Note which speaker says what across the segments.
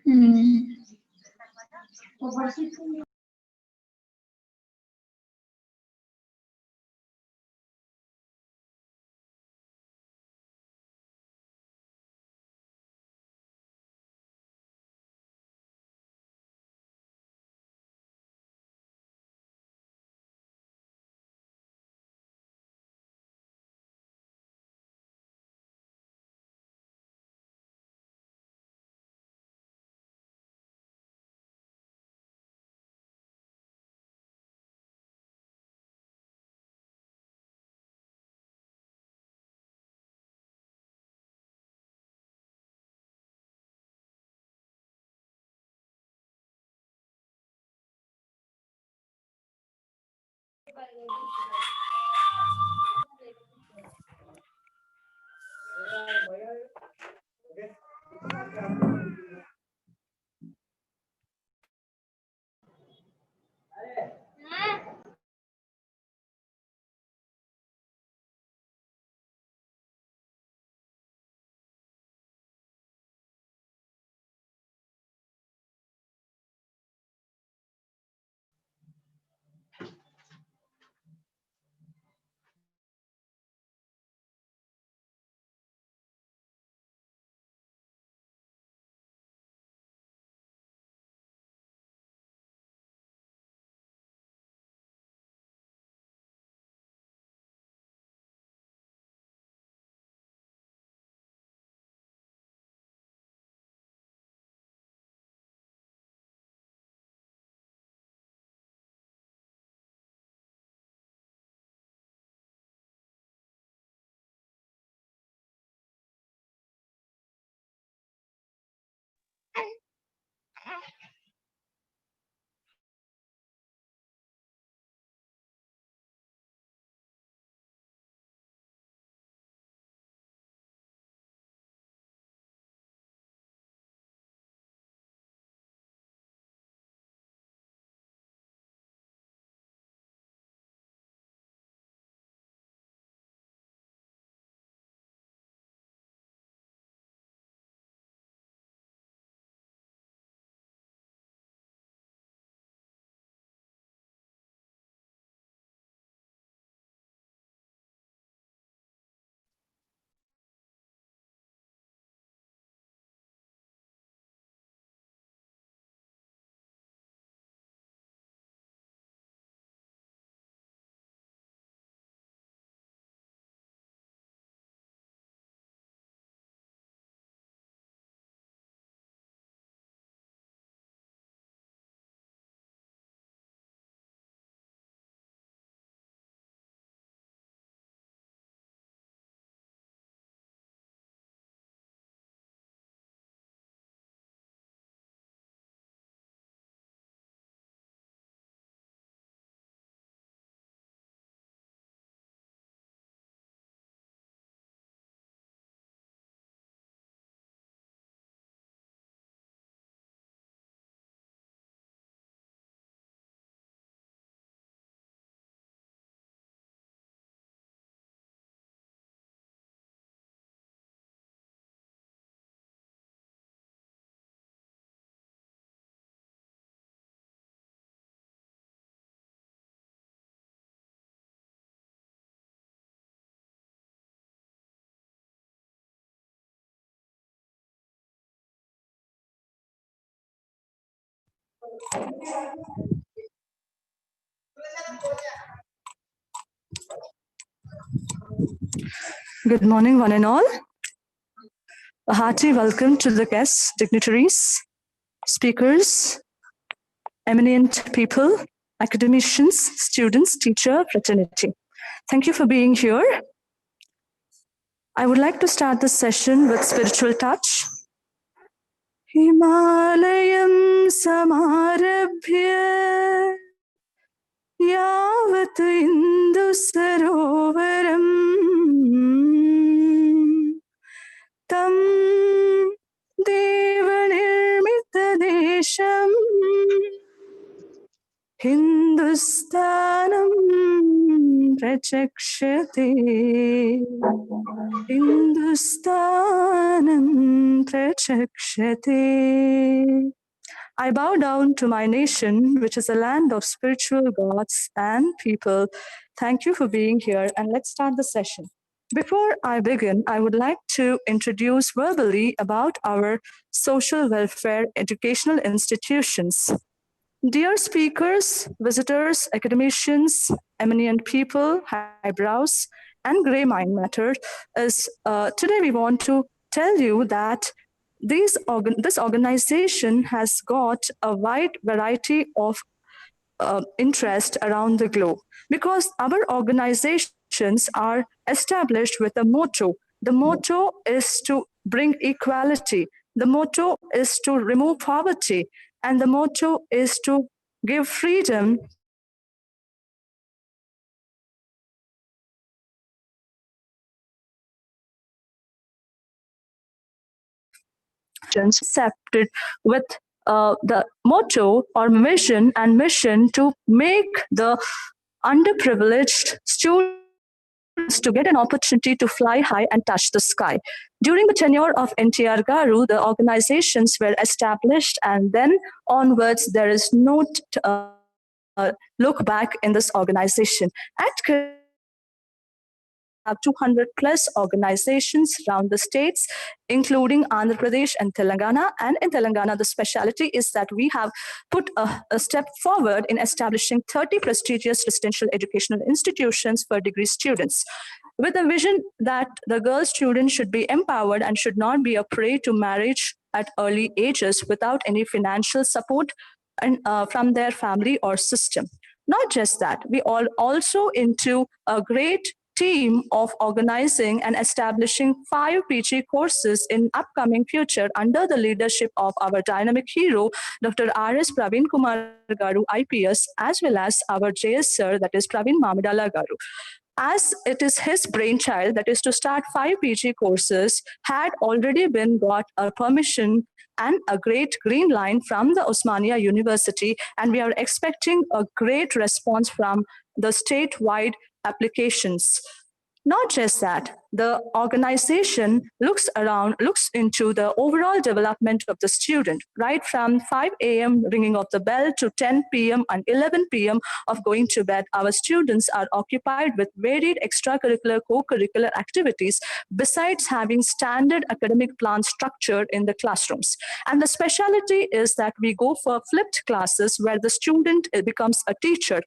Speaker 1: Hmm. Good morning, one and all. A hearty welcome to the guests, dignitaries, speakers, eminent people, academicians, students, teacher, fraternity. Thank you for being here. I would like to start this session with spiritual touch. Himalayam samarabhya yavat indu sarovaram tam devanirmitadesham Hindustanam prachakshate. Hindustanam prachakshate. I bow down to my nation, which is a land of spiritual gods and people. Thank you for being here, and let's start the session. Before I begin, I would like to introduce verbally about our social welfare educational institutions. Dear speakers, visitors, academicians, eminent people, highbrows, and grey mind matter, today we want to tell you that this organization has got a wide variety of interest around the globe because our organizations are established with a motto. The motto is to bring equality. The motto is to remove poverty. And the motto is to give freedom accepted with the motto or vision and mission to make the underprivileged students to get an opportunity to fly high and touch the sky. During the tenure of NTR Garu, the organizations were established, and then onwards, there is no look back in this organization. At have 200 plus organizations around the states, including Andhra Pradesh and Telangana. And in Telangana, the specialty is that we have put a step forward in establishing 30 prestigious residential educational institutions for degree students, with a vision that the girl student should be empowered and should not be a prey to marriage at early ages without any financial support and, from their family or system. Not just that, we are also into a great team of organizing and establishing 5 PG courses in upcoming future under the leadership of our dynamic hero, Dr. R.S. Praveen Kumar Garu, IPS, as well as our JS sir, that is Praveen Mamidala Garu. As it is his brainchild, that is to start 5 PG courses, had already been got a permission and a great green line from the Osmania University, and we are expecting a great response from the statewide applications. Not just that, the organization looks into the overall development of the student, right from 5 a.m. ringing of the bell to 10 p.m. and 11 p.m. of going to bed. Our students are occupied with varied extracurricular, co-curricular activities, besides having standard academic plan structured in the classrooms. And the specialty is that we go for flipped classes where the student becomes a teacher.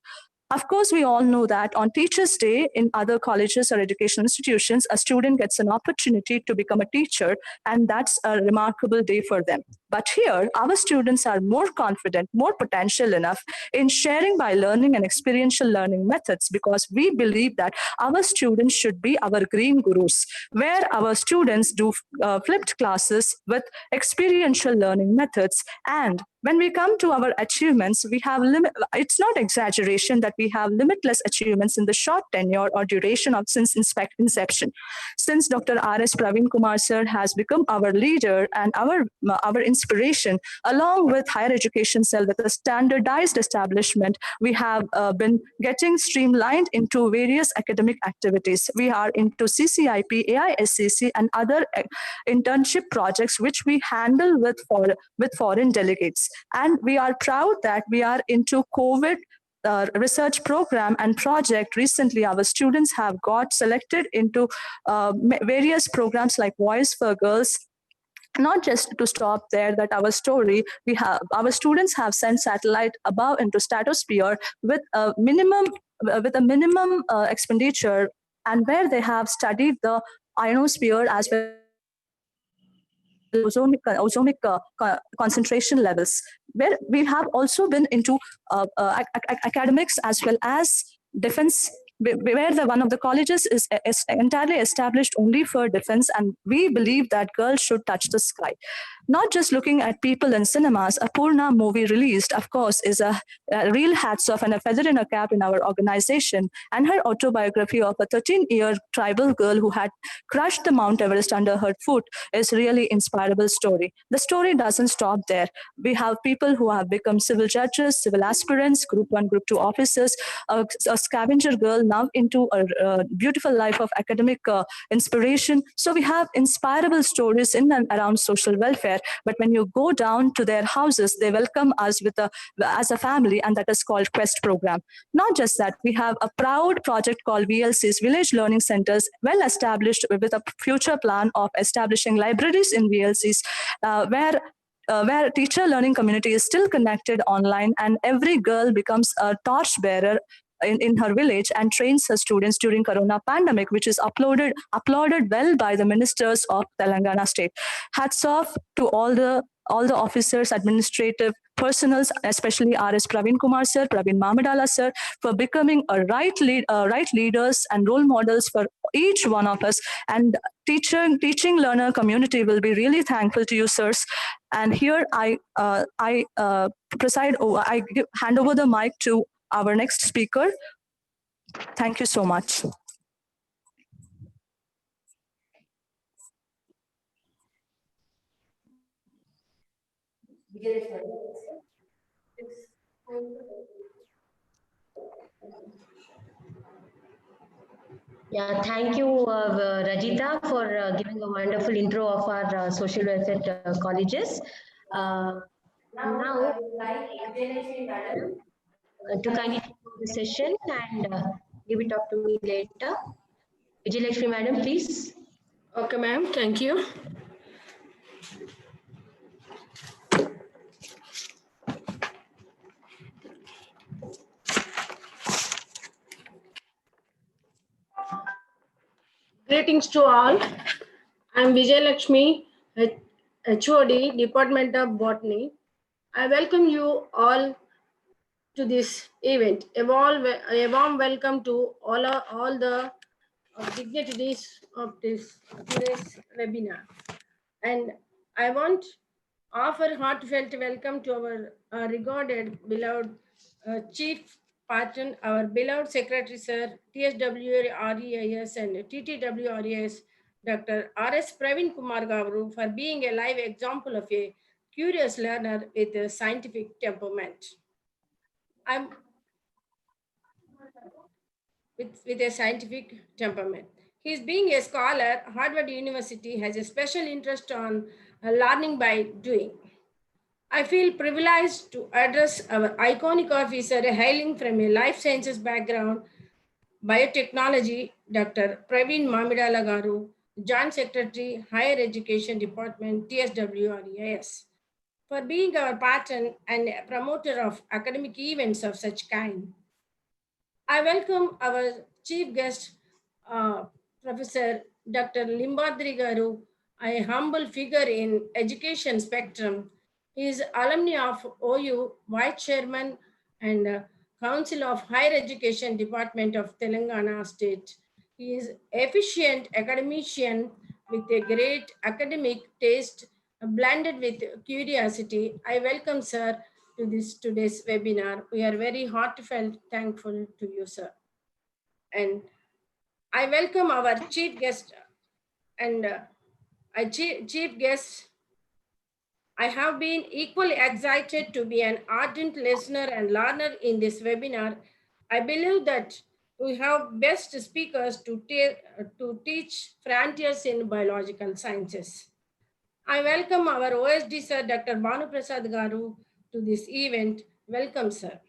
Speaker 1: Of course, we all know that on Teachers' Day in other colleges or educational institutions, a student gets an opportunity to become a teacher, and that's a remarkable day for them. But here, our students are more confident, more potential enough in sharing by learning and experiential learning methods, because we believe that our students should be our green gurus, where our students do flipped classes with experiential learning methods. And when we come to our achievements, we have it's not exaggeration that we have limitless achievements in the short tenure or duration of since inception. Since Dr. R.S. Praveen Kumar sir has become our leader and our inspiration, along with higher education cell with a standardized establishment, we have been getting streamlined into various academic activities. We are into CCIP, AISCC, and other internship projects which we handle with foreign delegates. And we are proud that we are into COVID research program and project. Recently, our students have got selected into various programs like Voice for Girls, Not just to stop there, that our story, we have our students have sent satellite above into stratosphere with a minimum expenditure, and where they have studied the ionosphere as well as ozonic concentration levels, where we have also been into academics as well as defense, where the one of the colleges is entirely established only for defense, and we believe that girls should touch the sky. Not just looking at people in cinemas, a Purna movie released, of course, is a real hats off and a feather in a cap in our organization. And her autobiography of a 13-year tribal girl who had crushed the Mount Everest under her foot is really inspirable story. The story doesn't stop there. We have people who have become civil judges, civil aspirants, Group 1, Group 2 officers, a scavenger girl now into a beautiful life of academic inspiration. So we have inspirable stories in and around social welfare. But when you go down to their houses, they welcome us as a family, and that is called Quest program. Not just that, we have a proud project called VLCs, Village Learning Centers, well established with a future plan of establishing libraries in VLCs, where teacher learning community is still connected online, and every girl becomes a torch bearer in her village and trains her students during corona pandemic, which is applauded well by the ministers of Telangana state. Hats off to all the officers, administrative personals, especially RS Praveen Kumar sir, Praveen Mamadala sir, for becoming right leaders and role models for each one of us. And teaching learner community will be really thankful to you, sirs. And here I hand over the mic to our next speaker. Thank you so much.
Speaker 2: Yeah, thank you, Rajita, for giving a wonderful intro of our social welfare colleges. Now, I would like Vijayalakshmi Madam to kindly take over the session and give it up to me later. Vijayalakshmi Madam, please.
Speaker 3: Okay, ma'am. Thank you. Greetings to all. I am Vijayalakshmi, HOD, Department of Botany. I welcome you all to this event. A warm welcome to all the dignitaries of today's webinar. And I want offer heartfelt welcome to our regarded, beloved Chief Patron, our beloved Secretary Sir, TSWRDCW and TTWRES, Dr. R.S. Praveen Kumar Gavru, for being a live example of a curious learner with a scientific temperament. With a scientific temperament. His being a scholar, Harvard University has a special interest on learning by doing. I feel privileged to address our iconic officer hailing from a life sciences background, biotechnology, Dr. Praveen Mamadala Garu, Joint Secretary, Higher Education Department, TSWRDCW, for being our patron and promoter of academic events of such kind. I welcome our chief guest, Professor Dr. Limbadri Garu, a humble figure in education spectrum. He is alumni of OU, Vice Chairman and Council of Higher Education Department of Telangana State. He is efficient academician with a great academic taste blended with curiosity. I welcome sir to this today's webinar. We are very heartfelt thankful to you, sir. And I welcome our chief guest and chief guest. I have been equally excited to be an ardent listener and learner in this webinar. I believe that we have best speakers to teach frontiers in biological sciences. I welcome our OSD sir, Dr. Banu Prasad Garu, to this event. Welcome, sir.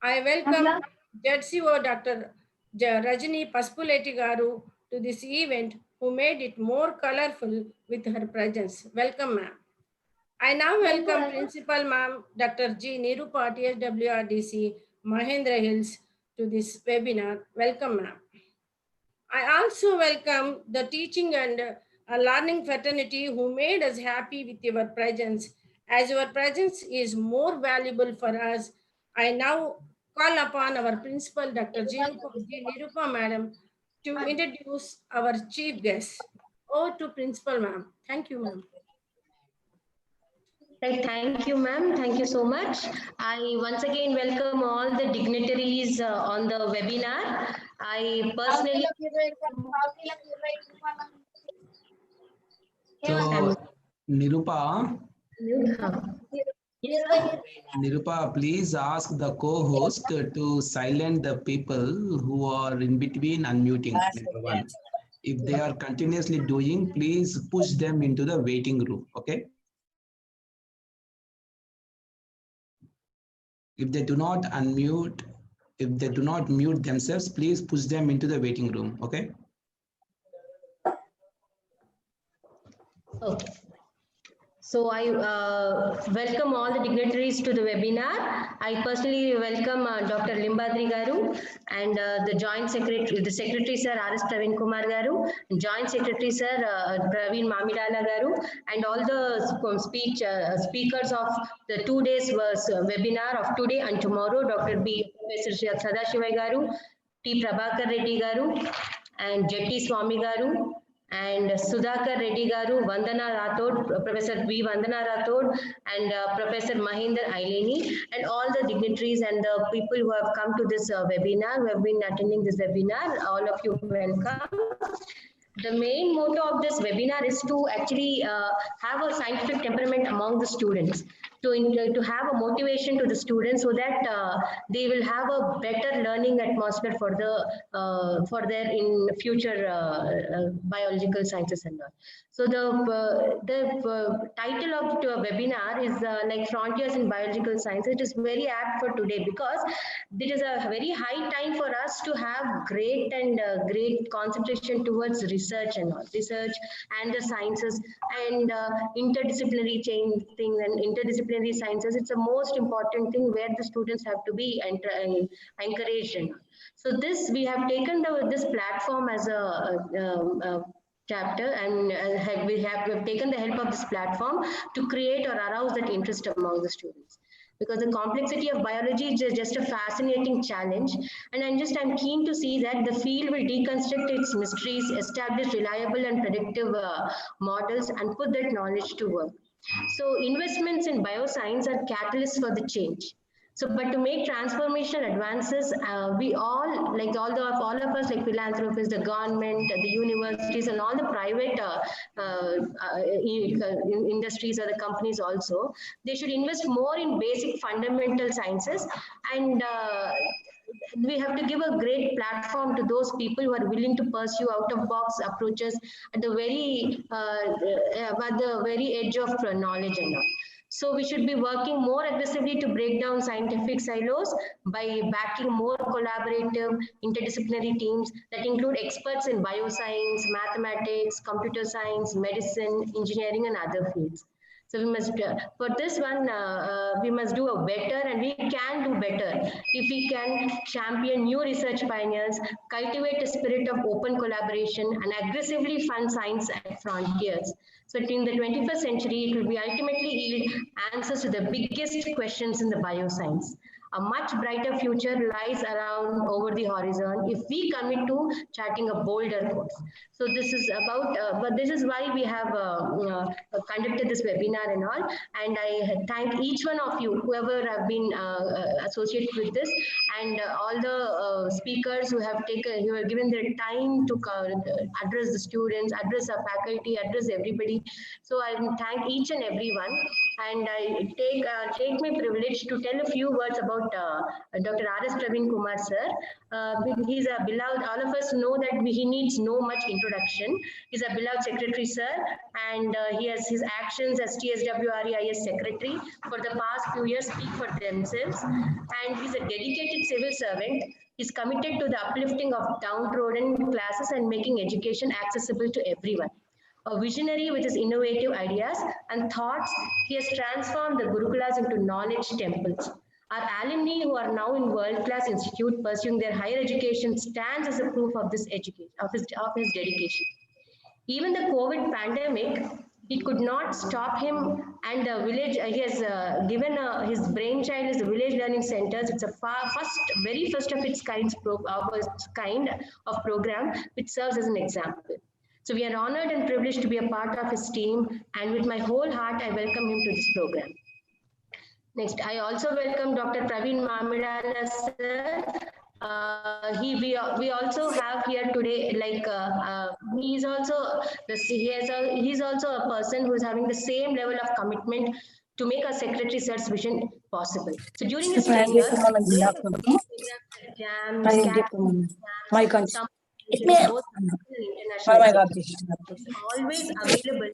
Speaker 3: I welcome ZCO Dr. Rajani Paspuleti Garu to this event. who made it more colorful with her presence. Welcome, ma'am. I now welcome Principal Ma'am Dr. G. Nirupa, TSWRDC Mahendra Hills to this webinar. Welcome, ma'am. I also welcome the teaching and learning fraternity who made us happy with your presence. As your presence is more valuable for us, I now call upon our principal, Dr. G. Nirupa Madam, to introduce our chief guest. Over to principal, ma'am. Thank you, ma'am.
Speaker 2: Right, thank you, ma'am. Thank you so much. I once again welcome all the dignitaries on the webinar. I personally.
Speaker 4: So, Nirupa, Nirupa, please ask the co-host to silence the people who are in between unmuting. Number one, if they are continuously doing, please push them into the waiting room. Okay. If they do not unmute, if they do not mute themselves, please push them into the waiting room. Okay.
Speaker 2: Okay. So I welcome all the dignitaries to the webinar. I personally welcome Dr. Limbadri Garu and the Joint Secretary, the Secretary Sir R.S. Praveen Kumar Garu, Joint Secretary Sir Praveen Mamidala Garu, and all the speakers of the 2 days webinar of today and tomorrow, Dr. B. Professor Sadashivai Garu, T. Prabhakar Reddy Garu, and Jetty Swami Garu, and Sudhakar Reddy Garu, Vandana Rathod, Professor V. Vandana Rathod, and Professor Mahendra Aileni, and all the dignitaries and the people who have come to this webinar, who have been attending this webinar. All of you welcome. The main motto of this webinar is to actually have a scientific temperament among the students, to have a motivation to the students so that they will have a better learning atmosphere for their in future biological sciences and all. So the title of the webinar is like Frontiers in Biological Science. It is very apt for today because it is a very high time for us to have great concentration towards research and all, research and the sciences and interdisciplinary chain things and interdisciplinary sciences. It's the most important thing where the students have to be encouraged in. So this we have taken this platform as a chapter, and we have taken the help of this platform to create or arouse that interest among the students, because the complexity of biology is just a fascinating challenge, and I'm keen to see that the field will deconstruct its mysteries, establish reliable and predictive models, and put that knowledge to work. So investments in bioscience are catalysts for the change. So, but to make transformational advances, we all, like all of us, like philanthropists, the government, the universities, and all the private industries or the companies also, they should invest more in basic fundamental sciences, and we have to give a great platform to those people who are willing to pursue out-of-box approaches at the very edge of knowledge and all. So we should be working more aggressively to break down scientific silos by backing more collaborative interdisciplinary teams that include experts in bioscience, mathematics, computer science, medicine, engineering, and other fields. So we must, for this one, we must do a better, and we can do better if we can champion new research pioneers, cultivate a spirit of open collaboration, and aggressively fund science at frontiers. So in the 21st century, it will be ultimately yield answers to the biggest questions in the bioscience. A much brighter future lies around over the horizon if we commit to charting a bolder course. So this is about, but this is why we have conducted this webinar and all. And I thank each one of you, whoever have been associated with this, and all the speakers who have given their time to address the students, address our faculty, address everybody. So I thank each and everyone, and I take my privilege to tell a few words about about Dr. R.S. Praveen Kumar sir. He's a beloved, all of us know that he needs no much introduction. He's a beloved secretary sir, and he has his actions as TSWRDCW secretary for the past few years speak for themselves, and he's a dedicated civil servant. He's committed to the uplifting of downtrodden classes and making education accessible to everyone. A visionary with his innovative ideas and thoughts, he has transformed the Gurukulas into knowledge temples. Our alumni who are now in world-class institute pursuing their higher education stands as a proof of this education, of his dedication. Even the COVID pandemic, it could not stop him, and the village, he has given his brainchild is the village learning centers. It's a very first of its kind of program, which serves as an example. So we are honored and privileged to be a part of his team, and with my whole heart, I welcome him to this program. Next, I also welcome Dr. Praveen Mamidana sir. We also have here today, like he's also a person who is having the same level of commitment to make our secretary sir's vision possible. So during his tenure, both international, always available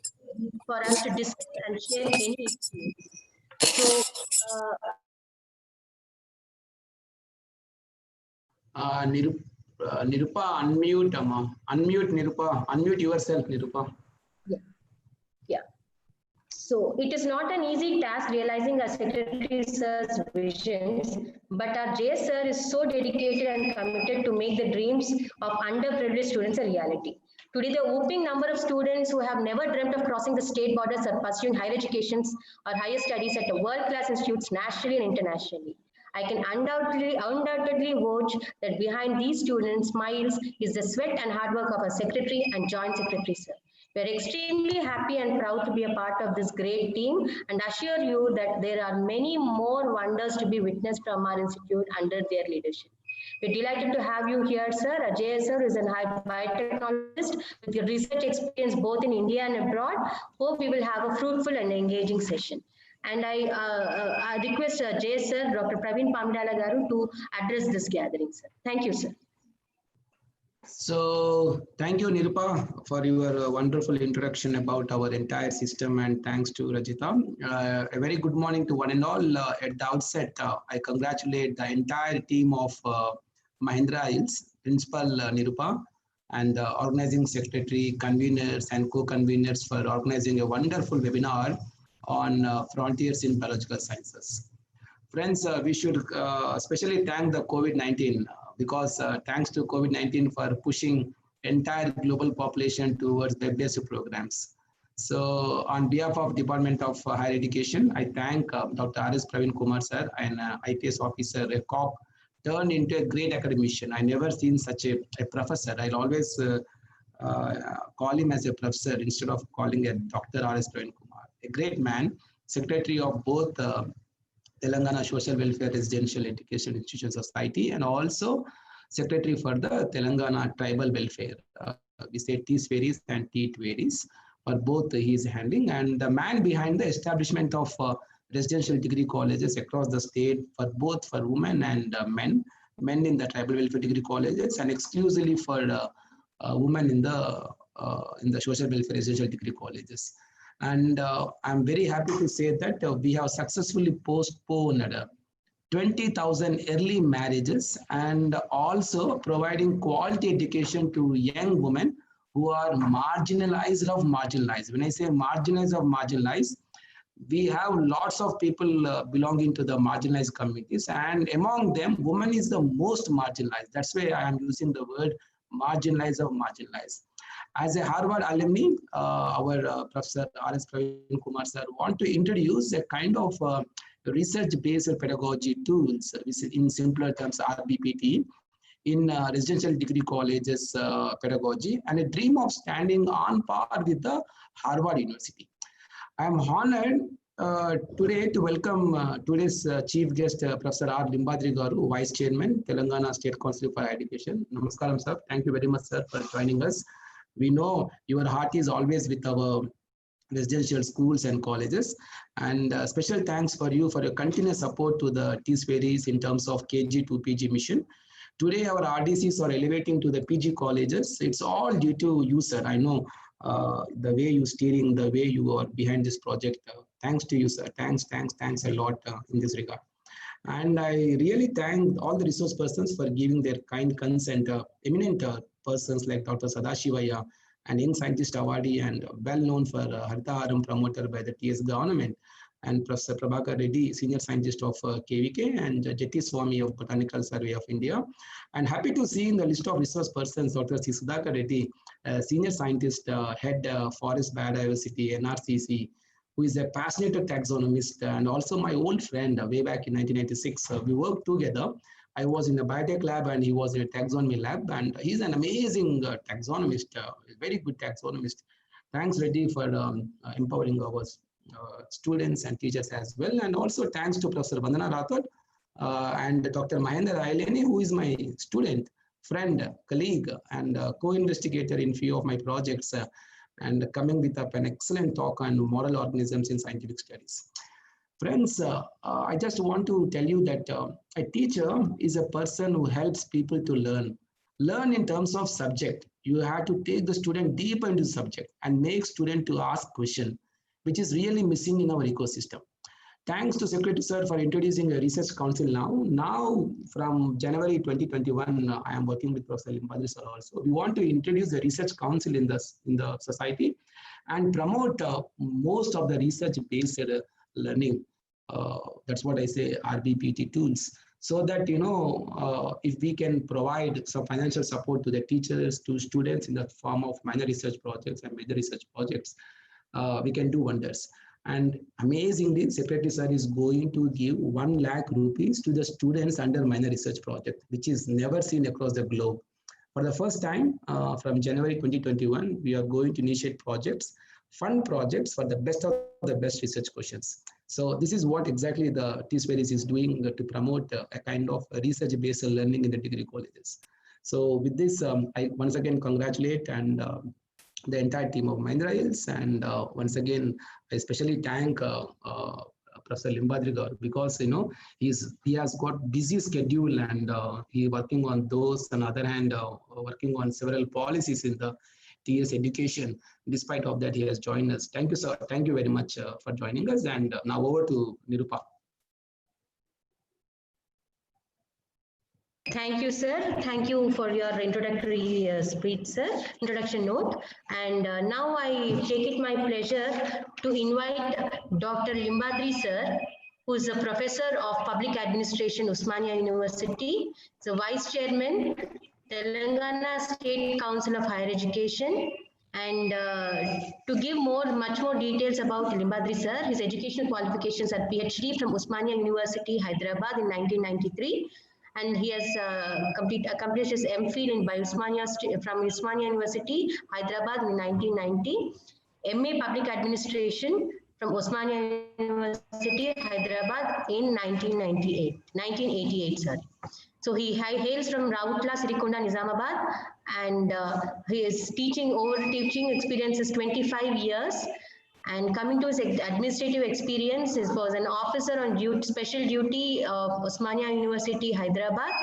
Speaker 2: for us to discuss and share any issues. So,
Speaker 4: Nirupa, unmute, unmute Nirupa, unmute yourself, Nirupa.
Speaker 2: Yeah. So it is not an easy task realizing our secretary sir's visions, but our JS sir is so dedicated and committed to make the dreams of underprivileged students a reality. Today, the whopping number of students who have never dreamt of crossing the state borders are pursuing higher educations or higher studies at world-class institutes nationally and internationally. I can undoubtedly vouch that behind these students' smiles is the sweat and hard work of our secretary and joint secretary, sir. We are extremely happy and proud to be a part of this great team and assure you that there are many more wonders to be witnessed from our institute under their leadership. We're delighted to have you here, sir. Ajay sir is a biotechnologist with your research experience both in India and abroad. Hope we will have a fruitful and engaging session. And I request Ajay sir, Dr. Praveen Pamidala Garu to address this gathering, sir. Thank you, sir.
Speaker 4: So thank you, Nirupa, for your wonderful introduction about our entire system, and thanks to Rajita. A very good morning to one and all. At the outset, I congratulate the entire team of Mahendra Hills, Principal Nirupa, and the organizing secretary, conveners, and co-conveners for organizing a wonderful webinar on frontiers in biological sciences. Friends, we should especially thank the COVID-19 because thanks to COVID-19 for pushing entire global population towards web-based programs. So on behalf of Department of Higher Education, I thank Dr. R.S. Praveen Kumar sir, an IPS officer, a cop, turned into a great academician. I never seen such a professor. I'll always call him as a professor instead of calling a Dr. R.S. Praveen Kumar. A great man, secretary of both Telangana Social Welfare Residential Education Institution Society and also secretary for the Telangana Tribal Welfare. We say TSWRDCW and TSWRDCW for both he is handling, and the man behind the establishment of residential degree colleges across the state for both for women and men in the tribal welfare degree colleges and exclusively for women in the social welfare residential degree colleges. And I'm very happy to say that we have successfully postponed 20,000 early marriages and also providing quality education to young women who are marginalized of marginalized. When I say marginalized of marginalized, we have lots of people belonging to the marginalized communities, and among them, women is the most marginalized. That's why I am using the word marginalized of marginalized. As a Harvard alumni, our Professor R.S. Praveen Kumar sir want to introduce a kind of research-based pedagogy tools, in simpler terms RBPT, in residential degree colleges pedagogy, and a dream of standing on par with the Harvard University. I am honored today to welcome today's chief guest, Professor R. Limbadri Garu, Vice Chairman, Telangana State Council for Education. Namaskaram, sir. Thank you very much, sir, for joining us. We know your heart is always with our residential schools and colleges. And special thanks for you for your continuous support to the TSWRDs in terms of KG to PG mission. Today, our RDCs are elevating to the PG colleges. It's all due to you, sir. I know the way you steering, the way you are behind this project. Thanks to you, sir. Thanks a lot in this regard. And I really thank all the resource persons for giving their kind consent. Eminent persons like Dr. Sadashivaya, an young scientist awardee and well known for Haritaharam promoter by the TS government, and Professor Prabhakar Reddy, senior scientist of KVK, and Jetty Swami of Botanical Survey of India. And happy to see in the list of resource persons Dr. C. Sudhakar Reddy, senior scientist, head Forest Biodiversity, NRCC, who is a passionate taxonomist and also my old friend way back in 1996. We worked together. I was in a biotech lab and he was in a taxonomy lab, and he's an amazing taxonomist, very good taxonomist. Thanks, Reddy, for empowering our students and teachers as well. And also thanks to Professor Vandana Rathod and Dr. Mahendra Aileni, who is my student, friend, colleague, and co-investigator in few of my projects, and coming with up an excellent talk on model organisms in scientific studies. Friends, I just want to tell you that a teacher is a person who helps people to learn. Learn in terms of subject. You have to take the student deeper into the subject and make student to ask question, which is really missing in our ecosystem. Thanks to Secretary Sir for introducing a research council now. Now, from January 2021, I am working with Professor Limbadri Sir also. We want to introduce the research council in the society and promote most of the research-based learning. That's what I say, RBPT tools. So that, you know, if we can provide some financial support to the teachers, to students in the form of minor research projects and major research projects, we can do wonders. And amazingly, Secretary Sir is going to give 1 lakh rupees to the students under minor research project, which is never seen across the globe. For the first time, from January 2021, we are going to initiate projects, fund projects for the best of the best research questions. So this is what exactly the TSWRDs is doing to promote a kind of research-based learning in the degree colleges. So with this, I once again congratulate and the entire team of Mahendra Hills, and once again, I especially thank Professor Limbadri Gaur, because you know he has got busy schedule and he working on those, on the other hand working on several policies in the TS education. Despite of that, he has joined us. Thank you, sir. Thank you very much for joining us. And now over to Nirupa.
Speaker 2: Thank you, sir. Thank you for your introductory speech, sir, introduction note. And now I take it my pleasure to invite Dr. Limbadri, sir, who is a professor of public administration, Osmania University, the vice chairman, Telangana State Council of Higher Education. And to give much more details about Limbadri, sir, his educational qualifications are PhD from Osmania University, Hyderabad in 1993. And he has accomplished his MPhil in from Osmania University, Hyderabad in 1990. MA Public Administration from Osmania University, Hyderabad in 1988, sorry. So he hails from Rautla, Sirikonda, Nizamabad, and his teaching experience is 25 years. And coming to his administrative experience, he was an officer on special duty of Osmania University, Hyderabad.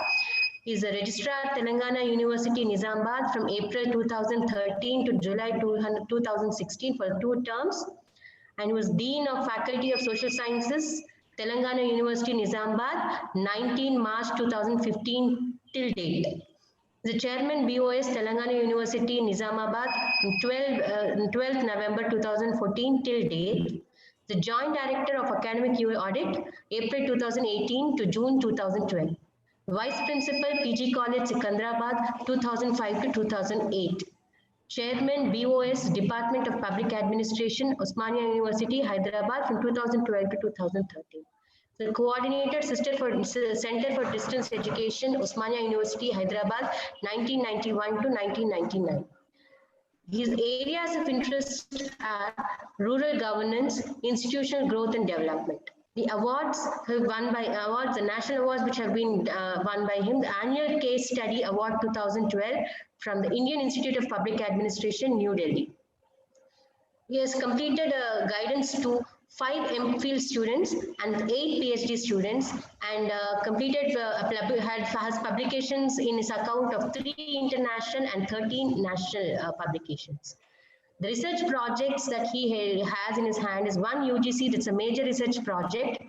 Speaker 2: He is a registrar at Telangana University, Nizamabad from April 2013 to July 2016 for 2 terms. And he was Dean of Faculty of Social Sciences, Telangana University, Nizamabad, 19 March 2015 till date. The chairman BOS Telangana University Nizamabad 12th November 2014 till date. The joint director of academic audit April 2018 to June 2012. Vice principal PG College Sikandrabad 2005 to 2008. Chairman BOS Department of Public Administration Osmania University Hyderabad from 2012 to 2013. The coordinator Center for Distance Education, Osmania University, Hyderabad, 1991 to 1999. His areas of interest are rural governance, institutional growth and development. The awards won by the national awards which have been won by him, the Annual Case Study Award 2012 from the Indian Institute of Public Administration, New Delhi. He has completed guidance to 5 MPhil students and 8 PhD students, and has publications in his account of 3 international and 13 national publications. The research projects that he has in his hand is one UGC, that's a major research project,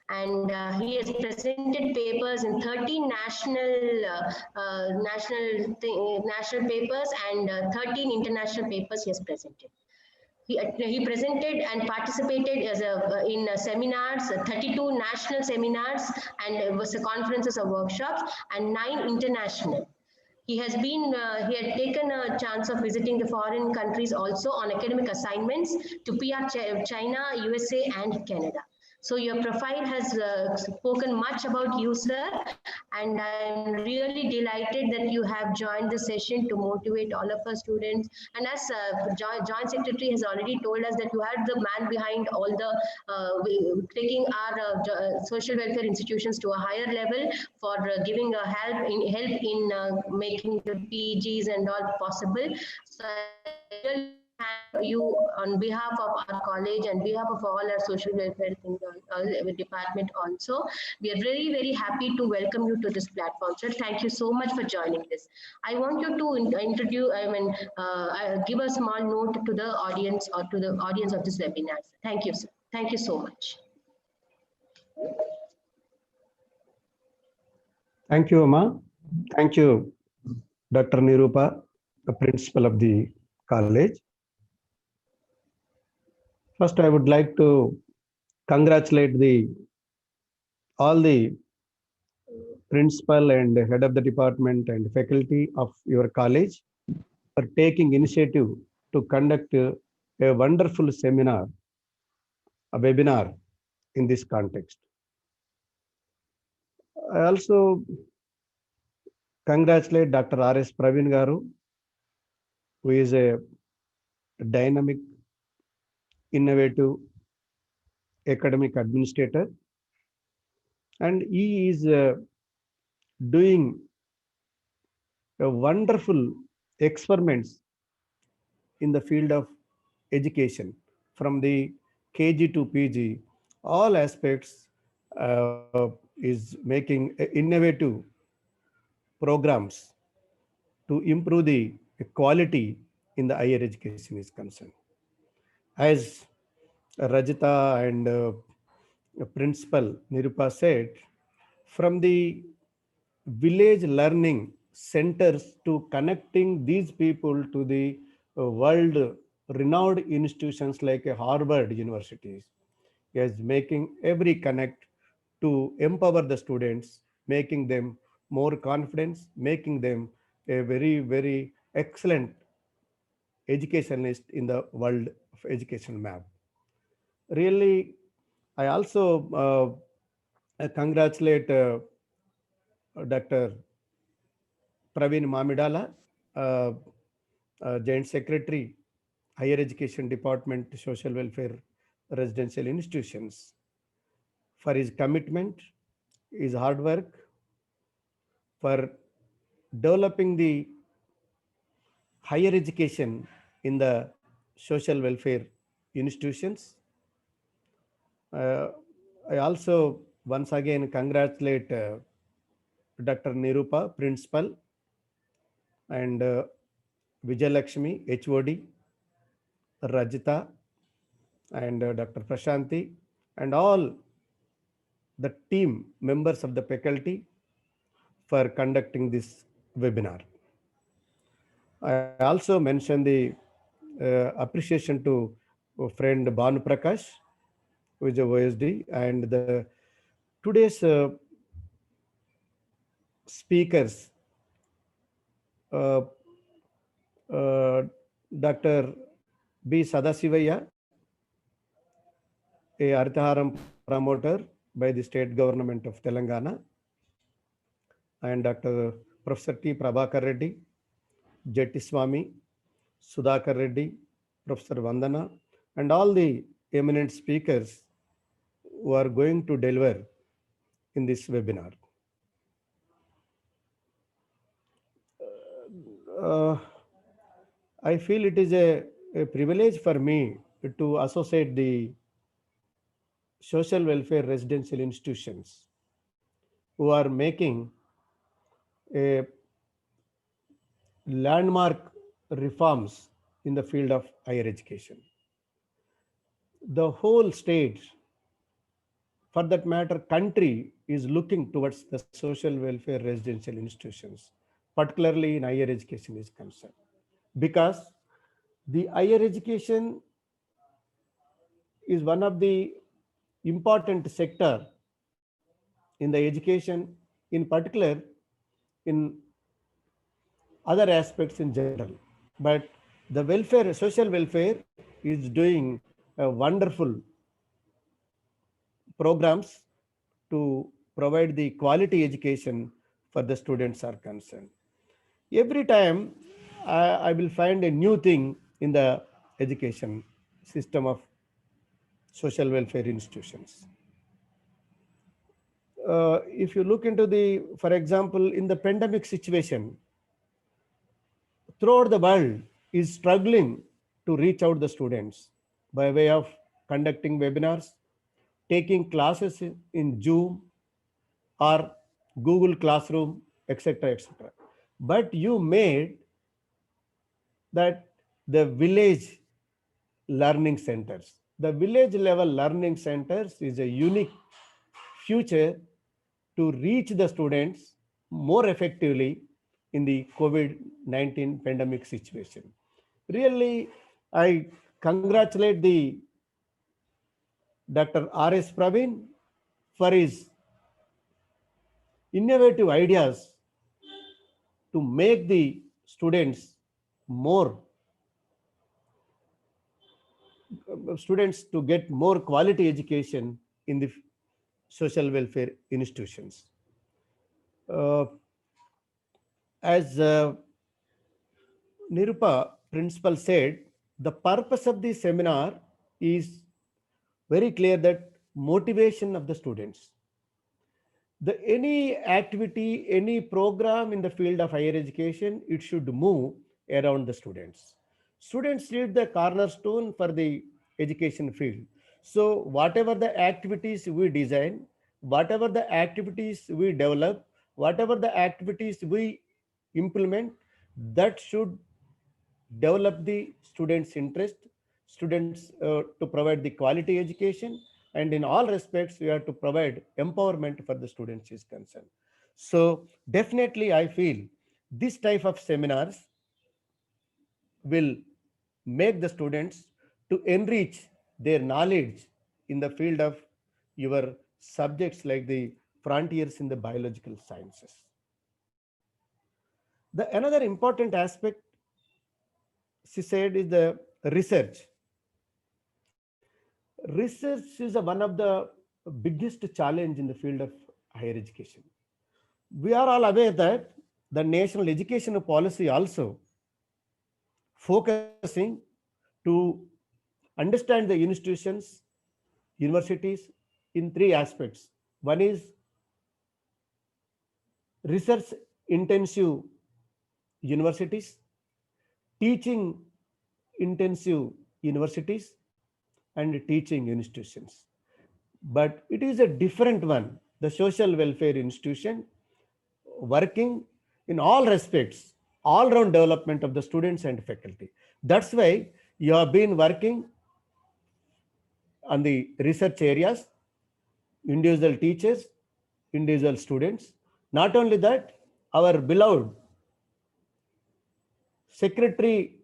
Speaker 2: and he has presented papers in 13 national papers and 13 international papers he has presented. He presented and participated in seminars, 32 national seminars, and was conferences or workshops, and 9 international. He had taken a chance of visiting the foreign countries also on academic assignments to PR China, USA, and Canada. So your profile has spoken much about you, sir, and I'm really delighted that you have joined the session to motivate all of our students. And as Joint Secretary has already told us that you are the man behind all the taking our social welfare institutions to a higher level for giving a help in making the PGs and all possible. So I really thank you on behalf of our college and behalf of all our social welfare department also. We are very, very happy to welcome you to this platform, sir. Thank you so much for joining this. I want you to give a small note to the audience or to the audience of this webinar. Thank you, sir. Thank you so much.
Speaker 5: Thank you, Amma. Thank you, Dr. Nirupa, the principal of the college. First, I would like to congratulate all the principal and head of the department and faculty of your college for taking initiative to conduct a wonderful seminar, a webinar in this context. I also congratulate Dr. R.S. Praveen Garu, who is a dynamic, innovative academic administrator, and he is doing a wonderful experiments in the field of education from the KG to PG. All aspects is making innovative programs to improve the quality in the higher education is concerned. As Rajita and Principal Nirupa said, from the village learning centers to connecting these people to the world renowned institutions like Harvard Universities, is making every connect to empower the students, making them more confidence, making them a very, very excellent educationist in the world of education map. Really, I also congratulate Dr. Praveen Mamidala, uh, Joint Secretary, Higher Education Department, Social Welfare Residential Institutions, for his commitment, his hard work, for developing the higher education in the social welfare institutions. Uh, I also once again congratulate Dr. Nirupa, Principal, and Vijayalakshmi, HOD, Rajita, and Dr. Prashanti, and all the team members of the faculty for conducting this webinar. I also mentioned the appreciation to friend Banu Prakash, who is a OSD, and the today's speakers, uh, Dr. B. Sadasivaya, a Artharam promoter by the state government of Telangana, and Dr. Professor T. Prabhakar Reddy, Jetty Swami, Sudhakar Reddy, Professor Vandana, and all the eminent speakers who are going to deliver in this webinar. Uh, I feel it is a privilege for me to associate the social welfare residential institutions who are making a landmark reforms in the field of higher education. The whole state, for that matter, country is looking towards the social welfare residential institutions, particularly in higher education is concerned. Because the higher education is one of the important sector in the education, in particular in other aspects in general. But the welfare, social welfare is doing a wonderful programs to provide the quality education for the students are concerned. Every time I will find a new thing in the education system of social welfare institutions. If you look into the, for example, in the pandemic situation, throughout the world is struggling to reach out the students by way of conducting webinars, taking classes in Zoom or Google Classroom, etc., etc. But you made that the village learning centers. The village level learning centers is a unique future to reach the students more effectively in the COVID-19 pandemic situation. Really, I congratulate the Dr. R.S. Praveen for his innovative ideas to make the students more students to get more quality education in the social welfare institutions. As Nirupa principal said, the purpose of the seminar is very clear, that motivation of the students. Any activity, any program in the field of higher education, it should move around the students. Students need the cornerstone for the education field. So whatever the activities we design, whatever the activities we develop, whatever the activities we implement, that should develop the students' interest, students to provide the quality education, and in all respects, we have to provide empowerment for the students is concerned. So definitely, I feel this type of seminars will make the students to enrich their knowledge in the field of your subjects like the frontiers in the biological sciences. The another important aspect she said is the research. Research is one of the biggest challenge in the field of higher education. We are all aware that the national education policy also focusing to understand the institutions, universities in three aspects. One is research intensive universities, teaching intensive universities, and teaching institutions. But it is a different one, the social welfare institution, working in all respects, all round development of the students and faculty. That's why you have been working on the research areas, individual teachers, individual students. Not only that, our beloved Secretary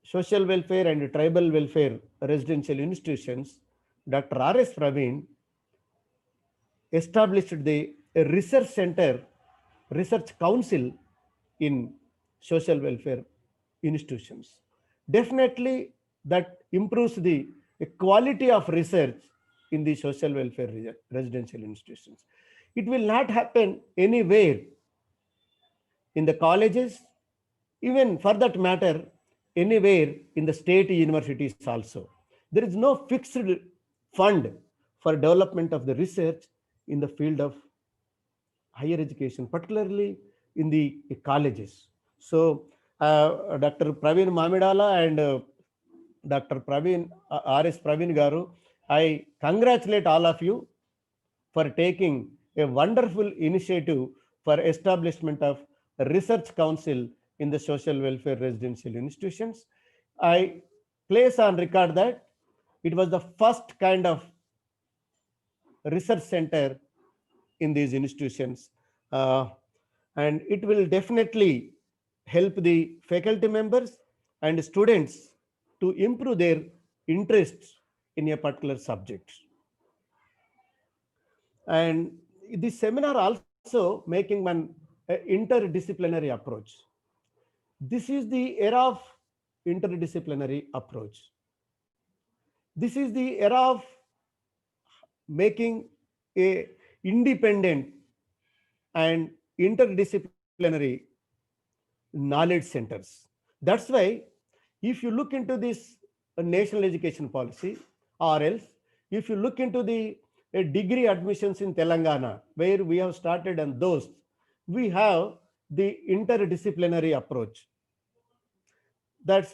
Speaker 5: Social Welfare and Tribal Welfare Residential Institutions, Dr. R.S. Praveen, established the research center, research council in social welfare institutions. Definitely that improves the quality of research in the social welfare residential institutions. It will not happen anywhere in the colleges, even for that matter, anywhere in the state universities also. There is no fixed fund for development of the research in the field of higher education, particularly in the colleges. So Dr. Praveen Mamidala and Dr. Praveen, R.S. Praveen Garu, I congratulate all of you for taking a wonderful initiative for establishment of a research council in the social welfare residential institutions. I place on record that it was the first kind of research center in these institutions. Uh, and it will definitely help the faculty members and students to improve their interests in a particular subject. And this seminar also making one interdisciplinary approach. This is the era of interdisciplinary approach. This is the era of making a independent and interdisciplinary knowledge centers. That's why if you look into this national education policy, or else if you look into the degree admissions in Telangana, where we have started and those, we have the interdisciplinary approach. That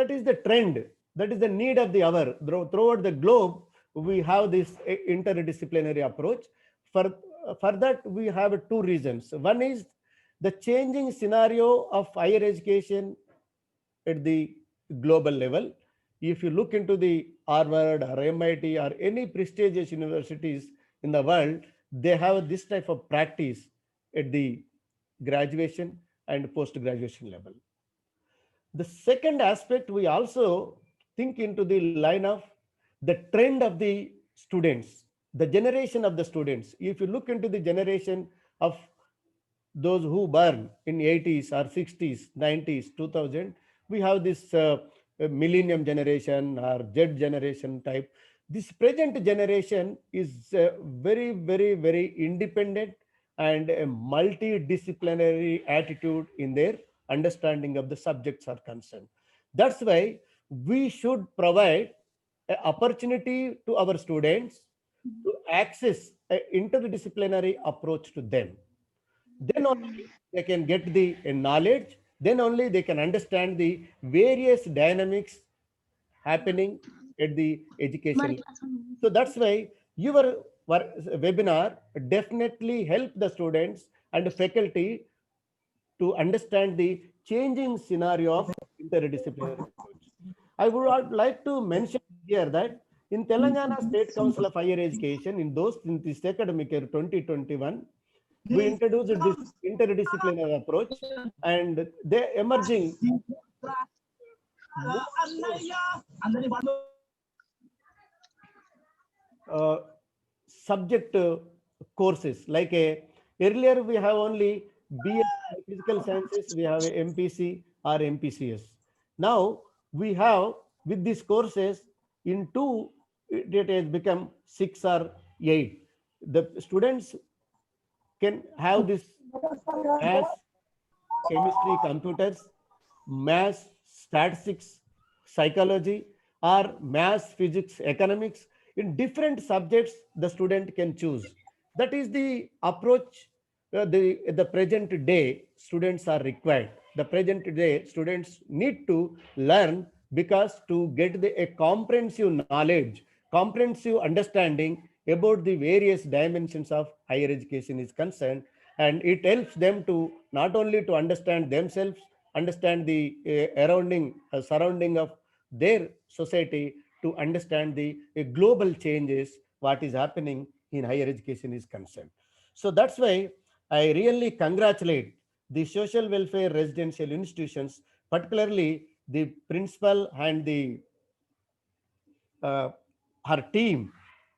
Speaker 5: is the trend, that is the need of the hour. Throughout the globe, we have this interdisciplinary approach. For that, we have two reasons. One is the changing scenario of higher education at the global level. If you look into the Harvard or MIT or any prestigious universities in the world, they have this type of practice at the graduation and post-graduation level. The second aspect, we also think into the line of the trend of the students, the generation of the students. If you look into the generation of those who born in 80s or 60s, 90s, 2000, we have this millennium generation or Z generation type. This present generation is very, very, very independent and a multidisciplinary attitude in their understanding of the subjects are concerned. That's why we should provide an opportunity to our students to access an interdisciplinary approach to them. Then only they can get the knowledge, then only they can understand the various dynamics happening at the education. So that's why your webinar definitely help the students and the faculty to understand the changing scenario of interdisciplinary approach. I would like to mention here that in Telangana State Council of Higher Education, in this academic year 2021, we introduced this interdisciplinary approach, and they emerging subject courses. Like earlier we have only BS physical sciences, we have MPC or MPCS. Now we have with these courses in two, it has become 6 or 8. The students can have this math, chemistry, computers, math, statistics, psychology, or math, physics, economics. In different subjects, the student can choose. That is the approach the present day students are required. The present day students need to learn, because to get a comprehensive knowledge, comprehensive understanding about the various dimensions of higher education is concerned, and it helps them to not only to understand themselves, understand the surrounding of their society, to understand the global changes, what is happening in higher education is concerned. So that's why I really congratulate the social welfare residential institutions, particularly the principal and the her team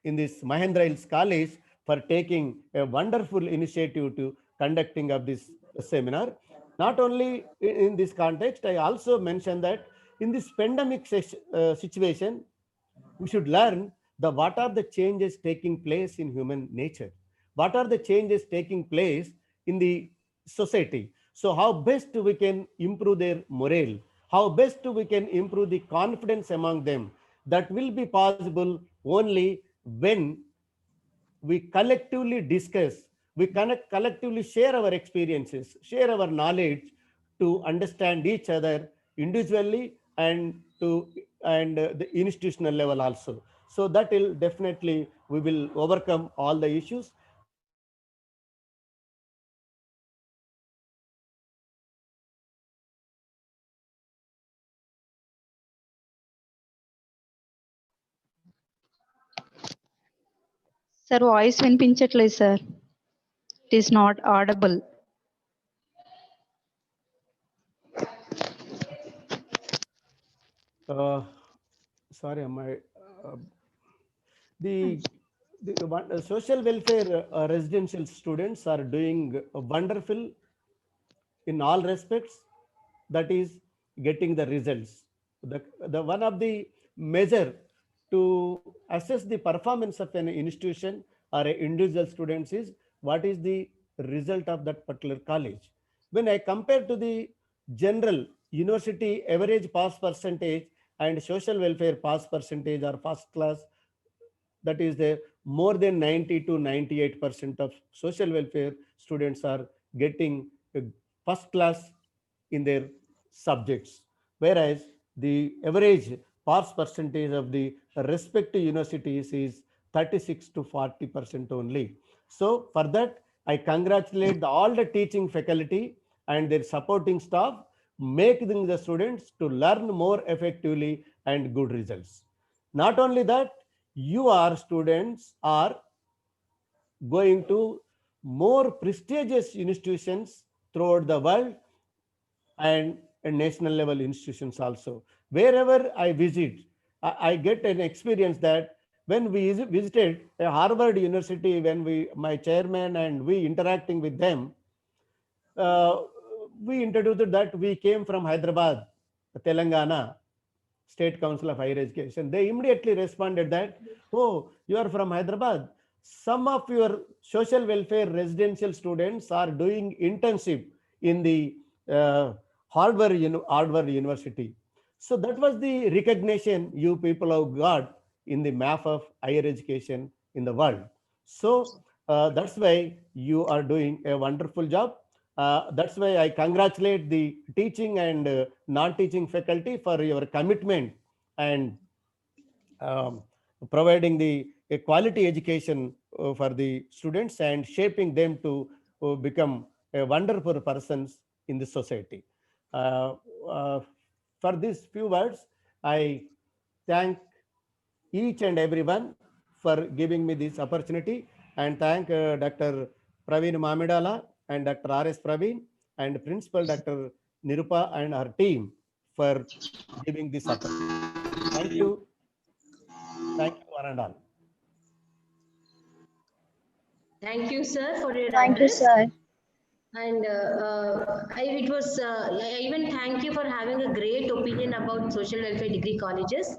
Speaker 5: in this Mahendra Hills College, for taking a wonderful initiative to conducting of this seminar. Not only in this context, I also mentioned that in this pandemic situation, we should learn what are the changes taking place in human nature, what are the changes taking place in the society. So how best we can improve their morale, how best we can improve the confidence among them. That will be possible only when we collectively discuss, we collectively share our experiences, share our knowledge, to understand each other individually and to and the institutional level also. So that will definitely we will overcome all the issues.
Speaker 6: Sir voice వినిపించట్లేదు sir. It is not audible.
Speaker 5: Sorry, the social welfare residential students are doing wonderful in all respects. That is getting the results. The one of the measure to assess the performance of an institution or a individual students is what is the result of that particular college. When I compare to the general university average pass percentage and social welfare pass percentage or first class, that is the more than 90 to 98% of social welfare students are getting a first class in their subjects, whereas the average pass percentage of the respective universities is 36 to 40% only. So for that, I congratulate all the teaching faculty and their supporting staff, making the students to learn more effectively and good results. Not only that, your students are going to more prestigious institutions throughout the world and national level institutions also. Wherever I visit, I get an experience that when we visited a Harvard University, when my chairman and we interacting with them, we introduced that we came from Hyderabad, Telangana, State Council of Higher Education. They immediately responded that, oh, you are from Hyderabad. Some of your social welfare residential students are doing internship in the Harvard University. So that was the recognition you people have got in the map of higher education in the world. So that's why you are doing a wonderful job. That's why I congratulate the teaching and non-teaching faculty for your commitment and providing a quality education for the students and shaping them to become a wonderful persons in the society. Uh, uh, for these few words, I thank each and everyone for giving me this opportunity and thank Dr. Praveen Mamidala and Dr. R.S. Praveen and Principal Dr. Nirupa and her team for giving this opportunity. Thank you. Thank you, one and all.
Speaker 2: Thank you, sir, for your
Speaker 6: Thank you,
Speaker 2: address.
Speaker 6: sir.
Speaker 2: And I even thank you for having a great opinion about social welfare degree colleges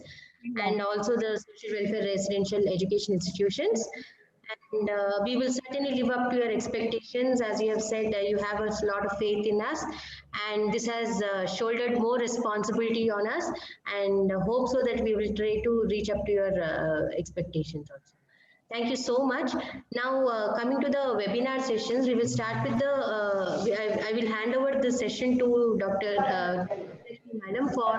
Speaker 2: and also the social welfare residential education institutions. And we will certainly live up to your expectations. As you have said, you have a lot of faith in us, and this has shouldered more responsibility on us, and hope so that we will try to reach up to your expectations also. Thank you so much. Now, coming to the webinar sessions, we will start with I will hand over the session to Dr. Madam for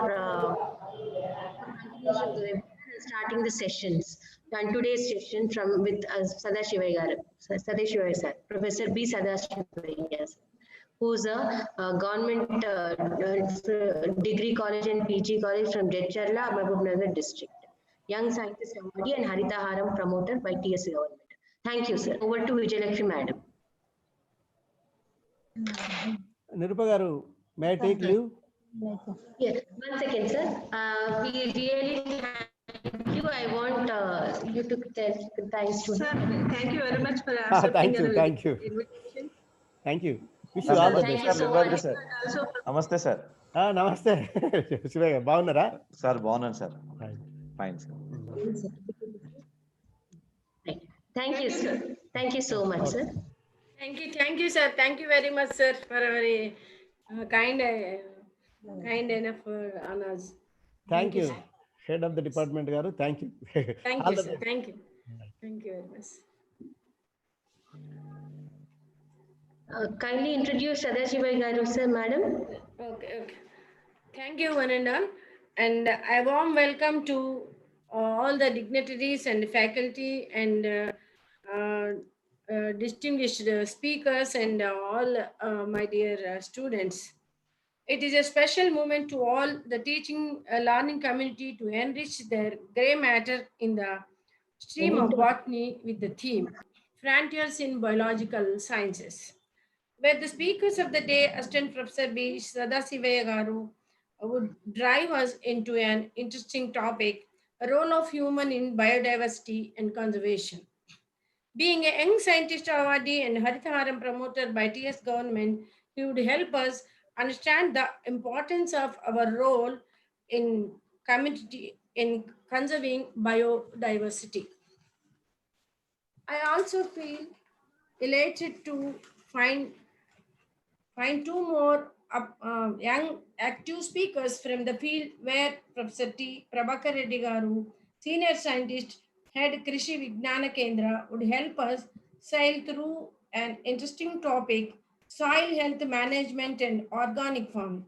Speaker 2: continuation of the webinar and starting the sessions. And today's session with Sadashivaya sir, Professor B. Sadashivaya sir, who's a government degree college and PG college from Jedcharla, Mahbubnagar district. Young Scientist Awardee and Haritha Haram promoter by TS government. Thank you, sir. Over to Vijayalakshmi madam.
Speaker 5: Nirupa garu, may I take leave?
Speaker 2: Yeah, 1 second, sir. We really thank you. I want you to tell thanks to
Speaker 7: sir. Thank you very much for accepting
Speaker 5: thank you,
Speaker 7: our
Speaker 5: thank you.
Speaker 7: invitation.
Speaker 5: Thank you. Wish you all the
Speaker 2: Thank
Speaker 5: best.
Speaker 2: you so much.
Speaker 7: Also,
Speaker 8: Namaste, sir.
Speaker 5: Namaste. Shivaya, bagunnara?
Speaker 8: Sir, Bonan, sir. Fine, sir.
Speaker 2: Thank you, sir. Thank you so much, sir.
Speaker 3: Thank you, sir. Thank you very much, sir, for a very kind enough on us.
Speaker 5: Thank you.
Speaker 3: sir.
Speaker 5: Head of the department garu, thank you.
Speaker 3: Thank
Speaker 5: All
Speaker 3: you,
Speaker 5: the
Speaker 3: sir.
Speaker 5: best.
Speaker 3: Thank you. Thank you very much.
Speaker 2: Kindly introduce Sadashivaya Garu, sir, madam.
Speaker 3: Okay. Thank you, one and all. And a warm welcome to all the dignitaries and faculty and uh, distinguished speakers and all my dear students. It is a special moment to all the teaching learning community to enrich their gray matter in the stream of botany with the theme Frontiers in Biological Sciences, where the speakers of the day, Assistant Professor B. Sadasivaya Garu, would drive us into an interesting topic, a role of human in biodiversity and conservation. Being a young scientist awardee and Haritharam promoter by TS government, he would help us understand the importance of our role in community in conserving biodiversity. I also feel elated to find two more young active speakers from the field where Professor T. Prabhakar Reddy Garu, senior scientist, head Krishi Vignana Kendra, would help us sail through an interesting topic, soil health management and organic farming.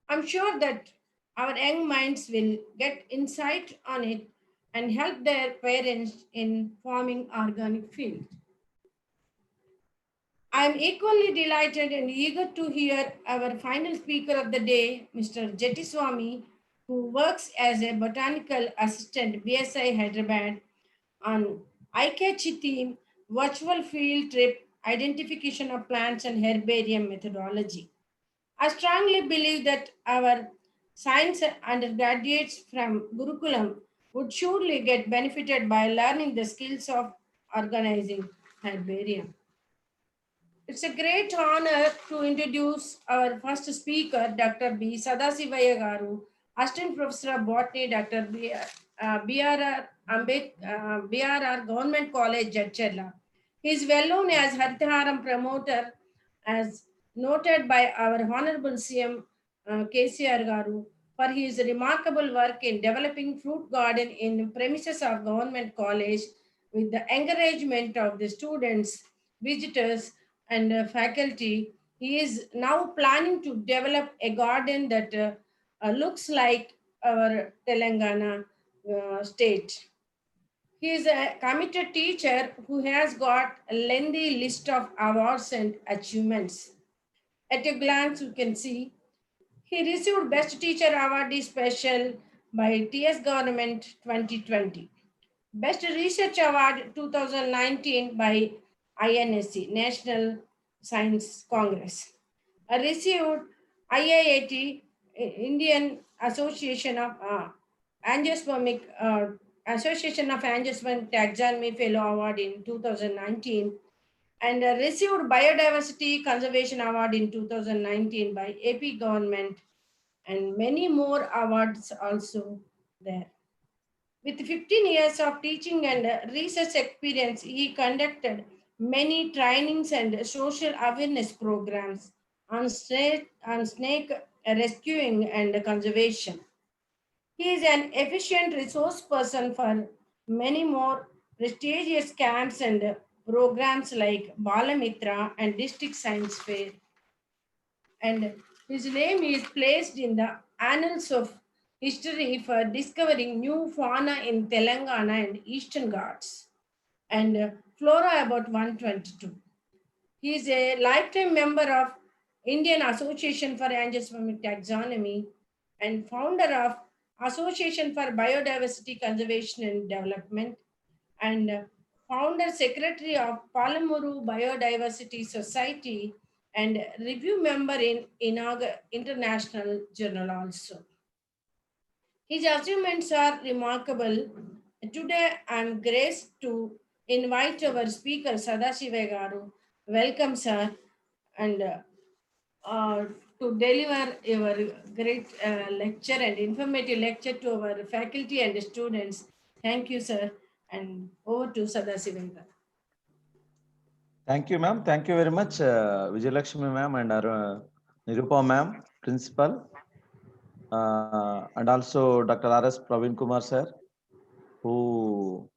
Speaker 3: I'm sure that our young minds will get insight on it and help their parents in farming organic field. I'm equally delighted and eager to hear our final speaker of the day, Mr. Jettiswamy, who works as a botanical assistant BSI Hyderabad on ICACHI theme virtual field trip identification of plants and herbarium methodology. I strongly believe that our science undergraduates from Gurukulam would surely get benefited by learning the skills of organizing herbarium. It's a great honor to introduce our first speaker, Dr. B. Sadasivaya Garu, Assistant Professor of Botany, Dr. BRR BRR Government College, Jadcherla. He is well known as Haritharam promoter, as noted by our Honorable CM KCR Garu for his remarkable work in developing fruit garden in premises of Government College with the encouragement of the students, visitors, and faculty. He is now planning to develop a garden that looks like our Telangana state. He is a committed teacher who has got a lengthy list of awards and achievements. At a glance, you can see he received Best Teacher Awardee Special by TS Government 2020. Best Research Award 2019 by INSC, National Science Congress. I received IIAT, Indian Association of Angiospermic Association of Angiospermic Taxonomy Fellow Award in 2019 and received Biodiversity Conservation Award in 2019 by AP government and many more awards also there. With 15 years of teaching and research experience, he conducted many trainings and social awareness programs on snake rescuing and conservation. He is an efficient resource person for many more prestigious camps and programs like Balamitra and District Science Fair. And his name is placed in the annals of history for discovering new fauna in Telangana and Eastern Ghats and flora about 122. He is a lifetime member of Indian Association for Angiospermic Taxonomy and founder of Association for Biodiversity Conservation and Development and founder secretary of Palamuru Biodiversity Society and review member in International Journal also. His achievements are remarkable. Today, I am graced to invite our speaker, Sadashiva Garu. Welcome, sir, and uh, to deliver your great lecture and informative lecture to our faculty and students. Thank you, sir, and over to Sadashiva Garu.
Speaker 8: Thank you, ma'am. Thank you very much, Vijayalakshmi ma'am and Nirupa ma'am, principal, and also Dr. R.S. Praveen Kumar sir, who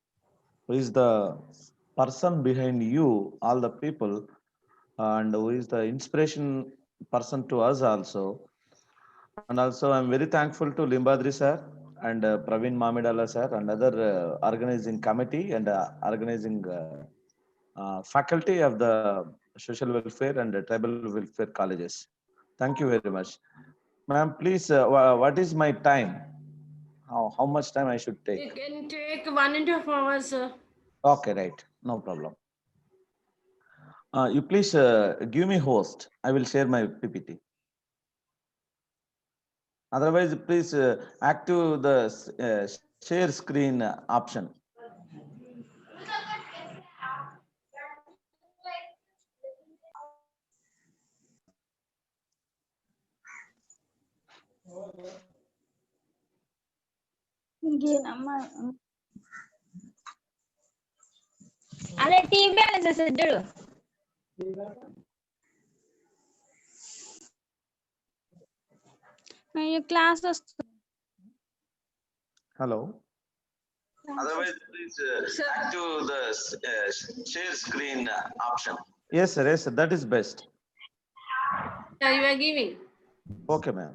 Speaker 8: is the person behind you, all the people, and who is the inspiration person to us also. And also, I'm very thankful to Limbadri sir and Praveen Mamidala sir and other organizing committee and organizing faculty of the social welfare and tribal welfare colleges. Thank you very much. Ma'am, please, what is my time? How much time I should take?
Speaker 3: You can take 1.5 hours, sir.
Speaker 8: Okay, right. No problem. You please give me host. I will share my PPT. Otherwise, please active the share screen option.
Speaker 9: అలా TV balance చూడు class వస్తుంది.
Speaker 8: Hello. Otherwise, please active the share screen option. Yes, sir. Yes, sir. That is best.
Speaker 3: Yeah, you are giving.
Speaker 8: Okay, ma'am.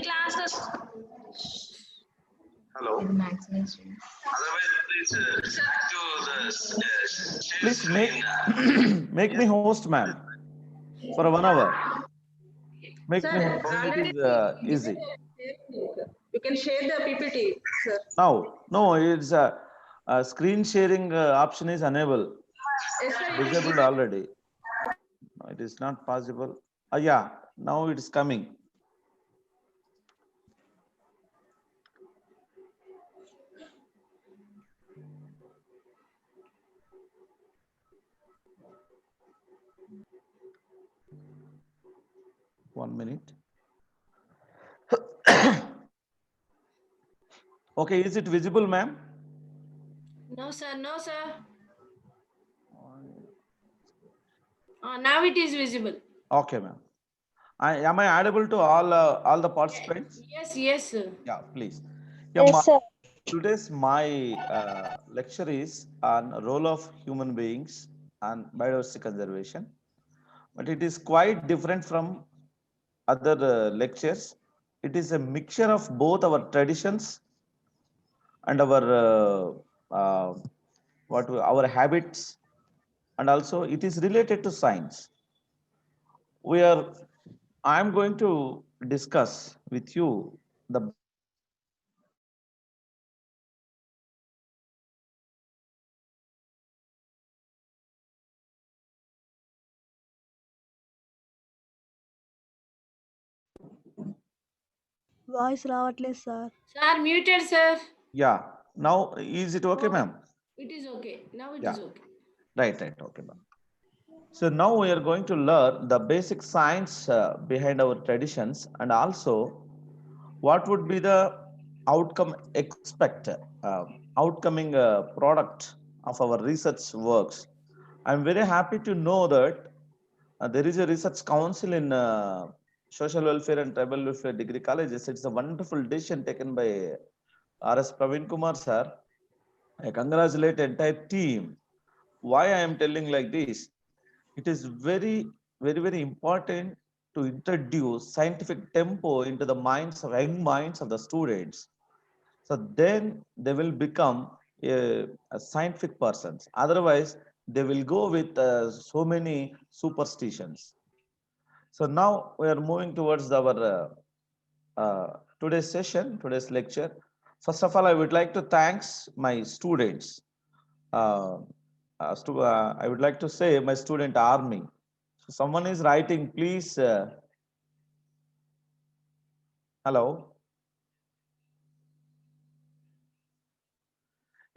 Speaker 9: Class వస్తుంది.
Speaker 8: Hello. Otherwise, please active the share screen. Make me host, ma'am, for 1 hour. Make me host. It is easy.
Speaker 7: You can share the PPT, sir.
Speaker 8: No, it's screen sharing option is enabled.
Speaker 7: Yes, sir.
Speaker 8: Disabled already. No, it is not possible. Yeah, now it is coming. One minute. Okay, is it visible, ma'am?
Speaker 3: No, sir. No, sir. Now it is visible.
Speaker 8: Okay, ma'am. Am I audible to all the participants?
Speaker 3: Yes, yes, sir.
Speaker 8: Yeah, please. Yeah,
Speaker 9: Yes, sir.
Speaker 8: today's my lecture is on role of human beings and biodiversity conservation, but it is quite different from other lectures. It is a mixture of both our traditions and our our habits, and also it is related to science. I am going to discuss with you the basic science behind our
Speaker 10: voice రావట్లేదు sir.
Speaker 3: Sir, muted, sir.
Speaker 8: Yeah, now is it okay, ma'am?
Speaker 3: It is okay. Now it
Speaker 8: Yeah.
Speaker 3: is okay.
Speaker 8: Right, okay, ma'am. So now we are going to learn the basic science behind our traditions, and also what would be the outcome outcoming product of our research works. I'm very happy to know that there is a research council in social welfare and tribal welfare degree colleges. It's a wonderful decision taken by R.S. Praveen Kumar sir. I congratulate entire team. Why I am telling like this? It is very important to introduce scientific tempo into the minds of young minds of the students. So then they will become a scientific persons. Otherwise, they will go with so many superstitions. So now we are moving towards our today's session, today's lecture. First of all, I would like to thanks my students. I would like to say my student army. So someone is writing, please. Hello.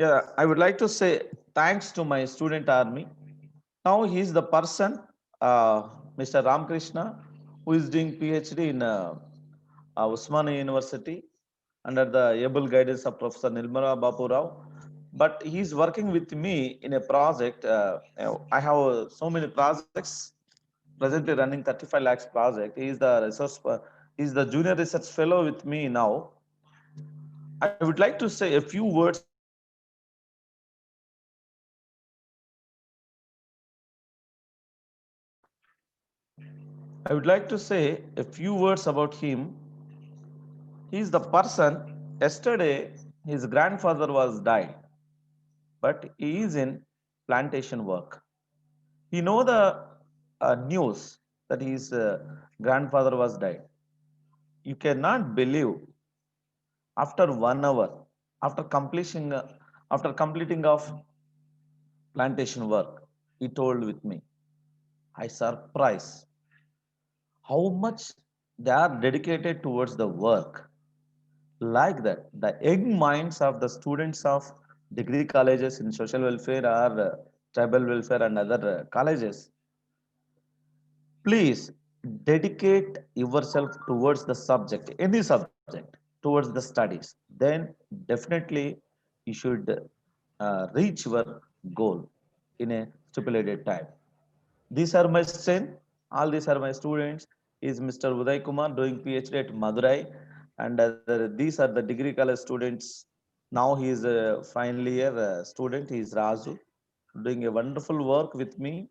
Speaker 8: Yeah, I would like to say thanks to my student army. Now he is the person, Mr. Ramkrishna, who is doing PhD in Usmania University under the able guidance of Professor Nilmara Bapu Rao. But he is working with me in a project. I have so many projects presently running 35 lakhs project. He is the he is the junior research fellow with me now. I would like to say a few words about him. I would like to say a few words about him. He is the person, yesterday his grandfather was died, but he is in plantation work. He know the news that his grandfather was died. You cannot believe after 1 hour, after completing of plantation work, he told with me, I surprised how much they are dedicated towards the work. Like that, the young minds of the students of degree colleges in social welfare or tribal welfare and other colleges, please dedicate yourself towards the subject, any subject, towards the studies. Then definitely you should reach your goal in a stipulated time. These are my strength. All these are my students. Is Mr. Uday Kumar doing PhD at Madurai, and these are the degree college students. Now he is a final year student. He is Raju, doing a wonderful work with me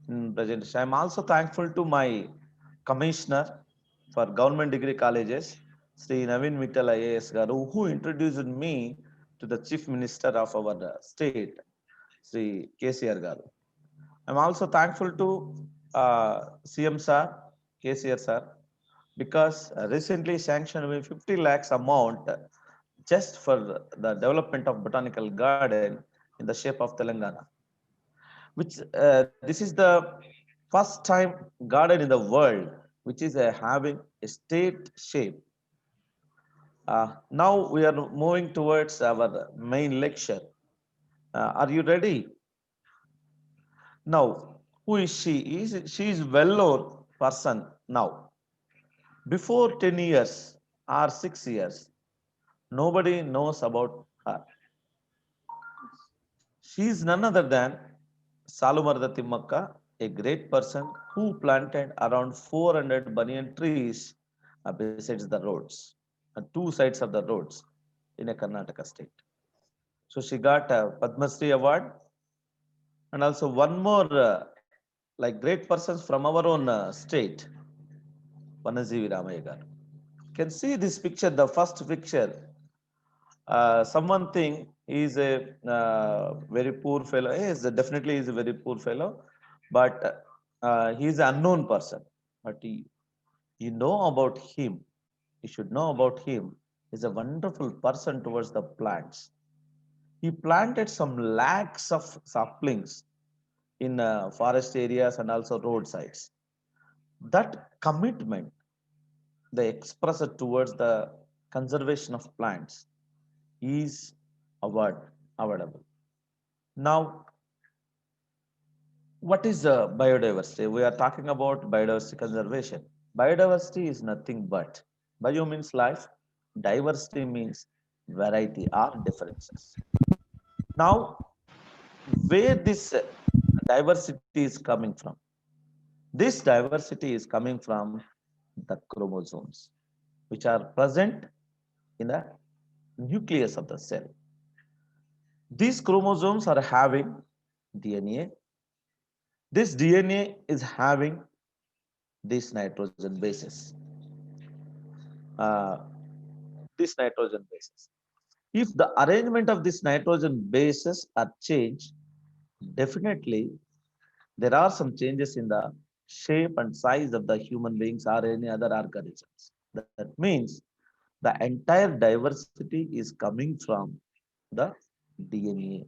Speaker 8: in presentation. I am also thankful to my commissioner for government degree colleges, Sri Naveen Mittal IAS Garu, who introduced me to the chief minister of our state, Sri KCR Garu. I'm also thankful to CM sir, KCR sir, because recently sanctioned me 50 lakhs amount just for the development of botanical garden in the shape of Telangana, which this is the first time garden in the world which is having a state shape. Now we are moving towards our main lecture. Are you ready? Now, who is she? She is well-known person now. Before 10 years or 6 years, nobody knows about her. She is none other than Salumarda Timmakka, a great person who planted around 400 banyan trees besides the roads, two sides of the roads in a Karnataka state. So she got a Padma Shri award, and also one more like great persons from our own state, Vanajeevi Ramaya garu. Can see this picture, the first picture. Someone think he is a very poor fellow. Yes, definitely he is a very poor fellow, but he is an unknown person. But you know about him. You should know about him. He's a wonderful person towards the plants. He planted some lakhs of saplings in forest areas and also roadsides. That commitment they express it towards the conservation of plants is awardable. Now, what is biodiversity? We are talking about biodiversity conservation. Biodiversity is nothing but bio means life, diversity means variety or differences. Now, where this diversity is coming from? This diversity is coming from the chromosomes, which are present in the nucleus of the cell. These chromosomes are having DNA. This DNA is having these nitrogen bases. Uh, this nitrogen bases. If the arrangement of this nitrogen bases are changed, definitely there are some changes in the shape and size of the human beings or any other organisms. That means the entire diversity is coming from the DNA.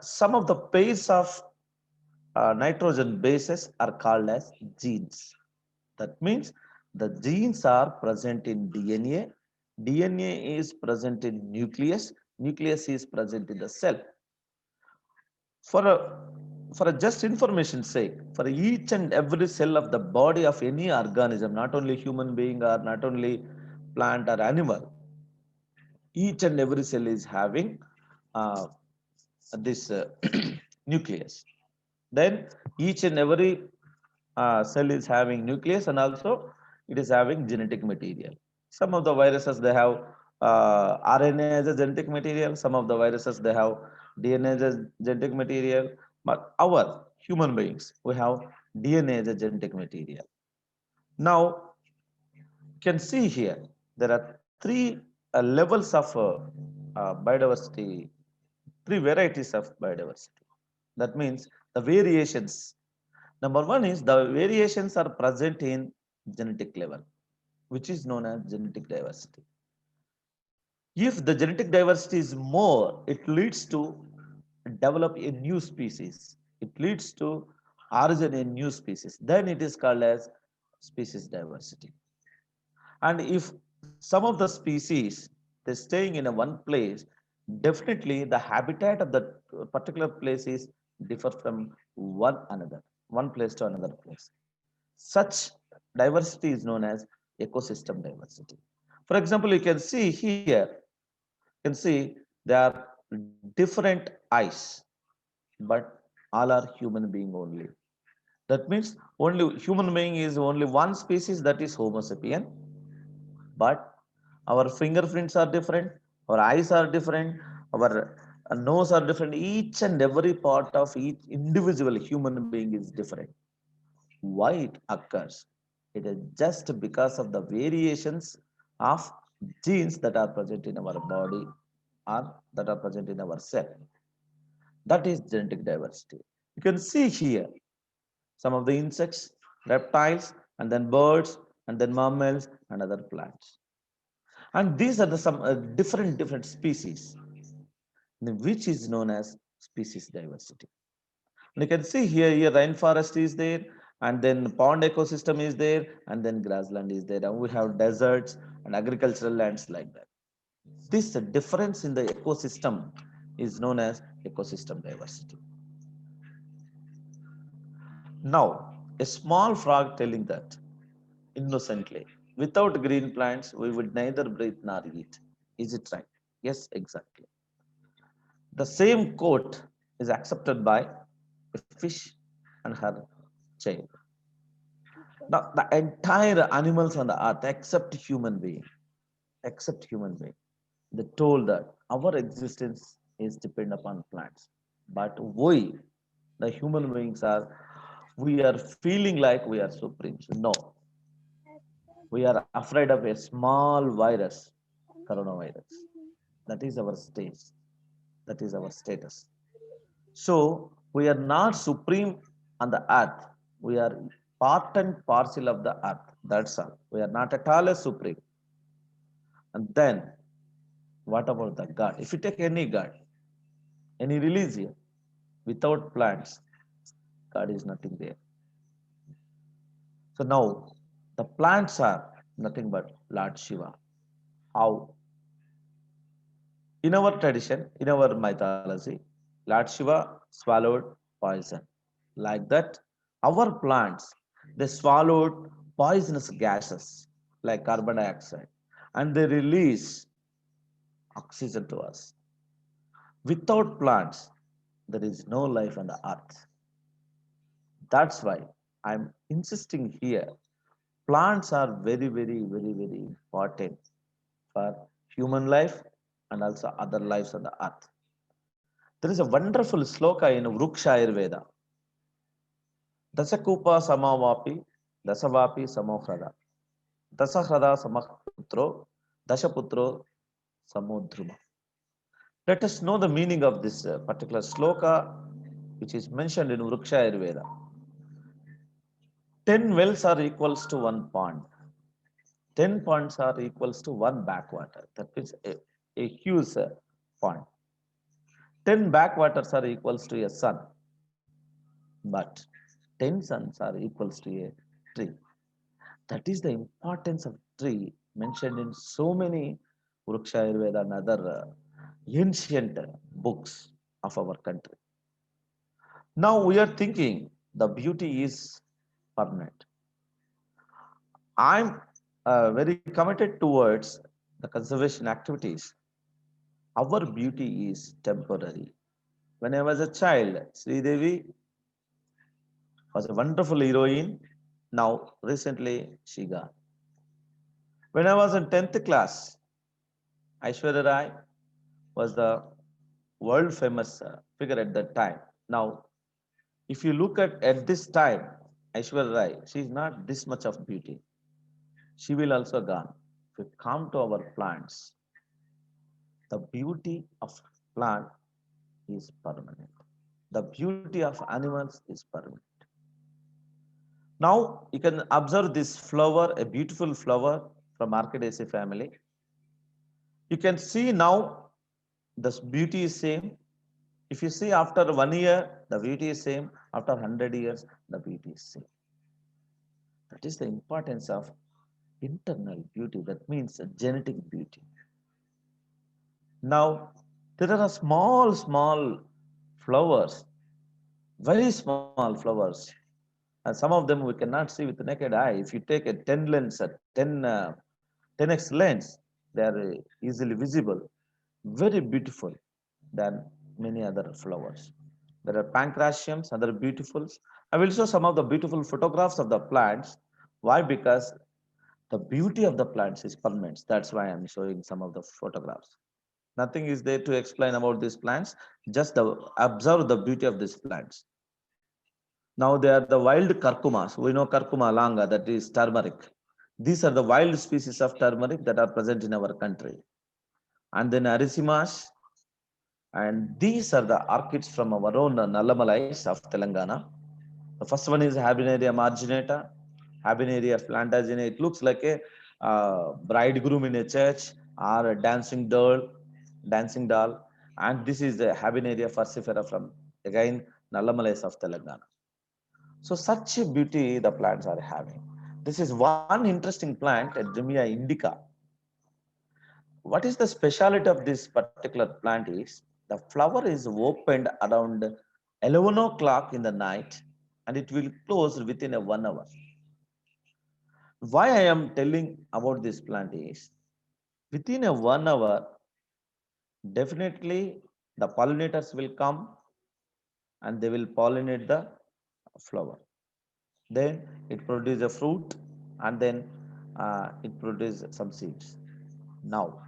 Speaker 8: Some of the pairs of nitrogen bases are called as genes. That means the genes are present in DNA. DNA is present in nucleus. Nucleus is present in the cell. For a just information sake, for each and every cell of the body of any organism, not only human being or not only plant or animal, each and every cell is having this nucleus. Then each and every cell is having nucleus, and also it is having genetic material. Some of the viruses they have RNA as a genetic material. Some of the viruses they have DNA as a genetic material. But our human beings, we have DNA as a genetic material. Now you can see here there are three levels of biodiversity, three varieties of biodiversity. That means the variations. Number one is the variations are present in genetic level, which is known as genetic diversity. If the genetic diversity is more, it leads to develop a new species. It leads to origin a new species. Then it is called as species diversity. And if some of the species they're staying in a one place, definitely the habitat of that particular place is differ from one another, one place to another place. Such diversity is known as ecosystem diversity. For example, you can see here, you can see there are different eyes, but all are human being only. That means only human being is only one species, that is Homo sapien, but our fingerprints are different, our eyes are different, our nose are different. Each and every part of each individual human being is different. Why it occurs? It is just because of the variations of genes that are present in our body or that are present in our cell. That is genetic diversity. You can see here some of the insects, reptiles, and then birds, and then mammals, and other plants. And these are the some different species, which is known as species diversity. And you can see here rainforest is there, and then pond ecosystem is there, and then grassland is there, and we have deserts and agricultural lands like that. This difference in the ecosystem is known as ecosystem diversity. Now, a small frog telling that innocently, without green plants, we would neither breathe nor eat. Is it right? Yes, exactly. The same quote is accepted by a fish and her child. Now, the entire animals on the earth, except human being, they told that our existence is depend upon plants. But we, the human beings, we are feeling like we are supreme. No, we are afraid of a small virus, coronavirus. That is our stage. That is our status. So we are not supreme on the earth. We are part and parcel of the earth. That's all. We are not at all a supreme. And then what about the God? If you take any God, any religion, without plants, God is nothing there. So now the plants are nothing but Lord Shiva. How? In our tradition, in our mythology, Lord Shiva swallowed poison. Like that, our plants, they swallowed poisonous gases like carbon dioxide, and they release oxygen to us. Without plants, there is no life on the earth. That's why I'm insisting here. Plants are very important for human life and also other lives on the earth. There is a wonderful sloka in Vruksha Ayurveda. Dasakupa samavapi, dasavapi samohrada. Dasahrada samaputro, dashaputro samudhruma. Let us know the meaning of this particular sloka, which is mentioned in Vruksha Ayurveda. 10 wells are equals to one pond. 10 ponds are equals to one backwater. That means a huge pond. 10 backwaters are equals to a sun. But 10 suns are equals to a tree. That is the importance of tree mentioned in so many Vruksha Ayurveda and other ancient books of our country. Now we are thinking the beauty is permanent. I'm very committed towards the conservation activities. Our beauty is temporary. When I was a child, Sri Devi, was a wonderful heroine. Now, recently, she gone. When I was in 10th class, Aishwarya Rai was the world famous figure at that time. Now, if you look at this time, Aishwarya Rai, she is not this much of beauty. She will also gone. If you come to our plants, the beauty of plant is permanent. The beauty of animals is permanent. Now you can observe this flower, a beautiful flower from Orchidaceae family. You can see now the beauty is same. If you see after 1 year, the beauty is same. After 100 years, the beauty is same. That is the importance of internal beauty. That means a genetic beauty. Now, there are small flowers, very small flowers. And some of them we cannot see with the naked eye. If you take a 10 lens, a 10x lens, they are easily visible, very beautiful than many other flowers. There are pancratiums, other beautifuls. I will show some of the beautiful photographs of the plants. Why? Because the beauty of the plants is permanent. That's why I'm showing some of the photographs. Nothing is there to explain about these plants. Just observe the beauty of these plants. Now they are the wild curcumas. We know curcuma longa, that is turmeric. These are the wild species of turmeric that are present in our country. And then arizimas. And these are the orchids from our own Nallamalais of Telangana. The first one is Habenaria marginata, Habenaria plantagenet. It looks like a bridegroom in a church or a dancing doll. And this is the Habenaria falcifera from, again, Nallamalais of Telangana. So such a beauty the plants are having. This is one interesting plant, Adrimia indica. What is the speciality of this particular plant is the flower is opened around 11 o'clock in the night and it will close within a 1 hour. Why I am telling about this plant is within a 1 hour, definitely the pollinators will come and they will pollinate the flower. Then it produces a fruit and then it produces some seeds. Now,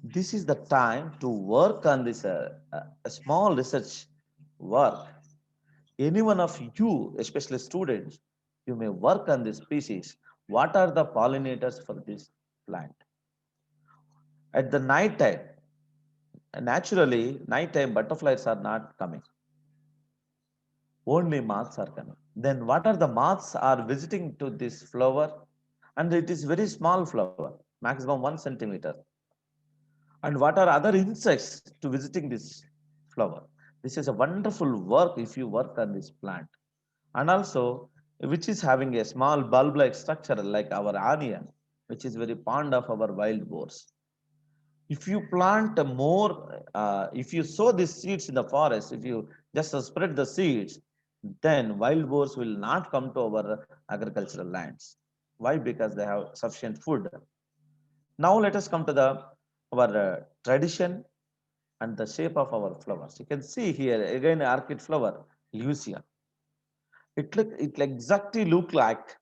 Speaker 8: this is the time to work on this a small research work. Any one of you, especially students, you may work on this species. What are the pollinators for this plant? At the night time, naturally, nighttime butterflies are not coming. Only moths are coming. Then what are the moths are visiting to this flower? And it is very small flower, maximum 1 centimeter. And what are other insects to visiting this flower? This is a wonderful work if you work on this plant. And also, which is having a small bulb-like structure like our onion, which is very fond of our wild boars. If you plant more, if you sow these seeds in the forest, if you just spread the seeds, then wild boars will not come to our agricultural lands. Why? Because they have sufficient food. Now let us come to the our tradition and the shape of our flowers. You can see here again orchid flower, Lucia. It exactly look like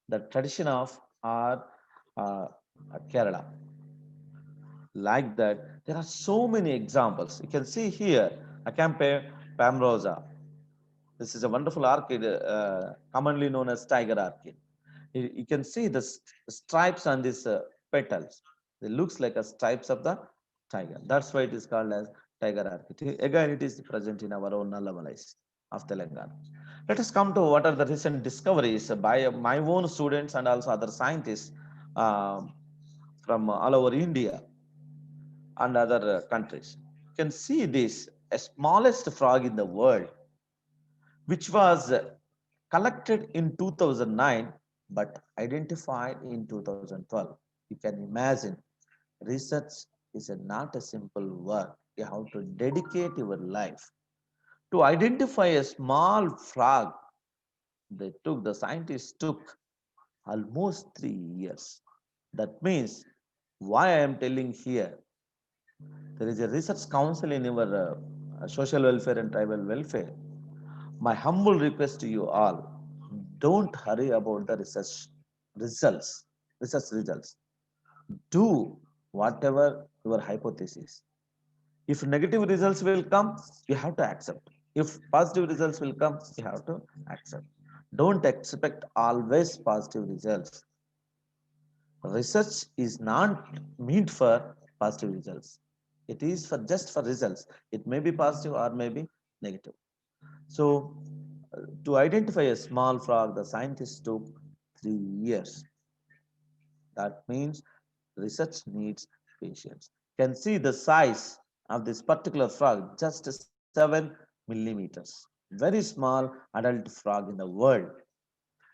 Speaker 8: the tradition of our uh, Kerala. Like that, there are so many examples. You can see here Acampe pamrosa. This is a wonderful orchid, commonly known as tiger orchid. You can see the stripes on these petals. It looks like a stripes of the tiger. That's why it is called as tiger orchid. Again, it is present in our own Nallamalais of Telangana. Let us come to what are the recent discoveries by my own students and also other scientists from all over India and other countries. You can see this, a smallest frog in the world, which was collected in 2009 but identified in 2012. You can imagine research is not a simple work. You have to dedicate your life to identify a small frog. The scientists took almost 3 years. That means why I am telling here, there is a research council in our social welfare and tribal welfare. my humble request to you all, don't hurry about the results, research results. Do whatever your hypothesis. If negative results will come, you have to accept. If positive results will come, you have to accept. Don't expect always positive results. Research is not meant for positive results. It is for just for results. It may be positive or may be negative. So, to identify a small frog, the scientists took 3 years. That means research needs patience. You can see the size of this particular frog, just 7 millimeters. Very small adult frog in the world.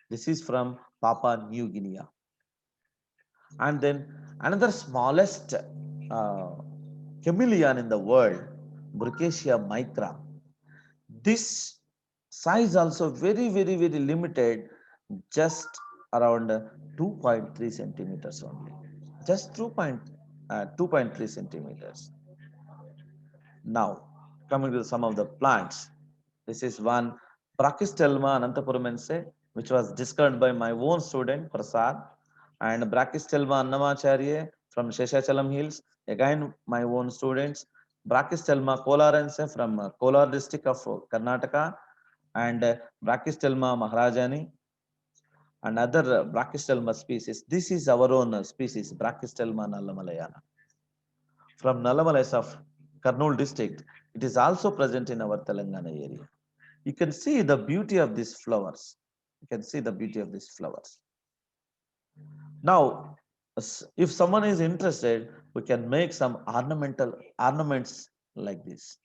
Speaker 8: This is from Papua New Guinea. And then another smallest chameleon in the world, Brucacia micra. This size also very limited, just around 2.3 centimeters only. Just 2.3 centimeters. Now, coming to some of the plants. This is one Brachystelma anantapurumense, which was discovered by my own student Prasad, and Brachystelma annamacharya from Sheshachalam Hills, again my own students. Brachystelma colarense from Kolar district of Karnataka, and Brachystelma maharajani, and other Brachystelma species. This is our own species, Brachystelma nallamalayana. From Nallamalayas of Kurnool district, it is also present in our Telangana area. You can see the beauty of these flowers. You can see the beauty of these flowers. Now, if someone is interested, we can make some ornaments like this,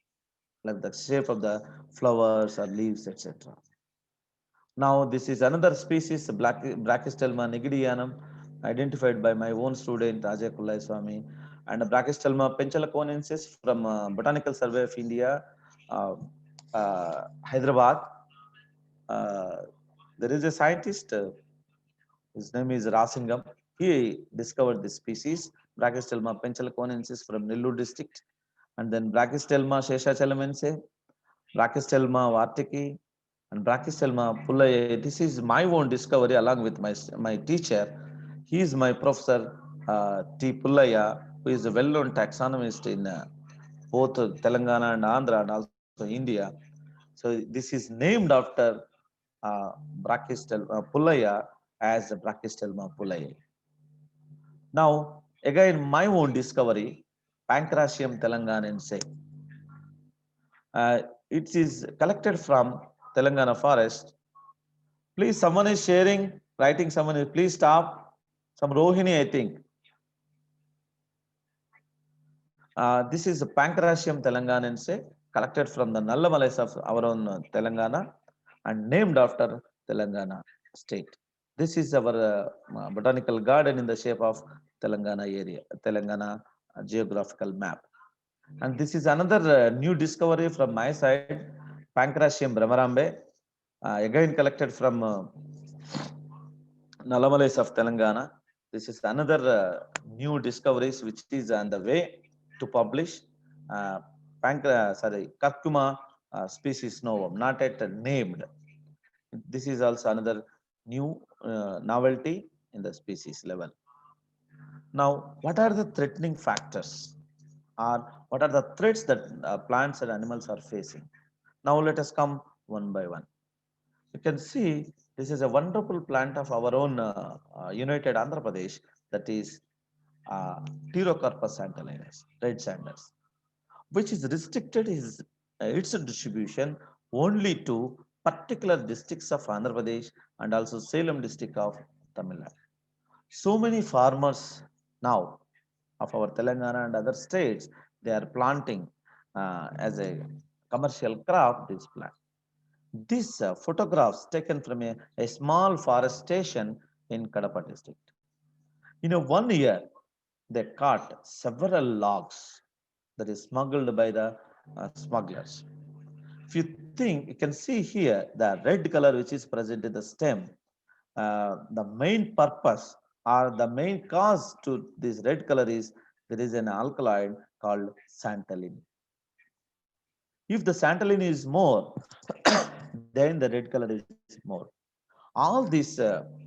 Speaker 8: like the shape of the flowers or leaves, etc. Now, this is another species, Brachystelma nigidianum, identified by my own student Rajay Kullai Swami, and Brachystelma penchalaconensis from Botanical Survey of India, Hyderabad. There is a scientist, his name is Rasingam. He discovered this species, Brachystelma penchalaconensis from Nellore district, and then Brachystelma sheshachalamense, Brachystelma vartiki, and Brachystelma pullae. This is my own discovery along with my teacher. He is my professor T. Pullaya, who is a well-known taxonomist in both Telangana and Andhra and also India. So this is named after Brachystelma Pullaya as Brachystelma pullae. Now, again, my own discovery, Pancratium telanganense. It is collected from Telangana forest. Please, someone is sharing, writing, someone is, please stop. Some Rohini, I think. This is Pancratium telanganense, collected from the Nallamalayas of our own Telangana and named after Telangana state. This is our botanical garden in the shape of Telangana area, Telangana geographical map. And this is another new discovery from my side, Pancratium brahmarambe, again collected from Nallamalayas of Telangana. This is another new discoveries which is on the way to publish. Curcuma species novum, not yet named. This is also another new novelty in the species level. Now, what are the threatening factors, or what are the threats that plants and animals are facing? Now, let us come one by one. You can see this is a wonderful plant of our own United Andhra Pradesh, that is Pterocarpus santalinus, red sanders, which is restricted its distribution only to particular districts of Andhra Pradesh and also Salem district of Tamil Nadu. So many farmers now of our Telangana and other states, they are planting as a commercial crop this plant. These photographs taken from a small forest station in Kadapa district. In 1 year, they caught several logs that is smuggled by the smugglers. If you think, you can see here the red color which is present in the stem. The main purpose or the main cause to this red color is there is an alkaloid called santalin. If the santalin is more, then the red color is more. All these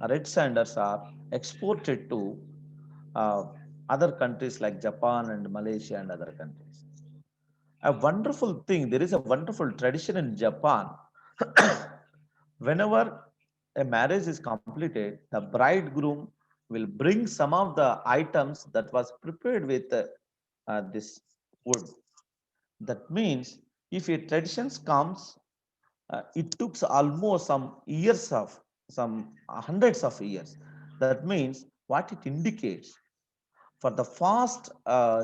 Speaker 8: red sanders are exported to uh, other countries like Japan and Malaysia and other countries. A wonderful thing, there is a wonderful tradition in Japan. Whenever a marriage is completed, the bridegroom will bring some of the items that was prepared with this wood. That means if a tradition comes, it took almost some years of some hundreds of years. That means what it indicates for the past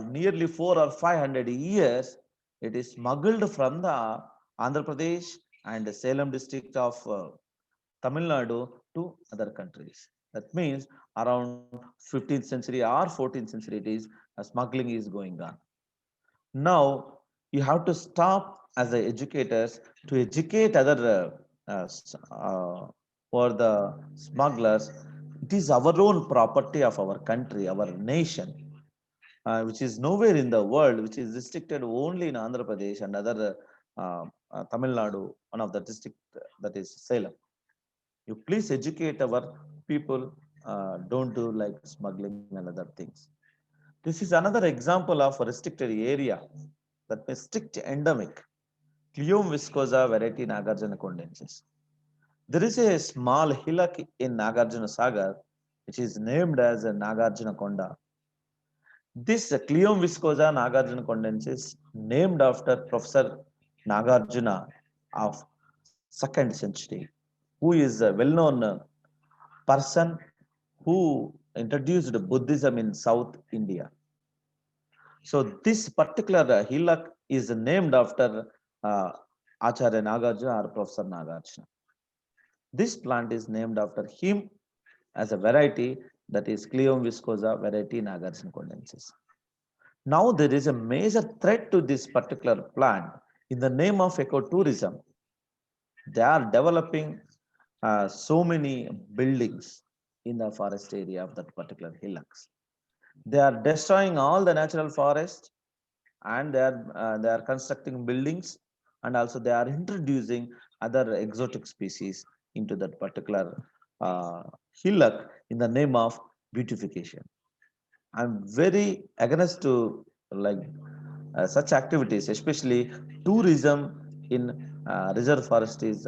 Speaker 8: nearly 400 or 500 years, it is smuggled from the Andhra Pradesh and the Salem district of Tamil Nadu to other countries. That means around 15th century or 14th century, it is smuggling is going on. Now you have to stop as the educators to educate other for the smugglers. It is our own property of our country, our nation, which is nowhere in the world, which is restricted only in Andhra Pradesh and other Tamil Nadu, one of the district that is Salem. You please educate our people, don't do like smuggling and other things. This is another example of a restricted area, that means strict endemic, Clium viscosa variety Nagarjuna condenses. There is a small hillock in Nagarjuna Sagar, which is named as a Nagarjuna Konda. This Clium viscosa Nagarjuna condenses, named after Professor Nagarjuna of 2nd century, who is a well-known person who introduced Buddhism in South India. So this particular hillock is named after uh, Acharya Nagarjuna or Professor Nagarjuna. This plant is named after him as a variety, that is Clium viscosa variety Nagarjuna condenses. Now there is a major threat to this particular plant. In the name of ecotourism, they are developing so many buildings in the forest area of that particular hillocks. They are destroying all the natural forest, and they are constructing buildings, and also they are introducing other exotic species into that particular uh, hillock in the name of beautification. I'm very against to like such activities, especially tourism in reserve forest is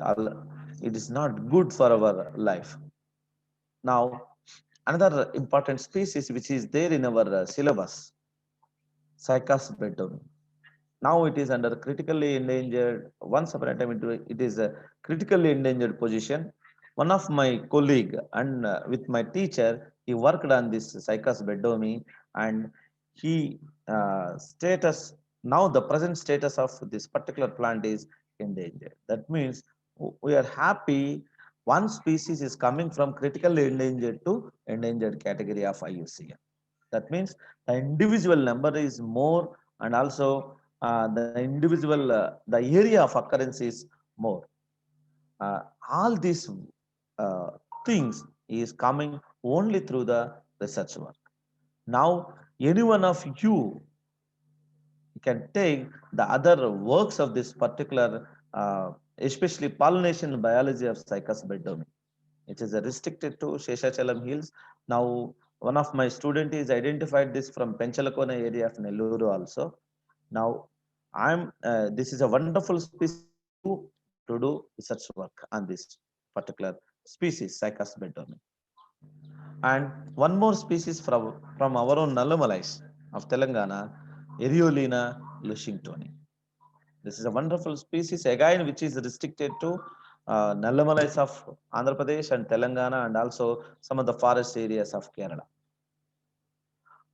Speaker 8: it is not good for our life. Now, another important species which is there in our syllabus, Cycas bedoni. Now it is under critically endangered. Once upon a time, it is a critically endangered position. One of my colleague and with my teacher, he worked on this Cycas bedoni, and he status now the present status of this particular plant is endangered. That means we are happy one species is coming from critically endangered to endangered category of IUCN. That means the individual number is more, and also the area of occurrence is more. All these uh, things is coming only through the research work. Now, any one of you can take the other works of this particular, especially pollination biology of Cycas bedoni. It is restricted to Sheshachalam Hills. Now, one of my student is identified this from Penchalakona area of Nelluru also. Now, this is a wonderful species to do research work on this particular species, Cycas bedoni. And one more species from our own Nallamalais of Telangana, Eriolina lushingtoni. This is a wonderful species again, which is restricted to Nallamalais of Andhra Pradesh and Telangana, and also some of the forest areas of Kerala.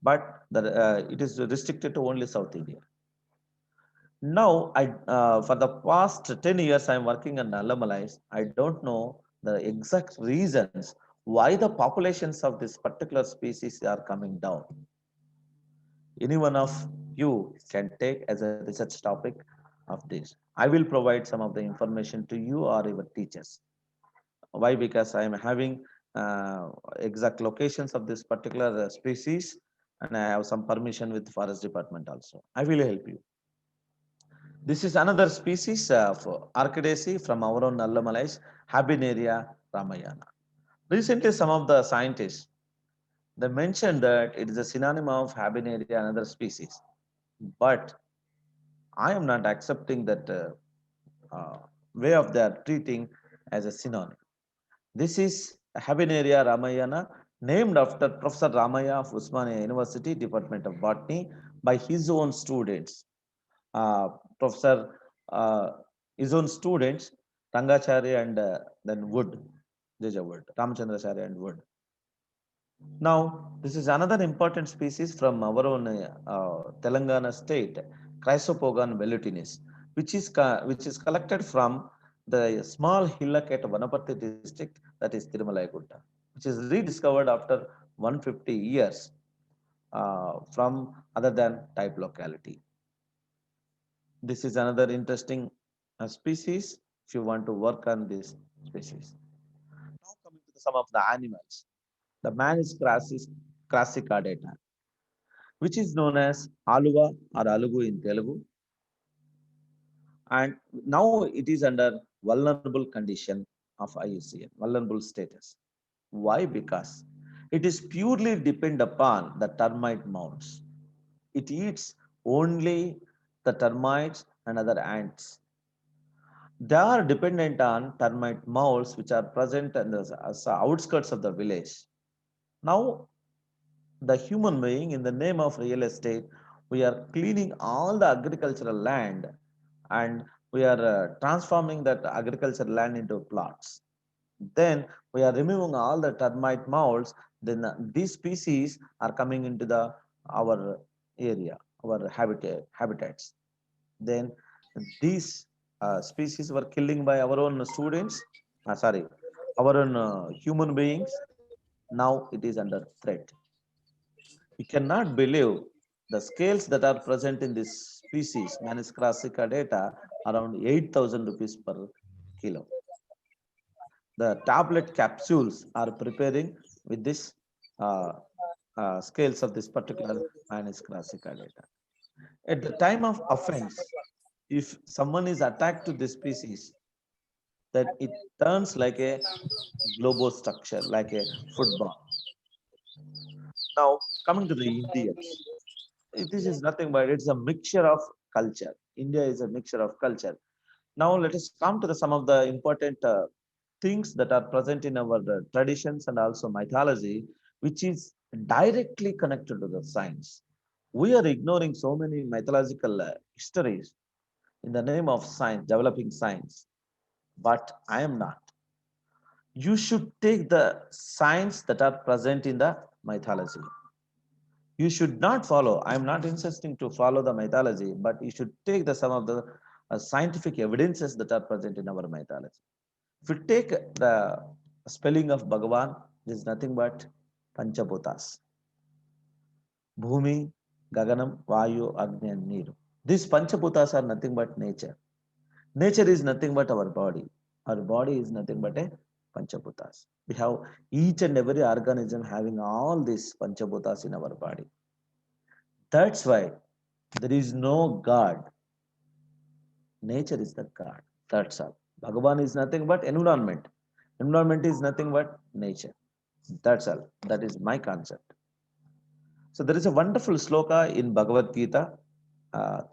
Speaker 8: But it is restricted to only South India. Now, for the past 10 years, I am working on Nallamalais. I don't know the exact reasons why the populations of this particular species are coming down. Any one of you can take as a research topic of this. I will provide some of the information to you or your teachers. Why? Because I am having exact locations of this particular species, and I have some permission with forest department also. I will help you. This is another species of Orchidaceae from our own Nallamalais, Habenaria ramayana. Recently, some of the scientists they mentioned that it is a synonym of Habenaria, another species. But I am not accepting that uh, way of their treating as a synonym. This is Habenaria ramayana, named after Professor Ramaya of Usmania University, Department of Botany, by his own students. Professor, uh, his own students, Rangachari and then Wood, Jeja Wood, Ramchandrachari and Wood. Now, this is another important species from our own Telangana state, Chrysopogon velutinus, which is collected from the small hillock at Vanapati district, that is Tirumalaigutta, which is rediscovered after 150 years from other than type locality. This is another interesting species if you want to work on this species. Now coming to some of the animals. The man is Crassicardata, which is known as Aluva or Alugu in Telugu. And now it is under vulnerable condition of IUCN, vulnerable status. Why? Because it is purely depend upon the termite mounds. It eats only the termites and other ants. They are dependent on termite mounds which are present in the outskirts of the village. Now the human being in the name of real estate, we are cleaning all the agricultural land and we are transforming that agricultural land into plots. Then we are removing all the termite mounds. Then these species are coming into the our area, our habitats. Then these species were killing by our own students, sorry, our own human beings. Now it is under threat. You cannot believe the scales that are present in this species, Manis crassica data, around 8,000 rupees per kilo. The tablet capsules are preparing with this uh, scales of this particular Manis crassica data. At the time of offense, if someone is attacked to this species, then it turns like a globo structure, like a football. Now, coming to the Indians, this is nothing but it's a mixture of culture. India is a mixture of culture. Now let us come to some of the important things that are present in our traditions and also mythology, which is directly connected to the science. We are ignoring so many mythological histories in the name of science, developing science, but I am not. You should take the signs that are present in the mythology. You should not follow. I am not insisting to follow the mythology, but you should take the some of the scientific evidences that are present in our mythology. If you take the spelling of Bhagavan, it is nothing but Panchabhutas. Bhumi, Gaganam, Vayu, Agni and Neeru. These Panchabhutas are nothing but nature. Nature is nothing but our body. Our body is nothing but a Panchabhutas. We have each and every organism having all these Panchabhutas in our body. That's why there is no God. Nature is the God. That's all. Bhagavan is nothing but environment. Environment is nothing but nature. That's all. That is my concept. So there is a wonderful sloka in Bhagavad Gita,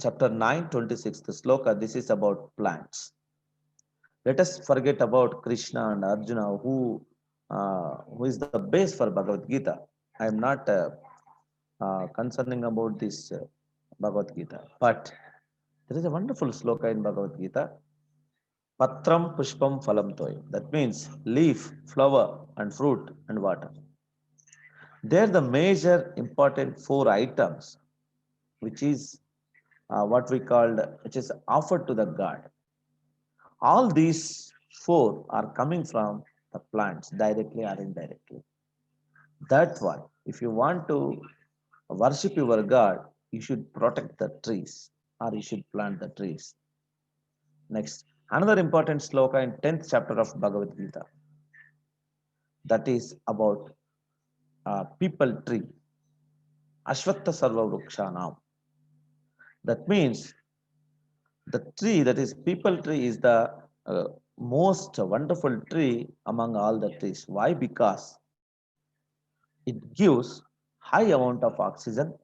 Speaker 8: chapter 9, 26th sloka. This is about plants. Let us forget about Krishna and Arjuna, who is the base for Bhagavad Gita. I am not concerning about this Bhagavad Gita, but there is a wonderful sloka in Bhagavad Gita. Patram pushpam phalam toy. That means leaf, flower, and fruit and water. They are the major important four items, which is what we called, which is offered to the god. All these four are coming from the plants, directly or indirectly. That's why, if you want to worship your god, you should protect the trees or you should plant the trees. Next, another important sloka in 10th chapter of Bhagavad Gita, that is about people tree, Ashwatta Sarva Vrukshanam. That means The tree, that is people tree, is the most wonderful tree among all the trees. Why? Because it gives high amount of oxygen,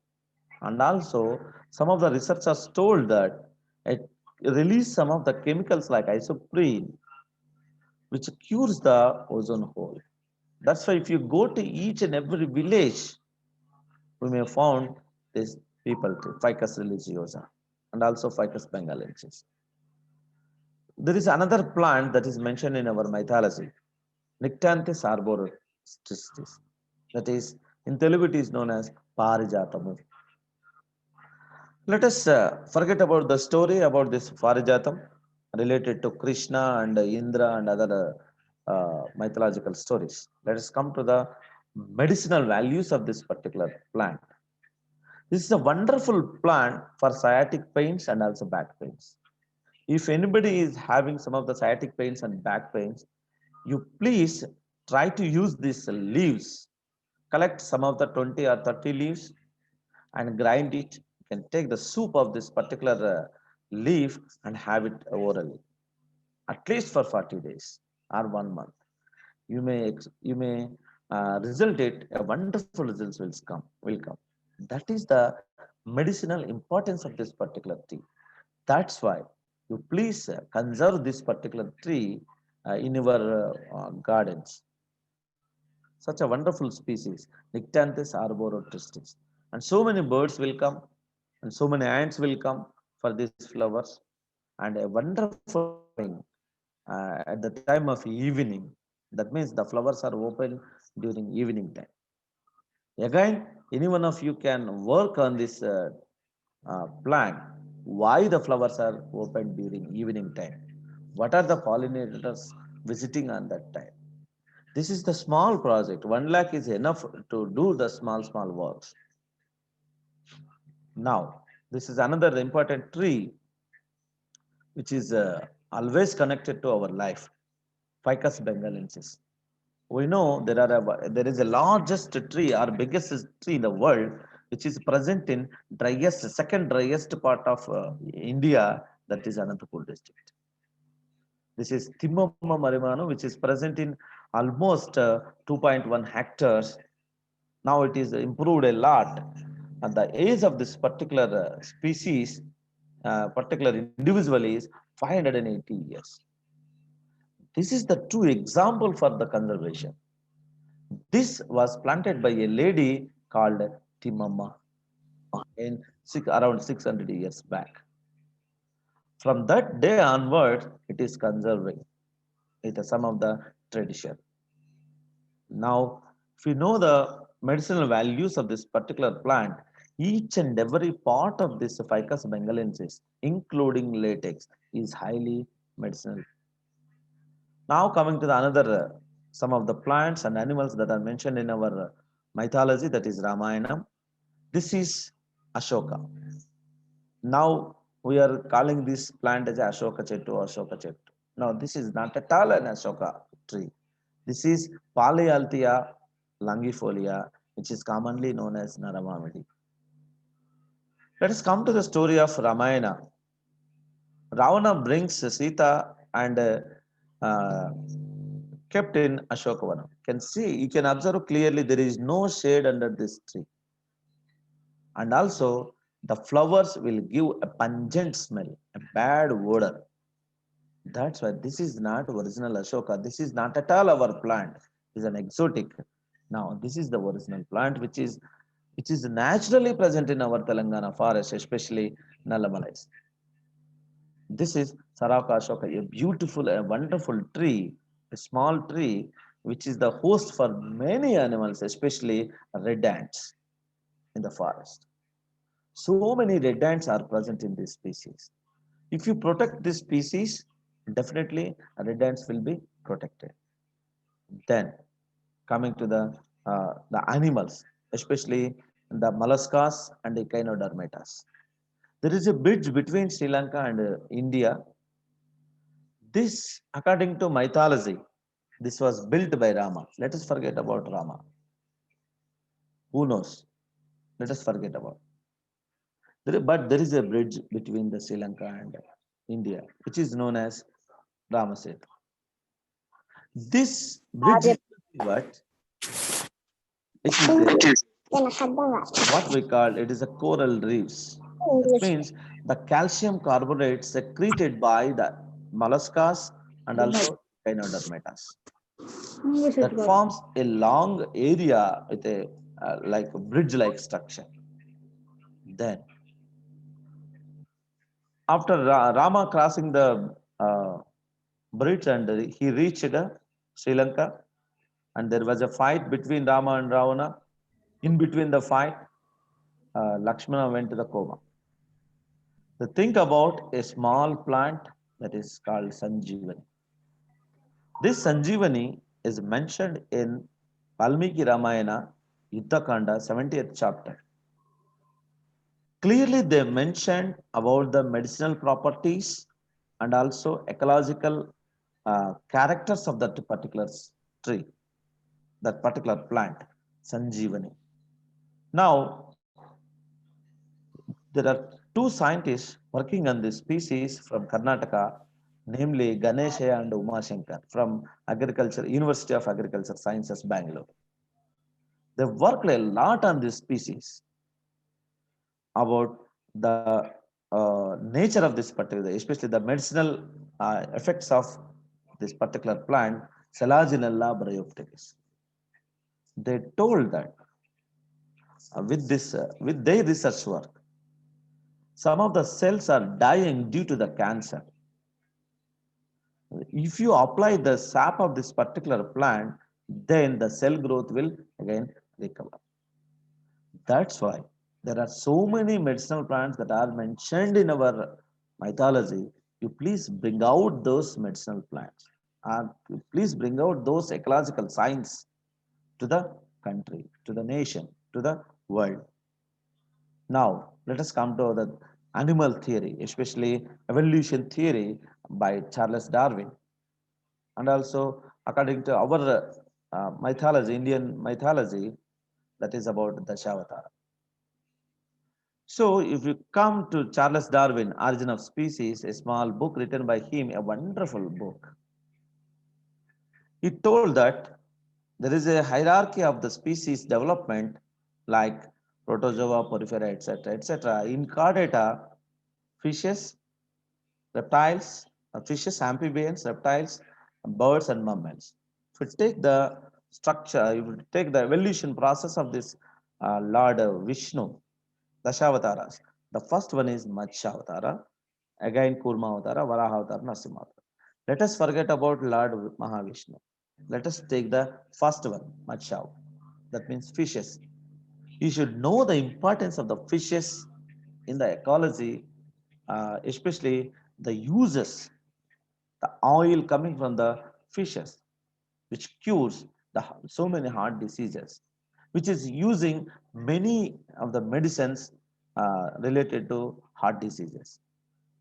Speaker 8: and also some of the researchers told that it release some of the chemicals like isoprene, which cures the ozone hole. That's why if you go to each and every village, we may found this people tree, Ficus religiosa, and also Ficus bengalensis. There is another plant that is mentioned in our mythology, Nyctanthus arborestis. That is, in Telugu, it is known as Parijatamu. Let us forget about the story about this Parijatam related to Krishna and Indra and other mythological stories. Let us come to the medicinal values of this particular plant. This is a wonderful plant for sciatic pains and also back pains. If anybody is having some of the sciatic pains and back pains, you please try to use these leaves. Collect some of the 20 or 30 leaves and grind it. You can take the soup of this particular leaf and have it orally, at least for 40 days or 1 month. You may result it a wonderful results will come. That is the medicinal importance of this particular tree. That's why you please conserve this particular tree in your gardens. Such a wonderful species, Nyctanthus arboretristis. And so many birds will come and so many ants will come for these flowers. And a wonderful at the time of evening, that means the flowers are open during evening time. Again, any one of you can work on this plant. Why the flowers are open during evening time? What are the pollinators visiting on that time? This is the small project. 1 lakh is enough to do the small works. Now, this is another important tree which is always connected to our life, Ficus bengalensis. We know there is a largest tree or biggest tree in the world, which is present in second driest part of India, that is Anantapur district. This is Timmamma marimano, which is present in almost 2.1 hectares. Now it is improved a lot. And the age of this particular species, particular individual is 580 years. This is the true example for the conservation. This was planted by a lady called Timmamma in around 600 years back. From that day onward, it is conserving with some of the tradition. Now, if you know the medicinal values of this particular plant, each and every part of this Ficus bengalensis, including latex, is highly medicinal. Now, coming to the another some of the plants and animals that are mentioned in our mythology, that is Ramayana. This is Ashoka. Now we are calling this plant as Ashoka Chettu, Ashoka Chettu. Now this is not at all an Ashoka tree. This is Polyalthia longifolia, which is commonly known as Naramamidi. Let us come to the story of Ramayana. Ravana brings Sita and kept in Ashokavanam. You can observe clearly there is no shade under this tree. And also the flowers will give a pungent smell, a bad odor. That's why this is not original Ashoka. This is not at all our plant. It is an exotic. Now this is the original plant which is naturally present in our Telangana forest, especially Nallamalais. This is Saraka Ashoka, a beautiful, a wonderful tree, a small tree, which is the host for many animals, especially red ants in the forest. So many red ants are present in this species. If you protect this species, definitely red ants will be protected. Then, coming to the animals, especially the molluscas and the echinodermatas. There is a bridge between Sri Lanka and India. This, according to mythology, this was built by Rama. Let us forget about Rama. Who knows? Let us forget about. But there is a bridge between the Sri Lanka and India, which is known as Ramaset. This bridge is what it is what we call it is a coral reefs. That means the calcium carbonates secreted by the molluscas and also Echinodermatas. That forms a long area with a like a bridge-like structure. Then, after Rama crossing the bridge and he reached Sri Lanka, and there was a fight between Rama and Ravana. In between the fight, Lakshmana went to the coma. So think about a small plant that is called Sanjeevani. This Sanjeevani is mentioned in Valmiki Ramayana, Yuddha 70th chapter. Clearly, they mentioned about the medicinal properties and also ecological characters of that particular tree, that particular plant, Sanjeevani. Now, there are two scientists working on this species from Karnataka, namely Ganesha and Uma Shankar from University of Agriculture Sciences, Bangalore. They worked a lot on this species about the nature of this particular, especially the medicinal effects of this particular plant, Selaginella bryopteris. They told that with their research work, some of the cells are dying due to the cancer. If you apply the sap of this particular plant, then the cell growth will again recover. That's why there are so many medicinal plants that are mentioned in our mythology. You please bring out those medicinal plants, and please bring out those ecological science to the country, to the nation, to the world. Now, let us come to the animal theory, especially evolution theory by Charles Darwin. And also, according to our mythology, Indian mythology, that is about Dashavatara. So, if you come to Charles Darwin, Origin of Species, a small book written by him, a wonderful book. He told that there is a hierarchy of the species development like protozoa, porifera, etc. In chordata, fishes, reptiles, fishes, amphibians, reptiles, birds, and mammals. If you take the structure, if you take the evolution process of this Lord Vishnu, Dashavataras, the first one is Matsyavatara, again Kurmavatara, Varahavatara, Narasimhavatara. Let us forget about Lord Mahavishnu. Let us take the first one, Matsyav. That means fishes. You should know the importance of the fishes in the ecology, especially the uses, the oil coming from the fishes, which cures so many heart diseases, which is using many of the medicines related to heart diseases.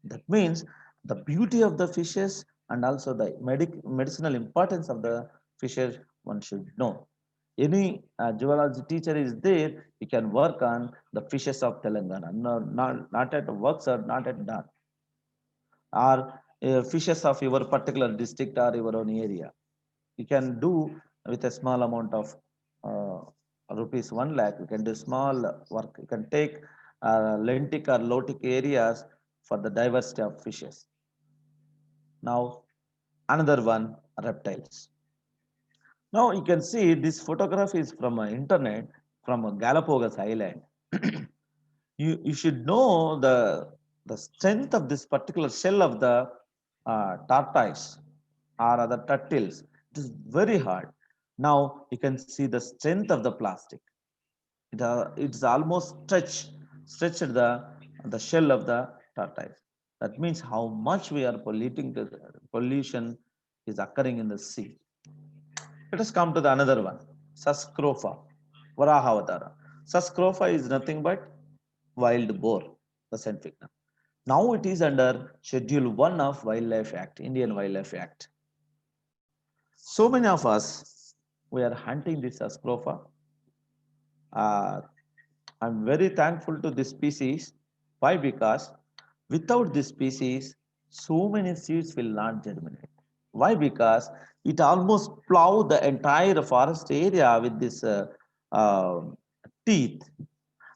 Speaker 8: That means the beauty of the fishes and also the medicinal importance of the fishes one should know. Any zoology teacher is there, he can work on the fishes of Telangana. No, not at works or not at done. Or fishes of your particular district or your own area. You can do with a small amount of rupees 1 lakh. You can do small work. You can take lentic or lotic areas for the diversity of fishes. Now, another one, reptiles. Now you can see this photograph is from internet from a Galapagos Island. You should know the strength of this particular shell of the tortoise or other turtles. It is very hard. Now you can see the strength of the plastic. It's almost stretched the shell of the tortoise. That means how much we are polluting the pollution is occurring in the sea. Let us come to the another one, Saskrofa, Varahavatara. Saskrofa is nothing but wild boar, the scientific name. Now it is under Schedule 1 of Wildlife Act, Indian Wildlife Act. So many of us, we are hunting this Saskrofa. I'm very thankful to this species. Why? Because without this species, so many seeds will not germinate. Why? Because it almost plow the entire forest area with this uh, teeth,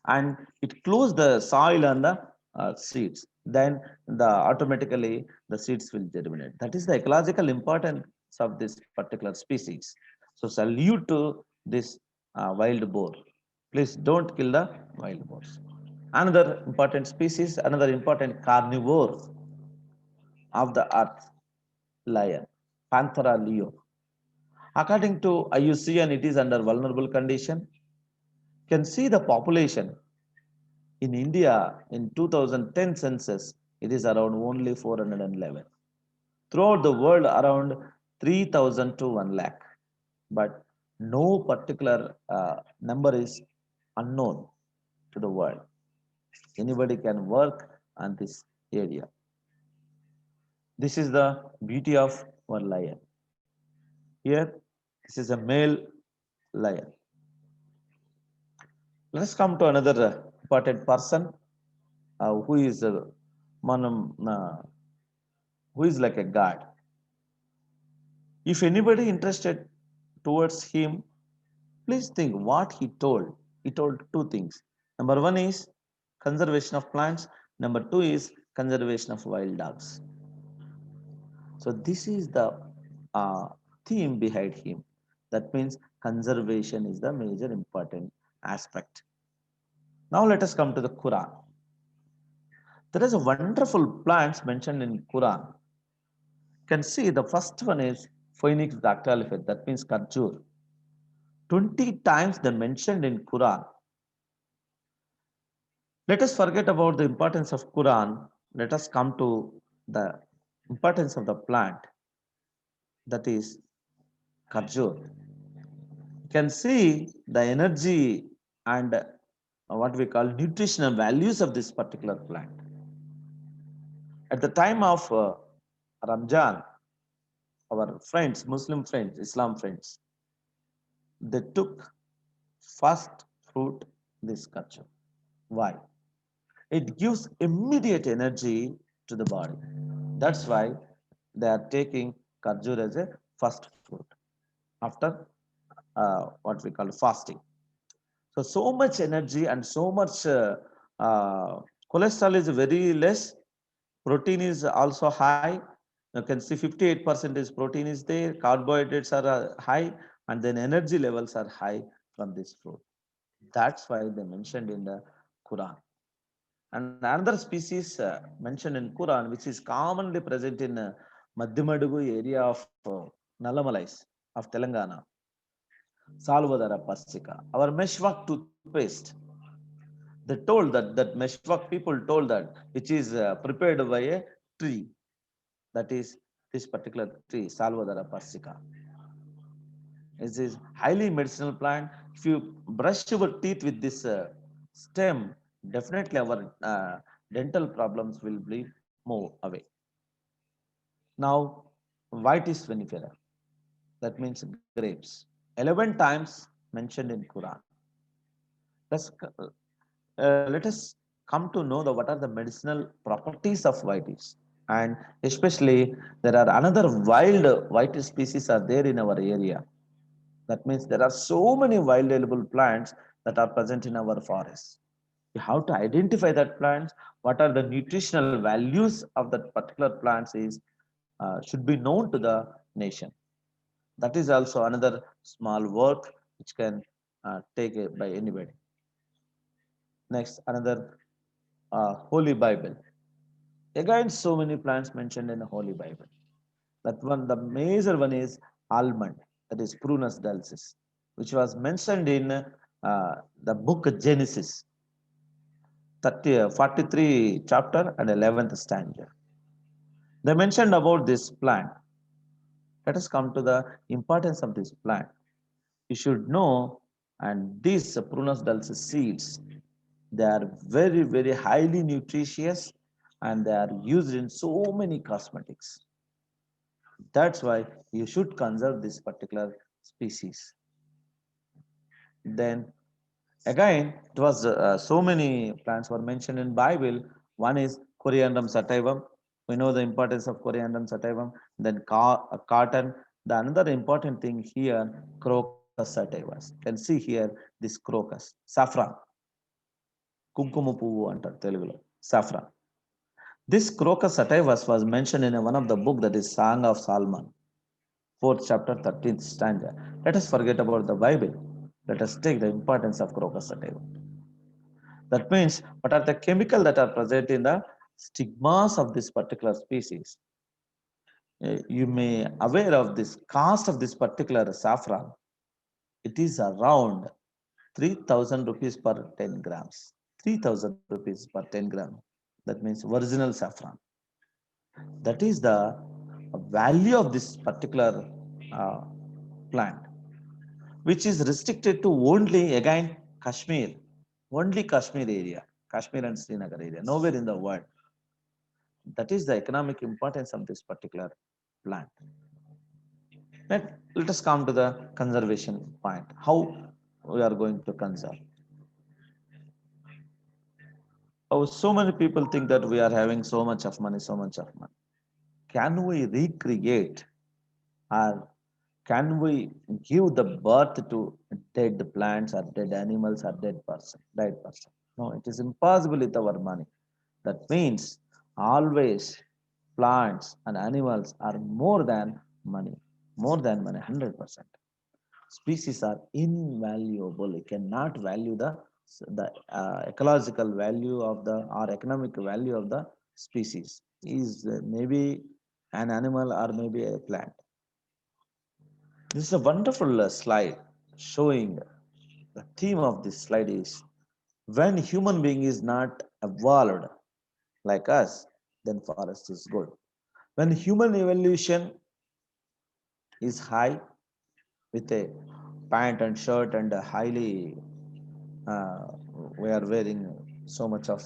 Speaker 8: and it close the soil and the seeds. Then the automatically the seeds will germinate. That is the ecological importance of this particular species. So salute to this wild boar. Please don't kill the wild boars. Another important species, another important carnivore of the earth, lion, Panthera leo. According to IUCN, it is under vulnerable condition. Can see the population in India in 2010 census, it is around only 411. Throughout the world, around 3,000 to 1 lakh. But no particular number is unknown to the world. Anybody can work on this area. This is the beauty of one lion. Here, this is a male lion. Let us come to another important person who is who is like a god. If anybody interested towards him, please think what he told. He told two things. Number one is conservation of plants. Number two is conservation of wild dogs. So this is the uh, theme behind him. That means conservation is the major important aspect. Now let us come to the Quran. There is a wonderful plants mentioned in Quran. You can see the first one is Phoenix dactylifer. That means kharjur. 20 times they mentioned in Quran. Let us forget about the importance of Quran. Let us come to the importance of the plant, that is kharjur. You can see the energy and what we call nutritional values of this particular plant. At the time of Ramjan, our friends, Muslim friends, Islam friends, they took first fruit this kharjur. Why? It gives immediate energy to the body. That's why they are taking kharjur as a first fruit after what we call fasting. So much energy and so much cholesterol is very less. Protein is also high. You can see 58% is protein is there. Carbohydrates are high, and then energy levels are high from this fruit. That's why they mentioned in the Quran. And another species mentioned in Quran, which is commonly present in Madhyamadugu area of Nalamalais of Telangana, Salvadara persica, our meshwak toothpaste. They told that meshwak people told that which is prepared by a tree, that is this particular tree, Salvadara persica. It is highly medicinal plant. If you brush your teeth with this stem, definitely our dental problems will be move away. Now, white is vinifera. That means grapes. 11 times mentioned in Quran. Let us come to know what are the medicinal properties of whites. And especially there are another wild white species are there in our area. That means there are so many wild edible plants that are present in our forests. You have to identify that plants, what are the nutritional values of that particular plants is should be known to the nation. That is also another small work which can take it by anybody. Next, another Holy Bible. Again, so many plants mentioned in the Holy Bible. That one, the major one is almond, that is Prunus dulcis, which was mentioned in the book of Genesis, 43 chapter and 11th stanza. They mentioned about this plant. Let us come to the importance of this plant. You should know, and these Prunus dulcis seeds, they are very, very highly nutritious and they are used in so many cosmetics. That's why you should conserve this particular species. Then again, it was so many plants were mentioned in Bible. One is Coriandrum sativum, We know the importance of coriander and sativum. Then cotton. The another important thing here, crocus sativas. You can see here this crocus, saffron, కుంకుమ పువ్వు అంటారు తెలుగులో, saffron. This crocus sativus was mentioned in one of the book, that is Song of Solomon, 4th chapter, 13th stanza. Let us forget about the Bible. Let us take the importance of crocus sativa. That means, what are the chemicals that are present in the stigmas of this particular species? You may aware of this cost of this particular saffron. It is around 3,000 rupees per 10 grams. 3,000 rupees per 10 gram. That means original saffron. That is the value of this particular plant, which is restricted to only, again, Kashmir, only Kashmir area, Kashmir and Srinagar area, nowhere in the world. That is the economic importance of this particular plant. Let us come to the conservation point. How we are going to conserve? Oh, so many people think that we are having so much of money, so much of money. Can we recreate, or can we give the birth to dead plants or dead animals or dead person? No, it is impossible with our money. That means always plants and animals are more than money, 100%. Species are invaluable. You cannot value the ecological value of the, or economic value of the species. Is maybe an animal or maybe a plant. This is a wonderful slide showing the theme of this slide is, when human being is not evolved like us, then forest is good. When human evolution is high, with a pant and shirt and a highly we are wearing so much of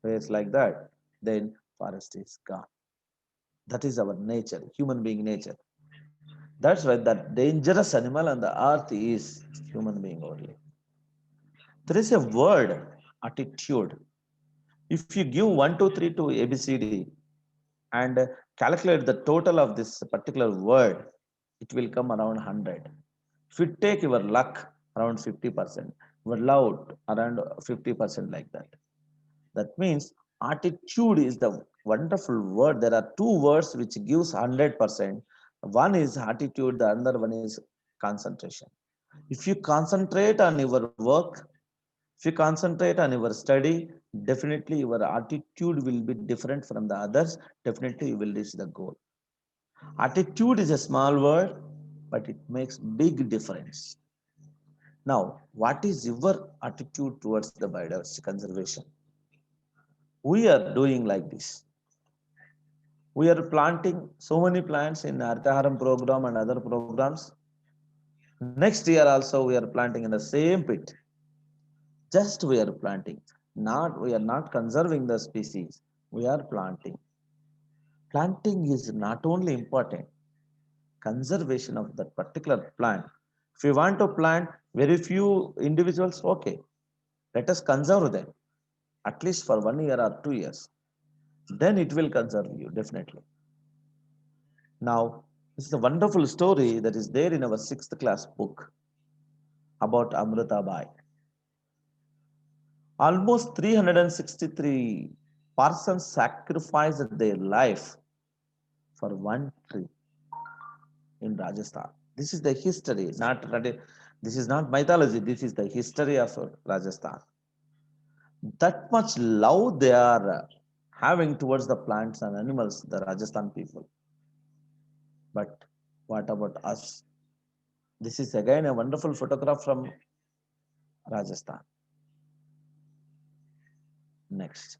Speaker 8: ways like that, then forest is gone. That is our nature, human being nature. That's why that dangerous animal on the earth is human being only. There is a word, attitude. If you give 1, 2, 3 to ABCD and calculate the total of this particular word, it will come around 100. If you take your luck, around 50%, your loud around 50%, like that. That means attitude is the wonderful word. There are two words which gives 100%. One is attitude, the other one is concentration. If you concentrate on your work, if you concentrate on your study, definitely your attitude will be different from the others. Definitely you will reach the goal. Attitude is a small word, but it makes big difference. Now, what is your attitude towards the biodiversity conservation? We are doing like this. We are planting so many plants in Arthaharam program and other programs. Next year also we are planting in the same pit. Just we are planting. We are not conserving the species. We are planting. Planting is not only important, conservation of that particular plant. If you want to plant very few individuals, okay, let us conserve them at least for 1 year or 2 years. Then it will conserve you, definitely. Now, this is a wonderful story that is there in our 6th class book about Amrita Bai. Almost 363 persons sacrificed their life for one tree in Rajasthan. This is the history, this is not mythology, this is the history of Rajasthan. That much love they are having towards the plants and animals, the Rajasthan people. But what about us? This is again a wonderful photograph from Rajasthan. Next,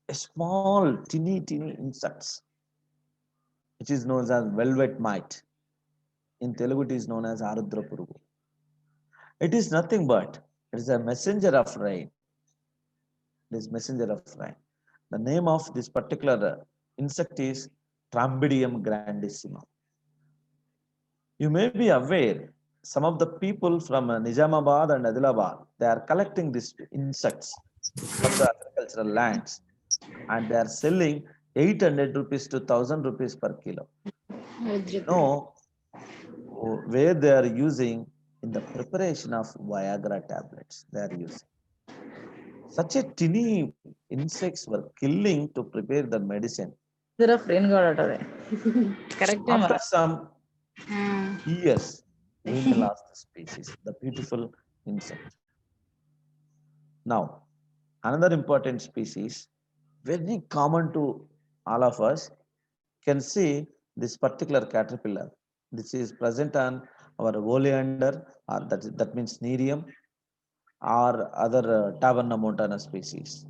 Speaker 8: a small teeny insects, which is known as velvet mite. In Telugu, it is known as Arudra Purugu. It is nothing but, it is a messenger of rain. It is messenger of rain. The name of this particular insect is Trambidium grandissima. You may be aware, some of the people from Nizamabad and Adilabad, they are collecting these insects from the agricultural lands and they are selling 800 rupees to 1000 rupees per kilo. No, where they are using in the preparation of Viagra tablets. They are using such a tiny insects were killing to prepare the medicine.
Speaker 10: friend got correct.
Speaker 8: After some years, we may lost the species, the beautiful insect. Now, another important species, very common to all of us, can see this particular caterpillar. This is present on our oleander, or that means nerium, or other taverna montana species.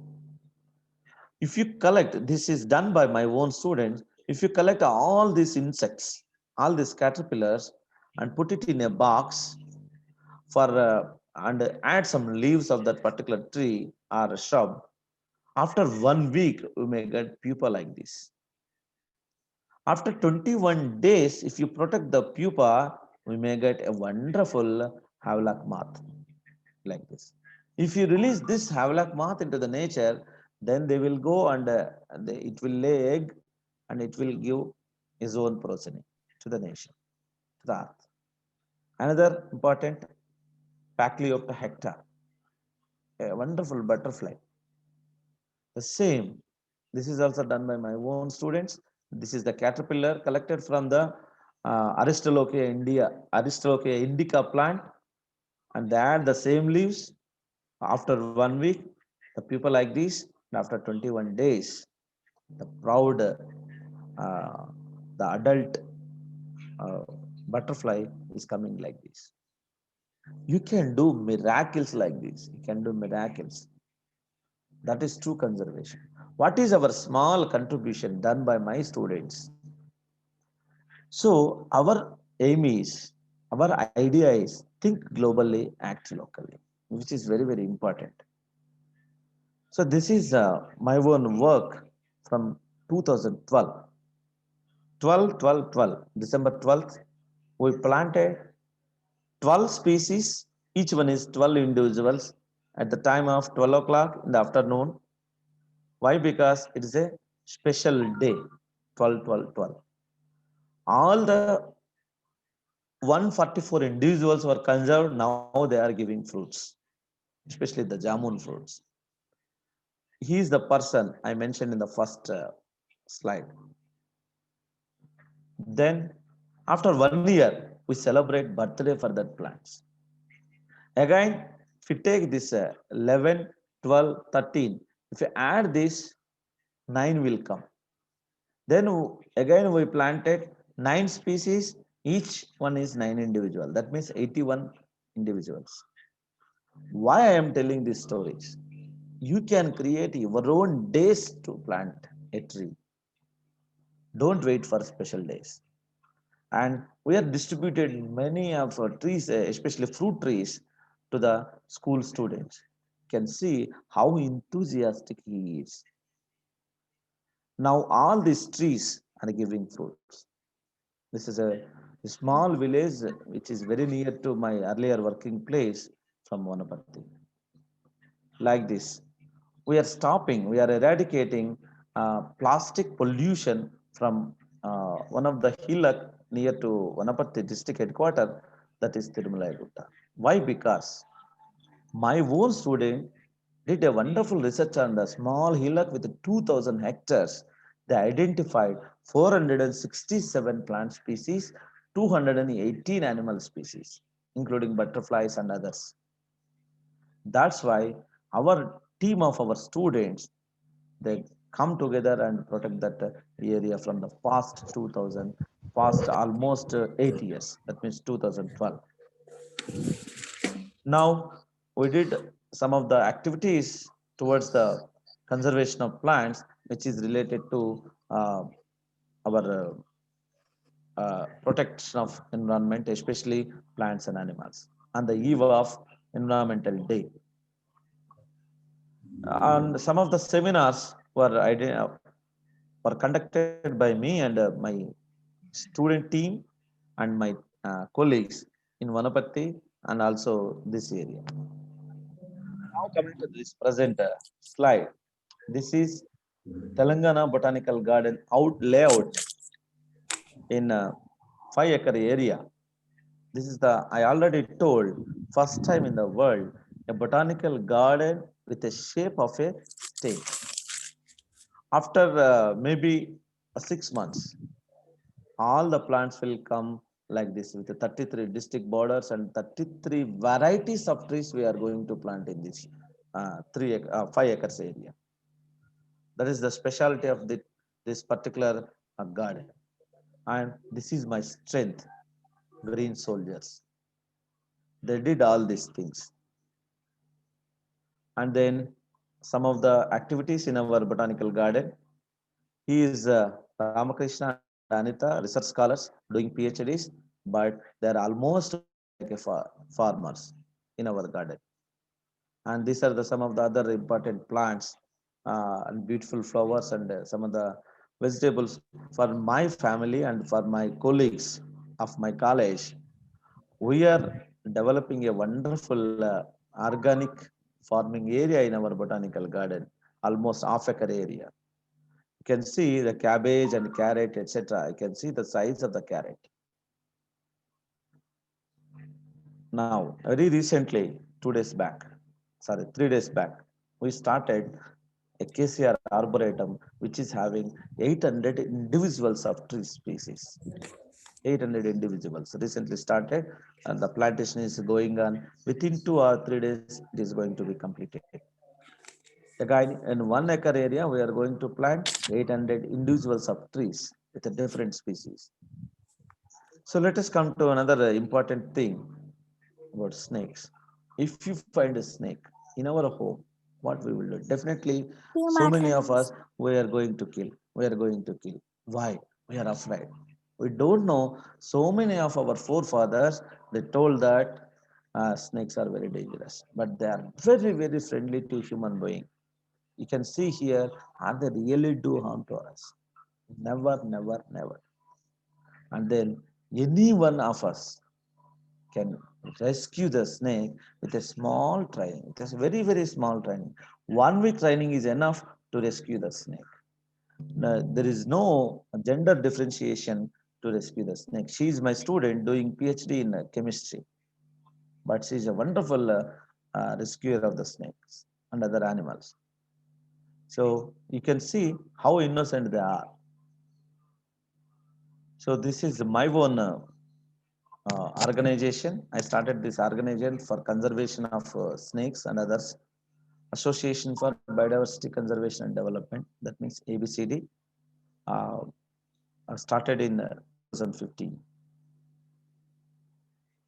Speaker 8: If you collect, this is done by my own students, if you collect all these insects, all these caterpillars, and put it in a box for and add some leaves of that particular tree or shrub, after 1 week, we may get pupa like this. After 21 days, if you protect the pupa, we may get a wonderful Havelock moth like this. If you release this Havelock moth into the nature, then they will go and it will lay egg and it will give his own progeny to the nation, to the earth. Another important Pachyliopta hecta, a wonderful butterfly. The same, this is also done by my own students. This is the caterpillar collected from the Aristolochia indica plant, and they add the same leaves. After 1 week, the pupa like this, and after 21 days, the proud, the adult uh, butterfly is coming like this. You can do miracles like this. You can do miracles. That is true conservation. What is our small contribution done by my students? So our aim is, our idea is think globally, act locally, which is very, very important. So this is my own work from 2012. December 12th, we planted 12 species. Each one is 12 individuals at the time of 12 o'clock in the afternoon. Why? Because it is a special day, 12. All the 144 individuals were conserved. Now they are giving fruits, especially the jamun fruits. He is the person I mentioned in the first slide. Then after 1 year, we celebrate birthday for that plants. Again, if you take this 11, 12, 13, if you add this, 9 will come. Then again we planted 9 species, each one is 9 individual. That means 81 individuals. Why I am telling these stories? You can create your own days to plant a tree. Don't wait for special days. And we are distributed many of trees, especially fruit trees, to the school students. You can see how enthusiastic he is. Now all these trees are giving fruits. This is a small village which is very near to my earlier working place from Vanapatti. Like this, we are stopping, we are eradicating plastic pollution from one of the hillock near to Vanapatti district headquarters, that is Tirumala Gutta. Why? Because my own student did a wonderful research on the small hillock with 2,000 hectares. They identified 467 plant species, 218 animal species, including butterflies and others. That's why our team of our students, they come together and protect that area from the past 2000, past almost 8 years. That means 2012. Now, we did some of the activities towards the conservation of plants, which is related to our protection of environment, especially plants and animals, on the eve of Environmental Day. And some of the seminars were conducted by me and my student team and my colleagues in Vanapatti and also this area. Now coming to this present slide, this is Telangana Botanical Garden layout in a 5-acre area. This is I already told, first time in the world, a botanical garden with a shape of a snake. After maybe 6 months, all the plants will come like this with the 33 district borders and 33 varieties of trees we are going to plant in this 5 acres area. That is the specialty of this particular garden. And this is my strength, green soldiers. They did all these things. And then some of the activities in our botanical garden. He is Ramakrishna and Anita, research scholars doing PhDs, but they are almost like farmers in our garden. And these are some of the other important plants and beautiful flowers and some of the vegetables for my family and for my colleagues of my college. We are developing a wonderful organic farming area in our botanical garden, almost half-acre area. You can see the cabbage and carrot, etc. You can see the size of the carrot. Now, very recently, 3 days back, we started a KCR arboretum, which is having 800 individuals of tree species. 800 individuals recently started, and the plantation is going on. Within 2 or 3 days, it is going to be completed. Again, in 1 acre area, we are going to plant 800 individuals of trees with a different species. So let us come to another important thing about snakes. If you find a snake in our home, what we will do? Definitely, so many of us, we are going to kill. We are going to kill. Why? We are afraid. We don't know. So many of our forefathers, they told that snakes are very dangerous, but they are very, very friendly to human being. You can see here, are they really do harm to us? Never, never, never. And then any one of us can rescue the snake with a small training. It is very, very small training. 1 week training is enough to rescue the snake. There is no gender differentiation to rescue the snake. She is my student doing PhD in chemistry, but she is a wonderful rescuer of the snakes and other animals. So you can see how innocent they are. So this is my own organization. I started this organization for conservation of snakes and others. Association for Biodiversity Conservation and Development, that means ABCD. I started in 2015.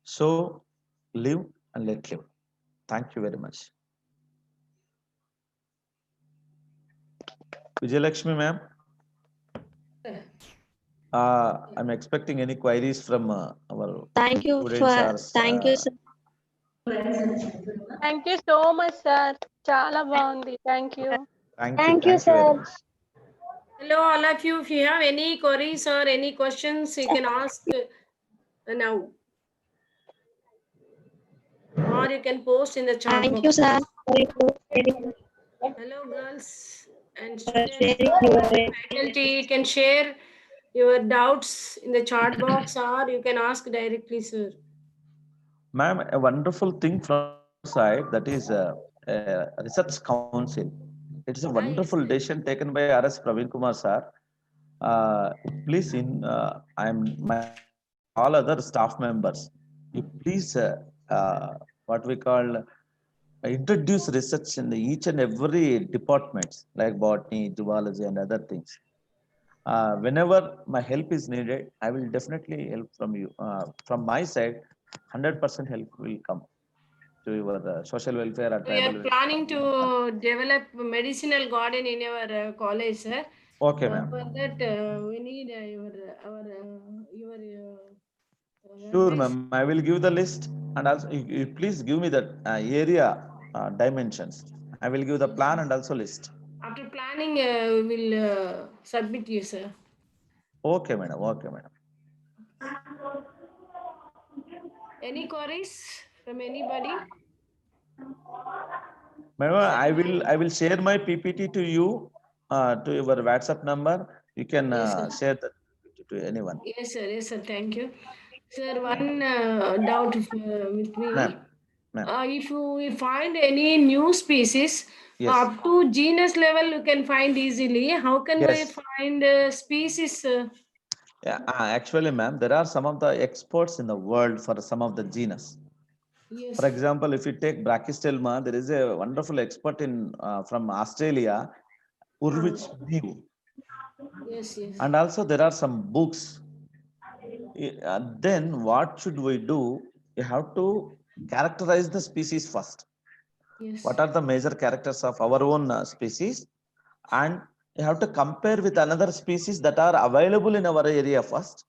Speaker 8: So live and let live. Thank you very much. Vijayalakshmi ma'am. I'm expecting any queries from our
Speaker 9: Thank you
Speaker 8: students.
Speaker 9: thank you, sir.
Speaker 11: Thank you so much, sir. Chala baundi. Thank you.
Speaker 8: Thank you very much.
Speaker 3: Hello, all of you. If you have any queries or any questions, you can ask now. Or you can post in the chat
Speaker 9: Thank
Speaker 3: box.
Speaker 9: you, sir.
Speaker 3: Hello, girls and students, faculty. You can share your doubts in the chat box or you can ask directly, sir.
Speaker 8: Ma'am, a wonderful thing from side, that is a research council. It is a wonderful decision taken by R.S. Praveen Kumar sir. Please, my request to all other staff members, you please, what we call, introduce research in each and every departments like botany, zoology, and other things. Whenever my help is needed, I will definitely help from you. From my side, 100% help will come to your social welfare or
Speaker 3: We
Speaker 8: tribal
Speaker 3: are
Speaker 8: welfare.
Speaker 3: planning to develop medicinal garden in our college, sir.
Speaker 8: Okay, ma'am.
Speaker 3: For that, we need your
Speaker 8: Sure,
Speaker 3: advice.
Speaker 8: ma'am. I will give the list, and also you please give me the area dimensions. I will give the plan and also list.
Speaker 3: After planning, we will submit you, sir.
Speaker 8: Okay, madam. Okay, madam.
Speaker 3: Any queries from anybody?
Speaker 8: Madam, I will share my PPT to you. to your WhatsApp number. You can
Speaker 3: Yes, sir.
Speaker 8: share that to anyone.
Speaker 3: Yes, sir. Yes, sir. Thank you. Sir, one doubt with
Speaker 8: Ma'am,
Speaker 3: me.
Speaker 8: ma'am.
Speaker 3: If you find any new species
Speaker 8: Yes.
Speaker 3: up to genus level, you can find easily. How can we
Speaker 8: Yes.
Speaker 3: find species?
Speaker 8: Yeah, actually, ma'am, there are some of the experts in the world for some of the genus.
Speaker 3: Yes.
Speaker 8: For example, if you take Brachystelma, there is a wonderful expert in from Australia, Urwich New.
Speaker 3: Yes, yes.
Speaker 8: And also there are some books. Then what should we do? You have to characterize the species first.
Speaker 3: Yes.
Speaker 8: What are the major characters of our own species? And you have to compare with another species that are available in our area first,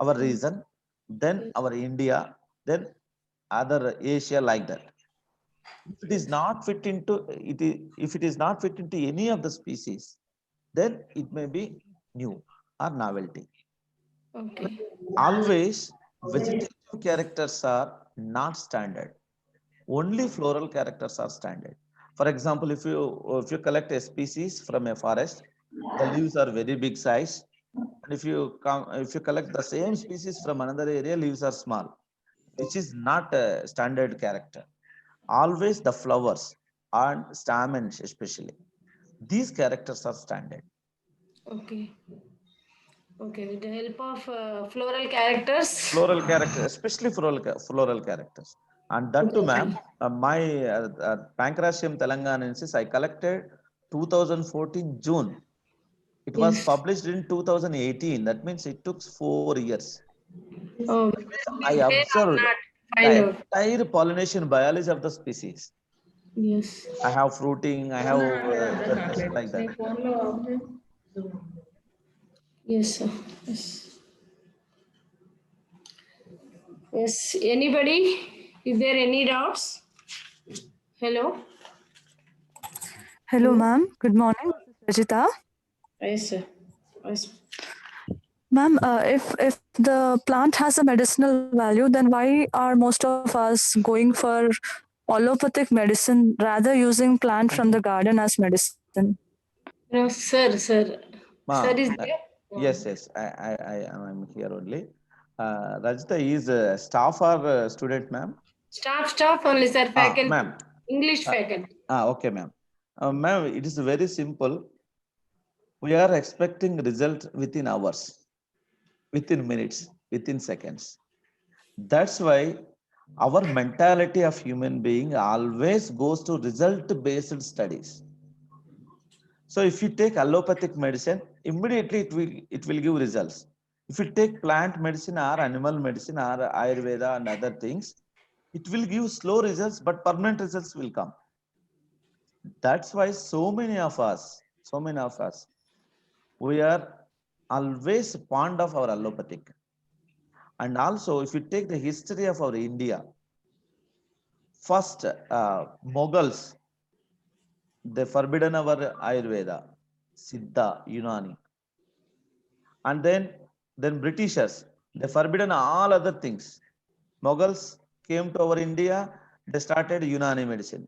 Speaker 8: our region, then our India, then other Asia, like that. If it is not fit into if it is not fit into any of the species, then it may be new or novelty.
Speaker 3: Okay.
Speaker 8: Always vegetative characters are not standard. Only floral characters are standard. For example, if you collect a species from a forest, the leaves are very big size. And if you collect the same species from another area, leaves are small, which is not a standard character. Always the flowers and stamens especially. These characters are standard.
Speaker 3: Okay. Okay. With the help of floral characters.
Speaker 8: Floral characters, especially floral characters. And that too, ma'am, my Pancratium telanganensis, I collected 2014 June. It was
Speaker 3: Yes.
Speaker 8: published in 2018. That means it took 4 years.
Speaker 3: Oh,
Speaker 8: I
Speaker 3: they have
Speaker 8: observed
Speaker 3: not
Speaker 8: the
Speaker 3: find out.
Speaker 8: entire pollination biology of the species.
Speaker 3: Yes.
Speaker 8: I have fruiting, I have like that.
Speaker 3: Yes, sir. Yes. Yes. Anybody? Is there any doubts? Hello.
Speaker 1: Hello, ma'am. Good morning. This is Rajita.
Speaker 3: Yes, sir. Yes.
Speaker 1: Ma'am, if the plant has a medicinal value, then why are most of us going for allopathic medicine rather using plant from the garden as medicine?
Speaker 3: No, sir. Sir. Sir is there?
Speaker 8: Yes, yes, I am here only. Rajita is a staff or student, ma'am?
Speaker 3: Staff only, sir. Faculty.
Speaker 8: Ma'am.
Speaker 3: English faculty.
Speaker 8: Okay, ma'am. Ma'am, it is very simple. We are expecting result within hours, within minutes, within seconds. That's why our mentality of human being always goes to result-based studies. So if you take allopathic medicine, immediately it will give results. If you take plant medicine or animal medicine or Ayurveda and other things, it will give slow results, but permanent results will come. That's why so many of us, we are always fond of our allopathic. And also, if you take the history of our India, first Mughals, they forbidden our Ayurveda, Siddha, Unani. And then Britishers, they forbidden all other things. Mughals came to our India, they started Unani medicine.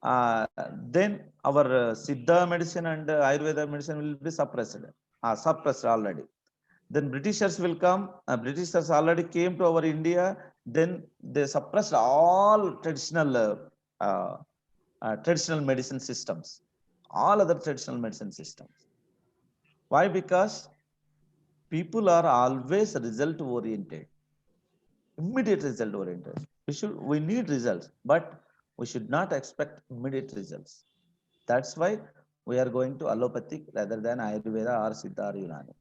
Speaker 8: Then our Siddha medicine and Ayurveda medicine will be suppressed already. Then Britishers will come. Britishers already came to our India. Then they suppressed all traditional medicine systems, all other traditional medicine systems. Why? Because people are always result oriented, immediate result oriented. We need results, but we should not expect immediate results. That's why we are going to allopathic rather than Ayurveda or Siddha or Unani.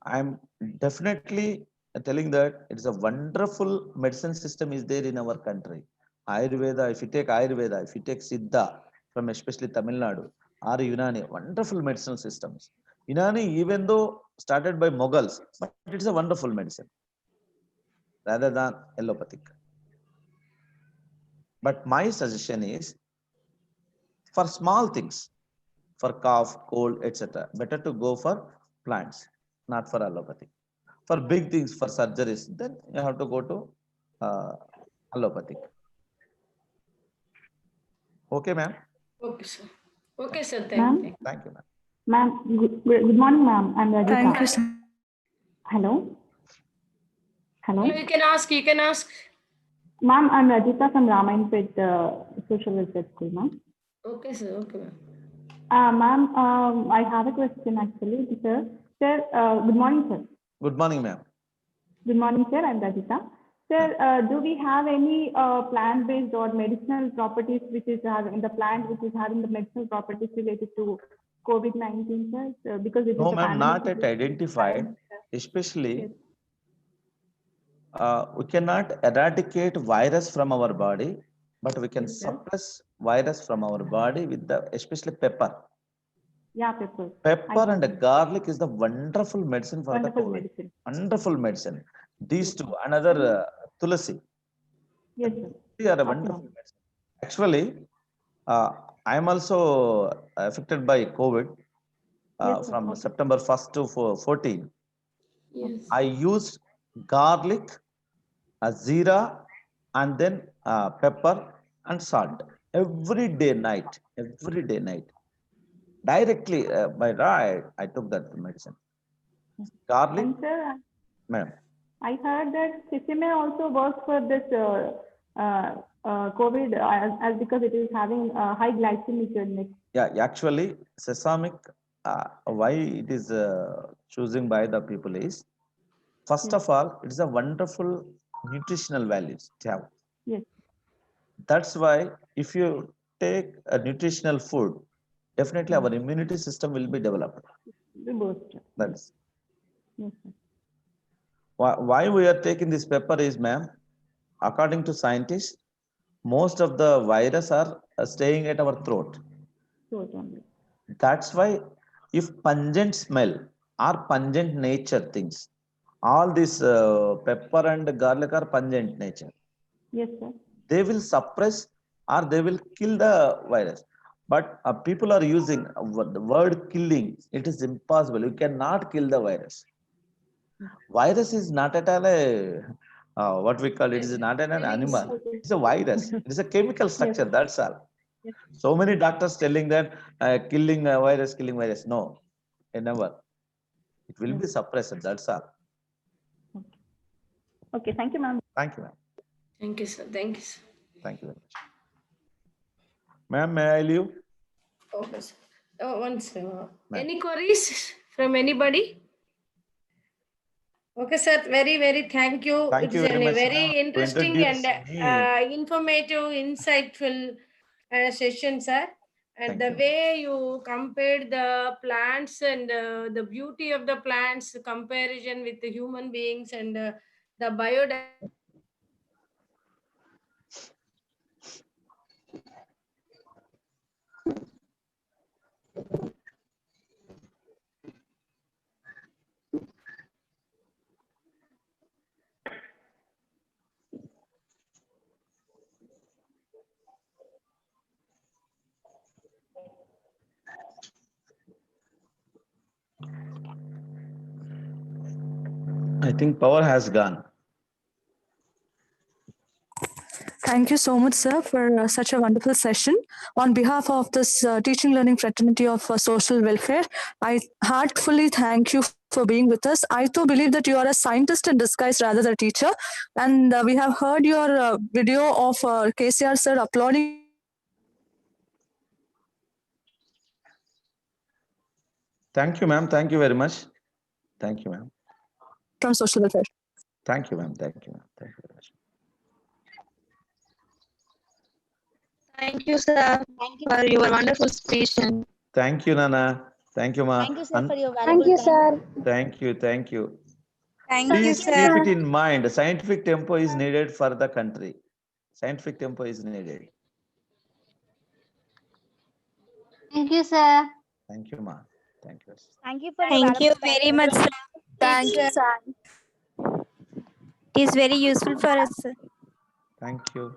Speaker 8: I'm definitely telling that it's a wonderful medicine system is there in our country. Ayurveda, if you take Ayurveda, if you take Siddha from especially Tamil Nadu or Unani, wonderful medicinal systems. Unani, even though started by Mughals, but it's a wonderful medicine rather than allopathic. But my suggestion is for small things, for cough, cold, etc., better to go for plants, not for allopathic. For big things, for surgeries, then you have to go to uh, allopathic. Okay, ma'am.
Speaker 3: Okay, sir. Okay, sir.
Speaker 6: Ma'am?
Speaker 3: Thank you.
Speaker 8: Thank you, ma'am.
Speaker 12: Ma'am, good morning, ma'am. I'm Rajita.
Speaker 1: Thank you, sir.
Speaker 12: Hello? Hello?
Speaker 3: You can ask, you can ask.
Speaker 12: Ma'am, I'm Rajita from Ramayanpet Social Welfare School, ma'am.
Speaker 3: Okay, sir. Okay, ma'am.
Speaker 12: Ma'am, I have a question actually, sir. Sir, good morning, sir.
Speaker 8: Good morning, ma'am.
Speaker 12: Good morning, sir. I'm Rajita. Sir, do we have any plant-based or medicinal properties which is in the plant which is having the medicinal properties related to COVID-19, sir? Because it
Speaker 8: No,
Speaker 12: is a
Speaker 8: ma'am, not
Speaker 12: pandemic.
Speaker 8: yet identified. Especially,
Speaker 12: Yes.
Speaker 8: we cannot eradicate virus from our body, but we can
Speaker 12: Yes, sir.
Speaker 8: suppress virus from our body with the especially pepper.
Speaker 12: Yeah, pepper.
Speaker 8: Pepper and garlic is the wonderful medicine for
Speaker 12: Wonderful
Speaker 8: the COVID.
Speaker 12: medicine.
Speaker 8: Wonderful medicine. These two, another tulasi.
Speaker 12: Yes, sir.
Speaker 8: They are a
Speaker 12: Okay,
Speaker 8: wonderful
Speaker 12: ma'am.
Speaker 8: medicine. Actually, I am also affected by COVID
Speaker 12: Yes, sir.
Speaker 8: from
Speaker 12: Okay.
Speaker 8: September 1st to 14.
Speaker 3: Yes.
Speaker 8: I used garlic, zira, and then pepper and salt every day night. Every day night. Directly by right, I took that medicine. Garlic,
Speaker 12: And sir,
Speaker 8: ma'am.
Speaker 12: I heard that sesame also works for this COVID as because it is having high glycemic index.
Speaker 8: Yeah, actually, sesame, why it is choosing by the people is, first
Speaker 12: Yes.
Speaker 8: of all, it is a wonderful nutritional values to have.
Speaker 12: Yes.
Speaker 8: That's why if you take a nutritional food, definitely our immunity system will be developed.
Speaker 12: The boost.
Speaker 8: That's
Speaker 12: Yes, sir.
Speaker 8: why we are taking this pepper is, ma'am, according to scientists, most of the virus are staying at our throat.
Speaker 12: So only.
Speaker 8: That's why if pungent smell or pungent nature things, all this pepper and garlic are pungent nature.
Speaker 12: Yes, sir.
Speaker 8: They will suppress or they will kill the virus. But people are using the word killing. It is impossible. You cannot kill the virus. Virus is not at all a what we call it is not an animal.
Speaker 12: Okay.
Speaker 8: It's a virus. It is a chemical structure.
Speaker 12: Yes.
Speaker 8: That's all.
Speaker 12: Yes.
Speaker 8: So many doctors telling that killing a virus, killing virus. No, never. It will be suppressed. That's all.
Speaker 12: Okay. Okay. Thank you, ma'am.
Speaker 8: Thank you, ma'am.
Speaker 3: Thank you, sir. Thank you, sir.
Speaker 8: Thank you very much. Ma'am, may I leave?
Speaker 3: Okay, sir. Once, any queries from anybody? Okay, sir. Very, very thank you.
Speaker 8: Thank you very
Speaker 3: a
Speaker 8: much,
Speaker 3: very
Speaker 8: ma'am, to
Speaker 3: interesting and
Speaker 8: introduce me.
Speaker 3: informative, insightful session, sir. And
Speaker 8: Thank
Speaker 3: the way you compared the plants and the beauty of the plants, comparison with the human beings and the biodiversity.
Speaker 8: I think power has gone.
Speaker 1: Thank you so much, sir, for such a wonderful session. On behalf of this teaching learning fraternity of social welfare, I heartfully thank you for being with us. I too believe that you are a scientist in disguise rather than a teacher. And we have heard your video of KCR sir applauding.
Speaker 8: Thank you, ma'am. Thank you very much. Thank you, ma'am.
Speaker 1: From social welfare.
Speaker 8: Thank you, ma'am. Thank you, ma'am. Thank you very much.
Speaker 9: Thank you, sir. Thank you for your wonderful speech.
Speaker 8: Thank you, Nana. Thank you, ma.
Speaker 9: Thank you, sir, for your
Speaker 6: Thank
Speaker 9: valuable
Speaker 6: you,
Speaker 9: time.
Speaker 6: sir.
Speaker 8: Thank you. Thank you.
Speaker 9: Thank you,
Speaker 8: Please
Speaker 9: sir.
Speaker 8: keep it in mind. Scientific tempo is needed for the country. Scientific tempo is needed.
Speaker 6: Thank you, sir.
Speaker 8: Thank you, ma. Thank you.
Speaker 9: Thank you for your
Speaker 13: Thank you
Speaker 9: valuable time.
Speaker 13: very much, sir.
Speaker 6: Thank you, sir.
Speaker 13: It is very useful for us, sir.
Speaker 8: Thank you.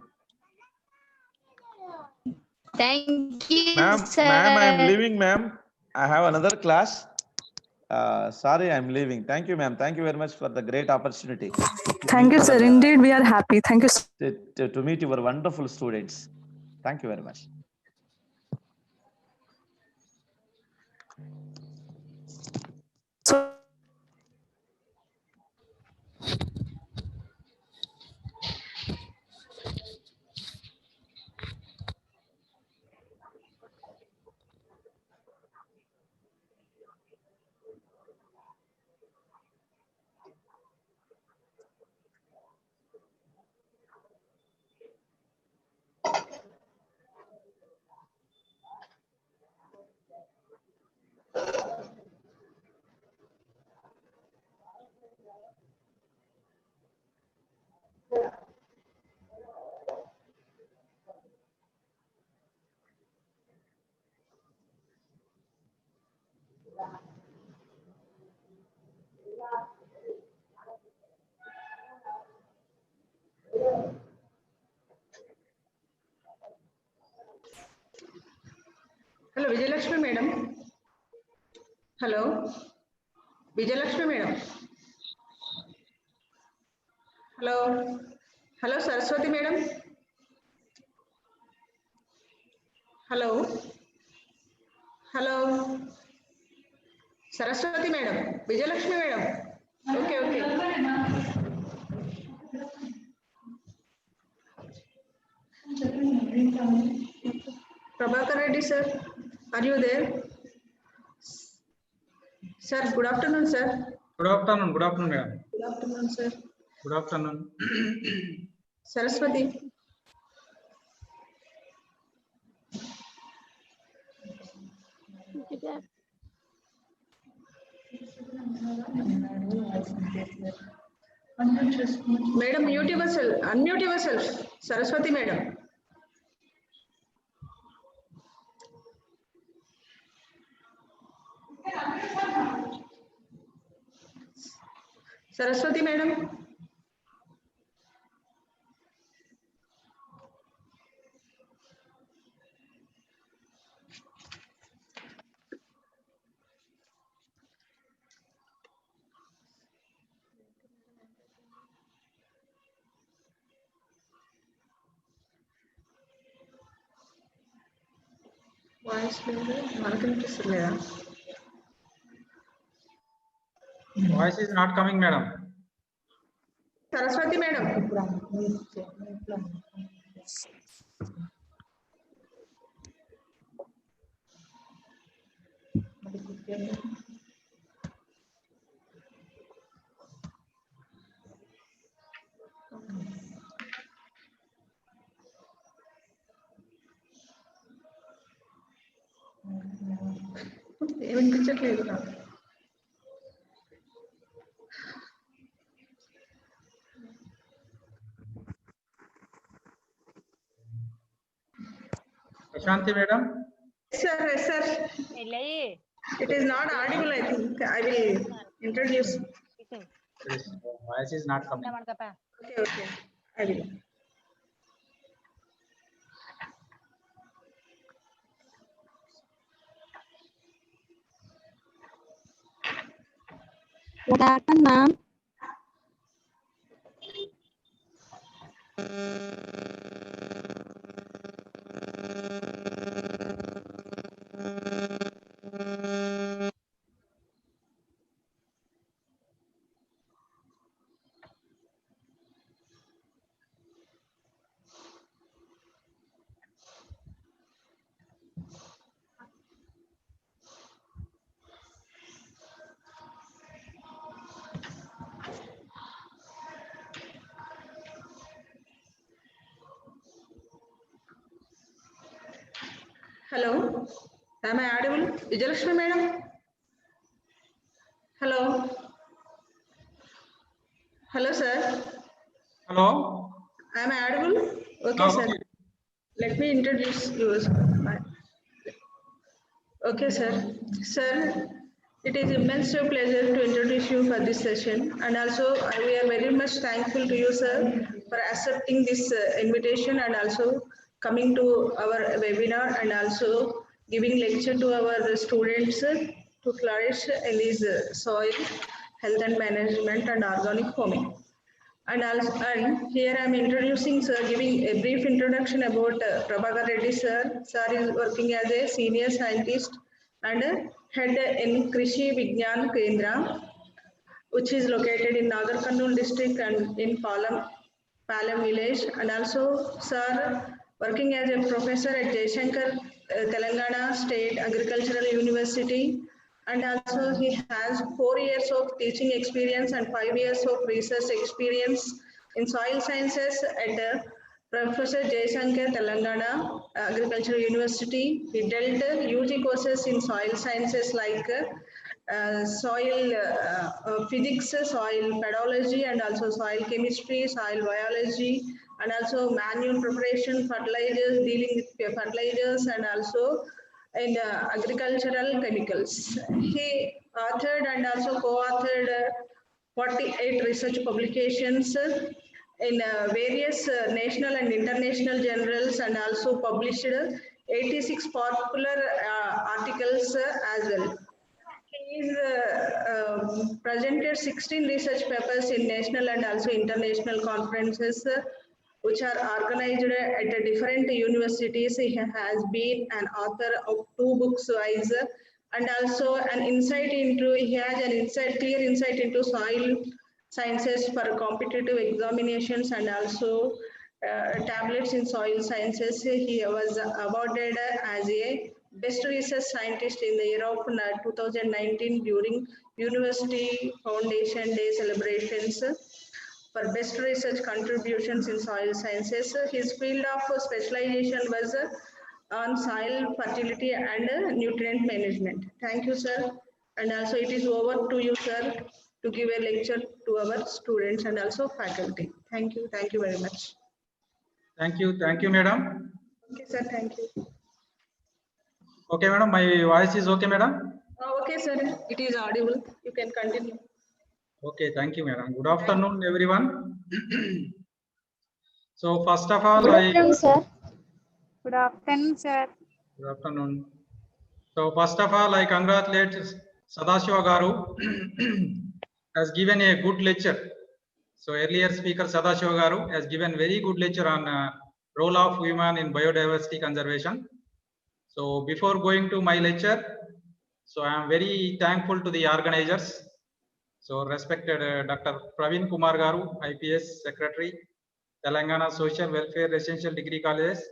Speaker 9: Thank you,
Speaker 8: Ma'am,
Speaker 9: sir.
Speaker 8: I am leaving, ma'am. I have another class. Sorry, I'm leaving. Thank you, ma'am. Thank you very much for the great opportunity.
Speaker 1: Thank you, sir. Indeed, we are happy. Thank you, sir.
Speaker 8: To meet your wonderful students. Thank you very much.
Speaker 7: Hello, Vijayalakshmi madam. Hello, Vijayalakshmi madam. Hello, hello, Saraswati madam. Hello, hello, Saraswati madam. Vijayalakshmi madam. Okay, okay. Prabhakar Reddy sir, are you there? Sir, good afternoon, sir.
Speaker 14: Good afternoon, madam.
Speaker 7: Good afternoon, sir.
Speaker 14: Good afternoon.
Speaker 7: Saraswati. Madam, mute yourself. Unmute yourself. Saraswati madam. Saraswati madam. Voice
Speaker 14: Voice is not coming, madam.
Speaker 7: Saraswati madam. ఏమనిపించట్లేదు నాకు.
Speaker 14: Ashanti, madam.
Speaker 7: Sir, yes, sir. It is not audible, I think. I will introduce.
Speaker 14: Voice is not coming.
Speaker 7: Okay, okay. I will.
Speaker 9: What happened, ma'am?
Speaker 7: Hello. Am I audible? Vijayalakshmi madam. Hello. Hello, sir.
Speaker 14: Hello.
Speaker 7: Am I audible? Okay, sir.
Speaker 14: Okay.
Speaker 7: Let me introduce you. Okay, sir. Sir, it is immense pleasure to introduce you for this session, and also we are very much thankful to you, sir, for accepting this invitation and also coming to our webinar and also giving lecture to our students to flourish in this soil, health and management and organic farming. And here I am introducing, sir, giving a brief introduction about Prabhakar Reddy, sir. Sir is working as a senior scientist and head in Krishi Vigyan Kendra, which is located in Nagar Karnool district and in Palam village. And also, sir, working as a professor at Jaishankar Telangana State Agricultural University. And also he has 4 years of teaching experience and 5 years of research experience in soil sciences at Professor Jaishankar Telangana Agricultural University. He dealt UG courses in soil sciences like soil physics, soil pedology, and also soil chemistry, soil biology, and also manual preparation, fertilizers, dealing with fertilizers, and also in agricultural chemicals. He authored and also co-authored 48 research publications in various national and international journals, and also published 86 popular articles as well. He presented 16 research papers in national and also international conferences, which are organized at different universities. He has been an author of 2 books wise, and also he has an clear insight into soil sciences for competitive examinations, and also tablets in soil sciences. He was awarded as a best research scientist in the year of 2019 during University Foundation Day celebrations for best research contributions in soil sciences. His field of specialization was on soil fertility and nutrient management. Thank you, sir. And also it is over to you, sir, to give a lecture to our students and also faculty. Thank you. Thank you very much.
Speaker 14: Thank you, madam.
Speaker 7: Okay, sir. Thank you.
Speaker 14: Okay, madam. My voice is okay, madam.
Speaker 7: Okay, sir. It is audible. You can continue.
Speaker 14: Okay, thank you, madam. Good afternoon, everyone. So first of all,
Speaker 9: Good afternoon, sir. Good afternoon, sir.
Speaker 14: Good afternoon. So first of all, I congratulate Sadashiva Garu has given a good lecture. So earlier speaker Sadashiva Garu has given very good lecture on role of women in biodiversity conservation. So before going to my lecture, so I am very thankful to the organizers. So respected Dr. Praveen Kumar Garu, IPS Secretary, Telangana Social Welfare Residential Degree Colleges,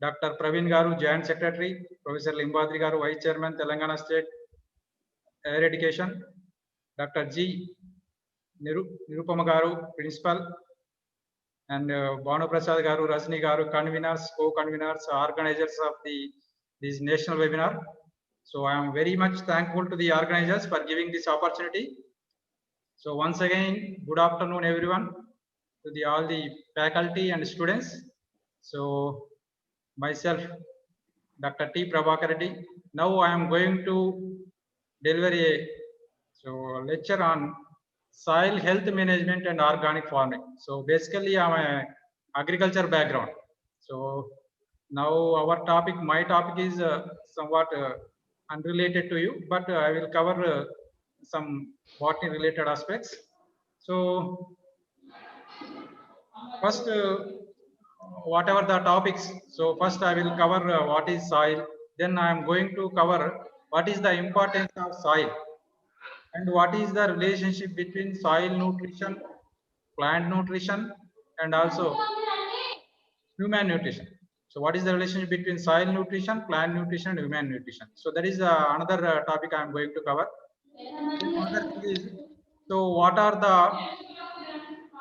Speaker 14: Dr. Praveen Garu, Joint Secretary, Professor Limbadri Garu, Vice Chairman, Telangana State Higher Education, Dr. G. Nirupama Garu, Principal, and Bhanu Prasad Garu, Rajni Garu, conveners, co-conveners, organizers of this national webinar. So I am very much thankful to the organizers for giving this opportunity. So once again, good afternoon, everyone, to all the faculty and students. So myself, Dr. T. Prabhakar Reddy. Now I am going to deliver a lecture on soil health management and organic farming. So basically, I'm a agriculture background. So now my topic is somewhat unrelated to you, but I will cover some botany related aspects. So first, whatever the topics, so first I will cover what is soil, then I am going to cover what is the importance of soil and what is the relationship between soil nutrition, plant nutrition, and also human nutrition. So what is the relationship between soil nutrition, plant nutrition, and human nutrition? So that is another topic I am going to cover. Then another thing is, so what are the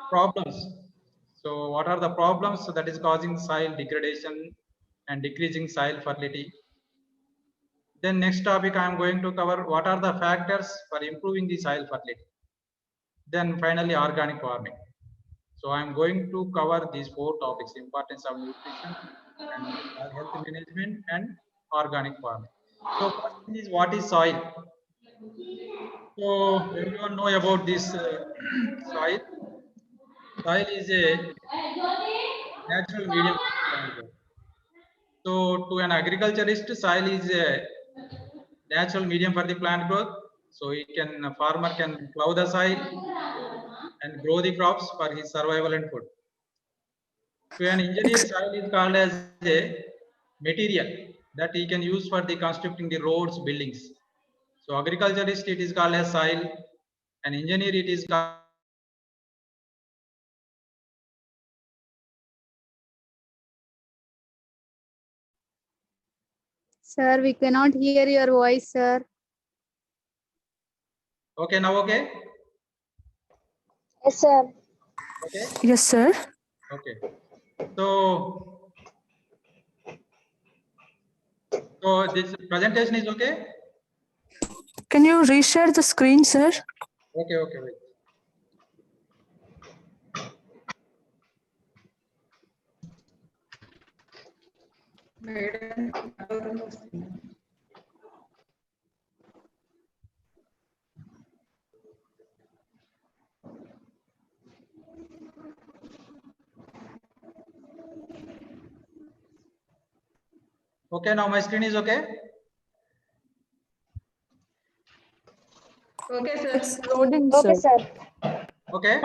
Speaker 14: problems? So what are the problems that is causing soil degradation and decreasing soil fertility? Then next topic I am going to cover what are the factors for improving the soil fertility. Then finally organic farming. So I am going to cover these 4 topics: importance of nutrition and soil health management and organic farming. So first thing is, what is soil? So everyone know about this soil. Soil is a natural medium for plant growth. So to an agriculturist, soil is a natural medium for the plant growth. So a farmer can plow the soil and grow the crops for his survival and food. To an engineer, soil is called as a material that he can use for the constructing the roads, buildings. So agriculturist, it is called as soil. An engineer, it is called.
Speaker 9: Sir, we cannot hear your voice, sir.
Speaker 14: Okay, now okay?
Speaker 9: Yes, sir.
Speaker 14: Okay.
Speaker 1: Yes, sir.
Speaker 14: Okay. So this presentation is okay?
Speaker 1: Can you reshare the screen, sir?
Speaker 14: Okay, wait. Okay, now my screen is okay.
Speaker 2: Okay, sir.
Speaker 1: It's loading,
Speaker 9: Okay,
Speaker 1: sir.
Speaker 9: sir.
Speaker 14: Okay.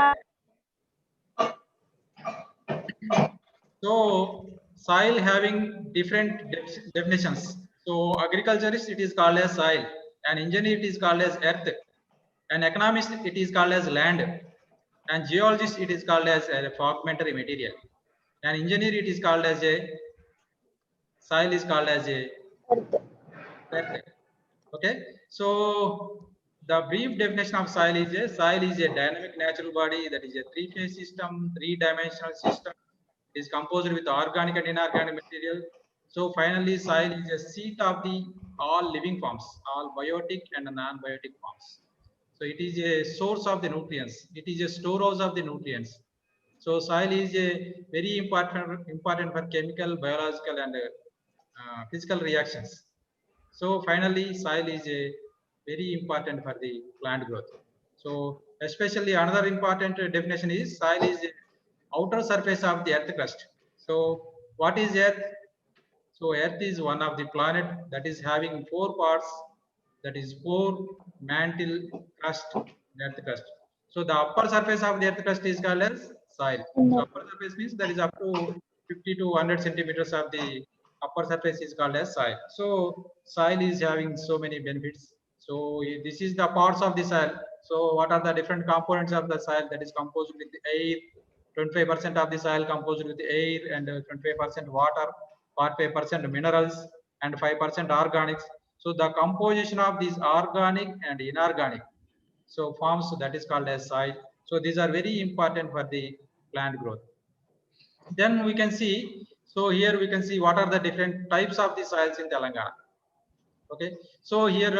Speaker 14: So soil having different definitions. So agriculturist it is called as soil, and engineer it is called as earth, and economist it is called as land, and geologist it is called as a fragmentary material, and engineer it is called as a soil is called as a earth. Okay, so the brief definition of soil is a dynamic natural body that is a three-phase system, three-dimensional system. It is composed with organic and inorganic material. So finally, soil is a seat of the all living forms, all biotic and non-biotic forms. So it is a source of the nutrients. It is a storehouse of the nutrients. So soil is a very important for chemical, biological, and physical reactions. So finally, soil is a very important for the plant growth. So especially another important definition is soil is the outer surface of the earth crust. So what is earth? So earth is one of the planet that is having four parts, that is core, mantle, crust, and earth crust. So the upper surface of the earth crust is called as soil. So upper surface means that is up to 50 to 100 centimeters of the upper surface is called as soil. So soil is having so many benefits. So this is the parts of the soil. So what are the different components of the soil? That is composed with air, 25% of the soil composed with air and 25% water, 45% minerals, and 5% organics. So the composition of these organic and inorganic so forms that is called as soil. So these are very important for the plant growth. Then we can see, so here we can see what are the different types of the soils in Telangana. Okay, so here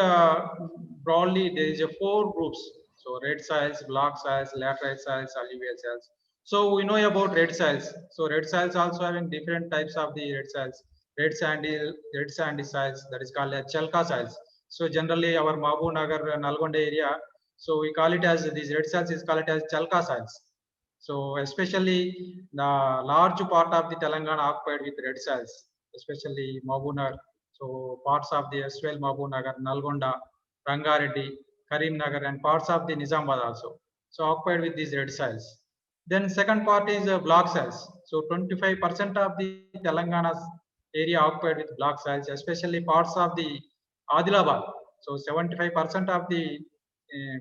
Speaker 14: broadly there is a four groups. So red soils, black soils, laterite soils, alluvial soils. So we know about red soils. So red soils also having different types of the red soils. Red sandy soils that is called as chalka soils. So generally our Mabu Nagar Nalgonda area, so we call it as these red soils is called it as chalka soils. So especially the large part of the Telangana occupied with red soils, especially Mabunar. So parts of the as well Mabunagar, Nalgonda, Rangareddy, Karimnagar, and parts of the Nizamabad also. So occupied with these red soils. Then second part is black soils. So 25% of the Telangana's area occupied with black soils, especially parts of the Adilabad. So 75% of the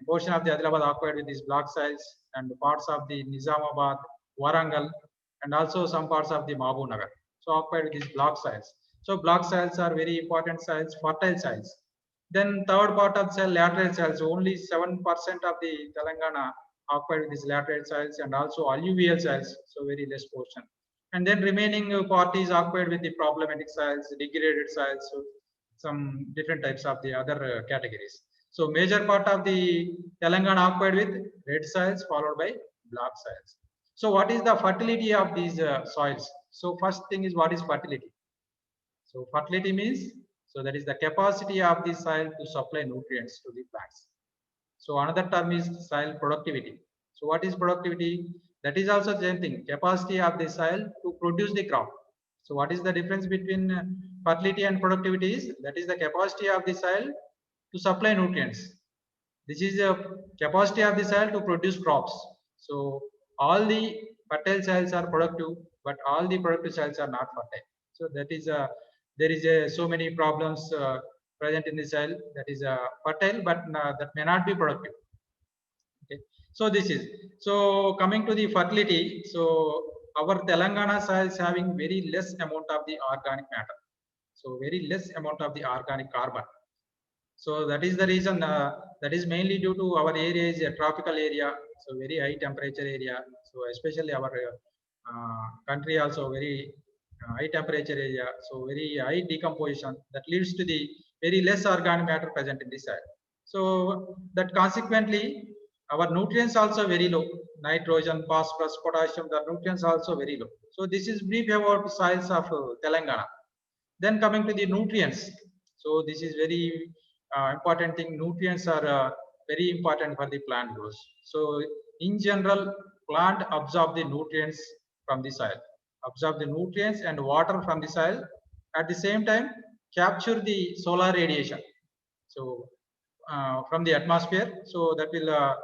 Speaker 14: portion of the Adilabad occupied with these black soils, and parts of the Nizamabad, Warangal, and also some parts of the Mabu Nagar. So occupied with these black soils. So black soils are very important soils, fertile soils. Then third part of the laterite soils, only 7% of the Telangana occupied with these laterite soils and also alluvial soils, so very less portion. And then remaining part is occupied with the problematic soils, degraded soils, so some different types of the other categories. So major part of the Telangana occupied with red soils followed by black soils. So what is the fertility of these soils? So first thing is what is fertility? So fertility means, so that is the capacity of the soil to supply nutrients to the plants. So another term is soil productivity. So what is productivity? That is also the same thing, capacity of the soil to produce the crop. So what is the difference between fertility and productivity is, that is the capacity of the soil to supply nutrients. This is the capacity of the soil to produce crops. So all the fertile soils are productive, but all the productive soils are not fertile. So that is there is so many problems present in the soil that is fertile, but that may not be productive. Okay. So this is, so coming to the fertility. So our Telangana soil is having very less amount of the organic matter. So very less amount of the organic carbon. So that is the reason, that is mainly due to our area is a tropical area, so very high temperature area. So especially our country also very high temperature area, so very high decomposition that leads to the very less organic matter present in the soil. So that consequently our nutrients also very low, nitrogen, phosphorus, potassium, the nutrients also very low. So this is brief about soils of Telangana. Then coming to the nutrients. So this is very important thing. Nutrients are very important for the plant growth. So in general, plant absorb the nutrients from the soil, absorb the nutrients and water from the soil At the same time, capture the solar radiation. So from the atmosphere, so that will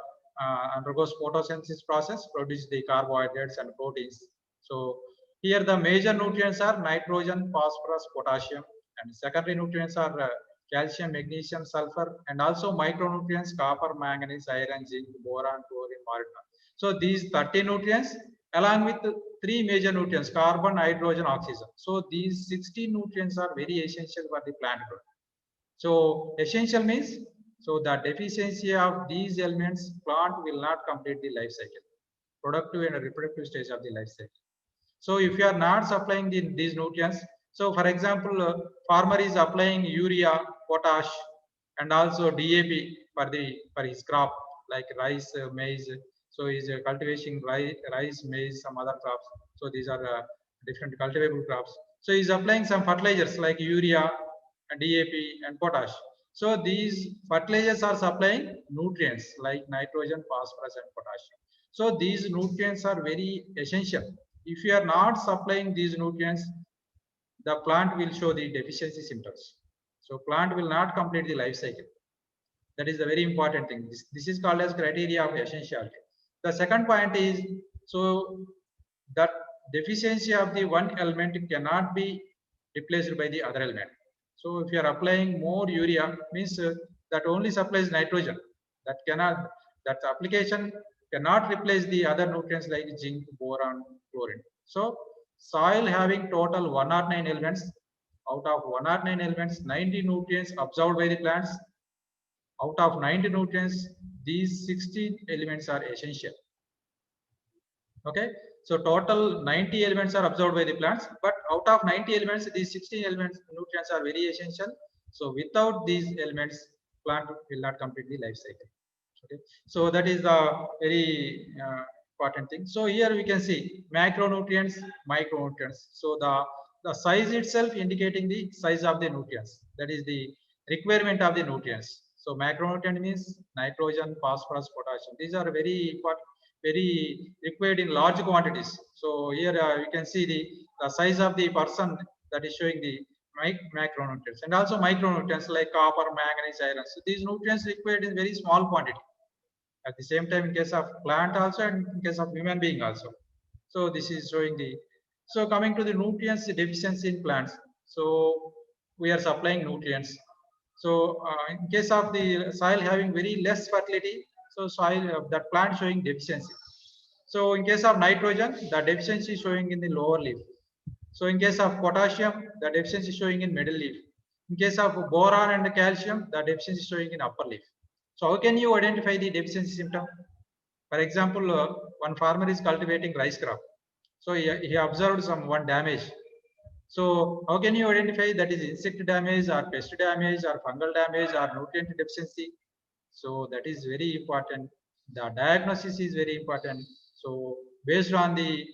Speaker 14: undergoes photosynthesis process, produce the carbohydrates and proteins. So here the major nutrients are nitrogen, phosphorus, potassium, and secondary nutrients are calcium, magnesium, sulfur, and also micronutrients copper, manganese, iron, zinc, boron, chlorine, molybdenum. So these 30 nutrients along with three major nutrients, carbon, hydrogen, oxygen. So these 60 nutrients are very essential for the plant growth. So essential means, so the deficiency of these elements, plant will not complete the life cycle, productive and reproductive stage of the life cycle. So if you are not supplying these nutrients, so for example, farmer is applying urea, potash, and also DAP for his crop like rice, maize. So he's cultivating rice, maize, some other crops. So these are different cultivable crops. So he's applying some fertilizers like urea, and DAP, and potash. So these fertilizers are supplying nutrients like nitrogen, phosphorus, and potassium. So these nutrients are very essential. If you are not supplying these nutrients, the plant will show the deficiency symptoms. So plant will not complete the life cycle. That is the very important thing. This is called as criteria of essentiality. The second point is, so that deficiency of the one element cannot be replaced by the other element. So if you are applying more urea, means that only supplies nitrogen. That application cannot replace the other nutrients like zinc, boron, chlorine. So soil having total 109 elements. Out of 109 elements, 90 nutrients absorbed by the plants. Out of 90 nutrients, these 60 elements are essential. Okay, so total 90 elements are absorbed by the plants, but out of 90 elements, these 16 elements nutrients are very essential. So without these elements, plant will not complete the life cycle. Okay, so that is the very important thing. So here we can see macronutrients, micronutrients. So the size itself indicating the size of the nutrients. That is the requirement of the nutrients. So macronutrient means nitrogen, phosphorus, potassium. These are very important, very required in large quantities. So here you can see the size of the person that is showing the macronutrients, and also micronutrients like copper, manganese, iron. So these nutrients required in very small quantity. At the same time, in case of plant also, and in case of human being also. So this is showing the, so coming to the nutrients deficiency in plants. So we are supplying nutrients. So in case of the soil having very less fertility, so soil that plant showing deficiency. So in case of nitrogen, the deficiency showing in the lower leaf. So in case of potassium, the deficiency showing in middle leaf. In case of boron and calcium, the deficiency showing in upper leaf. So how can you identify the deficiency symptom? For example, one farmer is cultivating rice crop. So he observed some one damage. So how can you identify that is insect damage or pest damage or fungal damage or nutrient deficiency? So that is very important. The diagnosis is very important. So based on the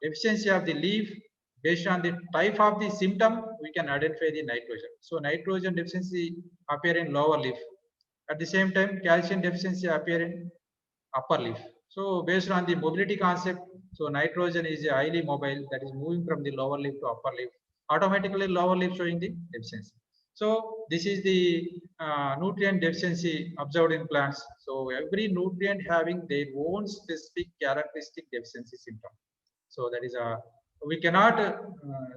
Speaker 14: deficiency of the leaf, based on the type of the symptom, we can identify the nitrogen. So nitrogen deficiency appear in lower leaf. At the same time, calcium deficiency appear in upper leaf. So based on the mobility concept, so nitrogen is highly mobile, that is moving from the lower leaf to upper leaf. Automatically lower leaf showing the deficiency. So this is the nutrient deficiency observed in plants. So every nutrient having their own specific characteristic deficiency symptom. So that is we cannot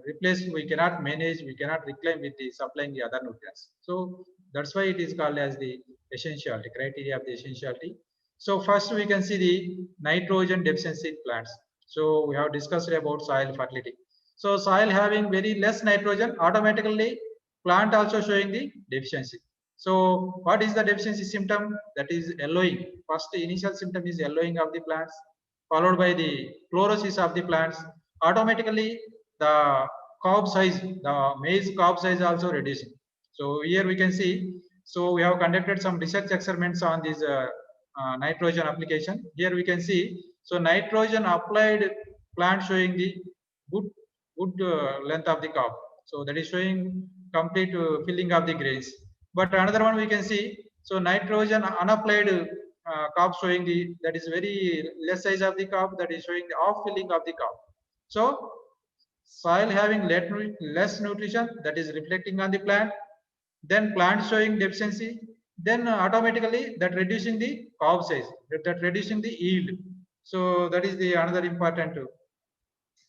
Speaker 14: replace, we cannot manage, we cannot reclaim with the supplying the other nutrients. So that's why it is called as the essentiality, criteria of the essentiality. So first we can see the nitrogen deficiency in plants. So we have discussed about soil fertility. So soil having very less nitrogen, automatically plant also showing the deficiency. So what is the deficiency symptom? That is yellowing. First initial symptom is yellowing of the plants, followed by the chlorosis of the plants. Automatically the cob size, the maize cob size also reducing. So here we can see, so we have conducted some research experiments on this nitrogen application. Here we can see, so nitrogen applied plant showing the good length of the cob. So that is showing complete filling of the grains. But another one we can see, so nitrogen unapplied cob showing the, that is very less size of the cob, that is showing the off filling of the cob. So soil having less nutrition, that is reflecting on the plant, then plant showing deficiency, then automatically that reducing the cob size, that reducing the yield. So that is the another important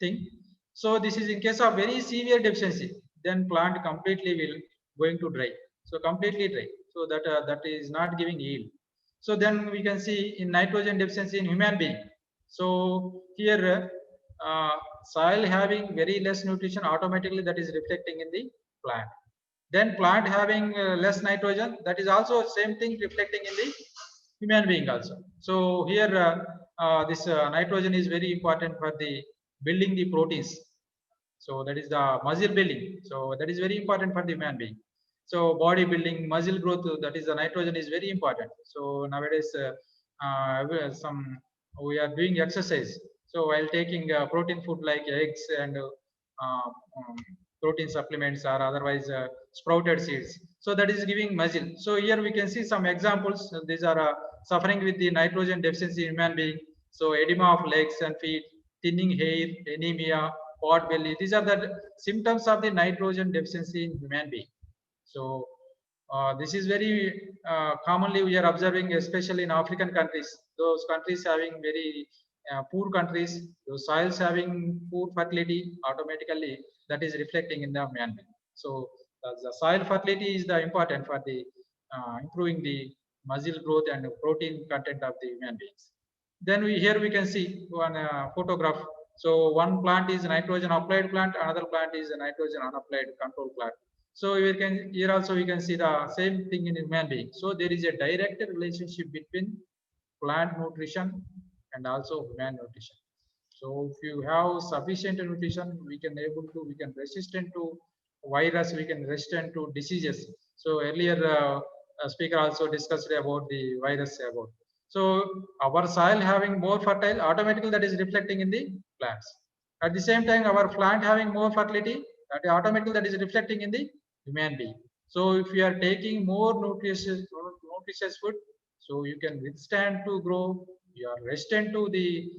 Speaker 14: thing. So this is in case of very severe deficiency, then plant completely will going to dry. So completely dry. So that is not giving yield. So then we can see in nitrogen deficiency in human being. So here soil having very less nutrition, automatically that is reflecting in the plant. Then plant having less nitrogen, that is also same thing reflecting in the human being also. So here this nitrogen is very important for the building the proteins. So that is the muscle building. So that is very important for the human being. So body building, muscle growth, that is the nitrogen is very important. So nowadays we are doing exercise. So while taking protein food like eggs and protein supplements or otherwise sprouted seeds. So that is giving muscle. So here we can see some examples. These are suffering with the nitrogen deficiency in human being. So edema of legs and feet, thinning hair, anemia, pot belly. These are the symptoms of the nitrogen deficiency in human being. So this is very commonly we are observing, especially in African countries. Those countries having very poor countries, those soils having poor fertility, automatically that is reflecting in the human being. So the soil fertility is the important for the improving the muscle growth and protein content of the human beings. Then here we can see one photograph. So one plant is nitrogen applied plant, another plant is a nitrogen unapplied control plant. So we can here also we can see the same thing in human being. So there is a direct relationship between plant nutrition and also human nutrition. So if you have sufficient nutrition, we can resistant to virus, we can resistant to diseases. So earlier a speaker also discussed about the virus about. So our soil having more fertile, automatically that is reflecting in the plants. At the same time, our plant having more fertility, that automatically that is reflecting in the human being. So if you are taking more nutritious food, so you can withstand to grow, you are resistant to the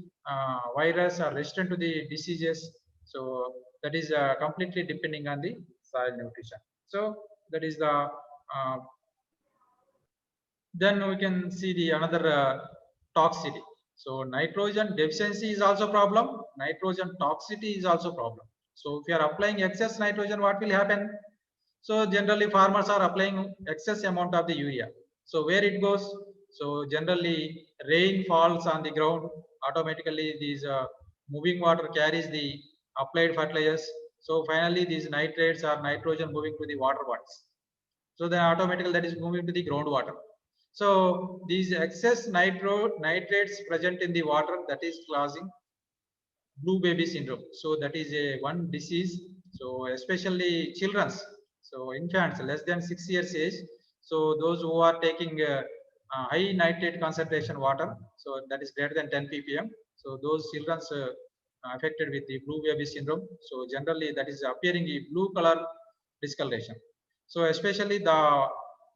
Speaker 14: virus or resistant to the diseases. So that is completely depending on the soil nutrition. So that is the then we can see the another toxicity. So nitrogen deficiency is also problem. Nitrogen toxicity is also problem. So if you are applying excess nitrogen, what will happen? So generally farmers are applying excess amount of the urea. So where it goes? So generally rain falls on the ground. Automatically these moving water carries the applied fertilizers. So finally these nitrates or nitrogen moving to the water bodies. So then automatically that is moving to the groundwater. So these excess nitrates present in the water, that is causing blue baby syndrome. So that is a one disease. So especially children's, so infants less than 6 years age. So those who are taking high nitrate concentration water, so that is greater than 10 ppm. So those children's affected with the blue baby syndrome. So generally that is appearing in blue color discoloration. So especially the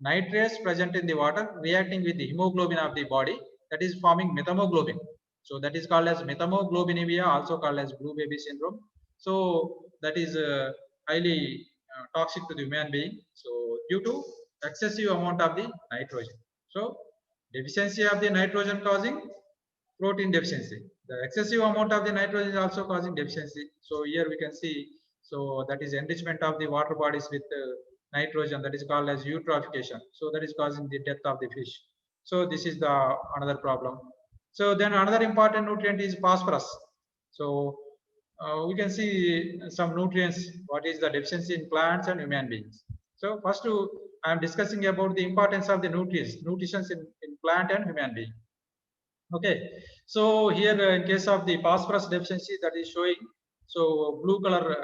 Speaker 14: nitrates present in the water reacting with the hemoglobin of the body, that is forming methemoglobin. So that is called as methemoglobinemia, also called as blue baby syndrome. So that is highly toxic to the human being. So due to excessive amount of the nitrogen. So deficiency of the nitrogen causing protein deficiency. The excessive amount of the nitrogen is also causing deficiency. So here we can see, so that is enrichment of the water bodies with nitrogen, that is called as eutrophication. So that is causing the death of the fish. So this is the another problem. So then another important nutrient is phosphorus. So we can see some nutrients, what is the deficiency in plants and human beings. So first I am discussing about the importance of the nutrition in plant and human being. Okay, so here in case of the phosphorus deficiency, that is showing, so blue color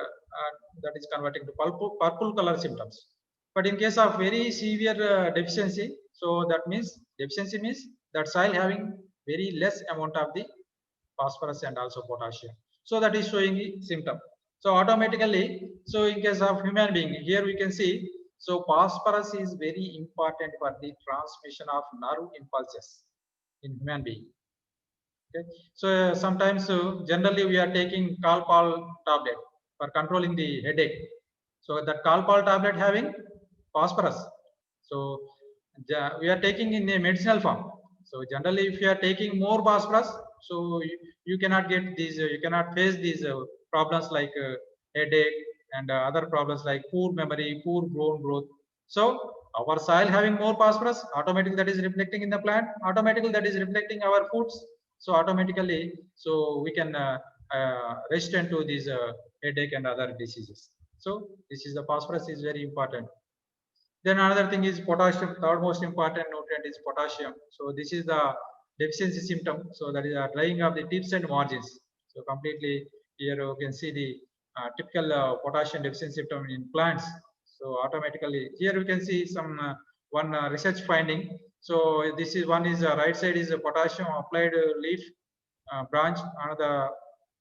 Speaker 14: that is converting to purple color symptoms. But in case of very severe deficiency, so that means deficiency means that soil having very less amount of the phosphorus and also potassium. So that is showing the symptom. So automatically, so in case of human being, here we can see, so phosphorus is very important for the transmission of nerve impulses in human being. Okay. So sometimes generally we are taking calpol tablet. for controlling the headache. So that Calpol tablet having phosphorus. So we are taking in a medicinal form. So generally, if you are taking more phosphorus, so you cannot get these, you cannot face these problems like headache and other problems like poor memory, poor bone growth. So our soil having more phosphorus, automatically that is reflecting in the plant, automatically that is reflecting our foods. So automatically, so we can resistant to these headache and other diseases. So this is the phosphorus is very important. Then another thing is potassium. Third most important nutrient is potassium. So this is the deficiency symptom. So that is a drying of the tips and margins. So completely here you can see the typical potassium deficiency symptom in plants. So automatically here you can see some one research finding. So this is one is right side is a potassium applied leaf branch, another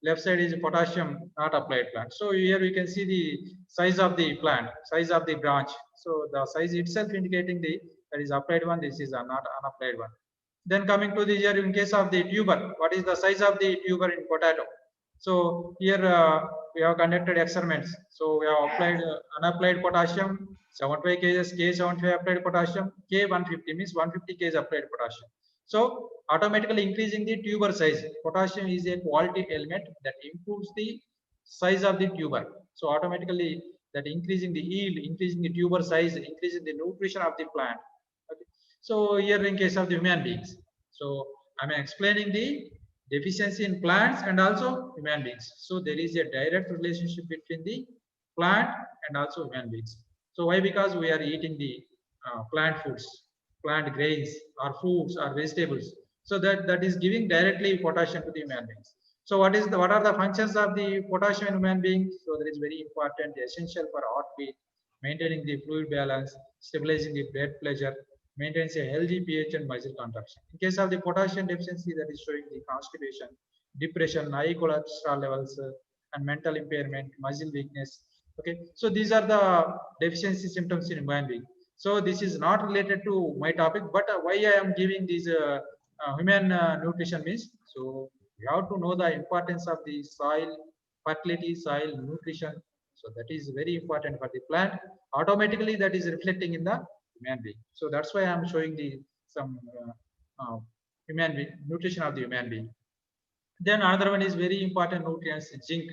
Speaker 14: left side is potassium not applied plant. So here we can see the size of the plant, size of the branch. So the size itself indicating the that is applied one, this is not unapplied one. Then coming to the here in case of the tuber, what is the size of the tuber in potato? So here we have conducted experiments. So we have applied unapplied potassium 75 kg, K75 applied potassium, K150 means 150 kg applied potassium. So automatically increasing the tuber size. Potassium is a quality element that improves the size of the tuber. So automatically that increasing the yield, increasing the tuber size, increasing the nutrition of the plant. Okay. So here in case of the human beings. So I'm explaining the deficiency in plants and also human beings. So there is a direct relationship between the plant and also human beings. So why? Because we are eating the plant foods, plant grains or fruits or vegetables. So that is giving directly potassium to the human beings. So what are the functions of the potassium in human beings? So that is very important, essential for heartbeat, maintaining the fluid balance, stabilizing the blood pressure, maintains a healthy pH and muscle contraction. In case of the potassium deficiency, that is showing the constipation, depression, high cholesterol levels, and mental impairment, muscle weakness. Okay, so these are the deficiency symptoms in human being. So this is not related to my topic, but why I am giving these human nutrition means, so you have to know the importance of the soil fertility, soil nutrition. So that is very important for the plant. Automatically that is reflecting in the human being. So that's why I'm showing the some human being, nutrition of the human being. Then another one is very important nutrients, zinc.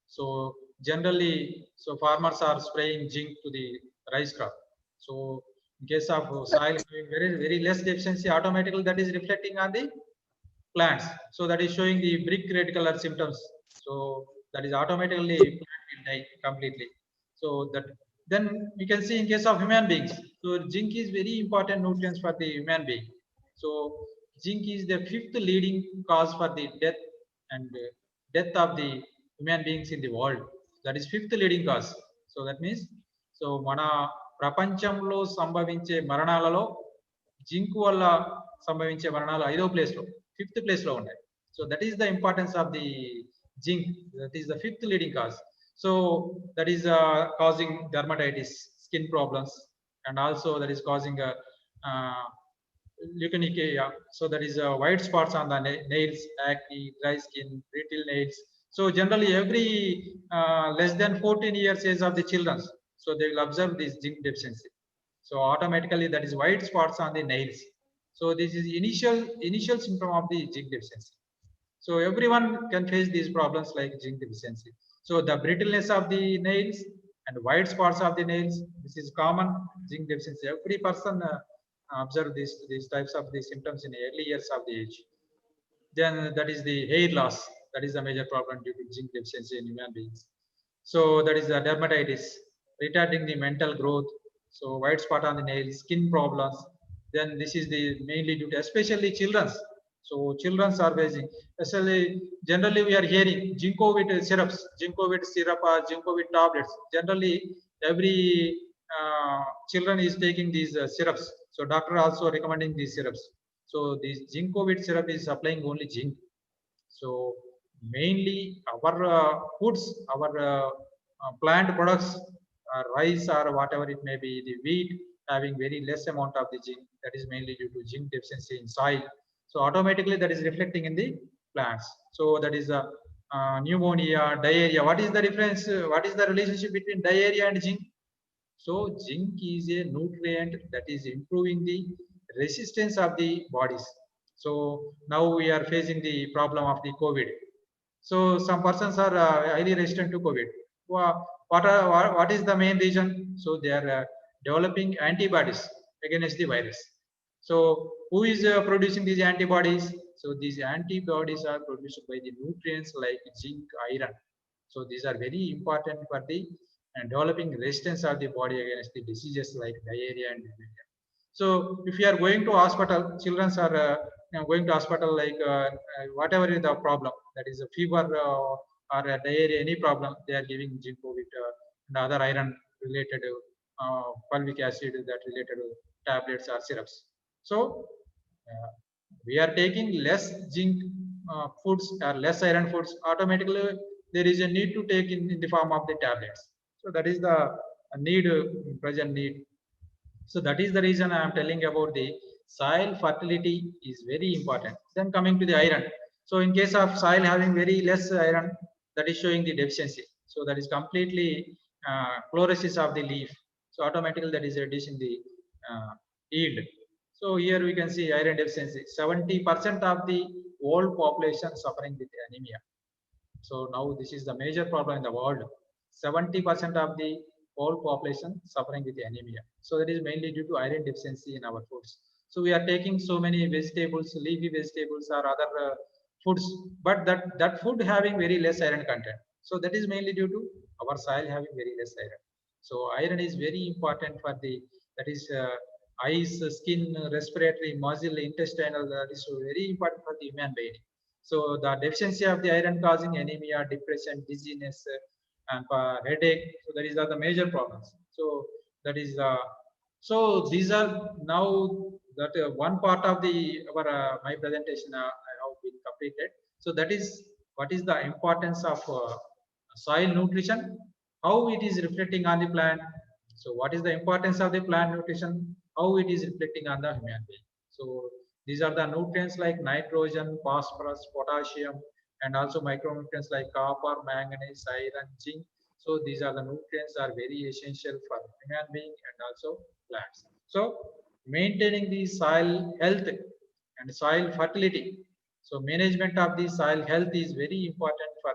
Speaker 14: So generally, so farmers are spraying zinc to the rice crop. So in case of soil having very less deficiency, automatically that is reflecting on the plants. So that is showing the brick red color symptoms. So that is automatically plant will die completely. So that then we can see in case of human beings. So zinc is very important nutrients for the human being. So zinc is the fifth leading cause for the death and death of the human beings in the world. That is fifth leading cause. So that means so mana ప్రపంచంలో సంభవించే మరణాలలో zinc వల్ల సంభవించే మరణాలు 5వ place లో 5th place లో ఉన్నాయి. So that is the importance of the zinc. That is the 5th leading cause. So that is causing dermatitis, skin problems, and also that is causing leukemia. So that is white spots on the nails, acne, dry skin, brittle nails. So generally every less than 14 years age of the children, so they will observe this zinc deficiency. So automatically that is white spots on the nails. So this is initial symptom of the zinc deficiency. So everyone can face these problems like zinc deficiency. So the brittleness of the nails and white spots of the nails, this is common zinc deficiency. Every person observe these types of the symptoms in early years of the age. Then that is the hair loss. That is the major problem due to zinc deficiency in human beings. So that is the dermatitis, retarding the mental growth. So white spot on the nails, skin problems. Then this is the mainly due to especially children's. So children's are facing, especially generally we are hearing ginkgo syrups, ginkgo syrup or ginkgo tablets. Generally every children is taking these syrups. So doctor also recommending these syrups. So this ginkgo syrup is supplying only zinc. So mainly our foods, our plant products, rice or whatever it may be, the wheat having very less amount of the zinc. That is mainly due to zinc deficiency in soil. So automatically that is reflecting in the plants. So that is pneumonia, diarrhea. What is the difference? What is the relationship between diarrhea and zinc? So zinc is a nutrient that is improving the resistance of the bodies. So now we are facing the problem of the COVID. So some persons are highly resistant to COVID. What is the main reason? So they are developing antibodies against the virus. So who is producing these antibodies? So these antibodies are produced by the nutrients like zinc, iron. So these are very important for the developing resistance of the body against the diseases like diarrhea and malaria. So if you are going to hospital, children are going to hospital like whatever is the problem, that is a fever or a diarrhea, any problem, they are giving zinc with and other iron related fulvic acid that related tablets or syrups. So we are taking less zinc foods or less iron foods, automatically there is a need to take in the form of the tablets. So that is the need, present need. So that is the reason I am telling about the soil fertility is very important. Then coming to the iron. So in case of soil having very less iron, that is showing the deficiency. So that is completely fluorescence of the leaf. So automatically that is reducing the yield. So here we can see iron deficiency. 70% of the world population suffering with anemia. So now this is the major problem in the world. 70% of the whole population suffering with anemia. So that is mainly due to iron deficiency in our foods. So we are taking so many vegetables, leafy vegetables or other foods, but that food having very less iron content. So that is mainly due to our soil having very less iron. So iron is very important for the, that is eyes, skin, respiratory, muscle, intestinal, that is very important for the human being. So the deficiency of the iron causing anemia, depression, dizziness, and headache. So that is the major problems. So that is so these are now that one part of the our my presentation I have been completed. So that is what is the importance of soil nutrition, how it is reflecting on the plant. So what is the importance of the plant nutrition, how it is reflecting on the human being. So these are the nutrients like nitrogen, phosphorus, potassium, and also micronutrients like copper, manganese, iron, zinc. So these are the nutrients are very essential for human being and also plants. So maintaining the soil health and soil fertility. So management of the soil health is very important for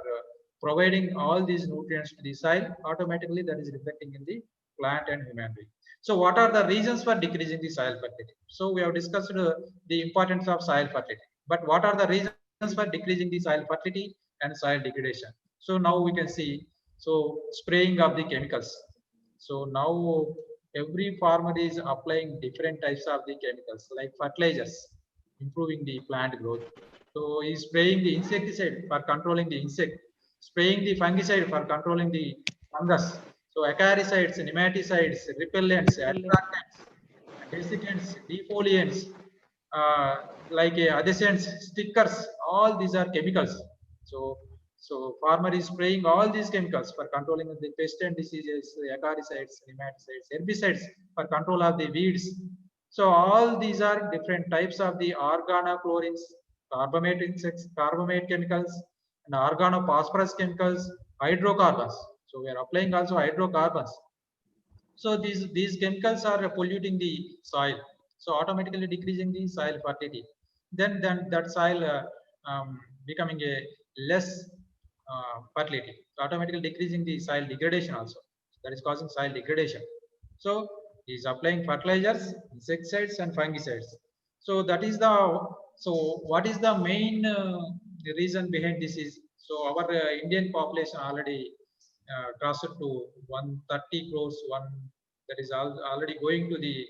Speaker 14: providing all these nutrients to the soil. Automatically that is reflecting in the plant and human being. So what are the reasons for decreasing the soil fertility? So we have discussed the importance of soil fertility, but what are the reasons for decreasing the soil fertility and soil degradation? So now we can see, so spraying of the chemicals. So now every farmer is applying different types of the chemicals like fertilizers, improving the plant growth. So he's spraying the insecticide for controlling the insect, spraying the fungicide for controlling the fungus. So acaricides, nematicides, repellents, attractants, desiccants, defoliants, like adhescents, stickers, all these are chemicals. So farmer is spraying all these chemicals for controlling the pest and diseases, the acaricides, nematicides, herbicides for control of the weeds. So all these are different types of the organochlorines, carbamate chemicals, and organophosphorus chemicals, hydrocarbons. So we are applying also hydrocarbons. So these chemicals are polluting the soil. So automatically decreasing the soil fertility. Then that soil becoming a less fertility. So automatically decreasing the soil degradation also. That is causing soil degradation. So is applying fertilizers, insecticides, and fungicides. So that is the, so what is the main reason behind this is, so our Indian population already crossed to 130 crores, that is already going to the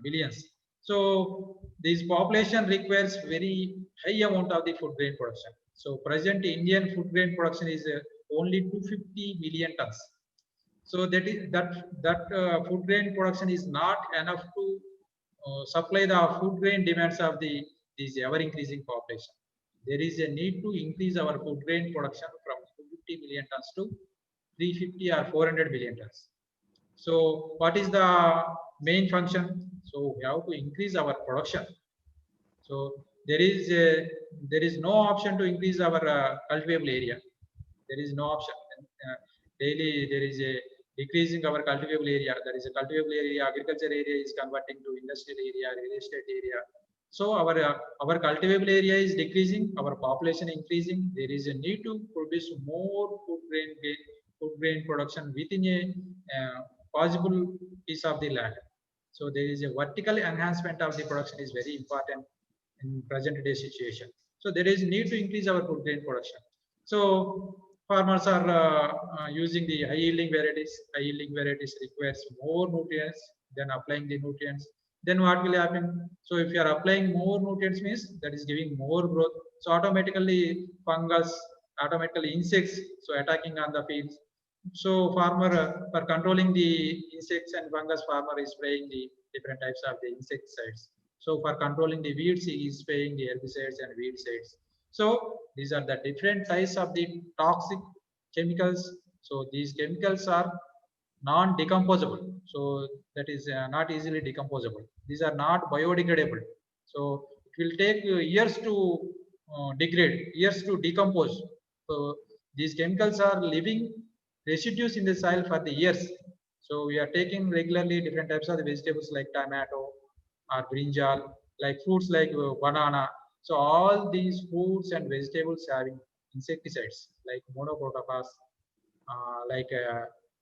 Speaker 14: millions. So this population requires very high amount of the food grain production. So present Indian food grain production is only 250 million tons. So that food grain production is not enough to supply the food grain demands of these ever increasing population. There is a need to increase our food grain production from 250 million tons to 350 or 400 million tons. So what is the main function? So we have to increase our production. So there is no option to increase our cultivable area. There is no option. Daily there is a decreasing our cultivable area. There is a cultivable area, agriculture area is converting to industrial area, real estate area. So our cultivable area is decreasing, our population increasing. There is a need to produce more food grain production within a possible piece of the land. So there is a vertical enhancement of the production is very important in present day situation. So there is need to increase our food grain production. So farmers are using the high yielding varieties. High yielding varieties requires more nutrients than applying the nutrients. Then what will happen? So if you are applying more nutrients means that is giving more growth. So automatically fungus, automatically insects, so attacking on the fields. So farmer for controlling the insects and fungus, farmer is spraying the different types of the insecticides. So for controlling the weeds, he is spraying the herbicides and weedicides. So these are the different types of the toxic chemicals. So these chemicals are non-decomposable. So that is not easily decomposable. These are not biodegradable. So it will take years to degrade, years to decompose. So these chemicals are living residues in the soil for the years. So we are taking regularly different types of the vegetables like tomato or brinjal, like fruits like banana. So all these fruits and vegetables having insecticides like monoprotophos,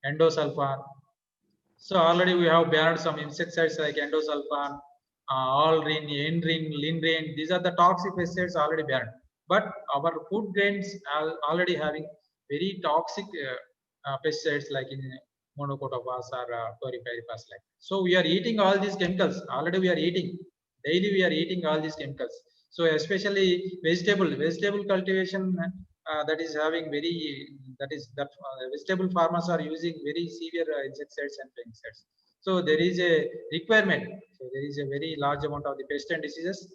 Speaker 14: endosulfan. So already we have banned some insecticides like endosulfan, allrin, enrin, linrain. These are the toxic pesticides already banned. But our food grains are already having very toxic pesticides like in monocotophos or chlorpyrifos. Like so, we are eating all these chemicals. Already we are eating daily. We are eating all these chemicals. So especially vegetable cultivation that is having very vegetable farmers are using very severe insecticides and pesticides. So there is a requirement. So there is a very large amount of the pest and diseases.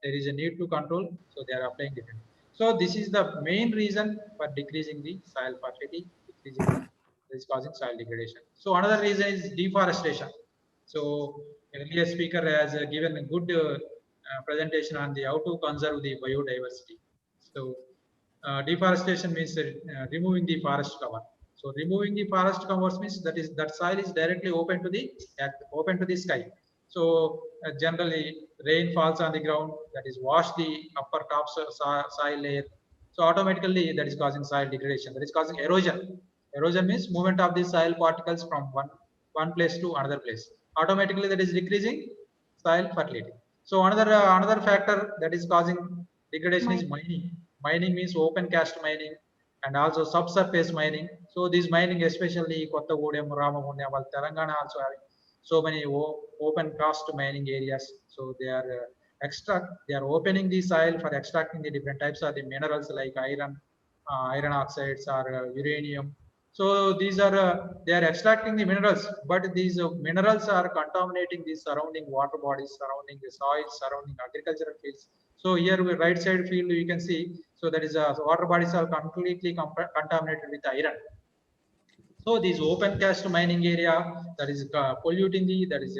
Speaker 14: There is a need to control. So they are applying different. So this is the main reason for decreasing the soil fertility, decreasing the is causing soil degradation. So another reason is deforestation. So earlier speaker has given a good presentation on the how to conserve the biodiversity. So deforestation means removing the forest cover. So removing the forest covers means that soil is directly open to the sky. So generally rain falls on the ground, that is wash the upper top soil layer. So automatically that is causing soil degradation. That is causing erosion. Erosion means movement of the soil particles from one place to another place. Automatically that is decreasing soil fertility. So another factor that is causing degradation is mining. Mining means open cast mining and also subsurface mining. So this mining, especially Kottagudem, Ramagundam, Telangana also having so many open cast mining areas. So they are they are opening the soil for extracting the different types of the minerals like iron, iron oxides or uranium. So these are they are extracting the minerals, but these minerals are contaminating the surrounding water bodies, surrounding the soil, surrounding agricultural fields. So here we right side field you can see. So that is water bodies are completely contaminated with iron. So this open cast mining area that is polluting that is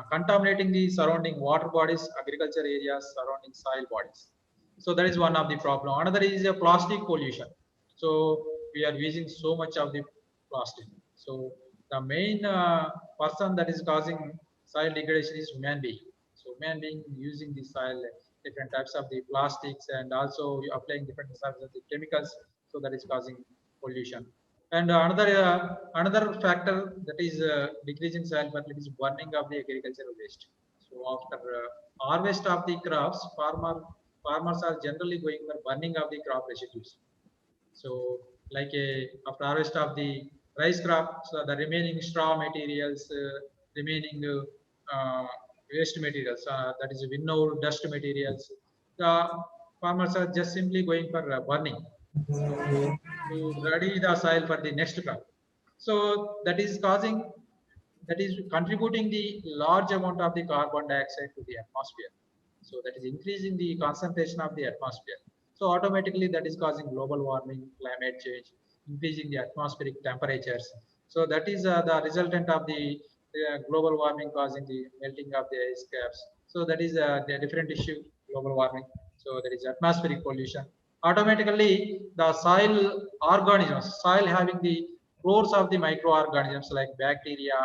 Speaker 14: contaminating the surrounding water bodies, agriculture areas, surrounding soil bodies. So that is one of the problem. Another is plastic pollution. So we are using so much of the plastic. So the main person that is causing soil degradation is human being. So human being using the soil, different types of the plastics and also applying different types of the chemicals. So that is causing pollution. And another factor that is decreasing soil fertility is burning of the agricultural waste. So after harvest of the crops, farmers are generally going for burning of the crop residues. So like after harvest of the rice crop, so the remaining straw materials, remaining waste materials, that is winnow dust materials, the farmers are just simply going for burning to ready the soil for the next crop. So that is contributing the large amount of the carbon dioxide to the atmosphere. So that is increasing the concentration of the atmosphere. So automatically that is causing global warming, climate change, increasing the atmospheric temperatures. So that is the resultant of the global warming causing the melting of the ice caps. So that is the different issue, global warming. So there is atmospheric pollution. automatically the soil organisms, soil having the crores of the microorganisms like bacteria,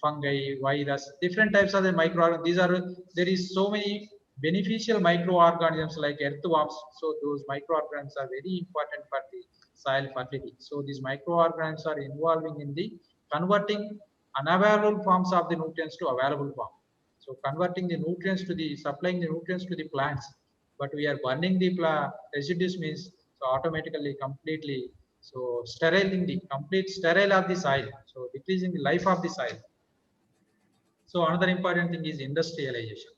Speaker 14: fungi, virus, different types of the microorganisms. These are, there is so many beneficial microorganisms like earthworms. So those microorganisms are very important for the soil fertility. So these microorganisms are involving in the converting unavailable forms of the nutrients to available form. So converting the nutrients to the, supplying the nutrients to the plants, but we are burning the residues means, so automatically completely, so steriling the complete sterile of the soil, so decreasing the life of the soil. So another important thing is industrialization.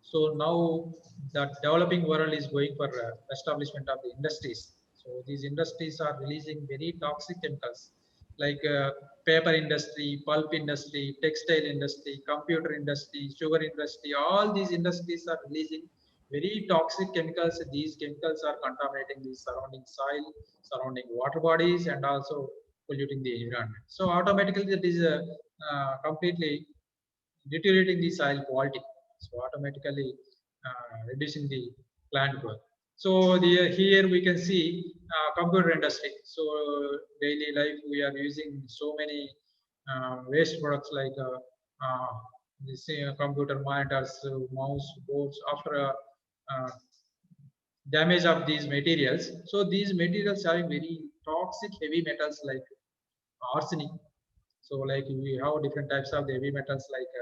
Speaker 14: So now the developing world is going for establishment of the industries. So these industries are releasing very toxic chemicals like paper industry, pulp industry, textile industry, computer industry, sugar industry. All these industries are releasing very toxic chemicals. These chemicals are contaminating the surrounding soil, surrounding water bodies, and also polluting the environment. So automatically it is completely deteriorating the soil quality, so automatically reducing the plant growth. So here we can see computer industry. So daily life we are using so many waste products like this computer monitors, mouse boards. After damage of these materials, so these materials are very toxic heavy metals like arsenic. So like we have different types of the heavy metals like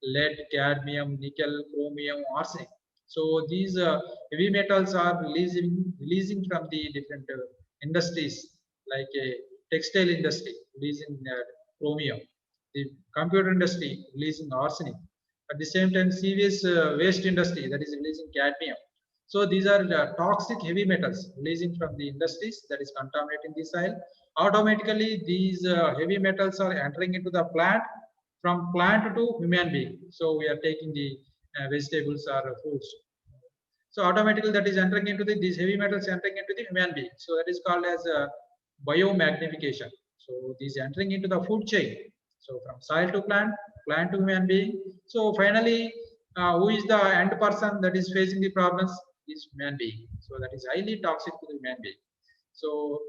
Speaker 14: lead, cadmium, nickel, chromium, arsenic. So these heavy metals are releasing from the different industries like a textile industry releasing chromium, the computer industry releasing arsenic. At the same time, serious waste industry that is releasing cadmium. So these are toxic heavy metals releasing from the industries that is contaminating the soil. Automatically, these heavy metals are entering into the plant, from plant to human being. So we are taking the vegetables or fruits. So automatically that is entering into these heavy metals entering into the human being. So that is called as biomagnification. So these entering into the food chain. So from soil to plant, plant to human being. So finally, who is the end person that is facing the problems? Is human being. So that is highly toxic to the human being. So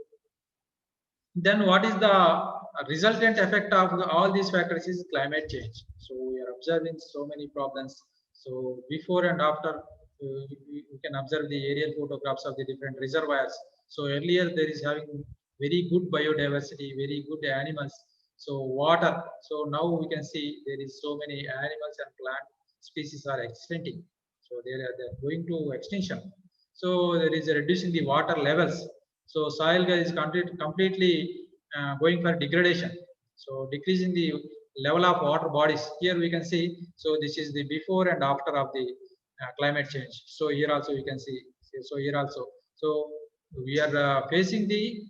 Speaker 14: then what is the resultant effect of all these factors is climate change. So we are observing so many problems. So before and after, we can observe the aerial photographs of the different reservoirs. So earlier there is having very good biodiversity, very good animals. So water. So now we can see there is so many animals and plant species are extincting. So they're going to extinction. So there is a reducing the water levels. So soil is completely going for degradation. So decreasing the level of water bodies. Here we can see. So this is the before and after of the climate change. So here also you can see. So here also. So we are facing the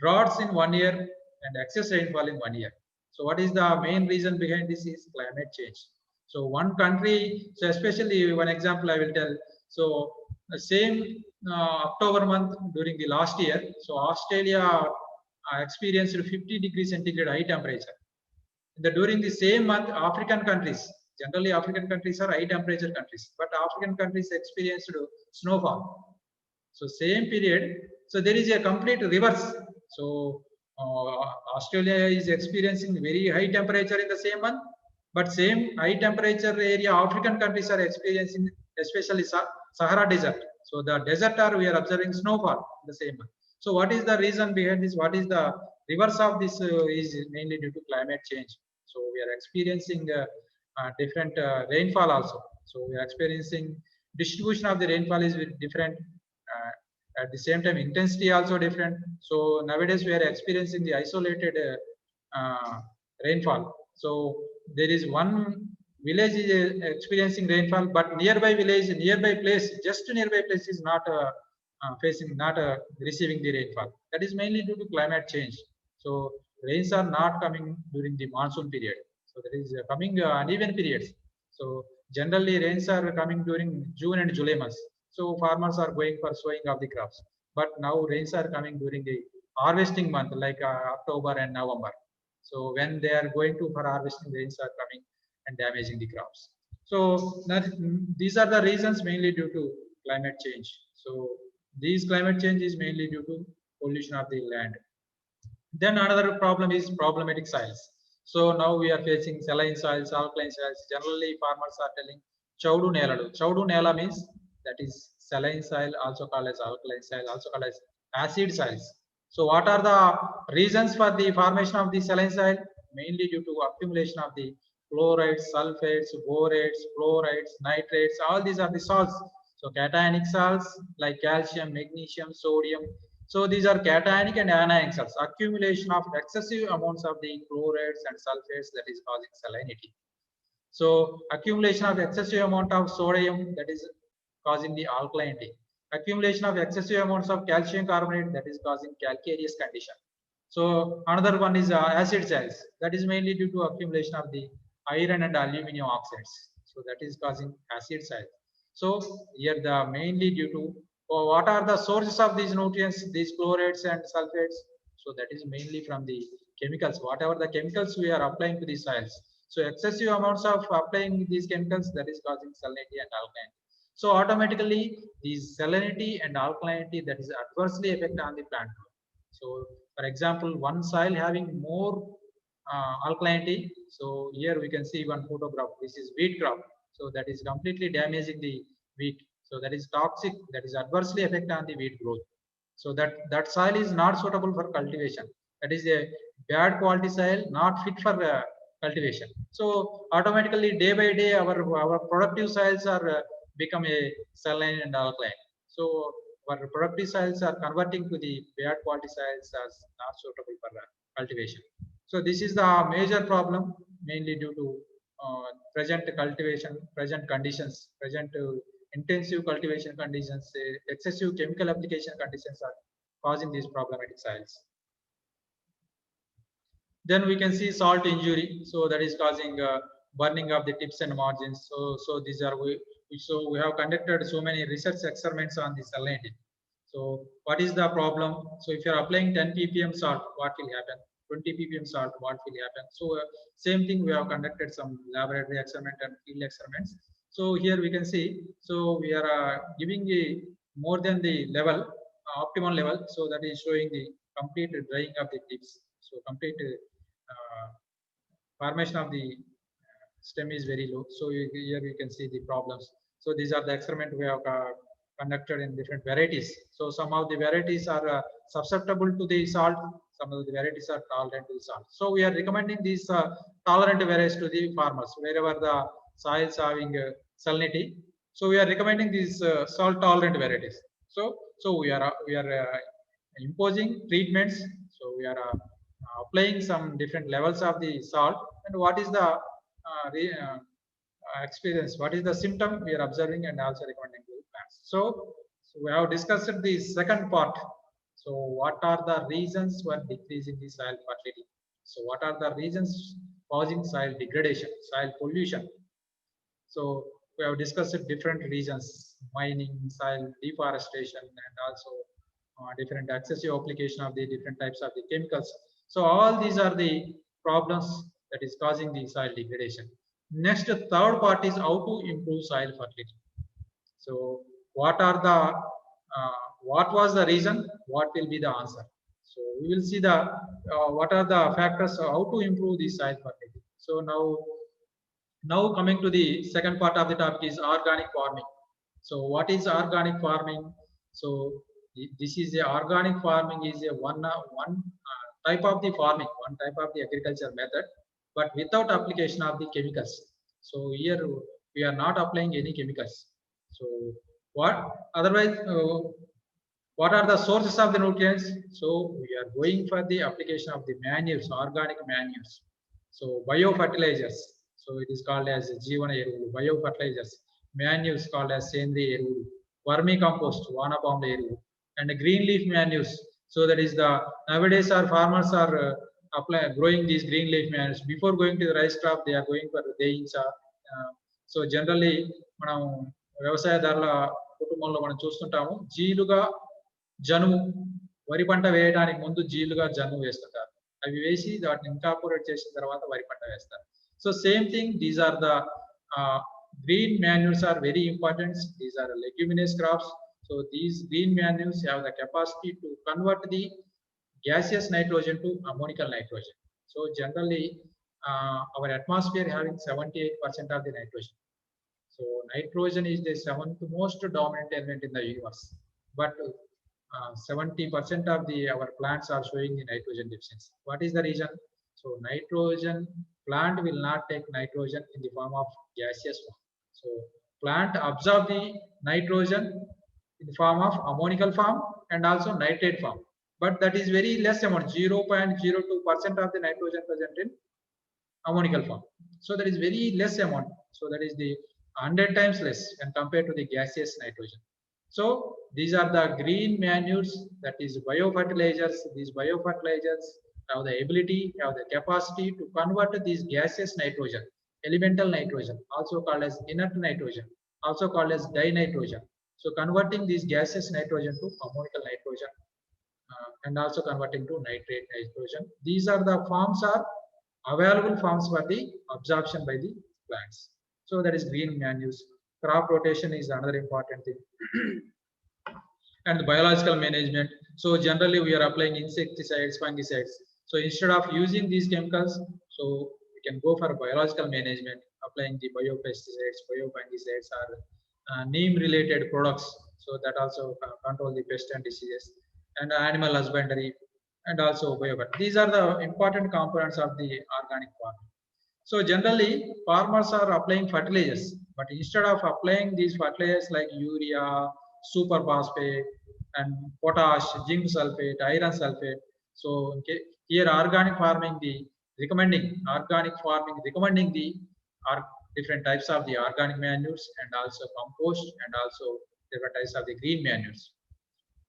Speaker 14: droughts in 1 year and excess rainfall in 1 year. So what is the main reason behind this is climate change. So one country, so especially one example I will tell. So the same October month during the last year, so Australia experienced 50 degrees centigrade high temperature. During the same month, African countries, generally African countries are high temperature countries, but African countries experienced snowfall. So same period, so there is a complete reverse. So Australia is experiencing very high temperature in the same month, but same high temperature area African countries are experiencing, especially Sahara Desert. So the desert are we are observing snowfall in the same month. So what is the reason behind this? What is the reverse of this is mainly due to climate change. So we are experiencing different rainfall also. So we are experiencing distribution of the rainfall is different. At the same time, intensity also different. So nowadays we are experiencing the isolated rainfall. So there is one village is experiencing rainfall, but nearby village, nearby place, just nearby place is not receiving the rainfall. That is mainly due to climate change. So rains are not coming during the monsoon period. So there is coming uneven periods. So generally rains are coming during June and July months. So farmers are going for sowing of the crops. But now rains are coming during the harvesting month like October and November. So when they are going to for harvesting, rains are coming and damaging the crops. So these are the reasons mainly due to climate change. So These climate change is mainly due to pollution of the land. Then another problem is problematic soils. So now we are facing saline soils, alkaline soils. Generally, farmers are telling chaudu nelalu. Chaudu nela means that is saline soil, also called as alkaline soil, also called as acid soils. So what are the reasons for the formation of the saline soil? Mainly due to accumulation of the chlorides, sulfates, borates, fluorides, nitrates. All these are the salts. So cationic salts like calcium, magnesium, sodium. So these are cationic and anionic salts. Accumulation of excessive amounts of the chlorides and sulfates that is causing salinity. So accumulation of excessive amount of sodium that is causing the alkalinity. Accumulation of excessive amounts of calcium carbonate that is causing calcareous condition. So another one is acid soils. That is mainly due to accumulation of the iron and aluminum oxides. So that is causing acid soils. So here the mainly due to what are the sources of these nutrients, these chlorides and sulfates? So that is mainly from the chemicals, whatever the chemicals we are applying to the soils. So excessive amounts of applying these chemicals that is causing salinity and alkalinity. So automatically these salinity and alkalinity that is adversely affect on the plant. So for example, one soil having more alkalinity. So here we can see one photograph. This is wheat crop. So that is completely damaging the wheat. So that is toxic. That is adversely affect on the wheat growth. So that soil is not suitable for cultivation. That is a bad quality soil, not fit for cultivation. So automatically day by day our productive soils are become a saline and alkaline. So our productive soils are converting to the bad quality soils as not suitable for cultivation. So this is the major problem, mainly due to present cultivation, present conditions, present intensive cultivation conditions, excessive chemical application conditions are causing these problematic soils. Then we can see salt injury. So that is causing burning of the tips and margins. So these are so we have conducted so many research experiments on the salinity. So what is the problem? So if you are applying 10 ppm salt, what will happen? 20 ppm salt, what will happen? So same thing, we have conducted some laboratory experiment and field experiments. So here we can see, so we are giving a more than the level, optimal level. So that is showing the complete drying of the tips. So complete formation of the stem is very low. So here you can see the problems. So these are the experiment we have conducted in different varieties. So some of the varieties are susceptible to the salt. Some of the varieties are tolerant to the salt. So we are recommending these tolerant varieties to the farmers wherever the soils having salinity. So we are recommending these salt tolerant varieties. So we are imposing treatments. So we are applying some different levels of the salt, and what is the experience, what is the symptom we are observing and also recommending to plants. So we have discussed the second part. So what are the reasons for decreasing the soil fertility? So what are the reasons causing soil degradation, soil pollution? So we have discussed different reasons: mining, soil deforestation, and also different excessive application of the different types of the chemicals. So all these are the problems that is causing the soil degradation. Next, third part is how to improve soil fertility. So what are the what was the reason? What will be the answer? So we will see the what are the factors how to improve the soil fertility. So now coming to the second part of the topic is organic farming. So what is organic farming? So this is a organic farming is a one type of the farming, one type of the agriculture method, but without application of the chemicals. So here we are not applying any chemicals. So what otherwise what are the sources of the nutrients? So we are going for the application of the manures, organic manures. So biofertilizers. So it is called as Jeevana Eruvu, biofertilizers. Manures called as Sendriya Eruvu, vermicompost, Vanapamla Eruvu, and green leaf manures. So that is the nowadays our farmers are growing these green leaf manures. Before going to the rice crop, they are going for the incha. So generally, మనం వ్యవసాయదారుల కుటుంబంలో మనం చూస్తుంటాము, జీలుగా జనుము, వరి పంట వేయడానికి ముందు జీలుగా జనుము వేస్తుంటారు. అవి వేసి వాటిని ఇంకార్పొరేట్ చేసిన తర్వాత వరి పంట వేస్తారు. So same thing, these are the green manures are very important. These are leguminous crops. So these green manures have the capacity to convert the gaseous nitrogen to ammonical nitrogen. So generally, our atmosphere having 78% of the nitrogen. So nitrogen is the seventh most dominant element in the universe, but 70% of our plants are showing the nitrogen deficiency. What is the reason? So nitrogen, plant will not take nitrogen in the form of gaseous form. So plant absorb the nitrogen in the form of ammonical form and also nitrate form, but that is very less amount, 0.02% of the nitrogen present in ammonical form. So that is very less amount. So that is the 100 times less when compared to the gaseous nitrogen. So these are the green manures, that is biofertilizers. These biofertilizers have the ability, have the capacity to convert these gaseous nitrogen, elemental nitrogen, also called as inert nitrogen, also called as dinitrogen. So converting these gaseous nitrogen to ammonical nitrogen and also converting to nitrate nitrogen. These are the forms are available forms for the absorption by the plants. So that is green manures. Crop rotation is another important thing. And the biological management. So generally we are applying insecticides, fungicides. So instead of using these chemicals, so we can go for biological management, applying the biopesticides, biofungicides, or neem-related products. So that also control the pest and diseases, and animal husbandry, and also biogas. These are the important components of the organic farming. So generally, farmers are applying fertilizers, but instead of applying these fertilizers like urea, super phosphate, and potash, zinc sulfate, iron sulfate. So here organic farming, the organic farming recommending the different types of the organic manures and also compost and also different types of the green manures.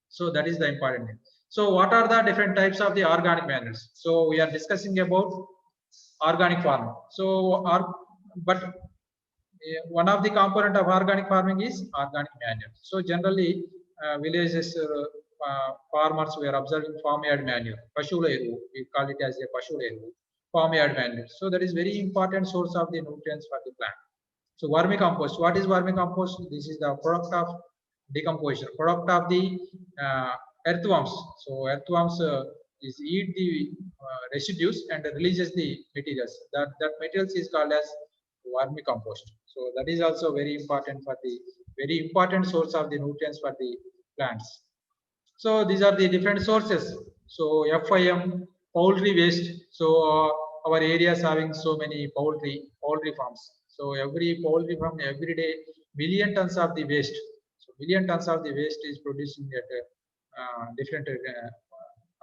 Speaker 14: So that is the important thing. So what are the different types of the organic manures? So we are discussing about organic farming. So one of the component of organic farming is organic manure. So generally villages farmers we are observing farmyard manure, pashula eruvu, we call it as a pashula eruvu, farmyard manure. So that is very important source of the nutrients for the plant. So vermicompost, what is vermicompost? This is the product of decomposition, product of the earthworms. So earthworms is eat the residues and releases the materials. That materials is called as vermicompost. So that is also very important for the very important source of the nutrients for the plants. So these are the different sources. So FIM, poultry waste. So our areas having so many poultry farms. So every poultry farm every day million tons of the waste. So million tons of the waste is producing at different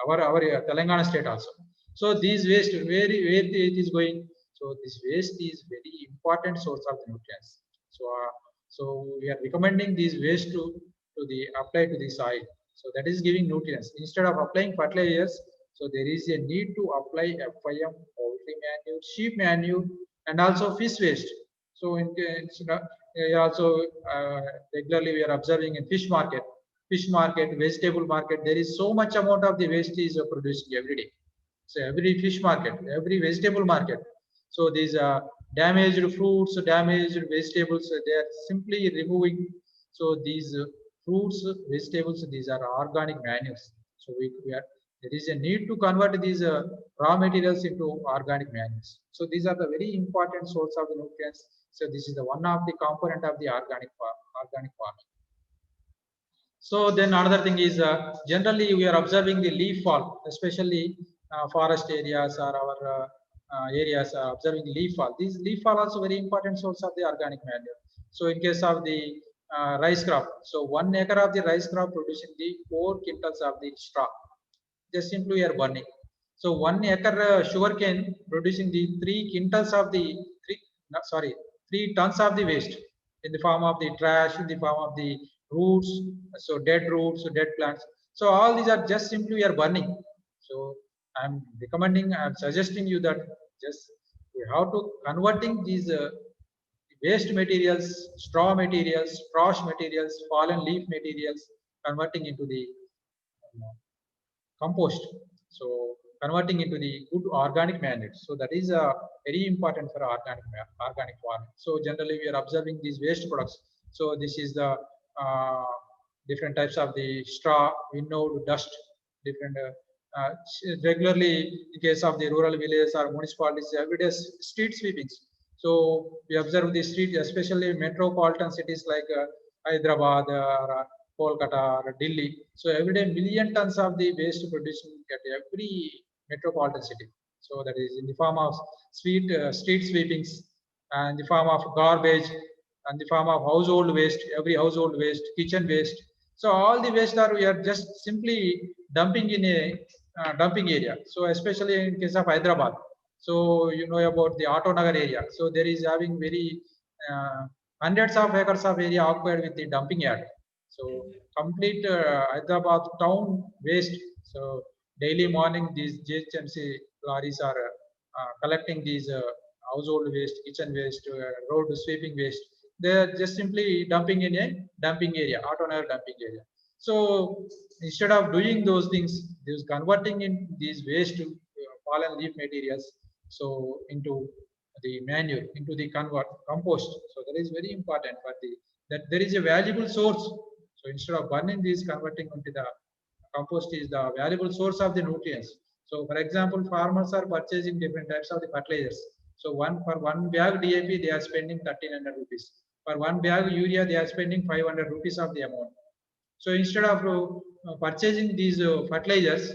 Speaker 14: our Telangana state also. So these waste where it is going. So this waste is very important source of the nutrients. So we are recommending these waste to the apply to the soil. So that is giving nutrients instead of applying fertilizers. So there is a need to apply FIM, poultry manure, sheep manure, and also fish waste. So also regularly we are observing in fish market, vegetable market, there is so much amount of the waste is produced every day. So every fish market, every vegetable market. So these damaged fruits, damaged vegetables, they are simply removing. So these fruits, vegetables, these are organic manures. So there is a need to convert these raw materials into organic manures. So these are the very important source of the nutrients. So this is the one of the component of the organic farming. So then another thing is generally we are observing the leaf fall, especially forest areas or our areas are observing leaf fall. These leaf fall also very important source of the organic manure. So in case of the rice crop, so 1 acre of the rice crop producing the 4 quintals of the straw. Just simply we are burning. So 1 acre sugarcane producing the 3 quintals of the 3 tons of the waste in the form of the trash, in the form of the roots, so dead roots, dead plants. So all these are just simply we are burning. So I'm suggesting you that just we have to converting these waste materials, straw materials, trash materials, fallen leaf materials, converting into the compost. So converting into the good organic manure. So that is very important for organic farming. So generally we are observing these waste products. So this is the different types of the straw, winnow, dust, different regularly in case of the rural villages or municipalities, everyday street sweepings. So we observe the street, especially metropolitan cities like Hyderabad or Kolkata or Delhi. So every day million tons of the waste produced at every metropolitan city. So that is in the form of street sweepings and the form of garbage and the form of household waste, every household waste, kitchen waste. So all the waste are we are just simply dumping in a dumping area. So especially in case of Hyderabad. So you know about the Auto Nagar area. So there is having very hundreds of acres of area occupied with the dumping yard. So complete Hyderabad town waste. So daily morning these GHMC lorries are collecting these household waste, kitchen waste, road sweeping waste. They are just simply dumping in a dumping area, Auto Nagar dumping area. So instead of doing those things, this converting in these waste to fallen leaf materials, so into the manure, into the compost. So that is very important for the that there is a valuable source. So instead of burning these, converting into the compost is the valuable source of the nutrients. So for example, farmers are purchasing different types of the fertilizers. So for one bag DAP, they are spending 1300 rupees. For one bag urea, they are spending 500 rupees of the amount. So instead of purchasing these fertilizers,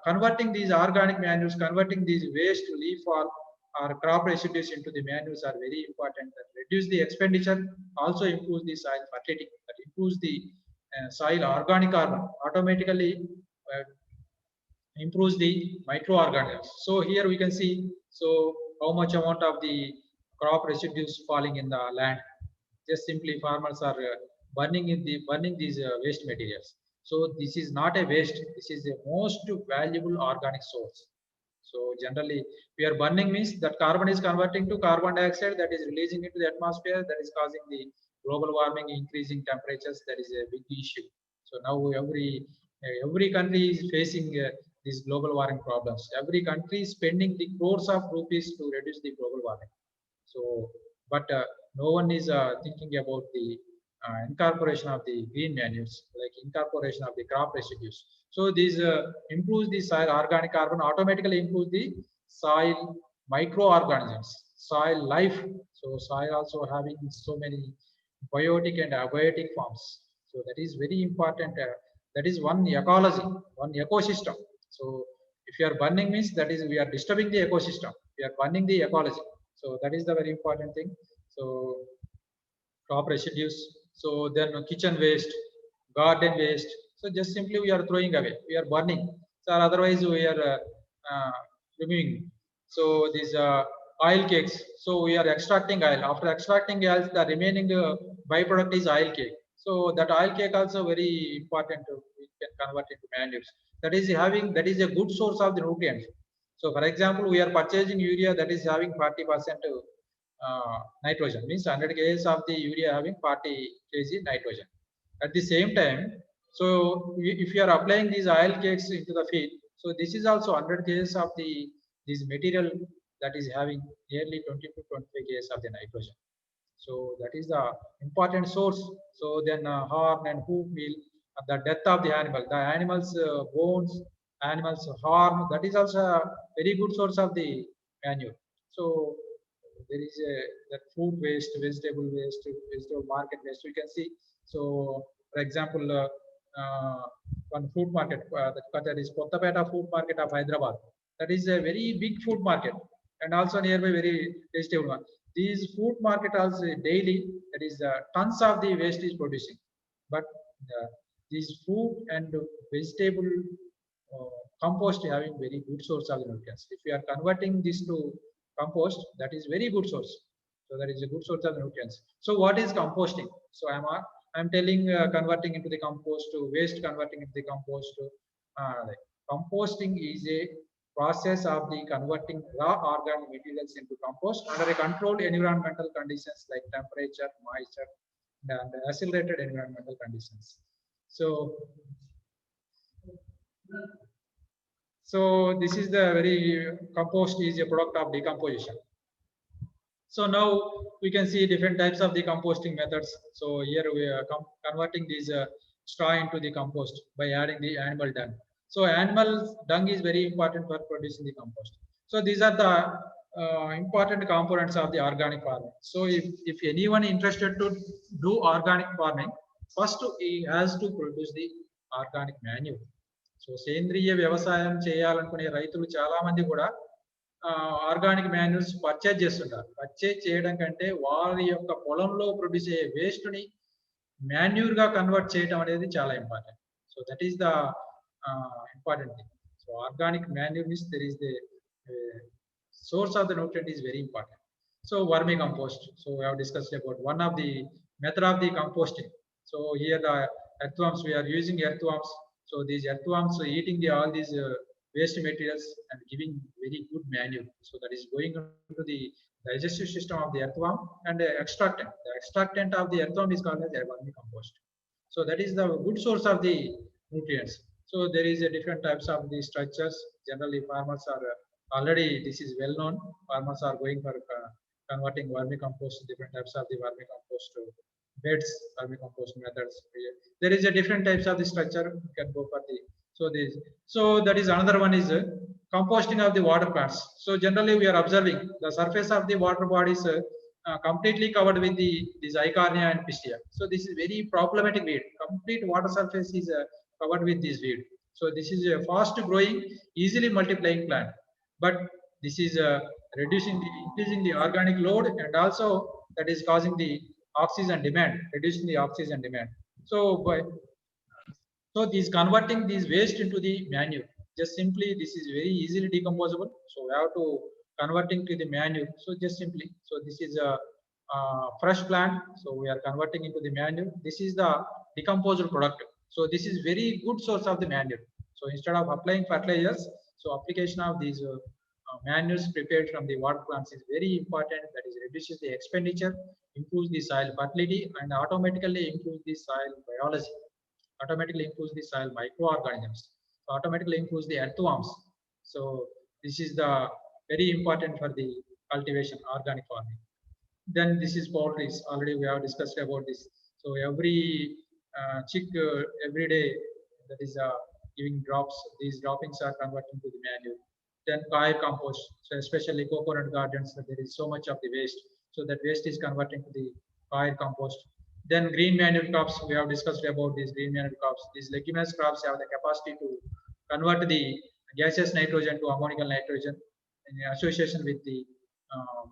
Speaker 14: converting these organic manures, converting these waste leaf or crop residues into the manures are very important. That reduce the expenditure, also improves the soil fertility, that improves the soil organic carbon, automatically improves the microorganisms. So here we can see how much amount of the crop residues falling in the land. Just simply farmers are burning these waste materials. So this is not a waste. This is the most valuable organic source. So generally, we are burning means that carbon is converting to carbon dioxide, that is releasing into the atmosphere, that is causing the global warming, increasing temperatures. That is a big issue. So now every country is facing these global warming problems. Every country is spending the crores of rupees to reduce the global warming. So, but no one is thinking about the incorporation of the green manures, like incorporation of the crop residues. So these improves the soil organic carbon, automatically improves the soil microorganisms, soil life. So soil also having so many biotic and abiotic forms. So that is very important. That is one ecology, one ecosystem. So if you are burning means that is we are disturbing the ecosystem. We are burning the ecology. So that is the very important thing. So crop residues. So then kitchen waste, garden waste. So just simply we are throwing away. We are burning. So otherwise we are removing. So these oil cakes. So we are extracting oil. After extracting oil, the remaining byproduct is oil cake. So that oil cake also very important. We can convert into manures. That is a good source of the nutrients. So for example, we are purchasing urea that is having 40% nitrogen, means 100 kg of the urea having 40 kg nitrogen. At the same time, so if you are applying these oil cakes into the field, so this is also 100 kg of this material that is having nearly 20 to 25 kg of the nitrogen. So that is the important source. So then horn and hoof meal, the death of the animal's bones, animal's horn, that is also a very good source of the manure. So there is that food waste, vegetable waste, vegetable market waste. We can see. So for example, one food market that is Kottapeta food market of Hyderabad. That is a very big food market, and also nearby very vegetable one. These food market also daily, that is tons of the waste is producing, but these food and vegetable compost having very good source of nutrients. If we are converting this to compost, that is very good source. So that is a good source of nutrients. So what is composting? So I'm telling converting into the compost to waste, converting into the compost to like composting is a process of the converting raw organic materials into compost under a controlled environmental conditions like temperature, moisture, and accelerated environmental conditions. So this is the very compost is a product of decomposition. So now we can see different types of decomposting methods. So here we are converting these straw into the compost by adding the animal dung. So animal dung is very important for producing the compost. So these are the important components of the organic farming. So if anyone interested to do organic farming, first he has to produce the organic manure. So సేంద్రియ వ్యవసాయం చేయాలనుకునే రైతులు చాలా మంది కూడా organic manures purchase చేస్తుంటారు. Purchase చేయడం కంటే వారి యొక్క పొలంలో ప్రొడ్యూస్ అయ్యే వేస్ట్ ని మాన్యూర్ గా కన్వర్ట్ చేయడం అనేది చాలా important. So that is the important thing. So organic manure means there is the source of the nutrient is very important. So vermicompost. So we have discussed about one of the method of the composting. So here the earthworms, we are using earthworms. So these earthworms are eating all these waste materials and giving very good manure. So that is going into the digestive system of the earthworm and the extractant. The extractant of the earthworm is called as vermicompost. So that is the good source of the nutrients. So there is a different types of the structures. Generally farmers are already, this is well known. Farmers are going for converting vermicompost, different types of the vermicompost beds, vermicompost methods. There is a different types of the structure. You can go for the so that is another one is composting of the water plants. So generally we are observing the surface of the water bodies completely covered with this Eichhornia and Pistia. So this is very problematic weed. Complete water surface is covered with this weed. So this is a fast growing, easily multiplying plant. But this is increasing the organic load, and also that is causing the oxygen demand, reducing the oxygen demand. So this converting these waste into the manure, just simply this is very easily decomposable. So we have to converting to the manure. So just simply, so this is a fresh plant. So we are converting into the manure. This is the decomposed product. So this is very good source of the manure. So instead of applying fertilizers, so application of these manures prepared from the water plants is very important. That is reduces the expenditure, improves the soil fertility, and automatically improves the soil biology. Automatically improves the soil microorganisms. So automatically improves the earthworms. So this is the very important for the cultivation organic farming. Then this is poultry. Already we have discussed about this. So every chick every day that is giving drops. These droppings are converting to the manure. Then coir compost. So especially coconut gardens, there is so much of the waste. So that waste is converting to the coir compost. Then green manure crops. We have discussed about these green manure crops. These leguminous crops have the capacity to convert the gaseous nitrogen to ammonical nitrogen in association with the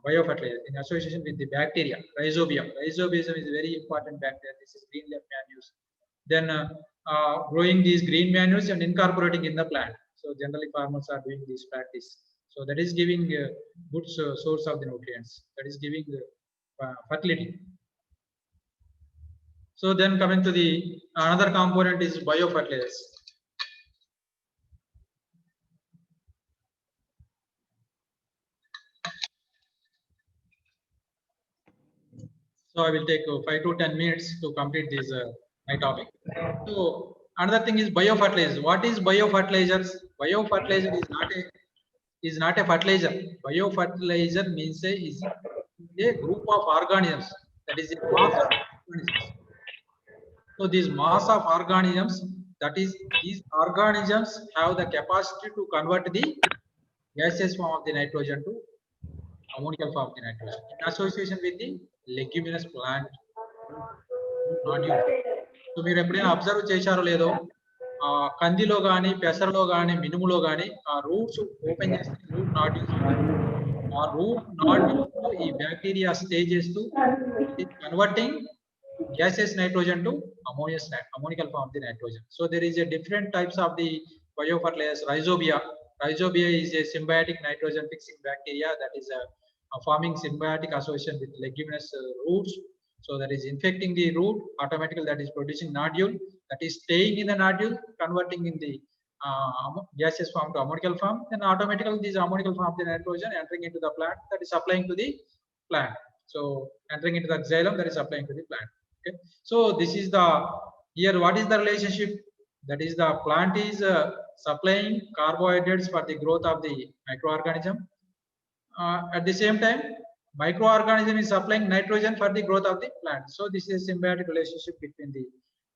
Speaker 14: biofertilizer, in association with the bacteria, rhizobium. Rhizobium is a very important bacteria. This is green leaf manures. Then growing these green manures and incorporating in the plant. So generally farmers are doing this practice. So that is giving a good source of the nutrients. That is giving the fertility. So then coming to the another component is biofertilizers. So I will take 5 to 10 minutes to complete this my topic. So another thing is biofertilizers. What is biofertilizers? Biofertilizer is not a fertilizer. Biofertilizer means is a group of organisms. That is a mass of organisms. So this mass of organisms, that is these organisms have the capacity to convert the gaseous form of the nitrogen to ammonical form of the nitrogen in association with the leguminous plant nodule. So మీరు ఎప్పుడైనా observe చేశారో లేదో కందిలో కానీ పెసరలో కానీ మినుములో కానీ ఆ రూట్స్ ఓపెన్ చేస్తే రూట్ నాడ్యూల్స్ ఉంటాయి. ఆ రూట్ నాడ్యూల్స్ ఈ బ్యాక్టీరియా స్టే చేస్తూ converting gaseous nitrogen to ammonical form of the nitrogen. So there is a different types of the biofertilizers. Rhizobia. Rhizobia is a symbiotic nitrogen fixing bacteria that is forming symbiotic association with leguminous roots. So that is infecting the root, automatically that is producing nodule, that is staying in the nodule, converting in the gaseous form to ammonical form. Then automatically this ammonical form of the nitrogen entering into the plant, that is supplying to the plant. So entering into the xylem, that is supplying to the plant. Okay. So this is the here. What is the relationship? That is the plant is supplying carbohydrates for the growth of the microorganism. At the same time, microorganism is supplying nitrogen for the growth of the plant. So this is a symbiotic relationship between the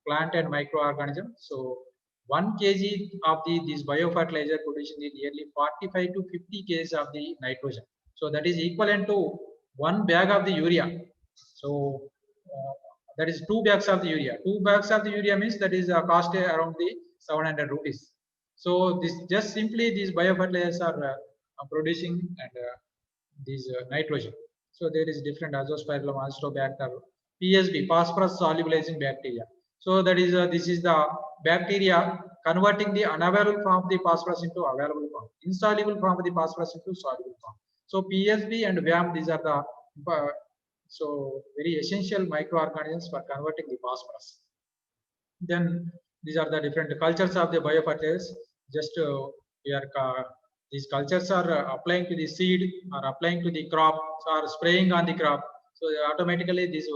Speaker 14: plant and microorganism. So 1 kg of this biofertilizer producing nearly 45 to 50 kg of the nitrogen. So that is equivalent to 1 bag of the urea. So that is 2 bags of the urea. 2 bags of the urea means that is cost around the 700 rupees. So this just simply these biofertilizers are producing and these nitrogen. So there is different azospirillum, azotobacter, PSB, phosphorus solubilizing bacteria. So that is this is the bacteria converting the unavailable form of the phosphorus into available form, insoluble form of the phosphorus into soluble form. So PSB and VAM, these are the so very essential microorganisms for converting the phosphorus. Then these are the different cultures of the biofertilizers. Just we are these cultures are applying to the seed or applying to the crop or spraying on the crop. So automatically these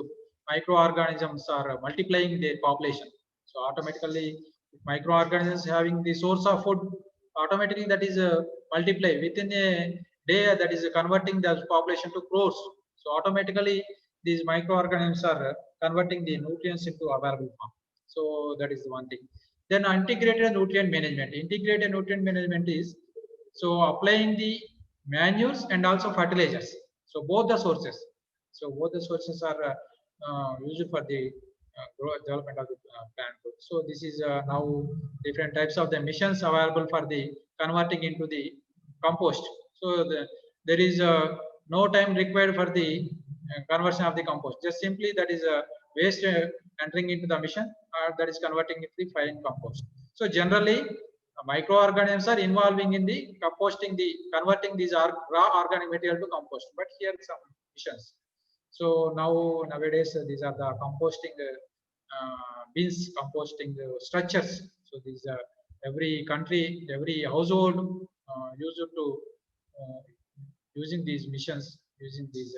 Speaker 14: microorganisms are multiplying their population. So automatically microorganisms having the source of food, automatically that is multiply within a day, that is converting the population to crores. So automatically these microorganisms are converting the nutrients into available form. So that is one thing. Then integrated nutrient management. Integrated nutrient management is so applying the manures and also fertilizers. So both the sources. So both the sources are used for the growth development of the plant. So this is now different types of the missions available for the converting into the compost. So there is no time required for the conversion of the compost. Just simply that is waste entering into the mission, that is converting into the fine compost. So generally microorganisms are involving in the composting, the converting these raw organic material to compost. But here some missions. So nowadays these are the composting bins, composting structures. So these every country, every household used to using these missions, using these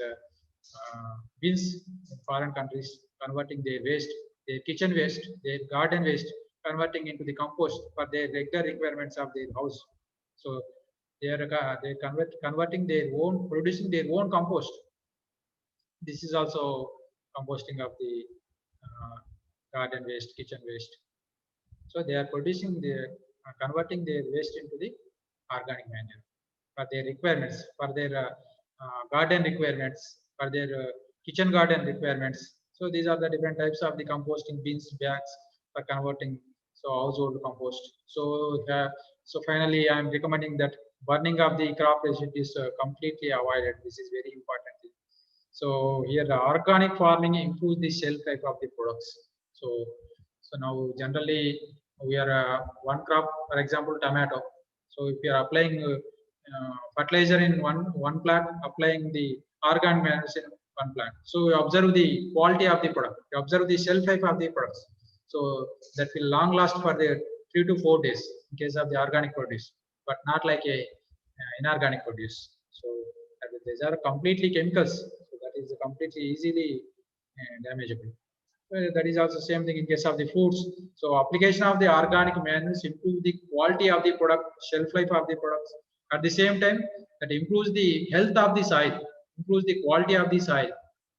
Speaker 14: bins in foreign countries, converting their waste, their kitchen waste, their garden waste, converting into the compost for their regular requirements of their house. So they are converting their own, producing their own compost. This is also composting of the garden waste, kitchen waste. So they are producing their converting their waste into the organic manure for their requirements, for their garden requirements, for their kitchen garden requirements. So these are the different types of the composting bins, bags for converting so household compost. So so finally, I am recommending that burning of the crop residue is completely avoided. This is very important thing. So here the organic farming improves the shelf life of the products. So now generally we are one crop, for example, tomato. So if you are applying fertilizer in one plant, applying the organic matters in one plant. So you observe the quality of the product. You observe the shelf life of the products. So that will long last for the 3 to 4 days in case of the organic produce, but not like a inorganic produce. So these are completely chemicals. So that is completely easily damageable. That is also same thing in case of the foods. So application of the organic manures improve the quality of the product, shelf life of the products. At the same time, that improves the health of the soil, improves the quality of the soil.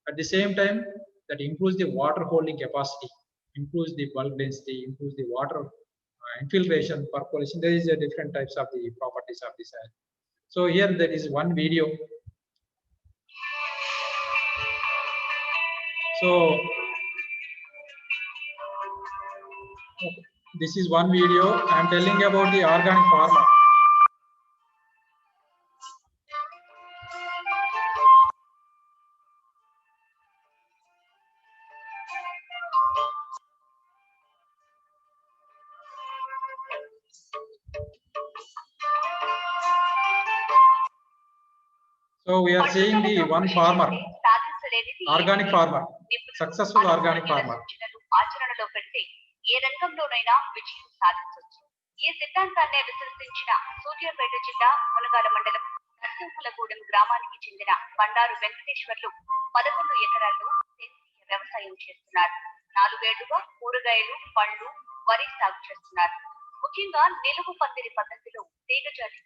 Speaker 14: At the same time, that improves the water holding capacity, improves the bulk density, improves the water infiltration, percolation. There is a different types of the properties of the soil. So here there is one video. So this is one video. I am telling about the organic farmer. So we are seeing the one farmer, organic farmer, successful organic farmer.
Speaker 15: ఆచరణలో పెడితే ఏ రంగంలోనైనా విజయం సాధించవచ్చు. ఈ సిద్ధాంతాన్ని విశ్వసించిన సూర్యాపేట జిల్లా మునగాల మండలం నరసింహలగూడెం గ్రామానికి చెందిన బండారు వెంకటేశ్వర్లు 11 ఎకరాల్లో సేంద్రియ వ్యవసాయం చేస్తున్నారు. 4 ఏళ్లుగా కూరగాయలు, పండ్లు, వరి సాగు చేస్తున్నారు. ముఖ్యంగా నిలువు పందిరి పద్ధతిలో తీగజాతి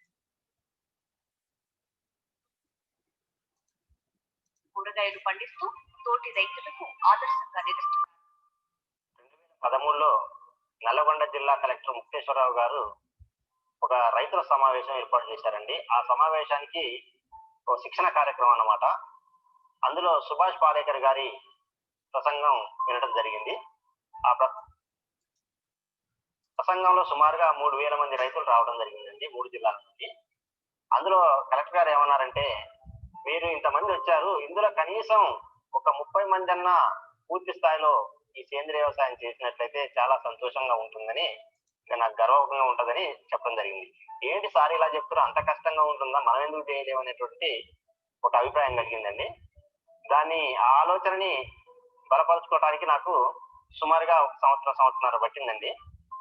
Speaker 15: కూరగాయలు పండిస్తూ తోటి రైతులకు ఆదర్శంగా నిలుస్తున్నారు.
Speaker 16: 2013లో నల్లగొండ జిల్లా కలెక్టర్ ముక్తేశ్వరరావు గారు ఒక రైతుల సమావేశం ఏర్పాటు చేశారండి. ఆ సమావేశానికి ఒక శిక్షణ కార్యక్రమం అన్నమాట. అందులో సుభాష్ పాలేకర్ గారి ప్రసంగం వినడం జరిగింది. ఆ ప్రసంగంలో సుమారుగా 3,000 మంది రైతులు రావడం జరిగిందండి 3 జిల్లాల నుండి. అందులో కలెక్టర్ గారు ఏమన్నారంటే, మీరు ఇంతమంది వచ్చారు, ఇందులో కనీసం ఒక 30 మంది అన్నా పూర్తి స్థాయిలో ఈ సేంద్రియ వ్యవసాయం చేసినట్లయితే చాలా సంతోషంగా ఉంటుందని, ఇంకా నాకు గర్వంగా ఉంటుందని చెప్పడం జరిగింది. ఏంటి సార్ ఇలా చెప్తారు, అంత కష్టంగా ఉంటుందా, మనం ఎందుకు చేయలేము అనేటువంటి ఒక అభిప్రాయం కలిగిందండి. దాన్ని ఆ ఆలోచనని బలపరుచుకోవడానికి నాకు సుమారుగా ఒక సంవత్సరంన్నర పట్టిందండి.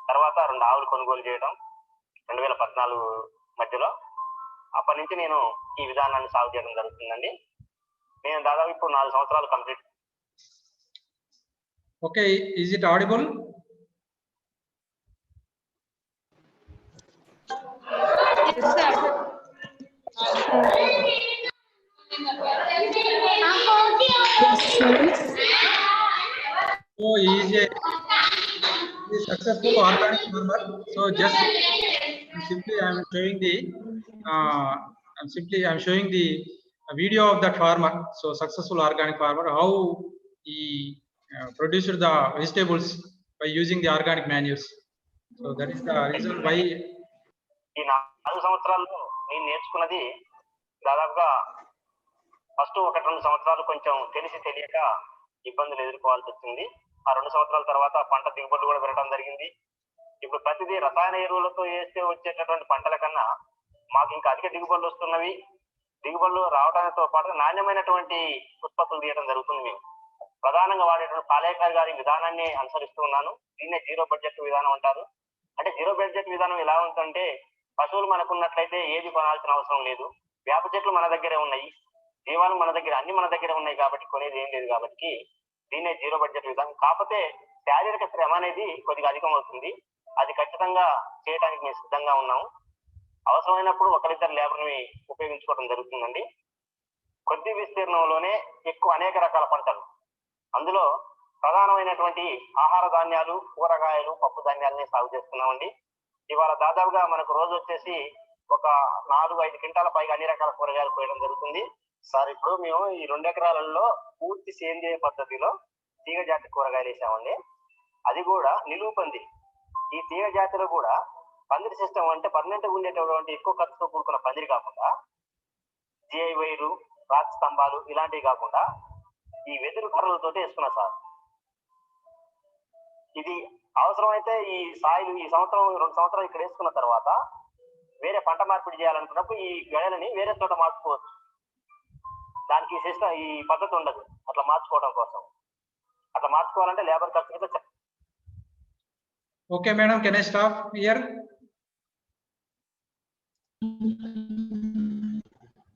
Speaker 16: తర్వాత 2 ఆవులు కొనుగోలు చేయడం 2014 మధ్యలో. అప్పటి నుంచి నేను ఈ విధానాన్ని సాగు చేయడం జరుగుతుందండి. నేను దాదాపు ఇప్పుడు 4 సంవత్సరాలు complete.
Speaker 14: Okay, is it audible? So he is a successful organic farmer. So just simply I am showing the video of that farmer. So successful organic farmer, how he produced the vegetables by using the organic manures. So that is the reason why.
Speaker 16: ఈ 4 సంవత్సరాల్లో నేను నేర్చుకున్నది దాదాపుగా first 1-2 సంవత్సరాలు కొంచెం తెలియక ఇబ్బందులు ఎదుర్కోవాల్సి వచ్చింది. ఆ 2 సంవత్సరాల తర్వాత పంట దిగుబడులు కూడా పెరగడం జరిగింది. ఇప్పుడు ప్రతిదీ రసాయన ఎరువులతో వేస్తే వచ్చేటటువంటి పంటల కన్నా మాకు ఇంకా అధిక దిగుబడులు వస్తున్నవి. దిగుబడులు రావడంతో పాటు నాణ్యమైనటువంటి ఉత్పత్తులు తీయడం జరుగుతుంది. మేము ప్రధానంగా వాడేటువంటి పాలేకర్ గారి విధానాన్ని అనుసరిస్తూ ఉన్నాను. దీన్నే జీరో బడ్జెట్ విధానం అంటారు. అంటే జీరో బడ్జెట్ విధానం ఎలా ఉంటుందంటే, పశువులు మనకున్నట్లయితే ఏది కొనాల్సిన అవసరం లేదు, వేప చెట్లు మన దగ్గరే ఉన్నాయి, జీవాలు మన దగ్గర, అన్ని మన దగ్గర ఉన్నాయి కాబట్టి కొనేది ఏం లేదు. కాబట్టి దీన్నే జీరో బడ్జెట్ విధానం. కాకపోతే శారీరక శ్రమ అనేది కొద్దిగా అధికం అవుతుంది. అది ఖచ్చితంగా చేయడానికి మేము సిద్ధంగా ఉన్నాము. అవసరమైనప్పుడు 1-2 లేబర్ని ఉపయోగించుకోవడం జరుగుతుందండి. కొద్ది విస్తీర్ణంలోనే ఎక్కువ అనేక రకాల పంటలు, అందులో ప్రధానమైనటువంటి ఆహార ధాన్యాలు, కూరగాయలు, పప్పు ధాన్యాలని సాగు చేస్తున్నామండి. ఇవాళ దాదాపుగా మనకు రోజు వచ్చేసి ఒక 4-5 క్వింటాల పైగా అన్ని రకాల కూరగాయలు కోయడం జరుగుతుంది. సార్ ఇప్పుడు మేము ఈ 2 ఎకరాలలో పూర్తి సేంద్రియ పద్ధతిలో తీగ జాతి కూరగాయలు వేసామండి. అది కూడా నిలువు పందిరి. ఈ తీగ జాతిలో కూడా పందిరి సిస్టమ్ అంటే పర్మనెంట్ ఉండేటటువంటి ఎక్కువ ఖర్చుతో కూడుకున్న పందిరి కాకుండా, జిఐ వైరు, రాతి స్తంభాలు ఇలాంటివి కాకుండా ఈ వెదురు కర్రలతో వేసుకున్నా సార్. ఇది అవసరమైతే ఈ సాయిలు ఈ సంవత్సరం 2 సంవత్సరాలు ఇక్కడ వేసుకున్న తర్వాత వేరే పంట మార్పిడి చేయాలనుకున్నప్పుడు ఈ గడలని వేరే చోట మార్చుకోవచ్చు. దానికి సిస్టమ్ ఈ పద్ధతి ఉండదు అట్లా మార్చుకోవడం కోసం. అట్లా మార్చుకోవాలంటే లేబర్ ఖర్చు.
Speaker 14: Okay, madam, can I stop here?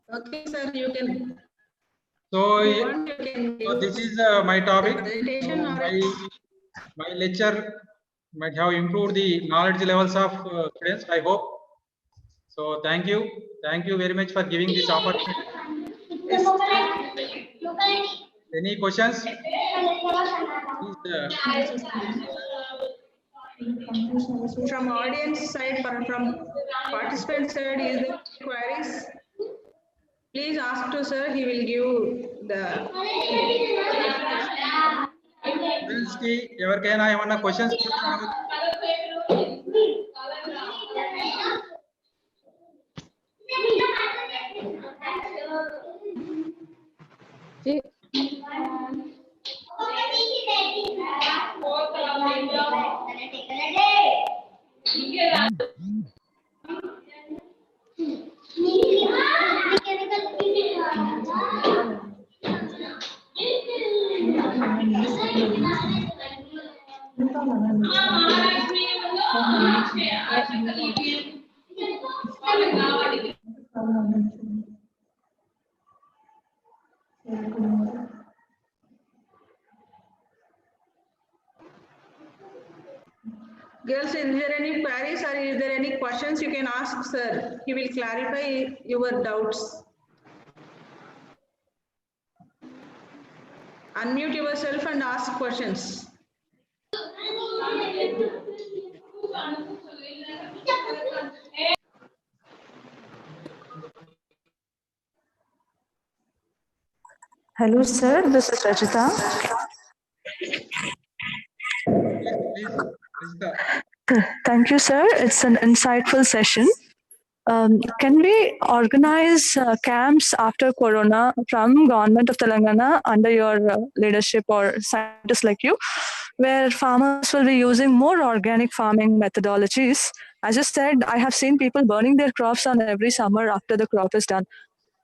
Speaker 7: Okay, sir, you can.
Speaker 14: So this is my topic. My lecture might have improved the knowledge levels of students, I hope. So thank you very much for giving this opportunity. Any questions? Please,
Speaker 7: from audience side, from participant side, is the queries? Please ask to sir, he will give the.
Speaker 14: ఎవరికైనా ఏమన్నా questions?
Speaker 7: Girls, is there any queries or is there any questions you can ask sir? He will clarify your doubts. Unmute yourself and ask questions.
Speaker 1: Hello, sir. This is Rajita.
Speaker 14: Please, Rajita.
Speaker 1: Thank you, sir. It's an insightful session. Can we organize camps after Corona from Government of Telangana under your leadership or scientists like you, where farmers will be using more organic farming methodologies? As you said, I have seen people burning their crops on every summer after the crop is done.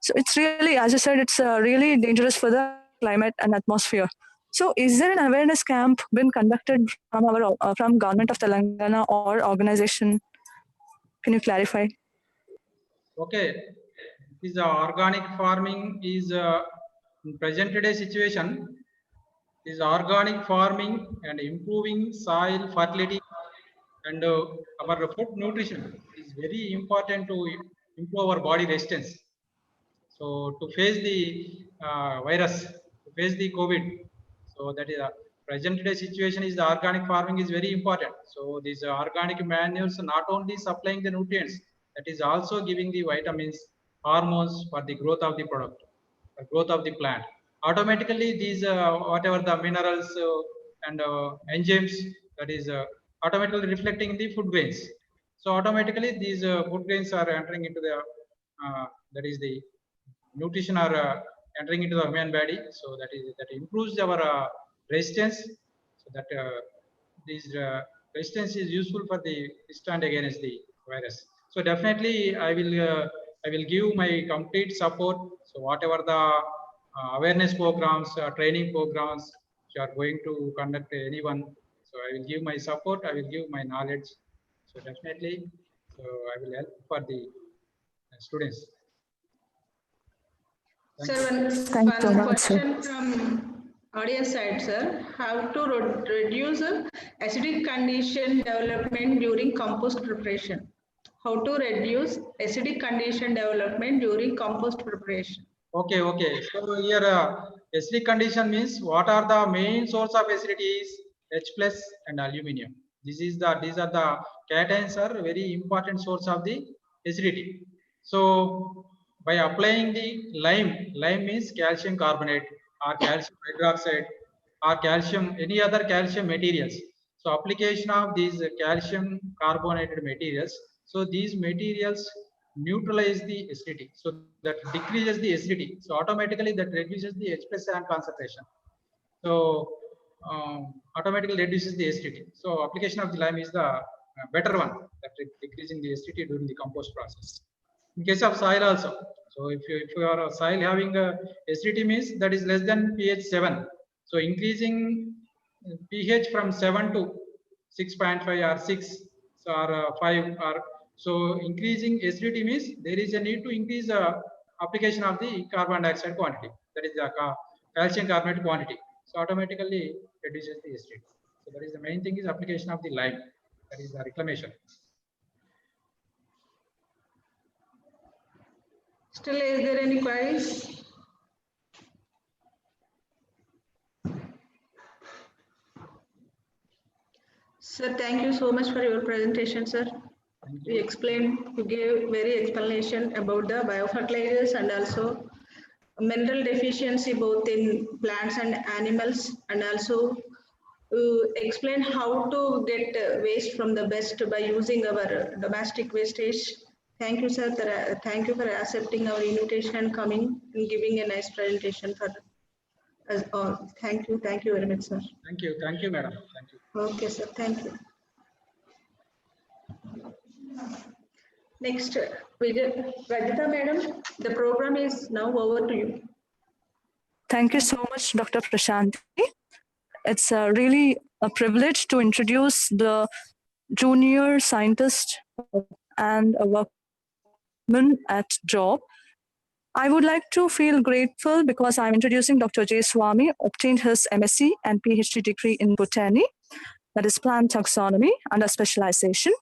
Speaker 1: So it's really, as you said, it's really dangerous for the climate and atmosphere. So is there an awareness camp been conducted from our from Government of Telangana or organization? Can you clarify?
Speaker 14: Okay, is organic farming is in present day situation is organic farming and improving soil fertility and our food nutrition is very important to improve our body resistance. So to face the virus, to face the COVID, so that is a present day situation is the organic farming is very important. So these organic manures not only supplying the nutrients, that is also giving the vitamins, hormones for the growth of the product, growth of the plant. Automatically, these whatever the minerals and enzymes that is automatically reflecting in the food grains. So automatically, these food grains are entering into the that is the nutrition are entering into the human body, so that improves our resistance, so that this resistance is useful for the stand against the virus. So definitely I will give my complete support. So whatever the awareness programs, training programs you are going to conduct anyone, so I will give my support, I will give my knowledge. So definitely, so I will help for the students.
Speaker 7: Sir, one question from audience side, sir. How to reduce acidic condition development during compost preparation? How to reduce acidic condition development during compost preparation?
Speaker 14: Okay, okay. So here acidic condition means what are the main source of acidity is H plus and aluminum. These are the cations are very important source of the acidity. So by applying the lime means calcium carbonate or calcium hydroxide or calcium, any other calcium materials. So application of these calcium carbonated materials. So these materials neutralize the acidity. So that decreases the acidity. So automatically that reduces the H plus ion concentration. So automatically reduces the acidity. So application of the lime is the better one, that decreasing the acidity during the compost process. In case of soil also, so if your soil having acidity means that is less than pH 7, so increasing pH from 7 to 6.5 or 6 or 5 or so, increasing acidity means there is a need to increase application of the carbon dioxide quantity, that is the calcium carbonate quantity. So automatically reduces the acidity. So that is the main thing is application of the lime, that is the reclamation.
Speaker 7: Still, is there any queries? Sir, thank you so much for your presentation, sir. You explained, you gave very explanation about the biofertilizers and also mineral deficiency both in plants and animals, and also explain how to get waste from the best by using our domestic wastage. Thank you, sir. Thank you for accepting our invitation and coming and giving a nice presentation for us all. Thank you very much, sir.
Speaker 14: Thank you, madam. Thank you.
Speaker 7: Okay, sir. Thank you. Next, Rajita madam, the program is now over to you.
Speaker 1: Thank you so much, Dr. Prashanti. It's really a privilege to introduce the junior scientist and a workman at job. I would like to feel grateful because I'm introducing Dr. J. Swami, obtained his MSc and PhD degree in botany, that is plant taxonomy, under specialization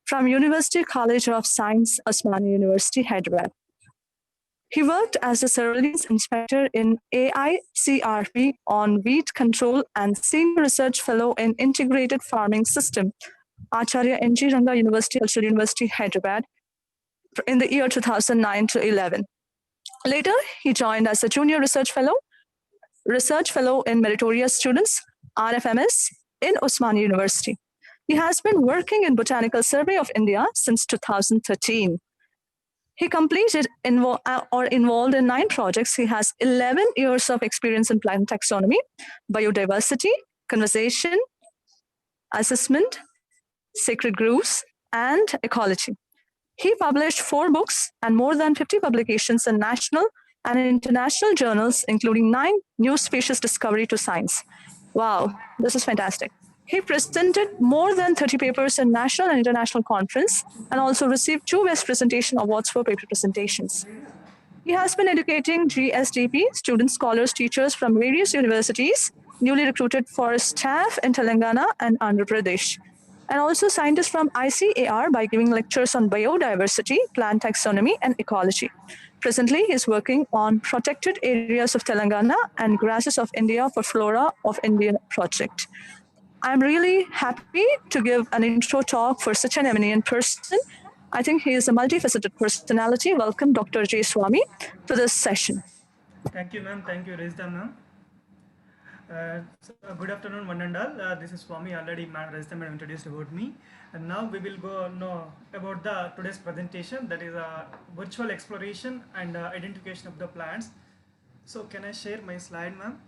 Speaker 1: from University College of Science, Osmania University, Hyderabad. He worked as a surveillance inspector in AICRP on weed control and senior research fellow in integrated farming system, Acharya N.G. Ranga University, Cultural University, Hyderabad, in the year 2009 to 11. Later, he joined as a junior research fellow in meritorious students, RFMS, in Osmania University. He has been working in Botanical Survey of India since 2013. He completed or involved in 9 projects. He has 11 years of experience in plant taxonomy, biodiversity, conservation, assessment, sacred groves, and ecology. He published 4 books and more than 50 publications in national and international journals, including 9 new species discovery to science. Wow, this is fantastic. He presented more than 30 papers in national and international conference and also received 2 Best Presentation Awards for paper presentations. He has been educating GSDP, students, scholars, teachers from various universities, newly recruited for staff in Telangana and Andhra Pradesh, and also scientists from ICAR by giving lectures on biodiversity, plant taxonomy, and ecology. Presently, he is working on protected areas of Telangana and grasses of India for Flora of India project. I'm really happy to give an intro talk for such an eminent person. I think he is a multifaceted personality. Welcome, Dr. J. Swami, to this session.
Speaker 17: Thank you, ma'am. Thank you, Rajita, ma'am. Good afternoon, one and all. This is Swami. Already, ma'am, Rajita, ma'am introduced about me. And now we will go know about the today's presentation, that is virtual exploration and identification of the plants. So, can I share my slide, ma'am?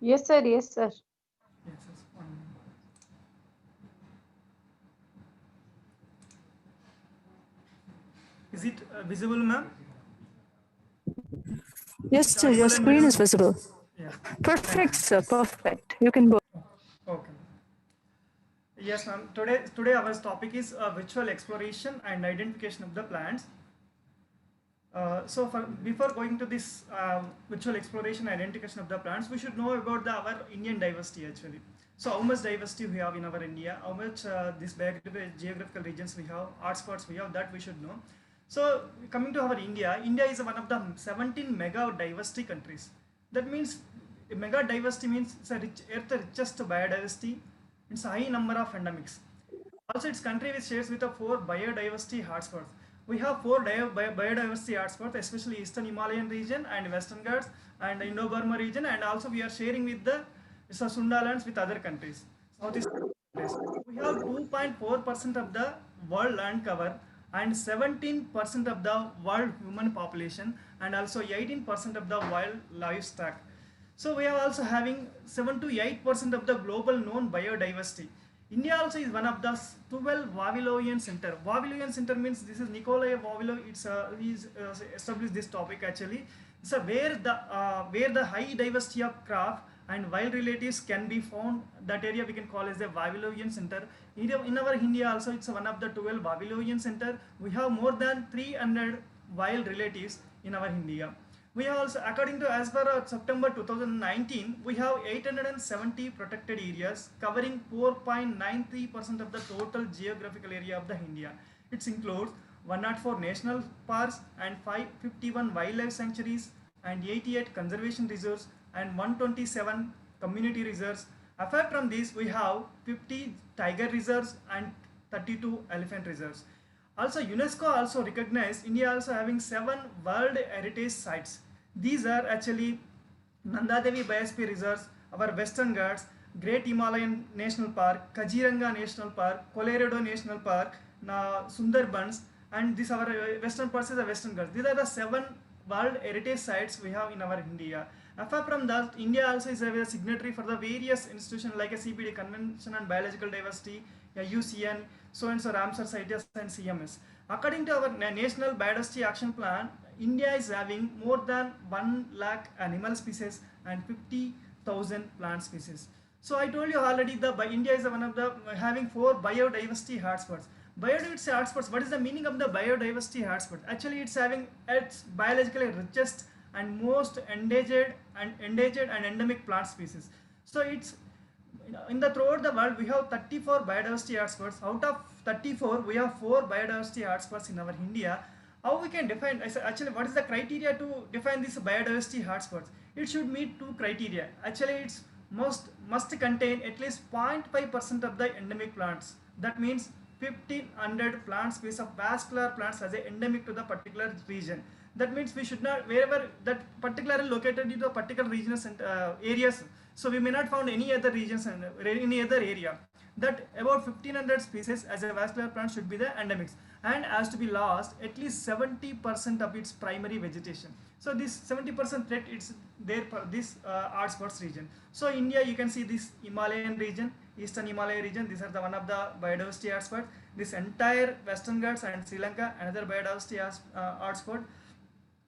Speaker 11: Yes, sir. Yes, sir.
Speaker 17: Yes, yes. Is it visible, ma'am?
Speaker 1: Yes, sir. Your screen is visible.
Speaker 17: Yeah.
Speaker 1: Perfect, sir. Perfect. You can go.
Speaker 17: Okay. Yes, ma'am. Today our topic is virtual exploration and identification of the plants. Before going to this virtual exploration and identification of the plants, we should know about our Indian diversity actually. So how much diversity we have in our India, how much this geographical regions we have, hotspots we have, that we should know. So coming to our India, India is one of the 17 mega diversity countries. That means mega diversity means it's a the richest biodiversity. It's a high number of endemics. Also, its country which shares with the 4 biodiversity hotspots. We have 4 biodiversity hotspots, especially Eastern Himalayan region and Western Ghats and Indo-Burma region, and also we are sharing with the Sundalands with other countries, Southeast countries. We have 2.4% of the world land cover and 17% of the world human population and also 18% of the wild livestock. So we are also having 7 to 8% of the global known biodiversity. India also is one of the 12 Wawilonian Center. Wawilonian Center means this is Nikolai Wawilo. He's established this topic actually. So where the high diversity of crop and wild relatives can be found, that area we can call as the Wawilonian Center. In our India also it's one of the 12 Wawilonian Center. We have more than 300 wild relatives in our India. We have also, according to as per September 2019, we have 870 protected areas covering 4.93% of the total geographical area of the India. It includes 104 national parks and 551 wildlife sanctuaries and 88 conservation reserves and 127 community reserves. Apart from this, we have 50 tiger reserves and 32 elephant reserves. Also, UNESCO also recognized India also having 7 World Heritage Sites. These are actually Nanda Devi Biosphere Reserves, our Western Ghats, Great Himalayan National Park, Kaziranga National Park, Colorado National Park, Sundarbans, and this our Western parts is the Western Ghats. These are the 7 World Heritage Sites we have in our India. Apart from that, India also is a signatory for the various institutions like a CBD Convention on Biological Diversity, UCN, so-and-so Ramsar CITES and CMS. According to our National Biodiversity Action Plan, India is having more than 1 lakh animal species and 50,000 plant species. So I told you already India is one of the having 4 biodiversity hotspots. Biodiversity hotspots, what is the meaning of the biodiversity hotspot? Actually, it's having its biologically richest and most endangered and endemic plant species. So it's in the throughout the world we have 34 biodiversity hotspots. Out of 34 we have 4 biodiversity hotspots in our India. How we can define, actually what is the criteria to define these biodiversity hotspots? It should meet two criteria. Actually it's must contain at least 0.5% of the endemic plants. That means 1500 plant species of vascular plants as a endemic to the particular region. That means we should not, wherever that particularly located in the particular regions and areas, so we may not found any other regions and any other area, that about 1500 species as a vascular plant should be the endemics, and has to be lost at least 70% of its primary vegetation. So this 70% threat, it's there for this hotspots region. So India, you can see this Himalayan region, eastern Himalaya region, these are the one of the biodiversity hotspots. This entire Western Ghats and Sri Lanka, another biodiversity hotspot.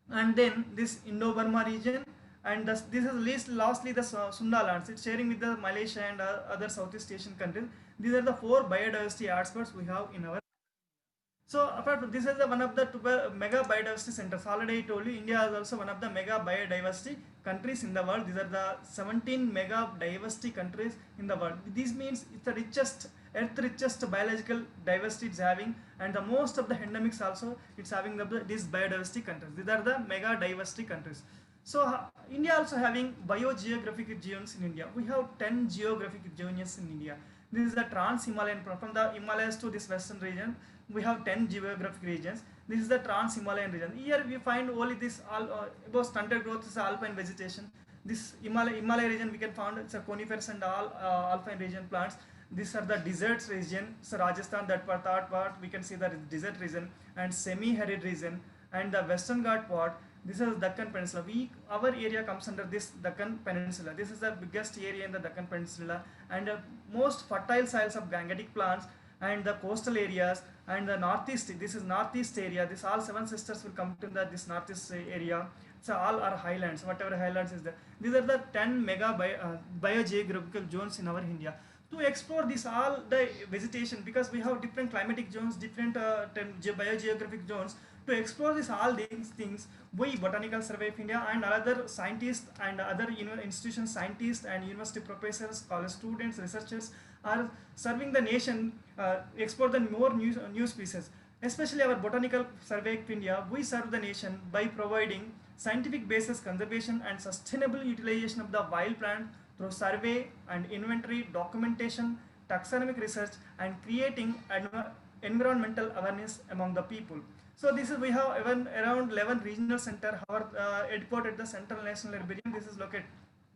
Speaker 17: And then this Indo-Burma region, and this is least lastly the Sunda lands, it's sharing with the Malaysia and other Southeast Asian countries. These are the 4 biodiversity hotspots we have in our. So apart from this is the one of the mega biodiversity centers. Already I told you India is also one of the mega biodiversity countries in the world. These are the 17 mega diversity countries in the world. This means it's the richest, earth richest biological diversity it's having, and the most of the endemics also it's having these biodiversity countries. These are the mega diversity countries. So India also having biogeographic zones in India. We have 10 geographic zones in India. This is the trans-Himalayan, from the Himalayas to this western region. We have 10 geographic regions. This is the trans-Himalayan region. Here we find only this about stunted growth is alpine vegetation. This Himalaya region we can find it's a coniferous and all alpine region plants. These are the deserts region. So Rajasthan, that part we can see the desert region and semi-arid region, and the Western Ghat part. This is Deccan Peninsula. Our area comes under this Deccan Peninsula. This is the biggest area in the Deccan Peninsula, and most fertile soils of Gangetic plants, and the coastal areas, and the northeast. This is northeast area. This all 7 sisters will come to this northeast area. So all are highlands. Whatever highlands is there. These are the 10 mega biogeographical zones in our India. To explore this all the vegetation, because we have different climatic zones, different biogeographic zones. To explore this all these things, we Botanical Survey of India and other scientists and other institutions, scientists and university professors, college students, researchers are serving the nation, explore the more new species. Especially our Botanical Survey of India, we serve the nation by providing scientific basis conservation and sustainable utilization of the wild plant through survey and inventory, documentation, taxonomic research, and creating environmental awareness among the people. So this is, we have even around 11 regional center. Our headquarters at the Central National Herbarium. This is located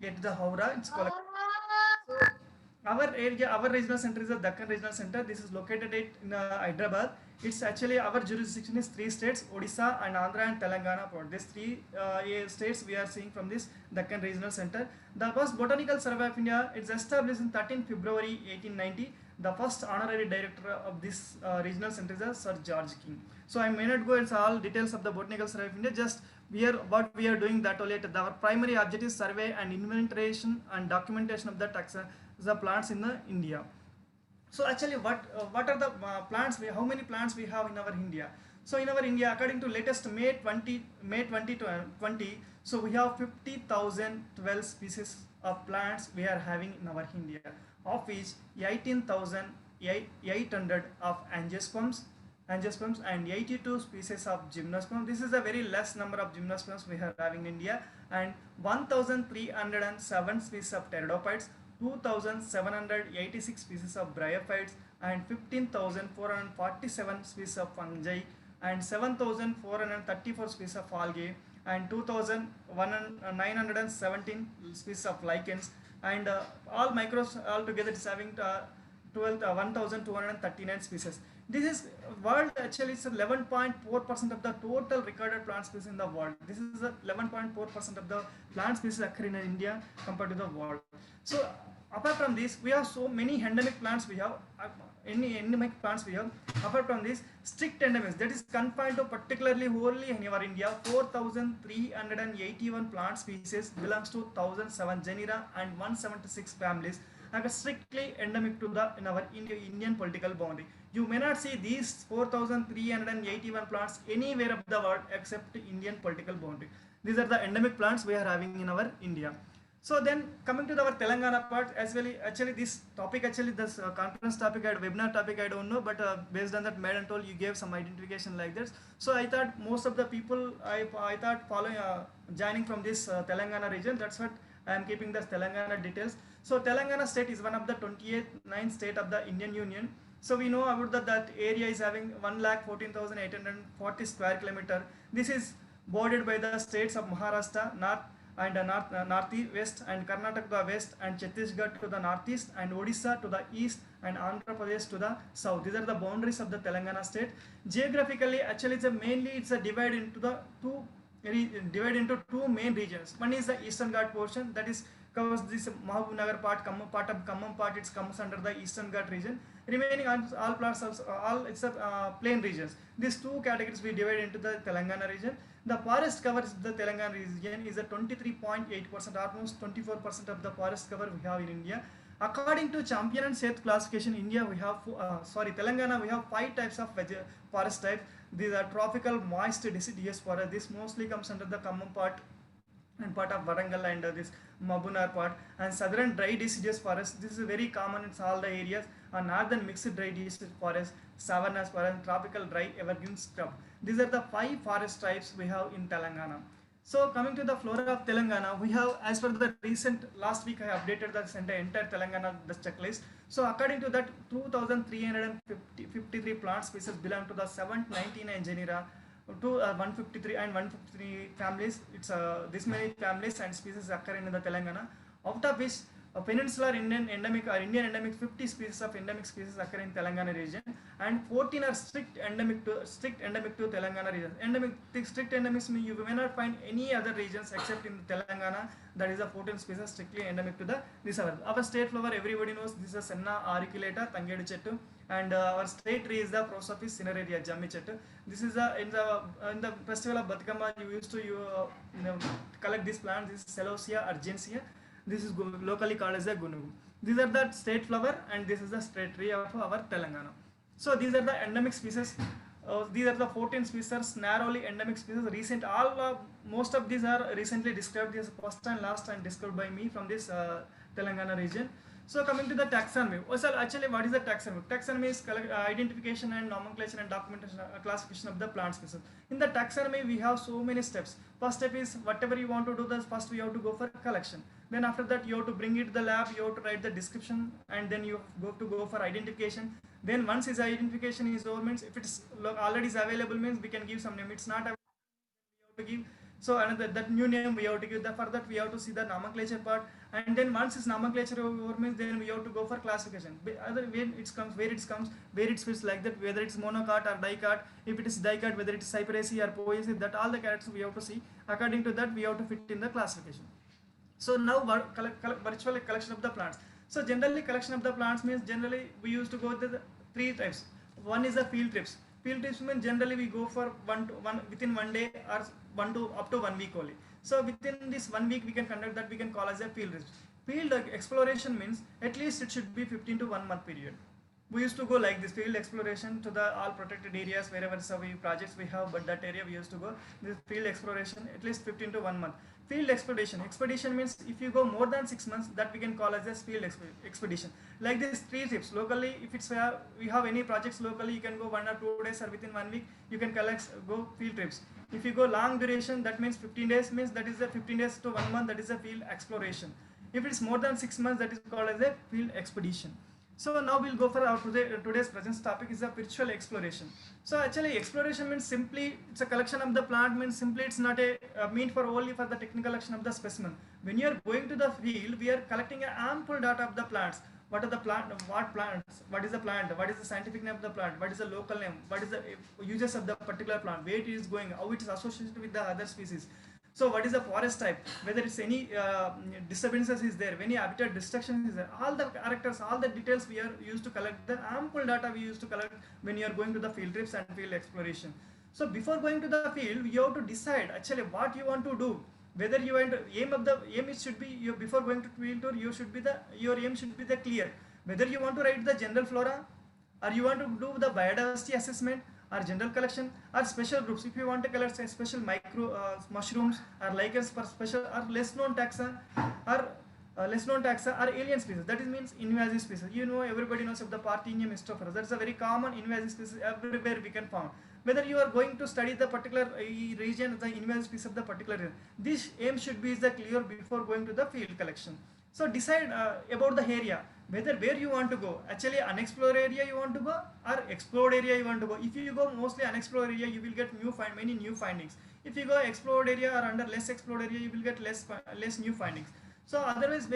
Speaker 17: at the Howrah. It's called. So our area, our regional center is the Deccan Regional Center. This is located in Hyderabad. It's actually our jurisdiction is 3 states: Odisha and Andhra and Telangana. For these 3 states we are seeing from this Deccan Regional Center. The first Botanical Survey of India is established in 13 February 1890. The first honorary director of this regional center is Sir George King. So I may not go into all details of the Botanical Survey of India. Just what we are doing that only. Our primary objective is survey and inventorization and documentation of the plants in the India. So actually what are the plants, how many plants we have in our India? So in our India, according to latest May 2020, so we have 50,012 species of plants we are having in our India, of which 18,800 of angiosperms and 82 species of gymnosperms. This is a very less number of gymnosperms we are having in India, and 1,307 species of pteridophytes, 2,786 species of bryophytes, and 15,447 species of fungi, and 7,434 species of algae, and 2,917 species of lichens, and all microbes altogether is having 1,239 species. This is world, actually it's 11.4% of the total recorded plant species in the world. This is 11.4% of the plant species occur in India compared to the world. So apart from this, we have so many endemic plants we have. Endemic plants we have. Apart from this, strict endemics, that is confined to particularly wholly in our India, 4,381 plant species belongs to 1,007 genera and 176 families are strictly endemic to in our Indian political boundary. You may not see these 4,381 plants anywhere of the world except Indian political boundary. These are the endemic plants we are having in our India. So then coming to our Telangana part as well, actually this topic, actually this conference topic, webinar topic, I don't know, but based on that madam told you gave some identification like this. So I thought most of the people, I thought following, joining from this Telangana region, that's what I am keeping the Telangana details. So Telangana state is one of the 28th state of the Indian Union. So we know about that area is having 1,14,840 square kilometer. This is bordered by the states of Maharashtra, North and northeast, and Karnataka to the west, and Chhattisgarh to the northeast, and Odisha to the east, and Andhra Pradesh to the south. These are the boundaries of the Telangana state. Geographically, actually, it's a divided into the two main regions. One is the Eastern Ghat portion, that is covers this Mahabubnagar part, part of Khammam part, it comes under the Eastern Ghat region. Remaining all parts of all, it's a plain regions. These two categories we divide into the Telangana region. The forest cover of the Telangana region is a 23.8%, almost 24% of the forest cover we have in India. According to Champion and Seth classification, India we have Telangana we have 5 types of forest types. These are tropical moist deciduous forest. This mostly comes under the Khammam part and part of Warangal and this Mabunar part, and southern dry deciduous forest. This is very common in all the areas. Northern mixed dry deciduous forest, savannas forest, tropical dry evergreen scrub. These are the 5 forest types we have in Telangana. So coming to the flora of Telangana, we have, as per the recent last week I updated the entire Telangana the checklist. So according to that, 2,353 plant species belong to the 799 genera, to 153 and 153 families. It's this many families and species occur in the Telangana, out of which peninsular Indian endemic 50 species of endemic species occur in Telangana region, and 14 are strict endemic to Telangana region. Strict endemics mean you may not find any other regions except in Telangana. That is the 14 species strictly endemic to this our state flower. Everybody knows this is Senna auriculata Tangedu chettu, and our state tree is the Prosopis cinerea Jammi chettu. This is in the festival of Batkama you used to collect this plant. This is Celosia urgensia. This is locally called as a gunugu. These are the state flower, and this is the state tree of our Telangana. So these are the endemic species. These are the 14 species, narrowly endemic species. Most of these are recently described. This first and last and described by me from this Telangana region. So coming to the taxonomy. Actually, what is the taxonomy? Taxonomy is identification and nomenclature and documentation, classification of the plant species. In the taxonomy, we have so many steps. First step is whatever you want to do, first we have to go for collection. Then after that, you have to bring it to the lab, you have to write the description, and then you have to go for identification. Then once his identification is over, means if it's already is available, means we can give some name. It's not available, we have to give. So another that new name we have to give. For that we have to see the nomenclature part, and then once this nomenclature over, means then we have to go for classification. Other way where it fits like that, whether it's monocot or dicot. If it is dicot, whether it is cyperaceae or poaceae, that all the characters we have to see. According to that, we have to fit in the classification. So now virtual collection of the plants. So generally collection of the plants means generally we used to go to the 3 types. One is the field trips. Field trips means generally we go for within 1 day or up to 1 week only. So within this 1 week we can conduct that, we can call as a field trips. Field exploration means at least it should be 15 to 1 month period. We used to go like this field exploration to the all protected areas wherever projects we have, but that area we used to go this field exploration at least 15 to 1 month. Field expedition means if you go more than 6 months, that we can call as a field expedition. Like this 3 trips locally, if it's we have any projects locally, you can go 1 or 2 days, or within 1 week you can go field trips. If you go long duration, that means 15 days, means that is the 15 days to 1 month, that is a field exploration. If it's more than 6 months, that is called as a field expedition. So now we'll go for our today's present topic is a virtual exploration. So actually exploration means simply it's a collection of the plant, means simply it's not a mean for only for the technical collection of the specimen. When you are going to the field, we are collecting a ample data of the plants. What are the plant, what plants, what is the plant, what is the scientific name of the plant, what is the local name, what is the uses of the particular plant, where it is going, how it is associated with the other species. So what is the forest type, whether it's any disturbances is there, any habitat destruction is there, all the characters, all the details we are used to collect, the ample data we used to collect when you are going to the field trips and field exploration. So before going to the field, you have to decide actually what you want to do, whether you want aim should be before going to field tour, your aim should be the clear, whether you want to write the general flora, or you want to do the biodiversity assessment, or general collection or special groups. If you want to collect say special micro mushrooms or lichens for special or less known taxa or less known taxa or alien species, that is means invasive species. You know, everybody knows of the Parthenium mystrophorus. That's a very common invasive species everywhere we can find. Whether you are going to study the particular region, the invasive species of the particular region, this aim should be the clear before going to the field collection. So decide about the area, whether where you want to go. Actually unexplored area you want to go or explored area you want to go. If you go mostly unexplored area, you will get many new findings. If you go explored area or under less explored area, you will get less new findings. So otherwise,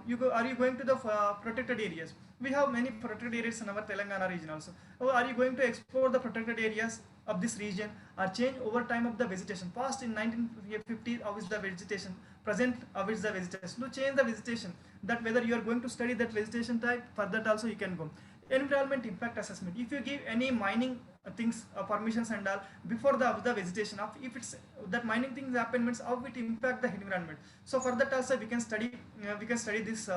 Speaker 17: you go. Are you going to the protected areas? We have many protected areas in our Telangana region also. Or are you going to explore the protected areas of this region or change over time of the vegetation? Past in 1950, how is the vegetation? Present, how is the vegetation? To change the vegetation, that whether you are going to study that vegetation type, for that also you can go. Environment impact assessment. If you give any mining things permissions and all before the vegetation, if it's that mining things happen means how it impact the environment. So for that also we can study this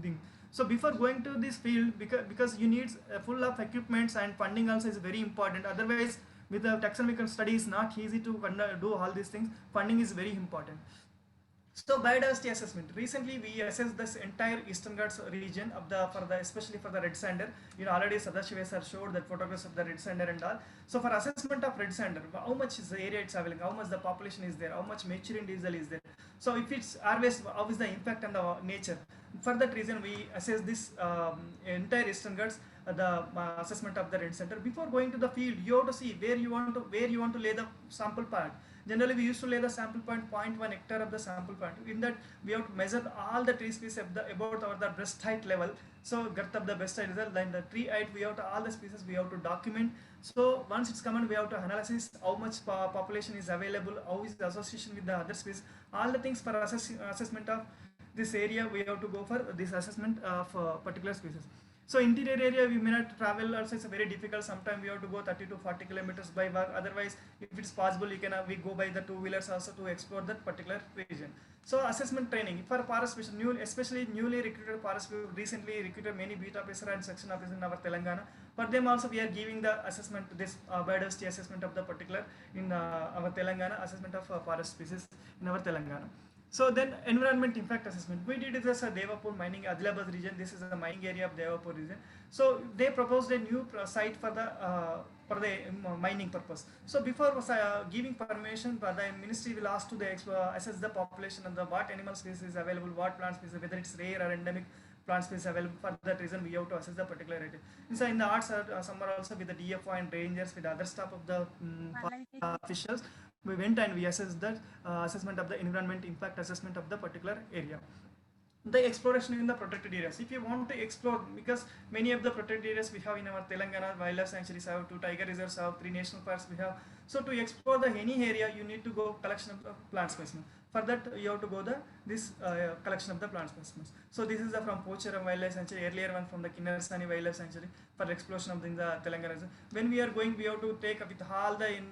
Speaker 17: thing. So before going to this field, because you need full of equipments and funding also is very important. Otherwise with the taxonomical study is not easy to do all these things. Funding is very important. So biodiversity assessment. Recently we assessed this entire Eastern Ghats region of especially for the red sander. You know, already Sadashiva sir showed that photographs of the red sander and all. So for assessment of red sander, how much is the area it's available, how much the population is there, how much maturing diesel is there. So if it's harvest, how is the impact on the nature? For that reason we assess this entire Eastern Ghats, the assessment of the red center. Before going to the field, you have to see where you want to lay the sample point. Generally we used to lay the sample point 0.1 hectare of the sample point. In that we have to measure all the tree species about the breast height level. So girth of the breast height result, then the tree height, we have to all the species we have to document. So once it's come, we have to analyze how much population is available, how is the association with the other species, all the things for assessment of this area. We have to go for this assessment of particular species. So interior area we may not travel also, it's very difficult. Sometimes we have to go 30 to 40 kilometers by walk. Otherwise if it's possible you can we go by the two-wheelers also to explore that particular region. So assessment training for forest special, especially newly recruited forest, we recently recruited many beat officer and section officer in our Telangana. For them also we are giving the assessment, this biodiversity assessment of the particular in our Telangana, assessment of forest species in our Telangana. So then environment impact assessment. We did this Devapur mining, Adilabad region. This is a mining area of Devapur region. So they proposed a new site for the mining purpose. So before giving permission, the ministry will ask to assess the population and the what animal species is available, what plant species, whether it's rare or endemic plant species available. For that reason we have to assess the particular area. So in the arts summer also with the DFO and rangers, with the other staff of the officials, we went and we assessed the assessment of the environment impact assessment of the particular area. The exploration in the protected areas. If you want to explore, because many of the protected areas we have in our Telangana, wildlife sanctuaries have, 2 tiger reserves have, 3 national parks we have. So to explore the any area, you need to go collection of plant specimens. For that you have to go this collection of the plant specimens. So this is from Pocharam Wildlife Sanctuary, earlier one from the Kinnarsani Wildlife Sanctuary for exploration of the Telangana. When we are going, we have to take with all the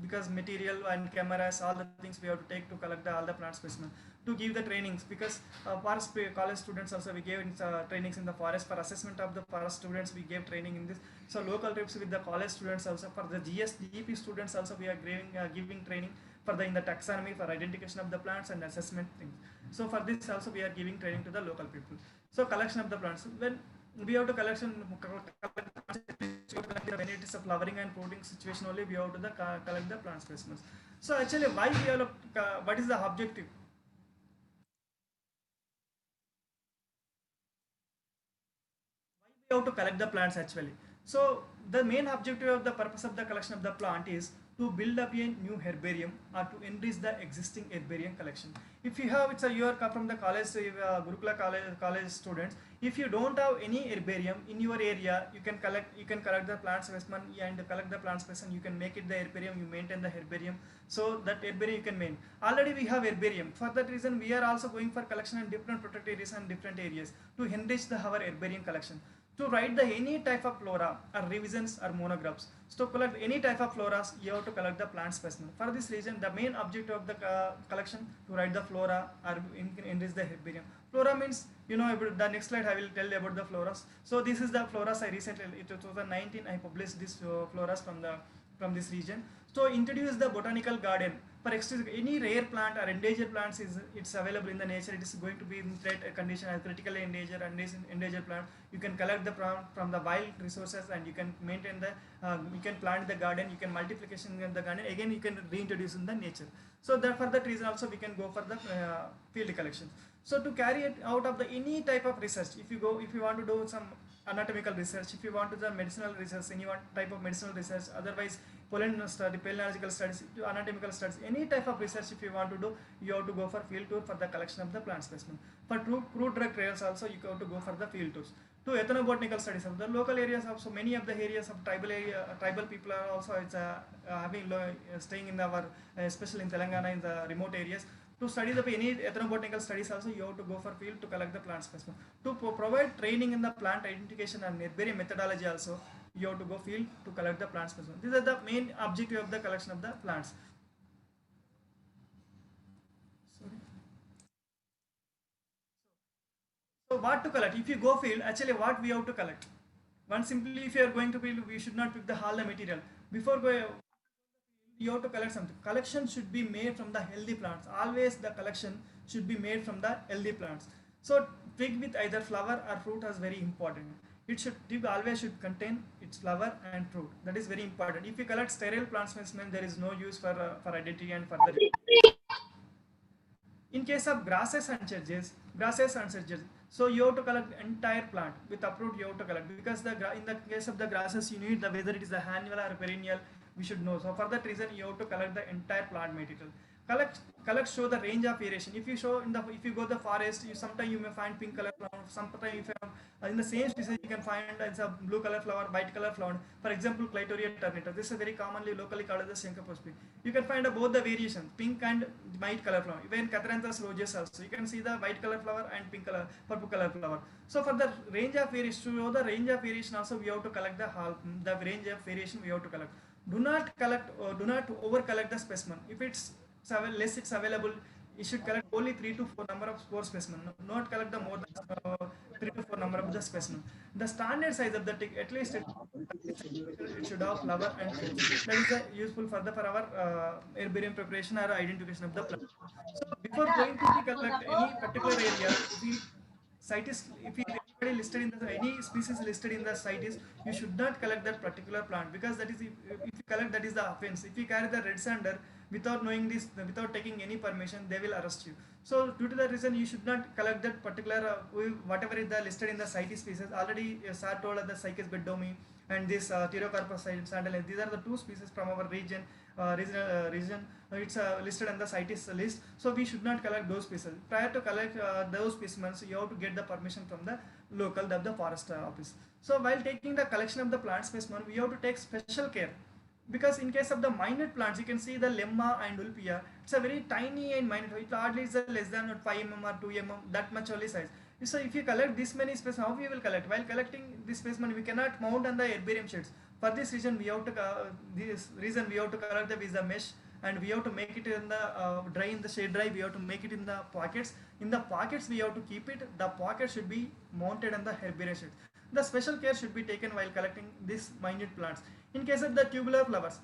Speaker 17: because material and cameras, all the things we have to take to collect all the plant specimens, to give the trainings, because forest college students also we gave trainings in the forest. For assessment of the forest students we gave training in this. So local trips with the college students also. For the GSDP students also we are giving training for in the taxonomy, for identification of the plants and assessment things. So for this also we are giving training to the local people. So collection of the plants, when we have to collect when it is a flowering and fruiting situation only, we have to collect the plant specimens. So actually why we have what is the objective? We have to collect the plants actually. So the main objective of the purpose of the collection of the plant is to build up a new herbarium or to enrich the existing herbarium collection. If you have, you are from the college, Gurukula college students, if you don't have any herbarium in your area, you can collect the plant specimen and collect the plant specimen. You can make it the herbarium, you maintain the herbarium. So that herbarium you can maintain. Already we have herbarium. For that reason, we are also going for collection in different protected areas and different areas to enrich our herbarium collection. to write the any type of flora or revisions or monographs. So to collect any type of floras, you have to collect the plant specimen. For this reason, the main objective of the collection to write the flora or enrich the herbarium. Flora means, you know, about the next slide I will tell you about the floras. So this is the floras I recently, in 2019, I published this floras from this region. So introduce the botanical garden. For any rare plant or endangered plants it's available in the nature. It is going to be in threat condition as critically endangered plant. You can collect the plant from the wild resources and you can maintain the you can plant the garden. You can multiplication in the garden. Again you can reintroduce in the nature. So that for that reason also we can go for the field collection. So to carry it out of the any type of research, if you want to do some anatomical research, if you want to do medicinal research, any one type of medicinal research, otherwise pollen study, paleontological studies, anatomical studies, any type of research if you want to do, you have to go for field tour for the collection of the plant specimen. For crude drug trials also you have to go for the field tours. To ethnobotanical studies of the local areas also, many of the areas of tribal people are also staying in our especially in Telangana in the remote areas. To study the any ethnobotanical studies also you have to go for field to collect the plant specimen. To provide training in the plant identification and herbarium methodology also you have to go field to collect the plant specimen. These are the main objective of the collection of the plants. Sorry. So what to collect? If you go field, actually what we have to collect? One simply if you are going to field, we should not pick all the material. Before going, you have to collect something. Collection should be made from the healthy plants. Always the collection should be made from the healthy plants. So twig with either flower or fruit is very important. Twig always should contain its flower and fruit. That is very important. If you collect sterile plant specimen, there is no use for identity and further. In case of grasses and sedges, so you have to collect entire plant with uproot. You have to collect because in the case of the grasses, you need the whether it is the annual or perennial. We should know. So for that reason, you have to collect the entire plant material. Collect show the range of variation. If you go the forest, sometimes you may find pink color flower. Sometimes if you have, in the same species you can find it's a blue color flower, white color flower. For example, Clitoria ternata. This is very commonly locally called as the Shankapushpi. You can find both the variations, pink and white color flower. Even Catharanthus roses also, you can see the white color flower and purple color flower. So for the range of variation, to know the range of variation also we have to collect the range of variation we have to collect. Do not collect or do not over collect the specimen. If it's less it's available, you should collect only 3 to 4 number of spore specimen. Not collect the more than 3 to 4 number of the specimen. The standard size of the tick, at least it should have flower and fruits. That is useful for our herbarium preparation or identification of the plant. So before going to collect any particular area, if anybody listed in any species listed in the CITES, you should not collect that particular plant because that is if you collect, that is the offense. If you carry the red sander without knowing this, without taking any permission, they will arrest you. So due to that reason, you should not collect that particular whatever is the listed in the CITES species. Already sir told us the Cycas bedomi and this Pterocarpus sandalens. These are the two species from our region. It's listed on the CITES list, so we should not collect those species. Prior to collect those specimens, you have to get the permission from the local of the forest office. So while taking the collection of the plant specimen, we have to take special care because in case of the minute plants, you can see the lemma and ulpia. It's a very tiny and minute. It hardly is less than 5 mm or 2 mm, that much only size. So if you collect this many specimens, how we will collect? While collecting this specimen, we cannot mount on the herbarium sheds. For this reason, we have to collect them with the mesh, and we have to make it in the dry in the shade dry. We have to make it in the pockets. In the pockets, we have to keep it. The pocket should be mounted on the herbarium sheds. The special care should be taken while collecting these minute plants. In case of the tubular flowers,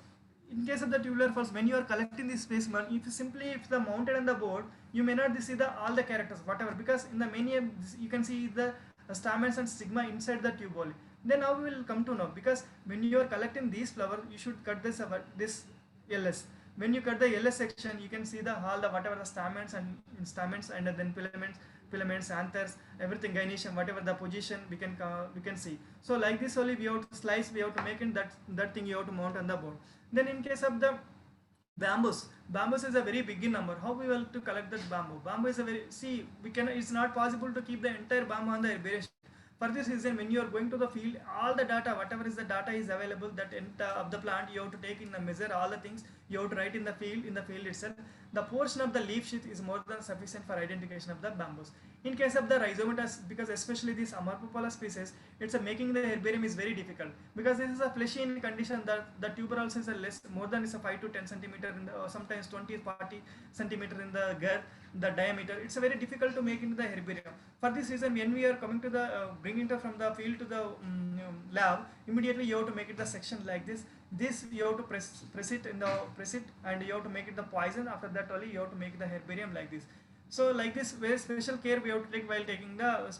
Speaker 17: when you are collecting this specimen, if the mounted on the board, you may not see all the characters whatever, because in the many you can see the stamens and stigma inside the tube only. Then how we will come to know, because when you are collecting these flowers, you should cut this LS. When you cut the LS section, you can see all the whatever the stamens and then filaments, anthers, everything, gynoecium, whatever the position we can see. So like this only we have to slice, we have to make it that thing you have to mount on the board. Then in case of the bamboos is a very big number. How we will to collect that bamboo is a very, it's not possible to keep the entire bamboo on the herbarium. For this reason, when you are going to the field, all the data, whatever is the data is available, that of the plant, you have to take in the measure all the things, you have to write in the field itself. The portion of the leaf sheath is more than sufficient for identification of the bamboos. In case of the rhizomatous, because especially this Amorphopola species, it's a making the herbarium is very difficult, because this is a fleshy in condition that the tuberose is a less more than is a 5 to 10 centimeter in the, or sometimes 20 40 centimeter in the girth, the diameter. It's a very difficult to make into the herbarium. For this reason, when we are coming to the bringing it from the field to the lab, immediately you have to make it the section like this. This you have to press it in the press it, and you have to make it the poison. After that only you have to make the herbarium like this. So like this, very special care we have to take while taking the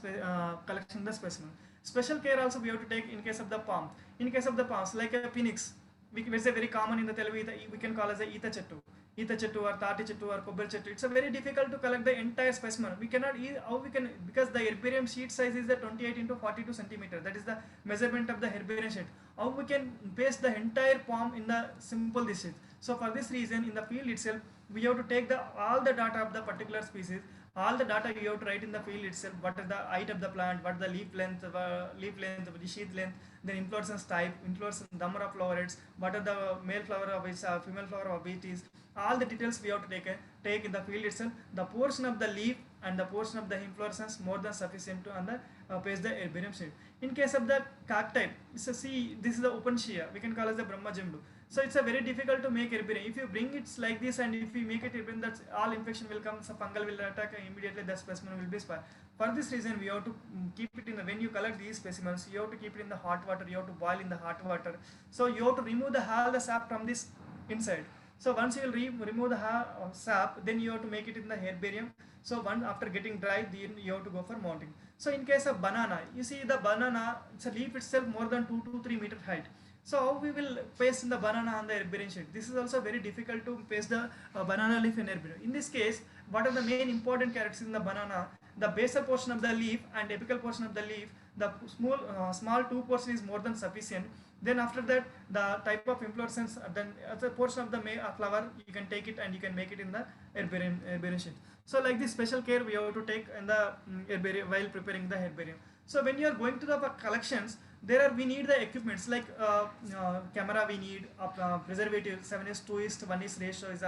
Speaker 17: collection the specimen. Special care also we have to take in case of the palm. In case of the palms, like a phoenix, we say very common in the Telugu, we can call as a Ita chettu or Tati chettu or Kobbel chettu. It's a very difficult to collect the entire specimen. We cannot how we can, because the herbarium sheet size is the 28 into 42 centimeter. That is the measurement of the herbarium sheet. How we can paste the entire palm in the simple this sheet. So for this reason, in the field itself, we have to take the all the data of the particular species. All the data you have to write in the field itself. What is the height of the plant, what is the leaf length, the sheath length, then inflorescence type, inflorescence number of flowerets, what are the male flower of which, female flower of which is. All the details we have to take in the field itself. The portion of the leaf and the portion of the inflorescence more than sufficient to paste the herbarium sheet. In case of the cacti, so see, this is the open shear. We can call as the Brahma Jemdu. So it's a very difficult to make herbarium. If you bring it like this and if you make it herbarium, that's all infection will come, so fungal will attack and immediately the specimen will be spoiled. For this reason, we have to keep it in the, when you collect these specimens, you have to keep it in the hot water, you have to boil in the hot water. So you have to remove all the sap from this inside. So once you will remove the sap, then you have to make it in the herbarium. So once after getting dry, then you have to go for mounting. So in case of banana, you see the banana, it's a leaf itself more than 2 to 3 meter height. So how we will paste in the banana on the herbarium sheet? This is also very difficult to paste the banana leaf in herbarium. In this case, what are the main important characteristics in the banana? The basal portion of the leaf and apical portion of the leaf, the small two portion is more than sufficient. Then after that, the type of inflorescence, then as a portion of the flower, you can take it and you can make it in the herbarium sheet. So like this special care we have to take in the herbarium while preparing the herbarium. So when you are going to the collections, we need the equipments like camera, we need preservative 7:2:1 ratio is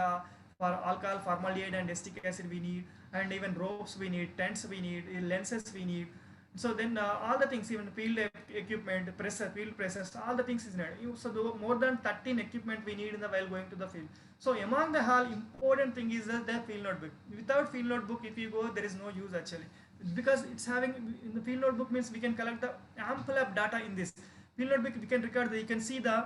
Speaker 17: for alcohol, formaldehyde and acetic acid we need, and even ropes we need, tents we need, lenses we need. So then all the things, even field equipment, field presses, all the things is needed. So more than 13 equipment we need in the while going to the field. So among the whole important thing is the field notebook. Without field notebook, if you go, there is no use actually, because it's having in the field notebook means we can collect the ample of data in this field notebook. We can record you can see the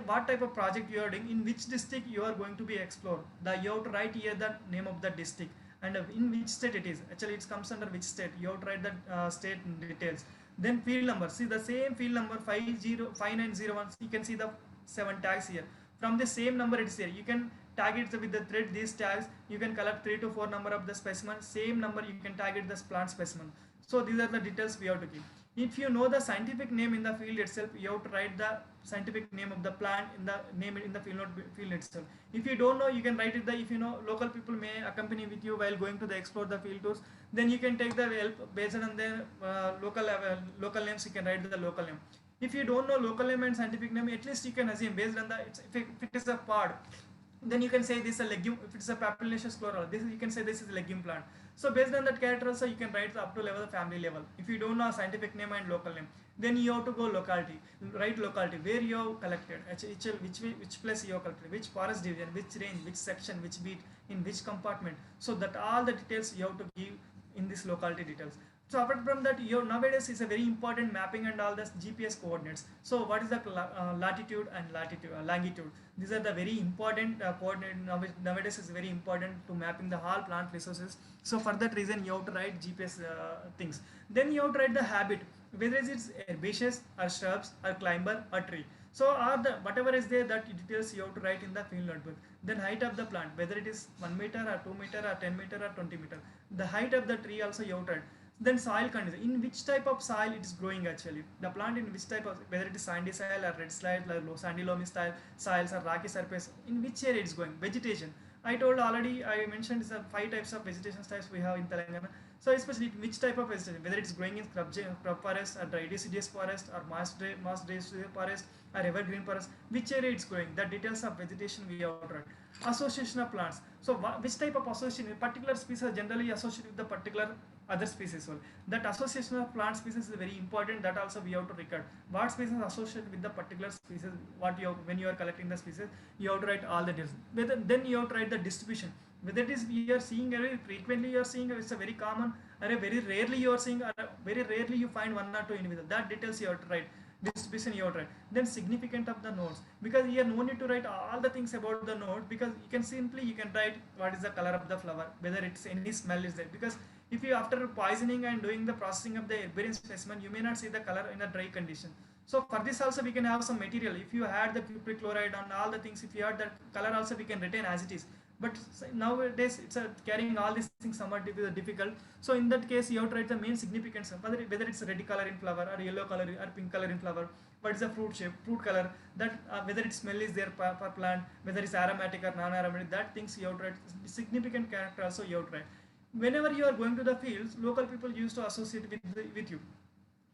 Speaker 17: what type of project you are doing, in which district you are going to be explored. You have to write here the name of the district and in which state it is. Actually, it comes under which state. You have to write the state details. Then field number. See the same field number 5901. You can see the 7 tags here. From the same number it is here. You can tag it with the thread, these tags. You can collect 3 to 4 number of the specimen. Same number you can tag it the plant specimen. So these are the details we have to keep. If you know the scientific name in the field itself, you have to write the scientific name of the plant in the name in the field itself. If you don't know, you can write it if you know local people may accompany with you while going to the explore the field tours, then you can take the help based on the local names. You can write the local name. If you don't know local name and scientific name, at least you can assume based on the if it is a pod, then you can say this is a legume. If it's a papilliaceous chloral, you can say this is a legume plant. So based on that character also, you can write up to level family level. If you don't know scientific name and local name, then you have to go locality, write locality where you have collected, which place you have collected, which forest division, which range, which section, which beat, in which compartment. So that all the details you have to give in this locality details. So apart from that, nowadays is a very important mapping and all the GPS coordinates. So what is the latitude and longitude? These are the very important coordinate. Nowadays is very important to mapping the whole plant resources. So for that reason, you have to write GPS things. Then you have to write the habit, whether it's herbaceous or shrubs or climber or tree. So whatever is there, that details you have to write in the field notebook. Then height of the plant, whether it is 1 meter or 2 meter or 10 meter or 20 meter. The height of the tree also you have to write. Then soil condition, in which type of soil it is growing actually. The plant in which type of, whether it is sandy soil or red soil or sandy loamy style soils or rocky surface, in which area it is going. Vegetation, I told already, I mentioned 5 types of vegetation styles we have in Telangana. So especially which type of vegetation, whether it's growing in scrub forest or dry deciduous forest or moss deciduous forest or evergreen forest, which area it's growing, the details of vegetation we have to write. Association of plants. So which type of association, particular species are generally associated with the particular other species. So that association of plant species is very important, that also we have to record. What species is associated with the particular species, what you have, when you are collecting the species, you have to write all the details. Then you have to write the distribution. Whether it is we are seeing very frequently, you are seeing it's a very common, or very rarely you are seeing, or very rarely you find one or two individuals. That details you have to write. Distribution you have to write. Then significant of the nodes, because here no need to write all the things about the node, because you can simply you can write what is the color of the flower, whether it's any smell is there. Because if you after poisoning and doing the processing of the herbarium specimen, you may not see the color in a dry condition. So for this also we can have some material. If you add the cupric chloride and all the things, if you add that color also we can retain as it is. But nowadays it's carrying all these things somewhat difficult. So in that case you have to write the main significance, whether it's a red color in flower or yellow color or pink color in flower, what is the fruit shape, fruit color, that whether its smell is there per plant, whether it's aromatic or non-aromatic, that things you have to write. Significant character also you have to write. Whenever you are going to the fields, local people used to associate with you.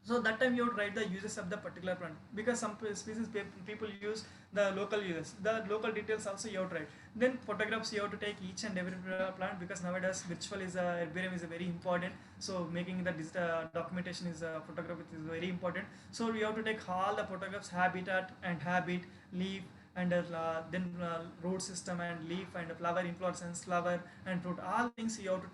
Speaker 17: So that time you would write the uses of the particular plant, because some species people use the local uses, the local details also you have to write. Then photographs you have to take each and every plant, because nowadays virtual is herbarium is very important. So making the documentation is photograph is very important. So you have to take all the photographs, habitat and habit, leaf, and then root system and leaf and flower inflorescence, flower and fruit, all things you have to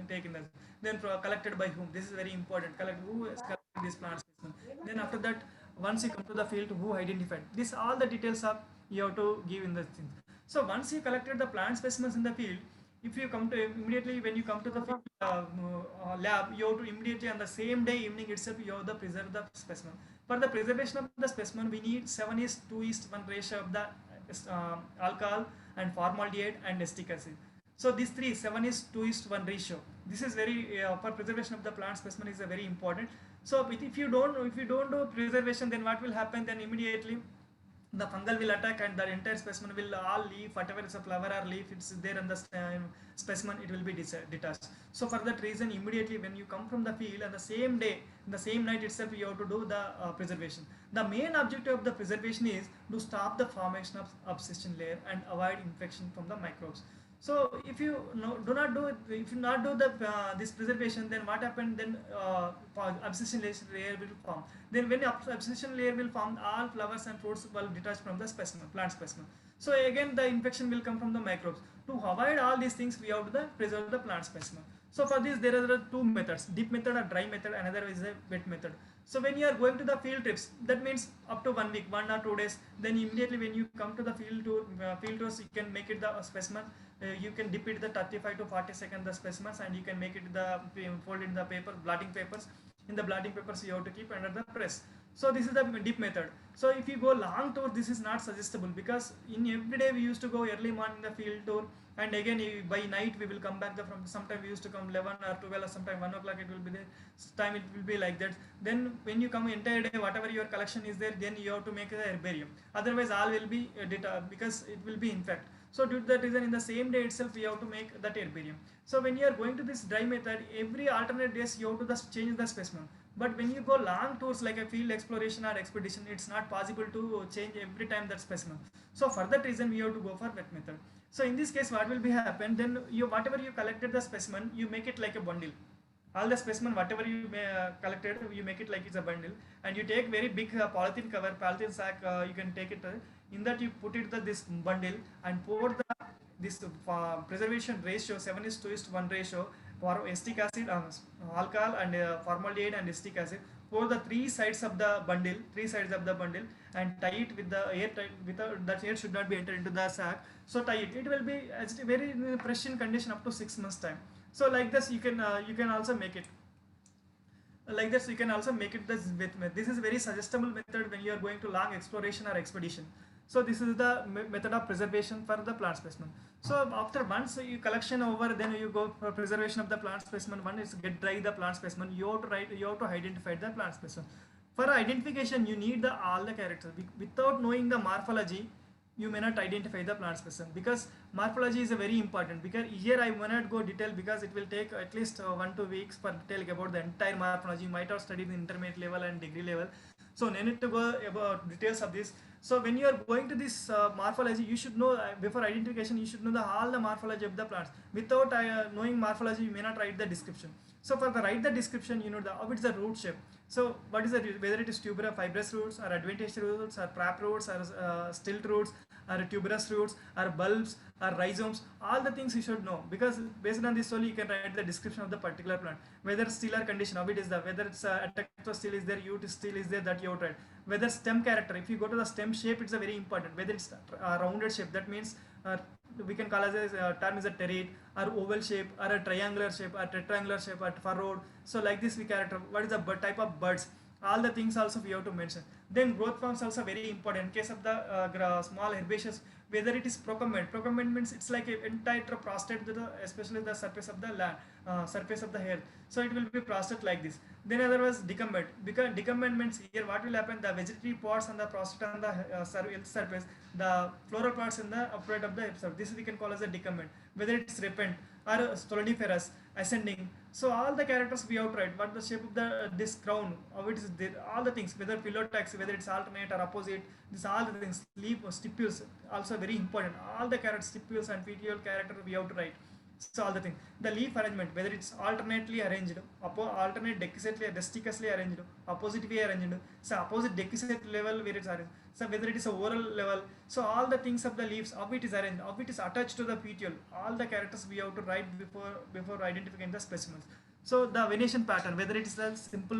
Speaker 17: take in this. Then collected by whom, this is very important, collect who is collecting these plant specimen. Then after that, once you come to the field, who identified this, all the details of you have to give in the things. So once you collected the plant specimens in the field, if you come to immediately when you come to the field, lab, you have to immediately on the same day evening itself you have to preserve the specimen. For the preservation of the specimen, we need 7:2:1 ratio of the alcohol and formaldehyde and acetic acid. So these three 7:2:1 ratio. This is very for preservation of the plant specimen is very important. So if you don't do preservation, then what will happen? Then immediately the fungal will attack and the entire specimen will all leaf, whatever is a flower or leaf it's there in the specimen, it will be detached. So for that reason, immediately when you come from the field, on the same day, the same night itself, you have to do the preservation. The main objective of the preservation is to stop the formation of abscission layer and avoid infection from the microbes. So if you if you not do the this preservation, then what happened? Then abscission layer will form. Then when the abscission layer will form, all flowers and fruits will detach from the specimen, plant specimen. So again, the infection will come from the microbes. To avoid all these things, we have to preserve the plant specimen. So for this, there are two methods: deep method or dry method. Another is a wet method. So when you are going to the field trips, that means up to 1 week, 1 or 2 days. Then immediately when you come to the field tours, you can make it the specimen. You can dip it the 35 to 40 seconds the specimens, and you can make it the fold in the paper, blotting papers. In the blotting papers, you have to keep under the press. So this is the dip method. So if you go long tour, this is not suggestible, because in every day we used to go early morning the field tour, and again by night we will come back from sometime we used to come 11 or 12 or sometime 1 o'clock it will be there. Time it will be like that. Then when you come entire day, whatever your collection is there, then you have to make the herbarium. Otherwise all will be because it will be infect. So due to that reason, in the same day itself we have to make that herbarium. So when you are going to this dry method, every alternate days you have to just change the specimen. But when you go long tours like a field exploration or expedition, it's not possible to change every time that specimen. So for that reason, we have to go for wet method. So in this case, what will be happen? Then you whatever you collected the specimen, you make it like a bundle. All the specimen whatever you collected, you make it like it's a bundle, and you take very big polythene cover, polythene sack, you can take it in that you put it this bundle and pour the this preservation ratio 7:1 ratio for acetic acid, alcohol and formaldehyde and acetic acid. Pour the three sides of the bundle, and tie it with the air tight, without that air should not be entered into the sack. So tie it. It will be very fresh in condition up to 6 months time. So like this you can also make it. Like this you can also make it this method. This is very suggestible method when you are going to long exploration or expedition. So this is the method of preservation for the plant specimen. So after once you collection over, then you go for preservation of the plant specimen. One is get dry the plant specimen. You have to identify the plant specimen. For identification, you need all the characters. Without knowing the morphology, you may not identify the plant specimen, because morphology is a very important. Because here I may not go detail because it will take at least 1-2 weeks for detail about the entire morphology. You might have studied the intermediate level and degree level, so no need to go about details of this. So when you are going to this morphology, you should know before identification, you should know all the morphology of the plants. Without knowing morphology, you may not write the description. So for the write the description, you know how it's the root shape. So what is the, whether it is tuberous fibrous roots or adventitious roots or prap roots or stilt roots or tuberous roots or bulbs or rhizomes, all the things you should know, because based on this only you can write the description of the particular plant. Whether stellar condition, how it is, the whether it's attached still is there, root still is there, that you have to write. Whether stem character, if you go to the stem shape, it's a very important. Whether it's rounded shape, that means we can call as a term is a terate, or oval shape, or a triangular shape, or tetrangular shape, or furrowed. So like this we character. What is the type of buds? All the things also we have to mention. Then growth forms also very important. In case of the small herbaceous, whether it is procumbent. Procumbent means it's like an entire prostate to the, especially the surface of the land, surface of the hair. So it will be prostate like this. Then otherwise decumbent. Because decumbent means here what will happen, the vegetative parts on the prostate on the surface, the floral parts in the upright of the episode. This we can call as a decumbent. Whether it's repent or stoloniferous, ascending. So all the characters we have tried. What the shape of the this crown, how it is there, all the things, whether phyllotax, whether it's alternate or opposite, this all the things. Leaf or stipules also very important. All the characters, stipules and petiole character we have to write. So all the things. The leaf arrangement, whether it's alternately arranged, alternate decussately arranged, oppositely arranged, so opposite decussate level where it's arranged. So whether it is a oral level, so all the things of the leaves, how it is arranged, how it is attached to the petiole, all the characters we have to write before identifying the specimens. So the venation pattern, whether it is a simple,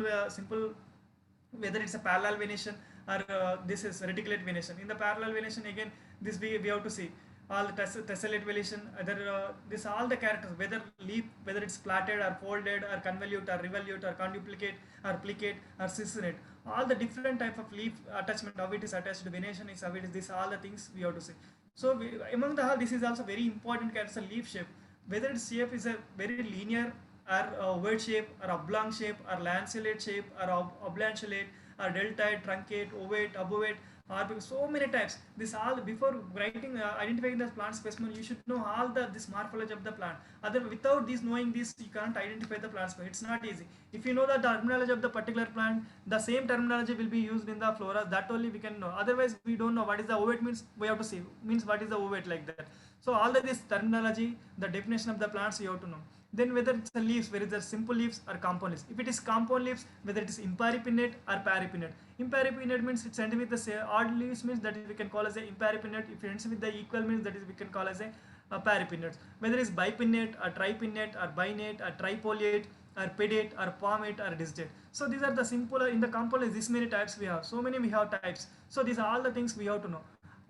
Speaker 17: whether it's a parallel venation or this is reticulate venation. In the parallel venation, again this we have to see all the tessellate venation, other this all the characters, whether leaf, whether it's plaited or folded or convolute or revolute or conduplicate or plicate or sissinate, all the different type of leaf attachment, how it is attached to venation is how it is, this all the things we have to see. So among the all, this is also very important character, leaf shape, whether its shape is a very linear or ovate shape or oblong shape or lanceolate shape or oblanceolate or deltoid, truncate, ovate, obovate, or so many types. This all before writing identifying the plant specimen, you should know all the this morphology of the plant. Other without this knowing this, you can't identify the plant specimen. It's not easy. If you know the terminology of the particular plant, the same terminology will be used in the flora. That only we can know. Otherwise, we don't know what is the ovate means. We have to see means what is the ovate like that. So all of this terminology, the definition of the plants, you have to know. Then whether it's a leaves, whether it's simple leaves or compound leaves. If it is compound leaves, whether it is imparipinnate or paripinnate. Imparipinnate means it's ended with the odd leaves, means that we can call as a imparipinnate. If it ends with the equal, means that is we can call as a paripinnate. Whether it's bipinnate or tripinnate or binate or tripolate or pedate or palmate or disdate. So these are the simple, in the compound leaves, this many types we have. So many we have types. So these are all the things we have to know.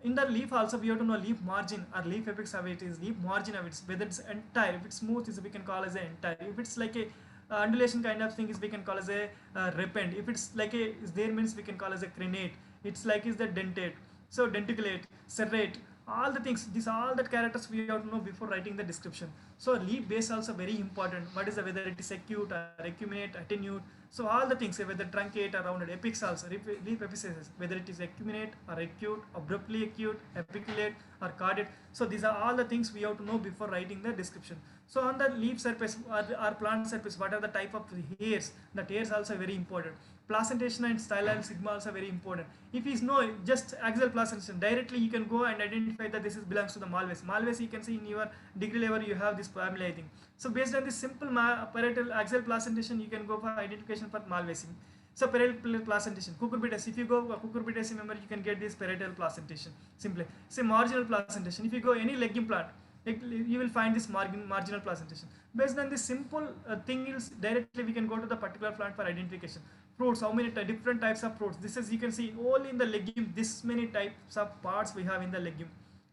Speaker 17: In the leaf also we have to know leaf margin or leaf apex of it is, leaf margin of it, whether it's entire, if it's smooth is we can call as a entire, if it's like a undulation kind of thing is we can call as a repent, if it's like a is there means we can call as a crenate, it's like is the dentate, so denticulate, serrate, all the things, these are all the characters we have to know before writing the description. So leaf base also very important. What is the, whether it is acute or acuminate, attenuate, so all the things, whether truncate or rounded, apex also, leaf epiphysis, whether it is acuminate or acute, abruptly acute, apiculate or cordate. So these are all the things we have to know before writing the description. So on the leaf surface or plant surface, what are the type of hairs? The hairs also very important. Placentation and styline sigma also very important. If you know just axial placentation, directly you can go and identify that this is belongs to the Malvaceae. Malvaceae you can see in your degree level you have this family, I think. So based on this simple parietal axial placentation, you can go for identification for Malvaceae. So parietal placentation, cucurbitaceae, if you go cucurbitaceae member, you can get this parietal placentation simply. Say marginal placentation, if you go any legume plant, you will find this marginal placentation. Based on this simple thing is directly we can go to the particular plant for identification. Fruits, how many different types of fruits, this is you can see only in the legume, this many types of parts we have in the legume.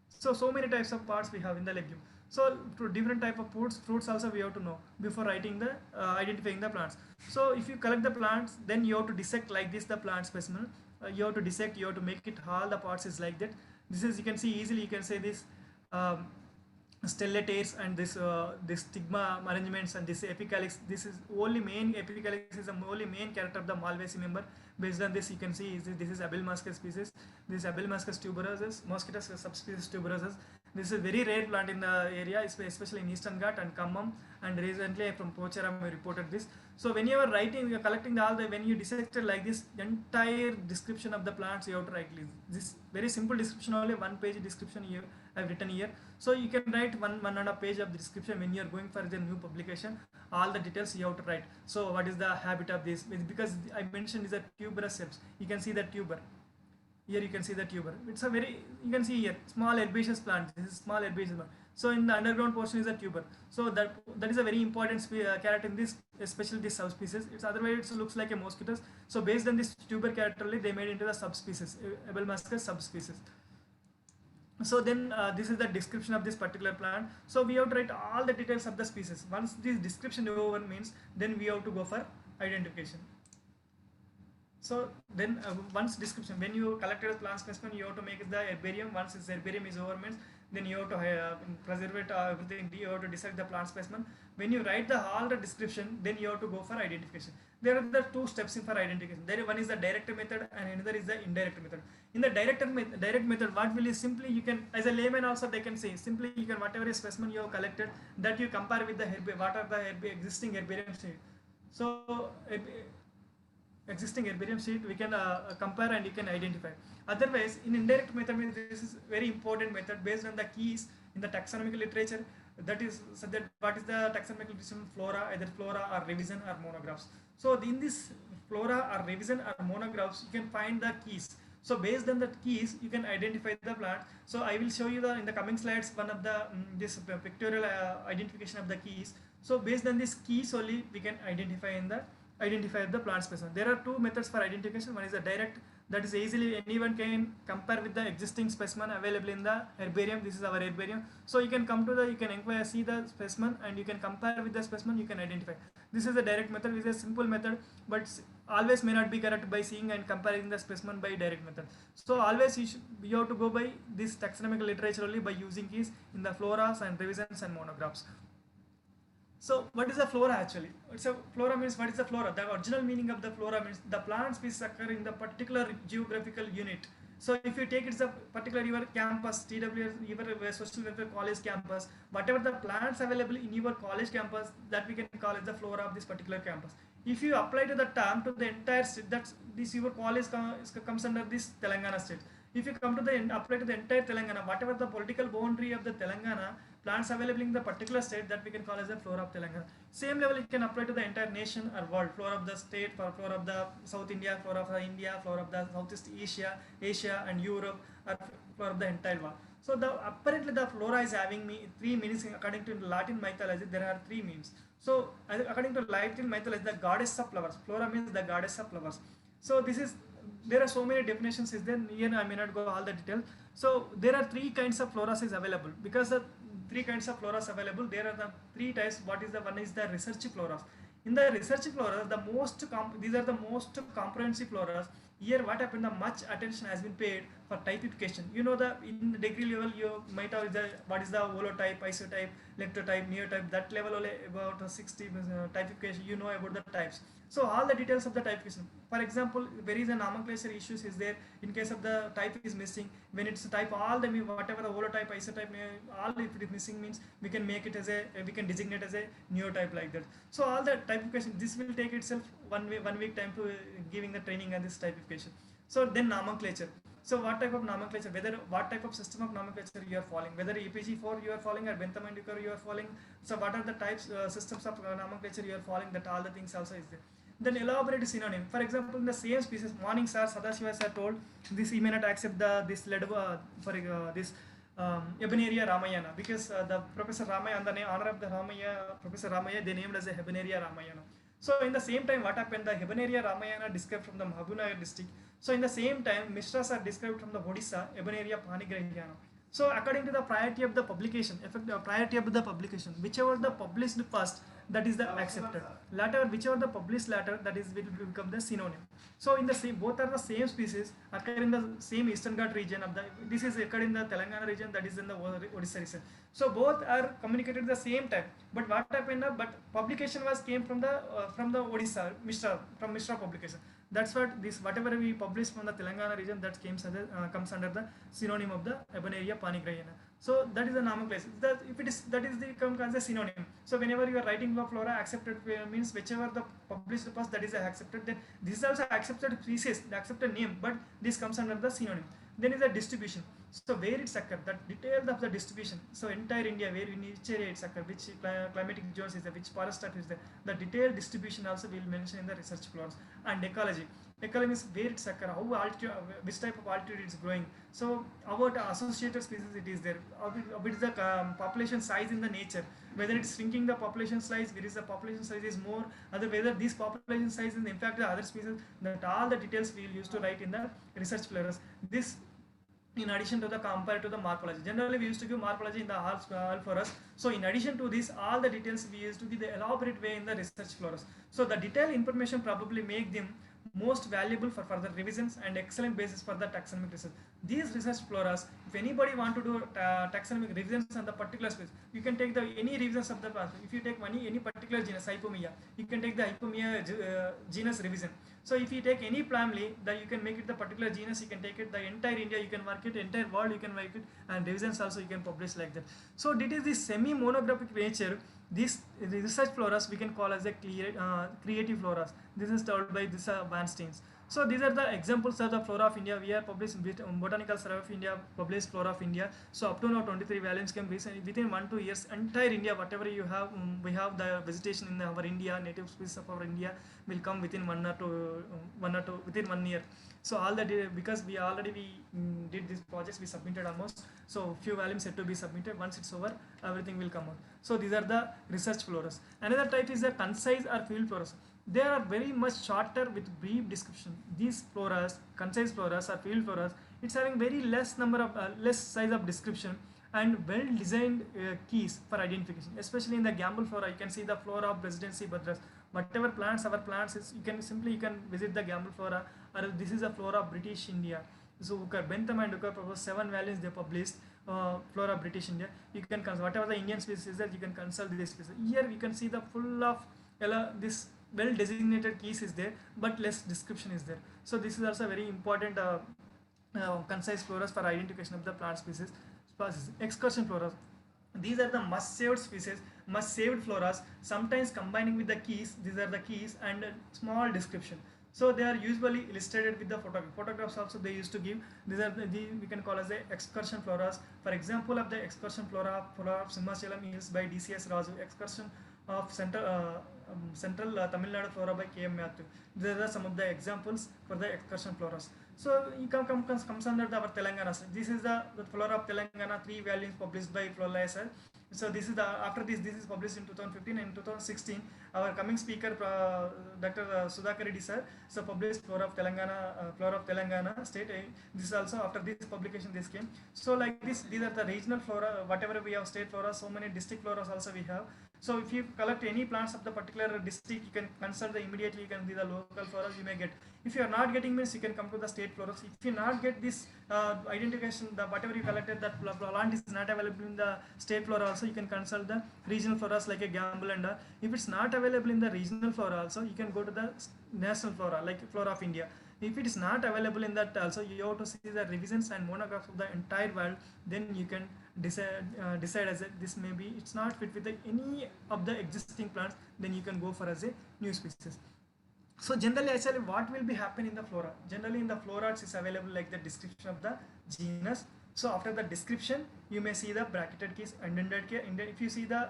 Speaker 17: So many types of parts we have in the legume. So to different type of fruits also we have to know before writing the identifying the plants. So if you collect the plants, then you have to dissect like this the plant specimen. You have to dissect, you have to make it all the parts is like that. This is you can see easily, you can say this stellatates and this stigma arrangements and this epicalix. This is only main epicalix is the only main character of the Malvaceae member. Based on this, you can see this is Abelmascus species. This is Abelmascus tuberosus, Mosquitus subspecies tuberosus. This is a very rare plant in the area, especially in Eastern Ghat and Khammam, and recently from Pocharam we reported this. So when you are writing, you are collecting all the, when you dissected like this, entire description of the plants you have to write this very simple description, only 1 page description here I've written here. So you can write one and a half page of the description when you are going for the new publication. All the details you have to write. So what is the habit of this? Because I mentioned is a tuberous cells. You can see the tuber. Here you can see the tuber. It's a very, you can see here small herbaceous plant. This is small herbaceous plant. So in the underground portion is a tuber. So that is a very important character in this, especially this subspecies. It's otherwise it looks like a mosquitoes. So based on this tuber character only, they made into the subspecies, Abelmascus subspecies. So then this is the description of this particular plant. So we have to write all the details of the species. Once this description over means, then we have to go for identification. So then once description, when you collected a plant specimen, you have to make the herbarium. Once this herbarium is over means, then you have to preserve it, everything, you have to dissect the plant specimen. When you write all the description, then you have to go for identification. There are the 2 steps for identification. There one is the direct method and another is the indirect method. In the direct method, what will is simply you can, as a layman also they can say, simply you can whatever specimen you have collected, that you compare with the what are the existing herbarium sheet. So existing herbarium sheet we can compare and you can identify. Otherwise, in indirect method, this is very important method based on the keys in the taxonomical literature. That is, so that what is the taxonomical literature? Flora, either flora or revision or monographs. So in this flora or revision or monographs, you can find the keys. So based on the keys, you can identify the plant. So I will show you in the coming slides one of the this pictorial identification of the keys. So based on these keys only, we can identify the plant specimen. There are 2 methods for identification. One is the direct, that is easily anyone can compare with the existing specimen available in the herbarium. This is our herbarium. So you can come to you can inquire, see the specimen and you can compare with the specimen, you can identify. This is the direct method, which is a simple method, but always may not be correct by seeing and comparing the specimen by direct method. So always you have to go by this taxonomical literature only by using keys in the floras and revisions and monographs. So what is the flora actually? It's a flora means, what is the flora? The original meaning of the flora means the plant species occur in the particular geographical unit. So if you take it's a particular your campus, TWR, your social welfare college campus, whatever the plants available in your college campus, that we can call as the flora of this particular campus. If you apply to the term to the entire state, that's this your college comes under this Telangana state. If you come to the apply to the entire Telangana, whatever the political boundary of the Telangana, plants available in the particular state, that we can call as the flora of Telangana. Same level it can apply to the entire nation or world. Flora of the state, flora of the South India, flora of India, flora of the Southeast Asia and Europe, or flora of the entire world. So apparently the flora is having 3 meanings. According to Latin mythology, there are 3 meanings. So according to Latin mythology, the goddess of flowers. Flora means the goddess of flowers. So this is, there are so many definitions is there. Here I may not go all the details. So there are 3 kinds of floras is available. Because the 3 kinds of floras available, there are the 3 types. What is the one is the research floras. In the research floras, these are the most comprehensive floras. Here what happened, the much attention has been paid for typification. You know, the in the degree level you might have what is the holotype, isotype, lectotype, neotype, that level only about 60 typification, you know about the types. So all the details of the typification. For example, there is a nomenclature issues is there in case of the type is missing. When it's type, all the whatever the holotype, isotype, all if it is missing means we can make it as we can designate as a neotype like that. So all the typification, this will take itself 1 week time to giving the training on this typification. So then nomenclature. So what type of nomenclature, what type of system of nomenclature you are following, whether EPG4 you are following or Bentham and Duker you are following. So what are the types, systems of nomenclature you are following, that all the things also is there. Then elaborate synonym. For example, in the same species, morning sir, Sadashiva sir told this he may not accept this lead for this Ebeneria Ramayana, because the Professor Ramaya, on the honor of the Ramaya, Professor Ramaya, they named as a Ebeneria Ramayana. So in the same time, what happened, the Ebeneria Ramayana described from the Mahabubnagar district. So in the same time, Mishras are described from the Odisha, Ebeneria Panigrahyana. So according to the priority of the publication, priority of the publication, whichever the published first, that is the accepted. Later, whichever the published later, that is will become the synonym. So in the same, both are the same species occur in the same Eastern Ghat region of the, this is occurred in the Telangana region, that is in the Odisha region. So both are communicated at the same time. But what happened? But publication was came from the Odisha, Mishra publication. That's what this whatever we publish from the Telangana region, that comes under the synonym of the Ebeneria panigrayana. So that is the nomenclature. That if it is, that is the come as a synonym. So whenever you are writing the flora, accepted means whichever the published first, that is accepted. Then this is also accepted species, the accepted name, but this comes under the synonym. Then is the distribution. So where it's occurred, that details of the distribution. So entire India, where in which area it's occurred, which climatic zones is there, which forest type is there. The detailed distribution also will mention in the research floras. And ecology. Ecology means where it's occurred, how altitude, which type of altitude it's growing. So about associated species it is there. What is the population size in the nature, whether it's shrinking the population size, where is the population size is more, other whether this population size is impact the other species, that all the details we will use to write in the research floras. This in addition to the compared to the morphology. Generally we used to give morphology in the all for us. So in addition to this, all the details we used to give the elaborate way in the research floras. So the detailed information probably make them most valuable for further revisions and excellent basis for the taxonomic research. These research floras, if anybody want to do taxonomic revisions on the particular species, you can take the any revisions of the past. If you take any particular genus, Hypomia, you can take the Hypomia genus revision. So if you take any family, that you can make it the particular genus, you can take it the entire India, you can work it, entire world you can make it, and revisions also you can publish like that. So it is this semi-monographic nature. These research floras we can call as a creative floras. This is told by this Bernsteins. So these are the examples of the flora of India. We are published Botanical Survey of India, published flora of India. So up to now 23 volumes came within 1-2 years. Entire India, whatever you have, we have the vegetation in our India, native species of our India will come within within 1 year. So all that because we did these projects, we submitted almost. So few volumes had to be submitted. Once it's over, everything will come out. So these are the research floras. Another type is the concise or field floras. They are very much shorter with brief description. These floras, concise floras or field floras, it's having very less number of less size of description and well designed keys for identification. Especially in the Gamble flora, you can see the flora of Presidency Badras. Whatever plants our plants is, you can visit the Gamble flora, or this is a flora of British India. So Bentham and Hooker proposed 7 volumes they published. Flora of British India. You can consult whatever the Indian species is that you can consult this species. Here we can see the full of this well designated keys is there, but less description is there. So this is also very important concise floras for identification of the plant species. Excursion floras. These are the must-saved species, must-saved floras, sometimes combining with the keys. These are the keys and small description. So they are usually illustrated with the photographs also they used to give. These are we can call as the excursion floras. For example of the excursion flora of Simhachalam is by DCS Raju. Excursion of central Tamil Nadu flora by KM Matthew. These are some of the examples for the excursion floras. So it comes under our Telangana. This is the flora of Telangana, 3 volumes published by Flora sir. So this is the after this is published in 2015 and 2016. Our coming speaker Dr. Sudhakar Reddy sir, so published flora of Telangana state. This is also after this publication this came. So like this, these are the regional flora. Whatever we have state flora, so many district floras also we have. So if you collect any plants of the particular district, you can consult immediately. You can be the local floras you may get. If you are not getting means, you can come to the state floras. If you not get this identification, the whatever you collected, that plant is not available in the state flora also, you can consult the regional floras like a Gamble and if it's not available in the regional flora also, you can go to the national flora like Flora of India. If it is not available in that also, you have to see the revisions and monographs of the entire world. Then you can decide as this may be it's not fit with any of the existing plants. Then you can go for as a new species. So generally, actually, what will be happen in the flora? Generally, in the flora, it is available like the description of the genus. So after the description, you may see the bracketed keys, indented key. If you see the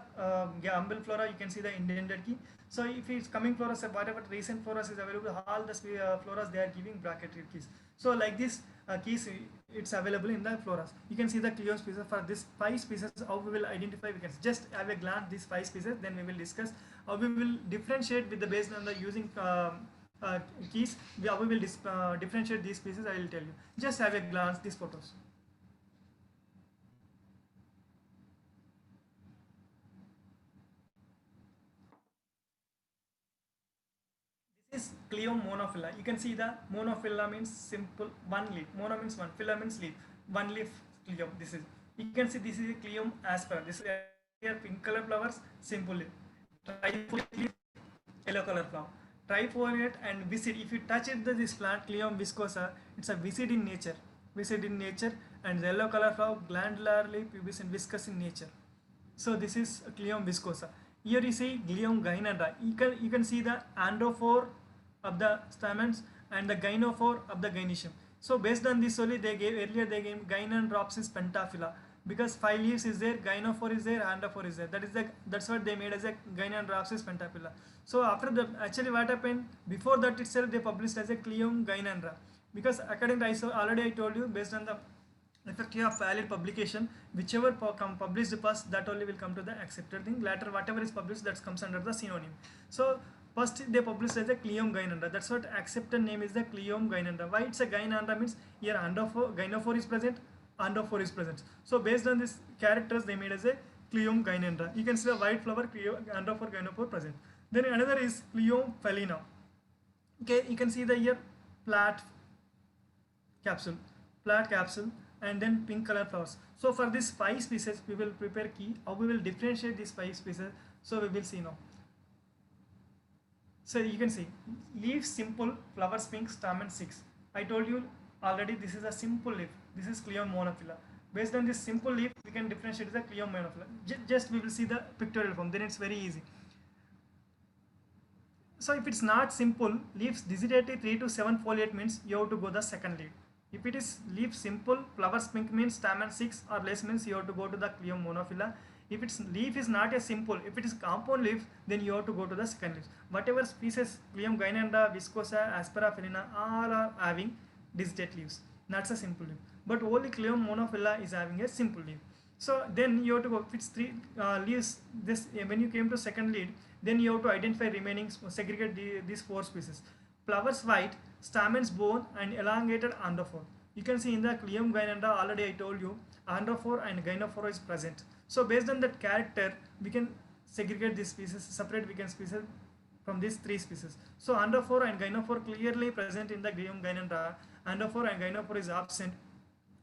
Speaker 17: Gamble flora, you can see the indented key. So if it's coming flora, whatever recent floras is available, all the floras they are giving bracketed keys. So like this keys, it's available in the floras. You can see the clear species for this 5 species. How we will identify? We can just have a glance these 5 species. Then we will discuss how we will differentiate with the based on the using keys. We will differentiate these species. I will tell you. Just have a glance these photos. is Cleome monophylla. You can see the monophylla means simple one leaf. Mono means one, phylla means leaf. One leaf Cleome. This is, you can see this is a Cleome aspera. This is here pink color flowers, simple leaf. Trifoliate leaf, yellow color flower. Trifoliate and viscid. If you touch it, this plant Cleome viscosa, it's a viscid in nature. Viscid in nature, and the yellow color flower glandularly pubescent viscous in nature. So this is Cleome viscosa. Here you see Cleome gynandra. You can see the androphore of the stamens and the gynophore of the gynoecium. So based on this only they gave Gynandropsis pentaphylla, because 5 leaves is there, gynophore is there, androphore is there. That's what they made as a Gynandropsis pentaphylla. So after the, actually what happened, before that itself they published as a Cleome gynandra, because according to already I told you, based on the effective of valid publication, whichever published first, that only will come to the accepted thing. Later whatever is published, that comes under the synonym. So first they published as a Cleome gynandra. That's what accepted name is the Cleome gynandra. Why it's a gynandra means here gynophore is present, androphore is present. So based on these characters they made as a Cleome gynandra. You can see the white flower, androphore, gynophore present. Then another is Cleome felina. Okay, you can see the here flat capsule, and then pink color flowers. So for these 5 species we will prepare key. How we will differentiate these 5 species, so we will see now. So you can see leaf simple, flowers pink, stamen 6. I told you already this is a simple leaf. This is Cleome monophylla. Based on this simple leaf we can differentiate the Cleome monophylla. Just we will see the pictorial form, then it's very easy. So if it's not simple, leaves digitated 3 to 7 foliate means you have to go the second leaf. If it is leaf simple, flowers pink means stamen 6 or less means you have to go to the Cleome monophylla. If its leaf is not a simple, if it is compound leaf, then you have to go to the second leaf. Whatever species, Cleome gynandra, viscosa, aspera, felina, all are having digitated leaves. Not a simple leaf. But only Cleome monophylla is having a simple leaf. So then you have to go, if it's 3 leaves, this when you came to second lead, then you have to identify remaining, segregate these 4 species. Flowers white, stamens bone and elongated androphore. You can see in the Cleome gynandra, already I told you, androphore and gynophore is present. So based on that character, we can segregate these species, separate we can species from these 3 species. So androphore and gynophore clearly present in the Cleome gynandra. Androphore and gynophore is absent.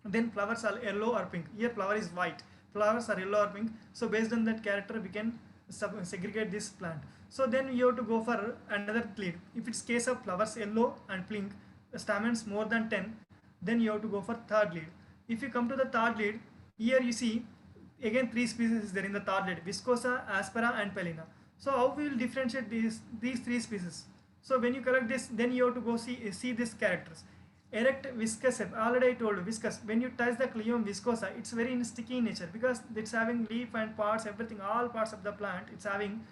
Speaker 17: Then flowers are yellow or pink. Here flower is white, flowers are yellow or pink. So based on that character we can segregate this plant. So then you have to go for another lead. If it's case of flowers yellow and pink, stamens more than 10, then you have to go for third lead. If you come to the third lead, here you see again 3 species is there in the third lead, viscosa, aspera and felina. So how we will differentiate these 3 species? So when you collect this, then you have to go see these characters. Erect, viscous, already I told you, viscous. When you touch the Cleome viscosa, it's very sticky in nature, because it's having leaf and parts, everything, all parts of the plant, it's having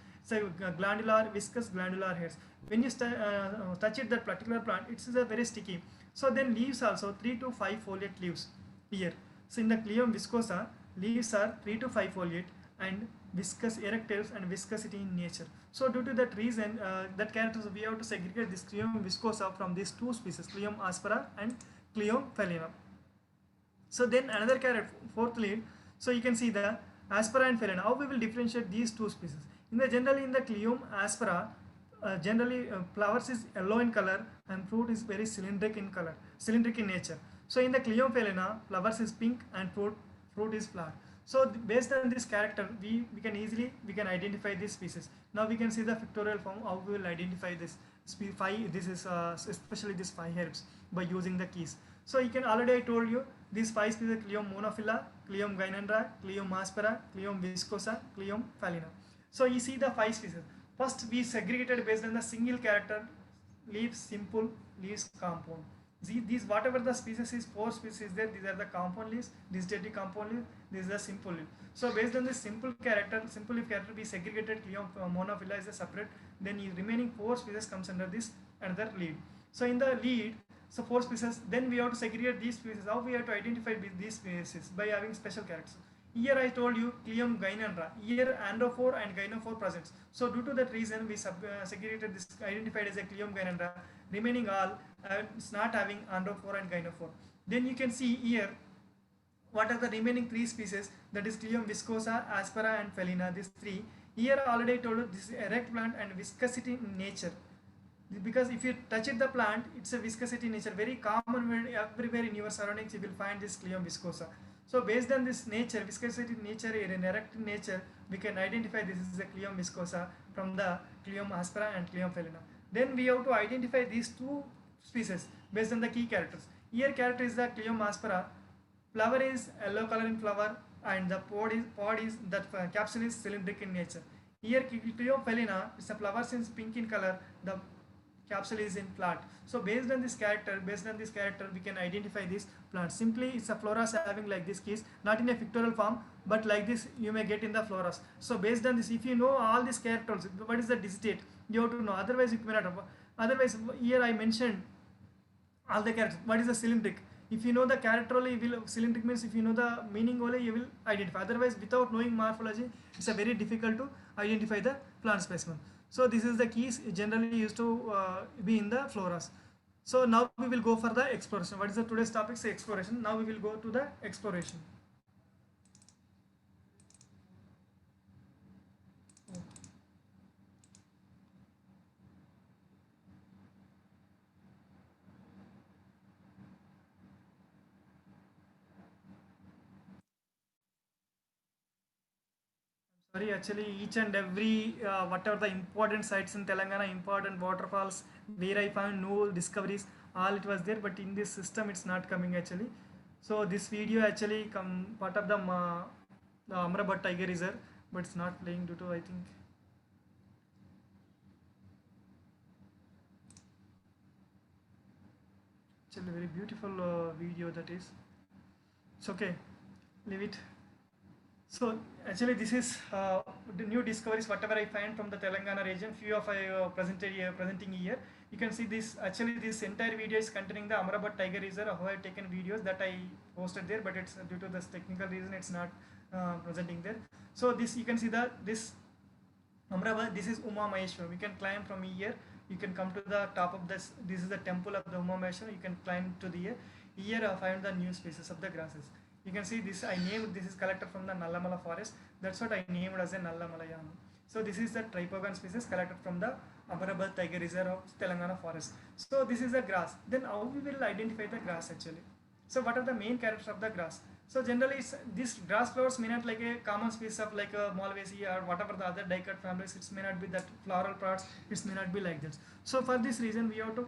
Speaker 17: glandular, viscous glandular hairs. When you touch it, that particular plant, it's very sticky. So then leaves also 3 to 5 foliate leaves here. So in the Cleome viscosa, leaves are 3 to 5 foliate and viscous, erectile and viscosity in nature. So due to that reason, that characters, we have to segregate this Cleome viscosa from these 2 species, Cleome aspera and Cleome felina. So then another character, 4th lead. So you can see the aspera and felina. How we will differentiate these 2 species? Generally in the Cleome aspera, generally flowers is yellow in color and fruit is very cylindric in nature. So in the Cleome felina, flowers is pink and fruit is flat. So based on this character, we can easily identify this species. Now we can see the pictorial form how we will identify this this is especially these 5 herbs by using the keys. So you can, already I told you these 5 species: Cleome monophylla, Cleome gynandra, Cleome aspera, Cleome viscosa, Cleome felina. So you see the 5 species. First we segregated based on the single character: leaves simple, leaves compound. These whatever the species is, 4 species there, these are the compound leaves, digitated compound leaf, this is the simple leaf. So based on this simple leaf character, we segregated Cleome monophylla as a separate, then remaining 4 species comes under this another lead. So in the lead, so 4 species, then we have to segregate these species. How we have to identify these species? By having special characters. Here I told you Cleome gynandra, here androphore and gynophore presents. So due to that reason we segregated this, identified as a Cleome gynandra, remaining all it's not having androphore and gynophore. Then you can see here what are the remaining 3 species, that is Cleome viscosa, aspera and felina, these 3. Here already I told you this is erect plant and viscosity in nature. because if you touch it the plant, it's a viscosity nature, very common everywhere in your surroundings you will find this Cleome viscosa. So based on this nature, viscosity nature, in erect nature, we can identify this is a Cleome viscosa from the Cleome aspera and Cleome felina. Then we have to identify these two species based on the key characters. Here character is the Cleome aspera. Flower is yellow color in flower, and the pod is that capsule is cylindric in nature. Here Cleome felina, it's a flower since pink in color, the capsule is in flat. So based on this character, we can identify this plant. Simply, it's a floras having like this keys, not in a pictorial form, but like this you may get in the floras. So based on this, if you know all these characters, what is the desitate, you have to know. Otherwise, you cannot. Otherwise, here I mentioned all the characters. What is the cylindric? If you know the character only, you will, cylindric means if you know the meaning only, you will identify. Otherwise, without knowing morphology, it's a very difficult to identify the plant specimen. So this is the keys generally used to be in the floras. So now we will go for the exploration. What is the today's topic? Say exploration. Now we will go to the exploration. Sorry, actually each and every whatever the important sites in Telangana, important waterfalls where I found no discoveries, all it was there, but in this system it's not coming actually. So this video actually come part of the Amrabat Tiger Reserve, but it's not playing due to, I think, actually very beautiful video that is. It's okay, leave it. So actually this is the new discoveries whatever I find from the Telangana region. Few of I presenting here. You can see this, actually this entire video is containing the Amrabat Tiger Reserve, how I have taken videos that I posted there, but it's due to this technical reason it's not presenting there. So this you can see that this Amrabat, this is Uma Maheshwar. We can climb from here. You can come to the top of this. This is the temple of the Uma Maheshwar. You can climb to the here. Here I find the new species of the grasses. You can see this, I named, this is collected from the Nallamala forest. That's what I named as a Nallamalayam. So this is the tripogon species collected from the Amrabat Tiger Reserve of Telangana forest. So this is the grass. Then how we will identify the grass actually? So what are the main characters of the grass? So generally this grass flowers may not like a common species of like a Malvaceae or whatever the other dicot families. It may not be that floral parts. It may not be like that. So for this reason we have to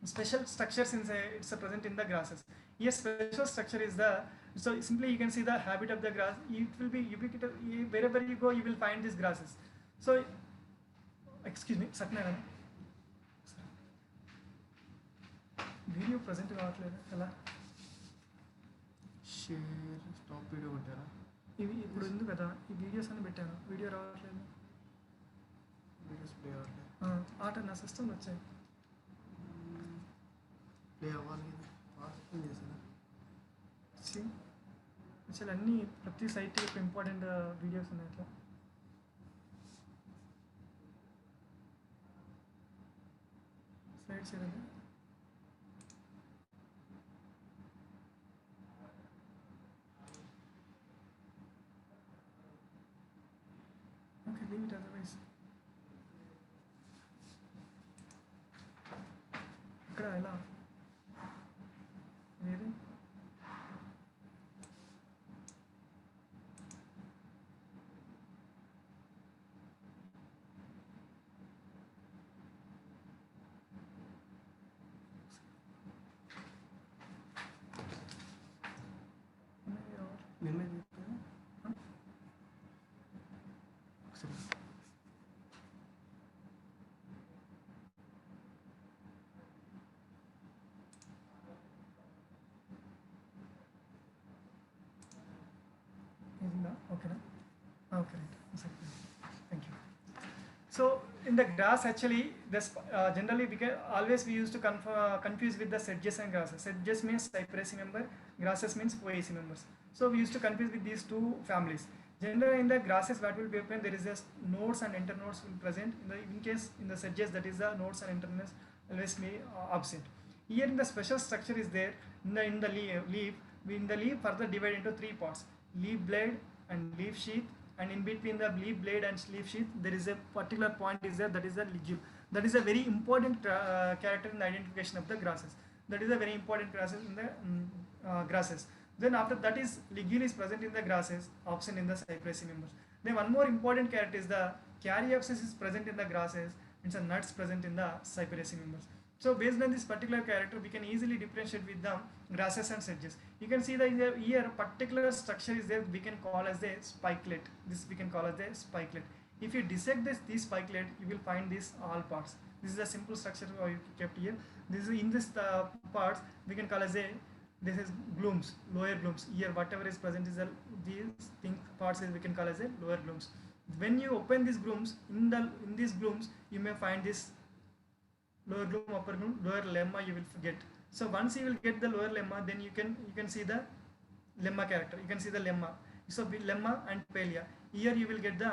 Speaker 17: special structures in it's present in the grasses. Yes, special structure is the, so simply you can see the habit of the grass. It will be ubiquitous wherever you go. You will find these grasses. So excuse me, Satnarayana. Video present hello. Share stop video కొట్టారా ఇవి ఇప్పుడు ఎందుకు కదా ఈ videos అని పెట్టాను video రావట్లేదు videos play అవ్వట్లేదు ఆట నా సిస్టమ్లో వచ్చాయి ప్లే అవ్వాలి పాస్పోర్ట్ చేశాను యాక్చువల్లీ అన్నీ ప్రతి సైట్ యొక్క ఇంపార్టెంట్ వీడియోస్ ఉన్నాయి అట్లా స్లైడ్స్ ఏదైనా okay, leave it otherwise. ఇక్కడ ఎలా వేరే నిర్ణయం okay, okay, right. Thank you. So in the grass actually this generally we used to confuse with the sedges and grasses. Sedges means cypress member, grasses means poaceae members. So we used to confuse with these two families. Generally in the grasses what will be open, there is just nodes and internodes will present. In case in the sedges, that is the nodes and internodes always be absent. Here in the special structure is there in the leaf. In the leaf further divide into three parts: leaf blade and leaf sheath, and in between the leaf blade and leaf sheath there is a particular point is there, that is the ligule. That is a very important character in the identification of the grasses. That is a very important grasses in the grasses. Then after that is ligule is present in the grasses, absent in the cyperaceae members. Then one more important character is the caryopsis is present in the grasses. It's a nuts present in the cyperaceae members. So based on this particular character, we can easily differentiate with the grasses and sedges. You can see that here particular structure is there. We can call as the spikelet. This we can call as the spikelet. If you dissect this spikelet, you will find these all parts. This is a simple structure you kept here. This is in this parts we can call as a, this is glooms, lower glooms. Here whatever is present is these pink parts is we can call as a lower glooms. When you open these glooms, in these glooms you may find this lower gloom, upper gloom, lower lemma you will get. So once you will get the lower lemma, then you can see the lemma character. You can see the lemma. So lemma and palea. Here you will get the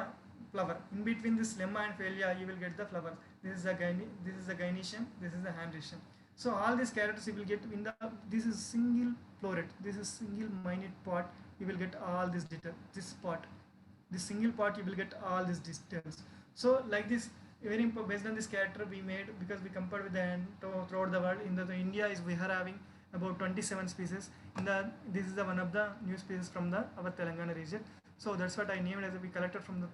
Speaker 17: flower. In between this lemma and palea, you will get the flower. This is the gynoecium. This is the handrecium. So all these characters you will get in the. This is single floret. This is single minute part. You will get all this detail. This part, this single part, you will get all these details. So like this. Very based on this character we made, because we compared with the throughout the world. In the India is we are having about 27 species. This is the one of the new species from our Telangana region. So that's what I named as we collected from the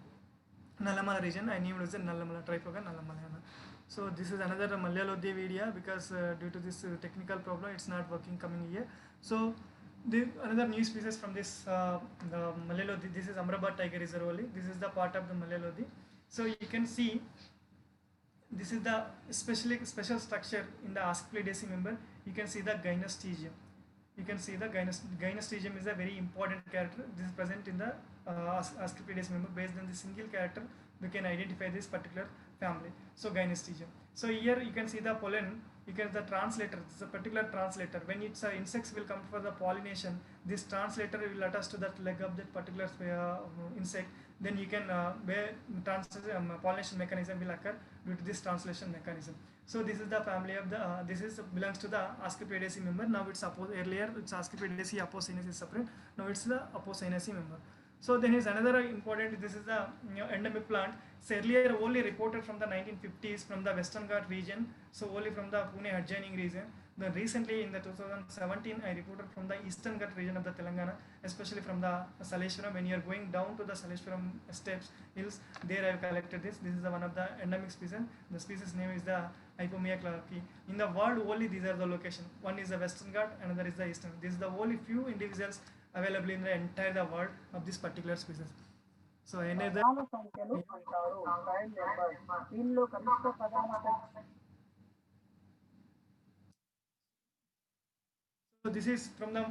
Speaker 17: Nallamala region. I named as the Nallamala Trifoga Nallamalayana. So this is another Malayalodhi video, because due to this technical problem it's not working coming here. So another new species from this the Malayalodhi. This is Amrabat tiger reserve only. This is the part of the Malayalodhi. So you can see this is the special structure in the Asclepiadaceae member. You can see the gynostegium. You can see the gynostegium is a very important character. This is present in the Asclepiadaceae member. Based on the single character, we can identify this particular family. So gynostegium. So here you can see the pollen. You can the translator. This is a particular translator. When it's insects will come for the pollination, this translator will attach to that leg of that particular insect. Then you can pollination mechanism will occur due to this translation mechanism. So this is the family of the this is belongs to the Asclepiadaceae member. Now it's earlier it's Asclepiadaceae Apocynaceae separate. Now it's the Apocynaceae member. So then is another important. This is the endemic plant. So earlier only reported from the 1950s from the Western Ghat region. So only from the Pune adjoining region. Then recently in the 2017 I reported from the Eastern Ghat region of the Telangana, especially from the Saleshwaram. When you are going down to the Saleshwaram steps hills, there I have collected this. This is the one of the endemic species. The species name is the Hypomia clarki. In the world only these are the location. One is the Western Ghat, another is the Eastern. This is the only few individuals available in the entire world of this particular species. So another so this is from the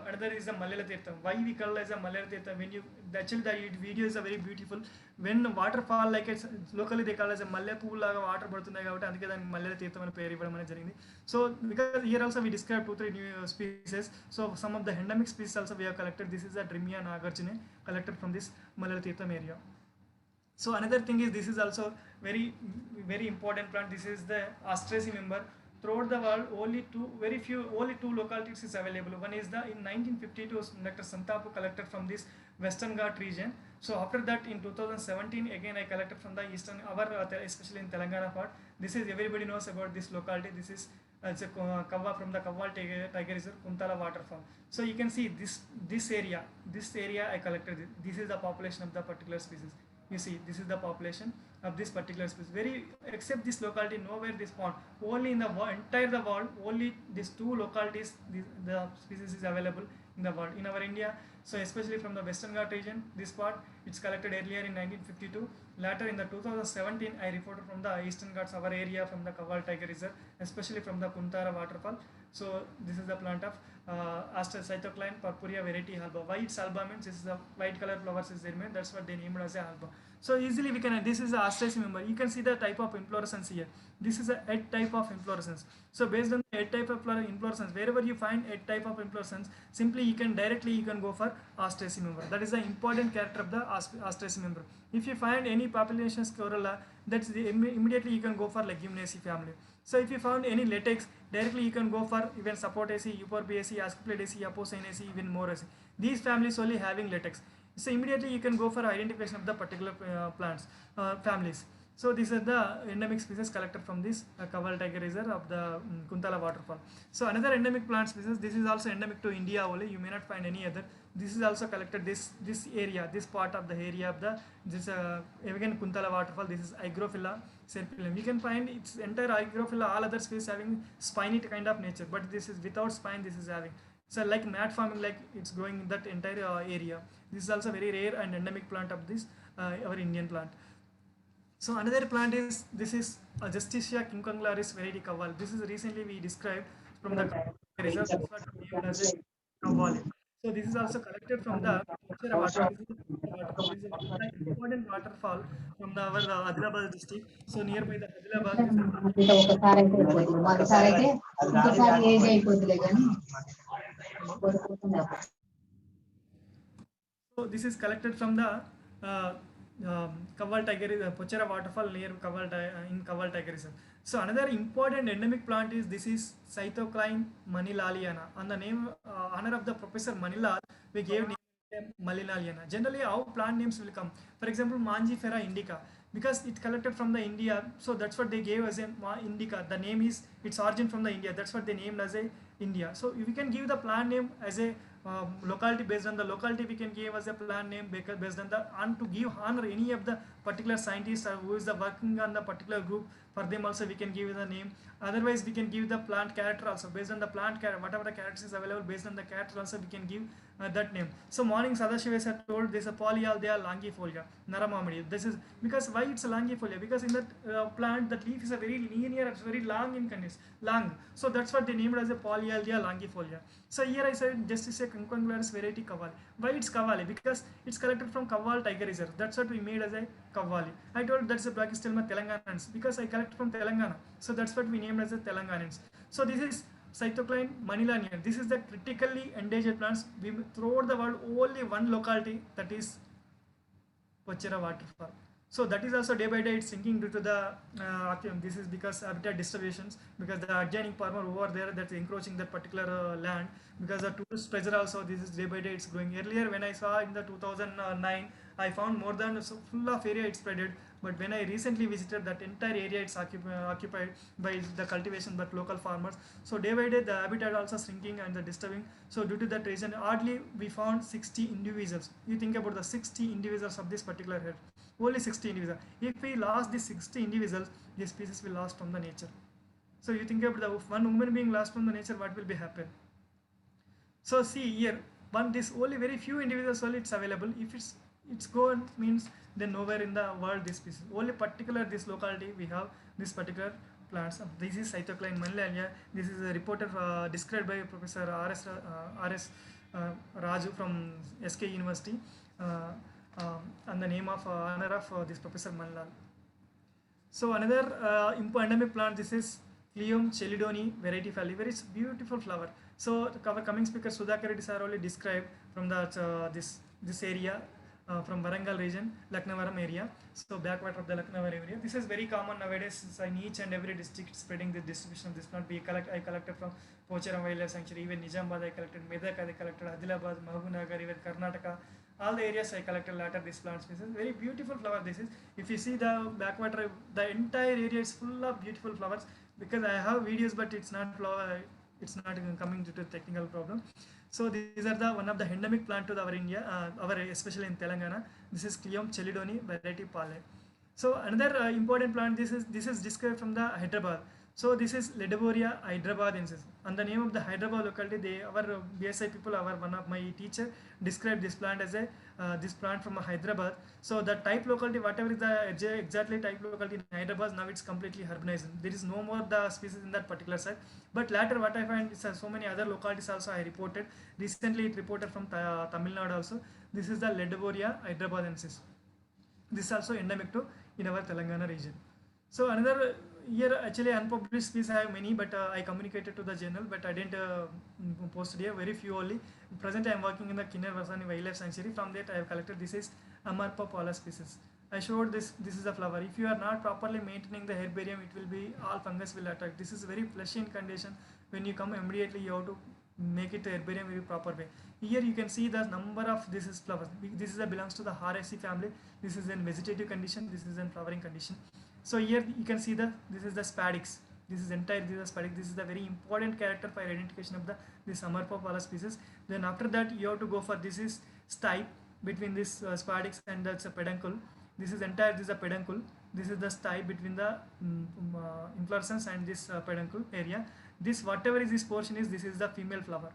Speaker 17: another is the Malayala Tirtham. Why we call as a Malayala Tirtham? When you actually the video is a very beautiful. When the waterfall like it's locally they call as a Malay pool laga water పడుతున్నాయి కాబట్టి అందుకే దానికి Malayala Tirtham అని పేరు ఇవ్వడం అనేది జరిగింది. So because here also we described 2-3 new species. So some of the endemic species also we have collected. This is a Drimia nagarjune collected from this Malayala Tirtham area. So another thing is this is also very important plant. This is the Asteraceae member. Throughout the world, only two localities is available. One is the in 1952 Dr. Santapu collected from this Western Ghat region. So after that in 2017 again I collected from the eastern especially in Telangana part. This is everybody knows about this locality. This is it's a Kavva from the Kavval tiger reserve, Kuntala waterfall. So you can see this area I collected. This is the population of the particular species. You see this is the population of this particular species. Except this locality nowhere this found. Only in the entire world only these two localities the species is available in the world in our India. So especially from the Western Ghat region, this part it's collected earlier in 1952. Later in the 2017 I reported from the Eastern Ghats our area from the Kavval tiger reserve, especially from the Kuntara waterfall. So this is the plant of Cytocline purpurea variety alba. Why it's alba means this is the white color flowers is there, that's what they named as a alba. So easily we can, this is the Asteraceae member. You can see the type of inflorescence here. This is a head type of inflorescence. So based on the head type of inflorescence, wherever you find head type of inflorescence, simply you can go for Asteraceae member. That is the important character of the Asteraceae member. If you find any population Chlorella, that's immediately you can go for Leguminaceae family. So if you found any latex, directly you can go for even Supportaceae, Euphorbiaceae, Asclepiadaceae, Apocynaceae, even Moraceae. These families only having latex. So immediately you can go for identification of the particular plants families. So these are the endemic species collected from this Kaval tiger reserve of the Kuntala waterfall. So another endemic plant species, this is also endemic to India only, you may not find any other. This is also collected this area, this part of the area of the this again Kuntala waterfall. This is Hygrophila serpulum. You can find its entire Hygrophila, all other species having spiny kind of nature, but this is without spine. This is having, so like mat farming, like it's growing in that entire area. This is also very rare and endemic plant of this our Indian plant. So another plant is, this is Justicia quincungularis variety Kaval. This is recently we described from the reserve. That's what we named as a Kaval. So this is also collected from the Pochera waterfall. This is the waterfall. This is the important waterfall from the our Adilabad district. So nearby the Adilabad, this is so this is collected from the Kaval tiger, Pochera waterfall near in Kaval tiger reserve. So another important endemic plant is, this is Cytocline manilaliana. On the name honor of the Professor Manilal, we gave name Manilaliana. Generally, how plant names will come. For example, Mangifera indica, because it collected from the India, so that's what they gave as a indica. The name is, its origin from the India. That's what they named as a India. So we can give the plant name as a locality. Based on the locality, we can give as a plant name based on the, and to give honor any of the particular scientist who is the working on the particular group, for them also we can give the name. Otherwise we can give the plant character also, based on the plant character, whatever the characters is available, based on the character also we can give that name. So morning Sadashiva had told this is a Polyaldea longifolia Naramamidi. This is because why it's a longifolia, because in that plant that leaf is a very linear, it's very long in condition, long. So that's what they named as a Polyaldea longifolia. So here I said Justicia quincungularis variety Kavali. Why it's Kavali? Because it's collected from Kaval tiger reserve. That's what we made as a Kavali. I told that's a Blackistelma Telanganans because I collect from Telangana. So that's what we named as a Telanganans. So this is Cytocline manilanian. This is the critically endangered plants. We throughout the world only one locality, that is Pochera waterfall. So that is also day by day it's sinking due to the this is because habitat distributions, because the adjoining farmer over there that's encroaching that particular land, because the tourist pressure also, this is day by day it's growing. Earlier when I saw in the 2009, I found more than full of area it's spreaded, but when I recently visited, that entire area it's occupied by the cultivation but local farmers. So day by day the habitat also shrinking and the disturbing. So due to that reason, hardly we found 60 individuals. You think about the 60 individuals of this particular head, only 60 individuals. If we lost these 60 individuals, this species will lost from the nature. So you think about the one human being lost from the nature, what will be happen? So see here, this only very few individuals only it's available. If it's gone, means then nowhere in the world this species. Only particular this locality we have this particular plants. This is Cytocline manilania. This is a reporter described by Professor R.S. Raju from SK University, and the name of honor of this Professor Manilal. So another endemic plant, this is Cleum chelidoni variety Fali, very beautiful flower. So our coming speaker Sudhakar Reddy sir only described from the this area from Warangal region, Lucknowaram area. So backwater of the Lucknowaram area. This is very common nowadays. In each and every district spreading the distribution of this plant. I collected from Pocharam Wildlife Sanctuary, even Nizamabad I collected, Medak I collected, Adilabad, Mahabubnagar, even Karnataka. All the areas I collected later this plant species. Very beautiful flower this is. If you see the backwater, the entire area is full of beautiful flowers. Because I have videos, but it's not flower, it's not coming due to technical problem. So these are the one of the endemic plant to our India, our especially in Telangana. This is Cleum chelidoni variety Pale. So another important plant, this is described from the Hyderabad. So this is Ledoboria hyderabadiensis. And the name of the Hyderabad locality, our BSI people, one of my teacher described this plant as a this plant from Hyderabad. So the type locality, whatever is the exactly type locality in Hyderabad, now it's completely urbanized. There is no more the species in that particular site. But later what I find is so many other localities also I reported. Recently it reported from Tamil Nadu also. This is the Ledoboria hyderabadiensis. This is also endemic to in our Telangana region. So another here actually unpublished species I have many, but I communicated to the journal, but I didn't post it here, very few only. Presently I am working in the Kinnarvasani Wildlife Sanctuary. From that I have collected, this is Amarpa pola species. I showed this is a flower. If you are not properly maintaining the herbarium, it will be all fungus will attack. This is very fleshy in condition. When you come immediately, you have to make it herbarium very proper way. Here you can see the number of this is flowers. This is belongs to the Haraceae family. This is in vegetative condition. This is in flowering condition. So here you can see this is the spadix. This is entire this is spadix. This is the very important character for identification of the Amorphophallus species. Then after that you have to go for this is stipe between this spadix and that's a peduncle. This is entire this is a peduncle. This is the stipe between the inflorescence and this peduncle area. This whatever is this portion is this is the female flower.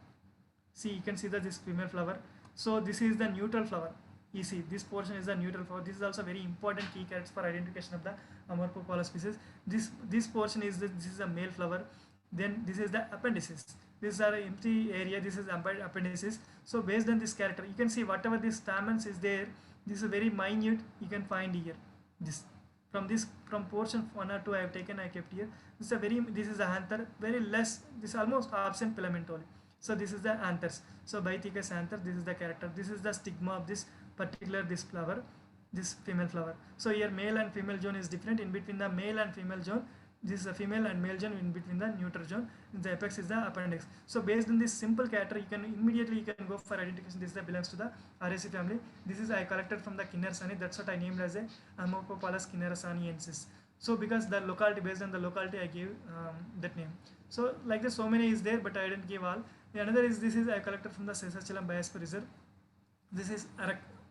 Speaker 17: See, you can see that this female flower. So this is the neutral flower. You see this portion is the neutral flower. This is also very important key characters for identification of the Amorphophallus species. This portion is this is a male flower. Then this is the appendices. These are empty area. This is appendices. So based on this character, you can see whatever this stamens is there. This is very minute. You can find here. This from portion 1 or 2 I have taken, I kept here. This is a anther, very less. This is almost absent filament only. So this is the anthers. So Bythecus anther, this is the character. This is the stigma of this particular this flower, this female flower. So here male and female zone is different. In between the male and female zone, this is a female and male zone. In between the neutral zone, the apex is the appendix. So based on this simple character, you can immediately go for identification. This belongs to the Araceae family. This is I collected from the Kinnersani. That's what I named as a Amorphophallus kinnersaniensis. So because the locality, based on the locality, I gave that name. So like this, so many is there, but I didn't give all. The another is this is I collected from the Caesarchaelan biosphere reserve. This is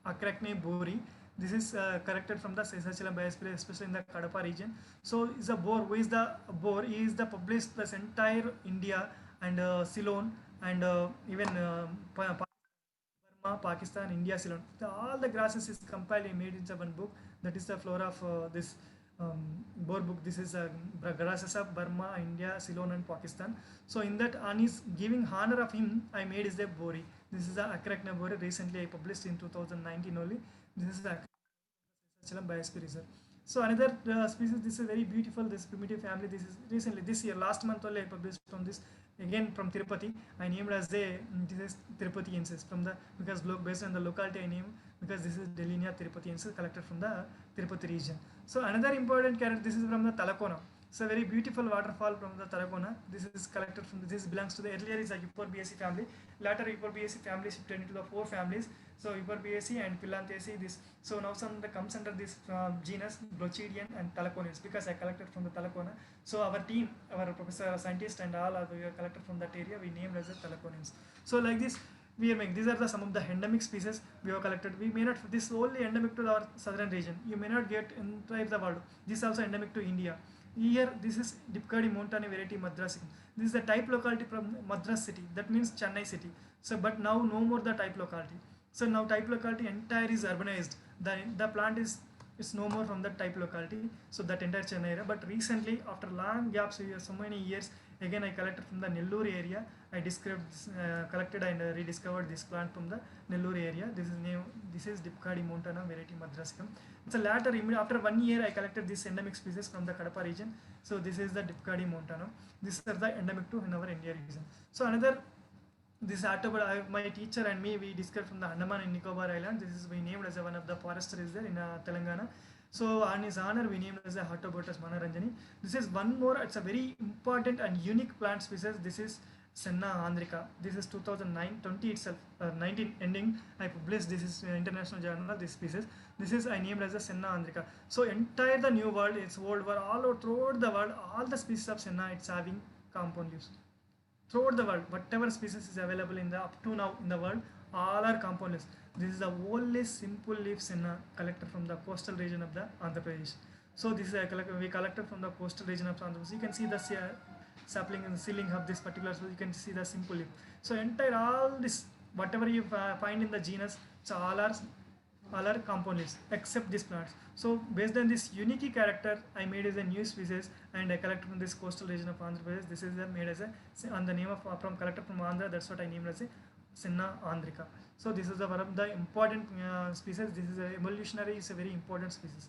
Speaker 17: Acracne bori. This is collected from the Caesarchaelan biosphere, especially in the Kadapa region. So is a boar. Who is the boar? He is the published this entire India and Ceylon and even Burma, Pakistan, India, Ceylon. All the grasses is compiled and made into one book. That is the flora of this boar book. This is grasses of Burma, India, Ceylon and Pakistan. So in that, on his giving honor of him, I made is the bori. This is the Acracne bori. Recently I published in 2019 only. This is the biosphere reserve. So another species, this is very beautiful, this primitive family. This is recently this year, last month only I published from this, again from Tirupati. I named as this is Tirupatiensis from the, because based on the locality I named, because this is Delinia Tirupatiensis collected from the Tirupati region. So another important character, this is from the Talakona. It's a very beautiful waterfall from the Talakona. This is collected from this belongs to the earlier is a Euphorbiaceae family. Later Euphorbiaceae family shifted into the 4 families. So Euphorbiaceae and Phyllantheraceae. This so now some comes under this genus Glochidian and Talaconids because I collected from the Talakona. So our team, our professor, scientist, and all we are collected from that area. We named as the Talaconids. So like this. These are some of the endemic species we have collected. We may not, this only endemic to our southern region. You may not get entire the world. This is also endemic to India. Here, this is Dipkadi montane variety Madrasicum. This is the type locality from Madras city. That means Chennai city. So, but now no more the type locality. So now type locality entire is urbanized. The plant is no more from that type locality. So that entire Chennai area. But recently, after long gaps, so many years, again I collected from the Nellore area. I collected and rediscovered this plant from the Nellore area. This is Dipkadi montana variety Madrasicum. It's a later, after 1 year, I collected this endemic species from the Kadapa region. So this is the Dipkadi montana. These are the endemic to in our India region. So another, this artobot, my teacher and me, we discovered from the Andaman and Nicobar Island. This is we named as one of the forester is there in Telangana. So on his honor, we named as a Artobotus Manaranjani. This is one more. It's a very important and unique plant species. This is Senna andrica. This is 2020 itself, 19 ending. I published this is international journal. This species. This is I named as a Senna andrica. So entire the new world, it's world war all over throughout the world. All the species of Senna, it's having compound leaves. Throughout the world, whatever species is available in the up to now in the world, all are compound leaves. This is the only simple leaf Senna collected from the coastal region of the Andhra Pradesh. So this is we collected from the coastal region of Andhra Pradesh. You can see the sapling and the ceiling of this particular, so you can see the simple leaf. So entire all this whatever you find in the genus, so all are compound leaves except these plants. So based on this unique character, I made as a new species and I collected from this coastal region of Andhra Pradesh. This is made as a on the name of from collected from Andhra. That's what I named as a Senna andrica. So this is one of the important species. This is a evolutionary, is a very important species.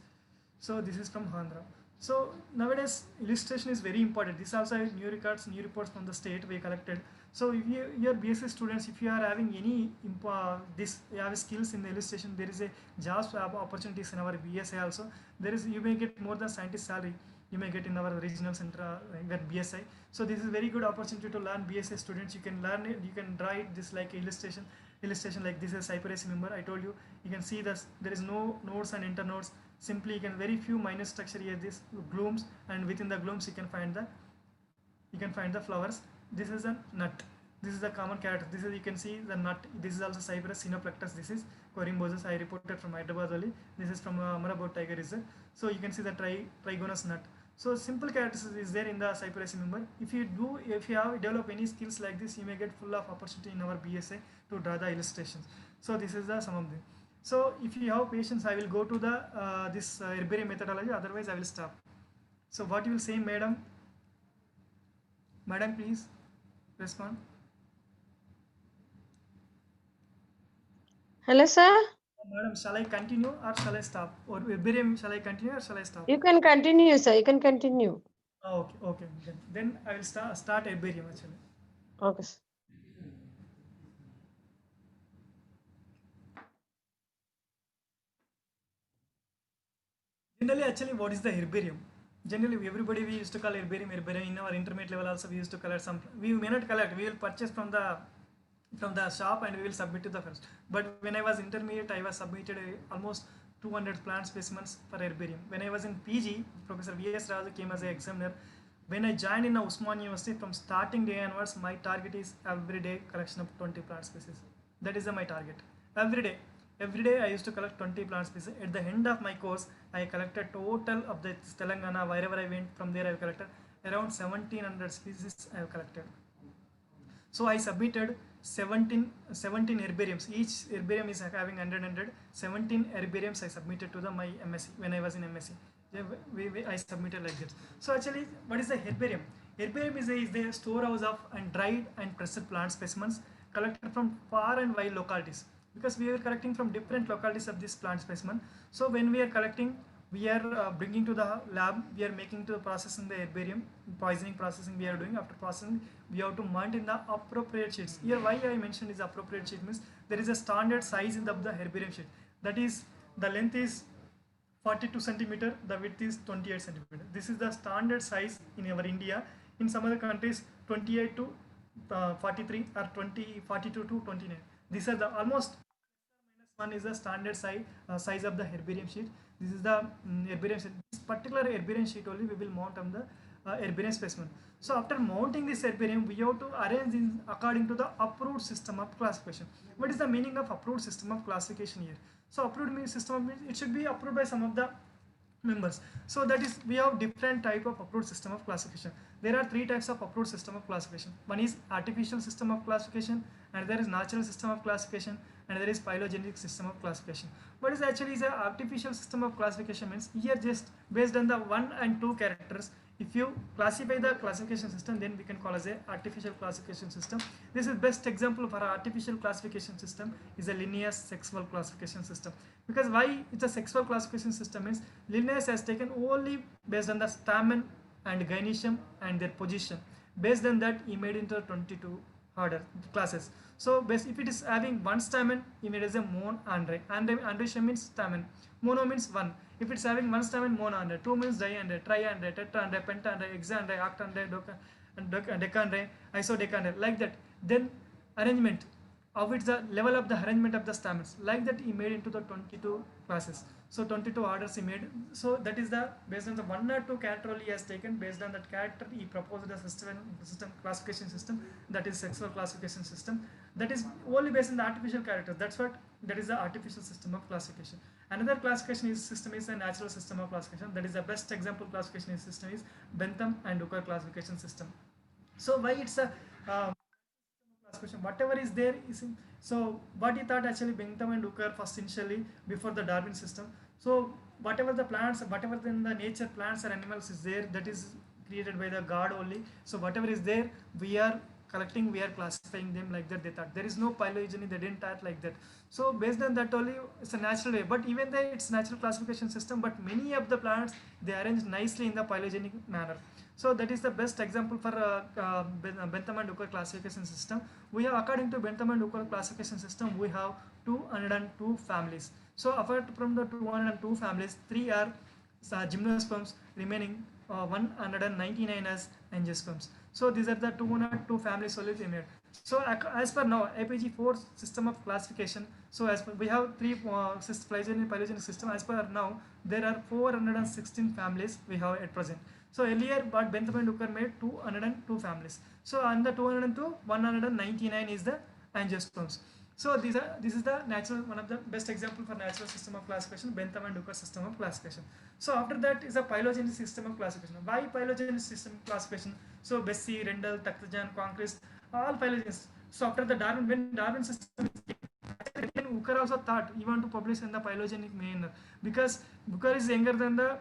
Speaker 17: So this is from Andhra. So nowadays illustration is very important. This also new reports from the state we collected. So if your BSc students, if you are having any you have skills in the illustration, there is a jobs opportunities in our BSI also. There is, you may get more than scientist salary. You may get in our regional center at BSI. So this is very good opportunity to learn BSI students. You can learn it, you can draw it this like illustration illustration like this is cypress member. I told you, you can see that there is no nodes and internodes. Simply you can very few minor structure here, this glooms, and within the glooms you can find the flowers. This is a nut. This is the common character. This is, you can see the nut. This is also cypress Sinoplectus. This is Corymbosus. I reported from Hyderabad only. This is from Amarabot Tiger Reserve. So you can see the trigonous nut. So simple characters is there in the cypress member. If you have develop any skills like this, you may get full of opportunity in our BSA to draw the illustrations. So this is the some of them. So if you have patience, I will go to the this herbarium methodology. Otherwise, I will stop. So what you will say, madam? Madam, please respond.
Speaker 11: Hello, sir.
Speaker 17: Madam, shall I continue or shall I stop? Or herbarium, shall I continue or shall I stop?
Speaker 11: You can continue, sir. You can continue.
Speaker 17: Oh, okay. Then I will start herbarium actually.
Speaker 11: Okay, sir.
Speaker 17: Generally, actually, what is the herbarium? Generally, everybody we used to call herbarium. In our intermediate level also we used to collect some. We may not collect. We will purchase from the shop and we will submit to the first. But when I was intermediate, I was submitted almost 200 plant specimens for herbarium. When I was in PG, Professor V.S. Raju came as an examiner. When I joined in Usman University, from starting day onwards, my target is every day collection of 20 plant species. That is my target. Every day I used to collect 20 plant species. At the end of my course, I collected total of the Telangana, wherever I went, from there I have collected around 1700 species I have collected. So I submitted 17 herbariums. Each herbarium is having 100. 17 herbariums I submitted to my MSc when I was in MSc. I submitted like this. So actually, what is the herbarium? Herbarium is the storehouse of and dried and pressed plant specimens collected from far and wide localities. Because we are collecting from different localities of this plant specimen. So when we are collecting, we are bringing to the lab, we are making to the process in the herbarium, poisoning processing we are doing. After processing, we have to mount in the appropriate sheets. Here why I mentioned is appropriate sheet means there is a standard size in the herbarium sheet. That is, the length is 42 centimeter, the width is 28 centimeter. This is the standard size in our India. In some other countries, 28 to 43 or 42 to 29. These are the almost one is the standard size of the herbarium sheet. This is the herbarium sheet. This particular herbarium sheet only we will mount on the herbarium specimen. So after mounting this herbarium, we have to arrange in according to the approved system of classification. What is the meaning of approved system of classification here? So approved system, it should be approved by some of the members. So that is, we have different type of approved system of classification. There are three types of approved system of classification. One is artificial system of classification, and there is natural system of classification, and there is phylogenetic system of classification. What is actually is an artificial system of classification means here just based on the 1 and 2 characters. If you classify the classification system, then we can call as a artificial classification system. This is best example for artificial classification system is a Linnaeus sexual classification system. Because why it's a sexual classification system means Linnaeus has taken only based on the stamen and gynoecium and their position. Based on that, he made into 22 order classes. So if it is having one stamen, he made as a mon andre. Androecium means stamen. Mono means one. If it's having one stamen, monoandre. Two means diandre, triandre, tetraandre, pentandre, hexandre, octandre, decandre, isodecandre. Like that. Then arrangement of its the level of the arrangement of the stamens. Like that, he made into the 22 classes. So 22 orders he made. So that is the based on the 1 or 2 character he has taken. Based on that character, he proposed a system classification system, that is sexual classification system. That is only based on the artificial characters. That is the artificial system of classification. Another classification system is a natural system of classification. That is the best example classification system is Bentham and Hooker classification system. So why it's a classification, whatever is there is in, so what he thought actually Bentham and Hooker first initially before the Darwin system. So whatever the plants, whatever in the nature plants or animals is there, that is created by the God only. So whatever is there, we are collecting, we are classifying them like that. They thought there is no phylogeny, they didn't thought like that. So based on that only, it's a natural way. But even though it's natural classification system, but many of the plants they arrange nicely in the phylogenic manner. So that is the best example for Bentham and Hooker classification system. We have, according to Bentham and Hooker classification system, we have 202 families. So apart from the 202 families, 3 are gymnosperms, remaining 199 as angiosperms. So these are the 202 families only they made. So as per now, APG4 system of classification. So as per, we have three phylogeny system. As per now, there are 416 families we have at present. So earlier, but Bentham and Hooker made 202 families. So under 202, 199 is the angiosperms. So this is the natural, one of the best example for natural system of classification, Bentham and Hooker system of classification. So after that is a phylogenetic system of classification. Why phylogenetic system of classification? So Bessie, Rendell, Takhtajan, Conquest, all phylogenists. So after the Darwin, when Darwin system Hooker also thought he want to publish in the phylogenetic manner, because Hooker is younger than the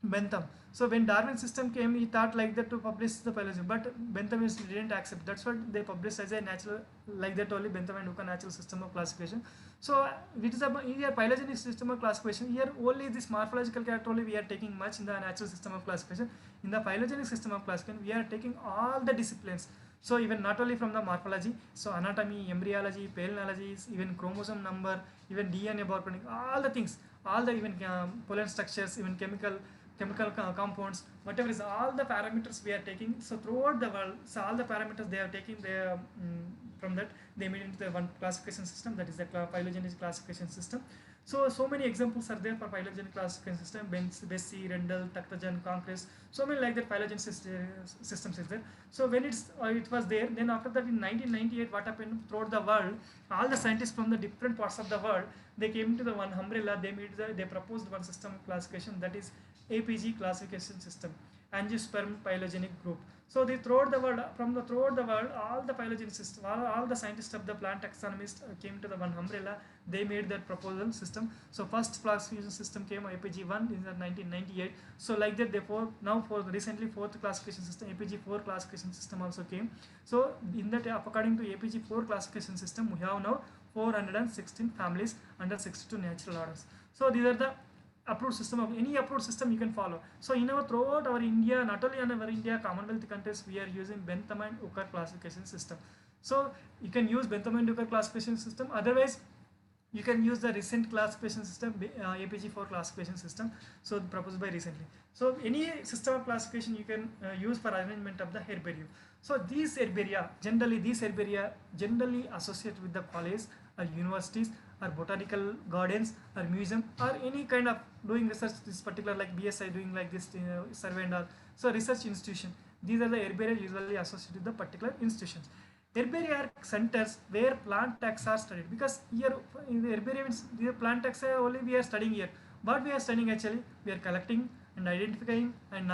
Speaker 17: Bentham. So when Darwin system came, he thought like that to publish the phylogeny, but Bentham didn't accept. That's what they published as a natural, like that only Bentham and Hooker natural system of classification. So it is a here phylogenetic system of classification. Here only this morphological character only we are taking much in the natural system of classification. In the phylogenetic system of classification, we are taking all the disciplines. So even not only from the morphology, so anatomy, embryology, palynology, even chromosome number, even DNA bioprocessing, all the things, all the even pollen structures, even chemical compounds, whatever is all the parameters we are taking. So throughout the world, so all the parameters they are taking, they from that they made into the one classification system, that is the phylogenetic classification system. So many examples are there for phylogenetic classification system. Bessie, Rendell, Takhtajan, Conquest, so many like that phylogenetic systems is there. So when it was there, then after that in 1998, what happened throughout the world, all the scientists from the different parts of the world, they came to the one umbrella. They proposed one system of classification, that is APG classification system, angiosperm phylogenetic group. So they throughout the world, all the phylogenetic system, all the scientists of the plant taxonomists came to the one umbrella. They made that proposal system. So first classification system came APG1 in the 1998. So like that, therefore now for recently fourth classification system, APG4 classification system also came. So in that, according to APG4 classification system, we have now 416 families under 62 natural orders. So these are the approved system. Of any approved system you can follow. So in our throughout our India, not only in our India, Commonwealth countries, we are using Bentham and Hooker classification system. So you can use Bentham and Hooker classification system. Otherwise, you can use the recent classification system, APG4 classification system, so proposed by recently. So any system of classification you can use for arrangement of the herbarium. So these herbaria generally associate with the college or universities or botanical gardens or museum or any kind of doing research, this particular like BSI doing like this survey and all. So research institution, these are the herbaria usually associated with the particular institutions. Herbaria are centers where plant taxa are studied, because here in the herbarium, the plant taxa only we are studying here. What we are studying actually, we are collecting and identifying and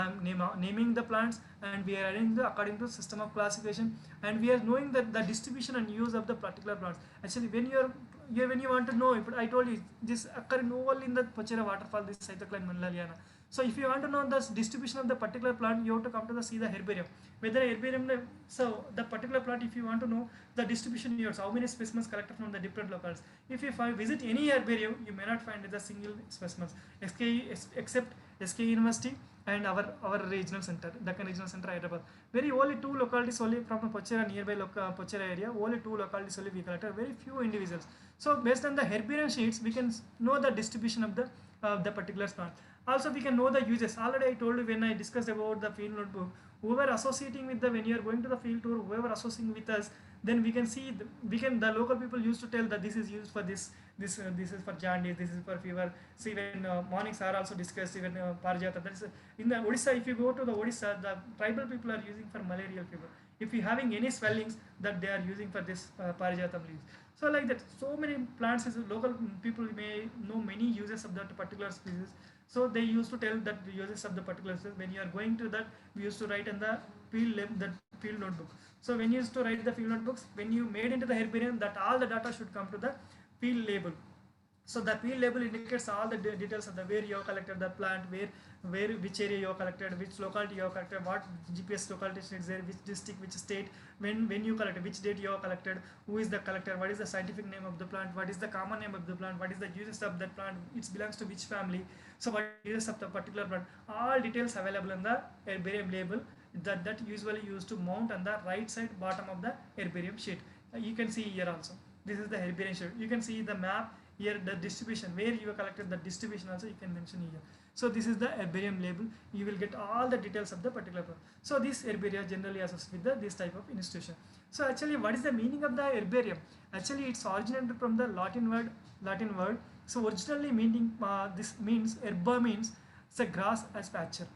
Speaker 17: naming the plants, and we are arranging according to system of classification, and we are knowing that the distribution and use of the particular plants. Actually, when you want to know, if I told you this occurring only in the Pochera waterfall, this Cytocline manlaliana. So if you want to know the distribution of the particular plant, you have to come to the see the herbarium. Whether herbarium, so the particular plant, if you want to know the distribution yours, how many specimens collected from the different locales. If you visit any herbarium, you may not find the single specimens, except SK University and our regional center, Deccan Regional Center, Hyderabad. Very only two localities only from the Pochera nearby Pochera area, only two localities only we collected, very few individuals. So based on the herbarium sheets, we can know the distribution of the particular plant. Also, we can know the uses. Already I told you when I discussed about the field notebook, whoever associating with when you are going to the field tour, whoever associating with us, then we can see, the local people used to tell that this is used for this is for jaundice, this is for fever. See, when mornings are also discussed, even Parijata, that is in the Odisha. If you go to the Odisha, the tribal people are using for malarial fever. If you having any swellings, that they are using for this Parijatam leaves. So like that, so many plants, local people may know many uses of that particular species. So they used to tell that the uses of the particular species. When you are going to that, we used to write in the field notebook. So when you used to write the field notebooks, when you made into the herbarium, that all the data should come to the field label. So the field label indicates all the details of the where you have collected the plant, which area you have collected, which locality you have collected, what GPS locality is there, which district, which state, when you collected, which date you have collected, who is the collector, what is the scientific name of the plant, what is the common name of the plant, what is the uses of that plant, it belongs to which family, so what uses of the particular plant, all details available in the herbarium label that usually used to mount on the right side bottom of the herbarium sheet. You can see here also. This is the herbarium sheet. You can see the map Here the distribution, where you have collected the distribution also you can mention here. So this is the herbarium label. You will get all the details of the particular plant. So this herbaria generally associated with this type of institution. So actually, what is the meaning of the herbarium? Actually, it's originated from the Latin word. So originally meaning this means herba means it's a grass as pasture.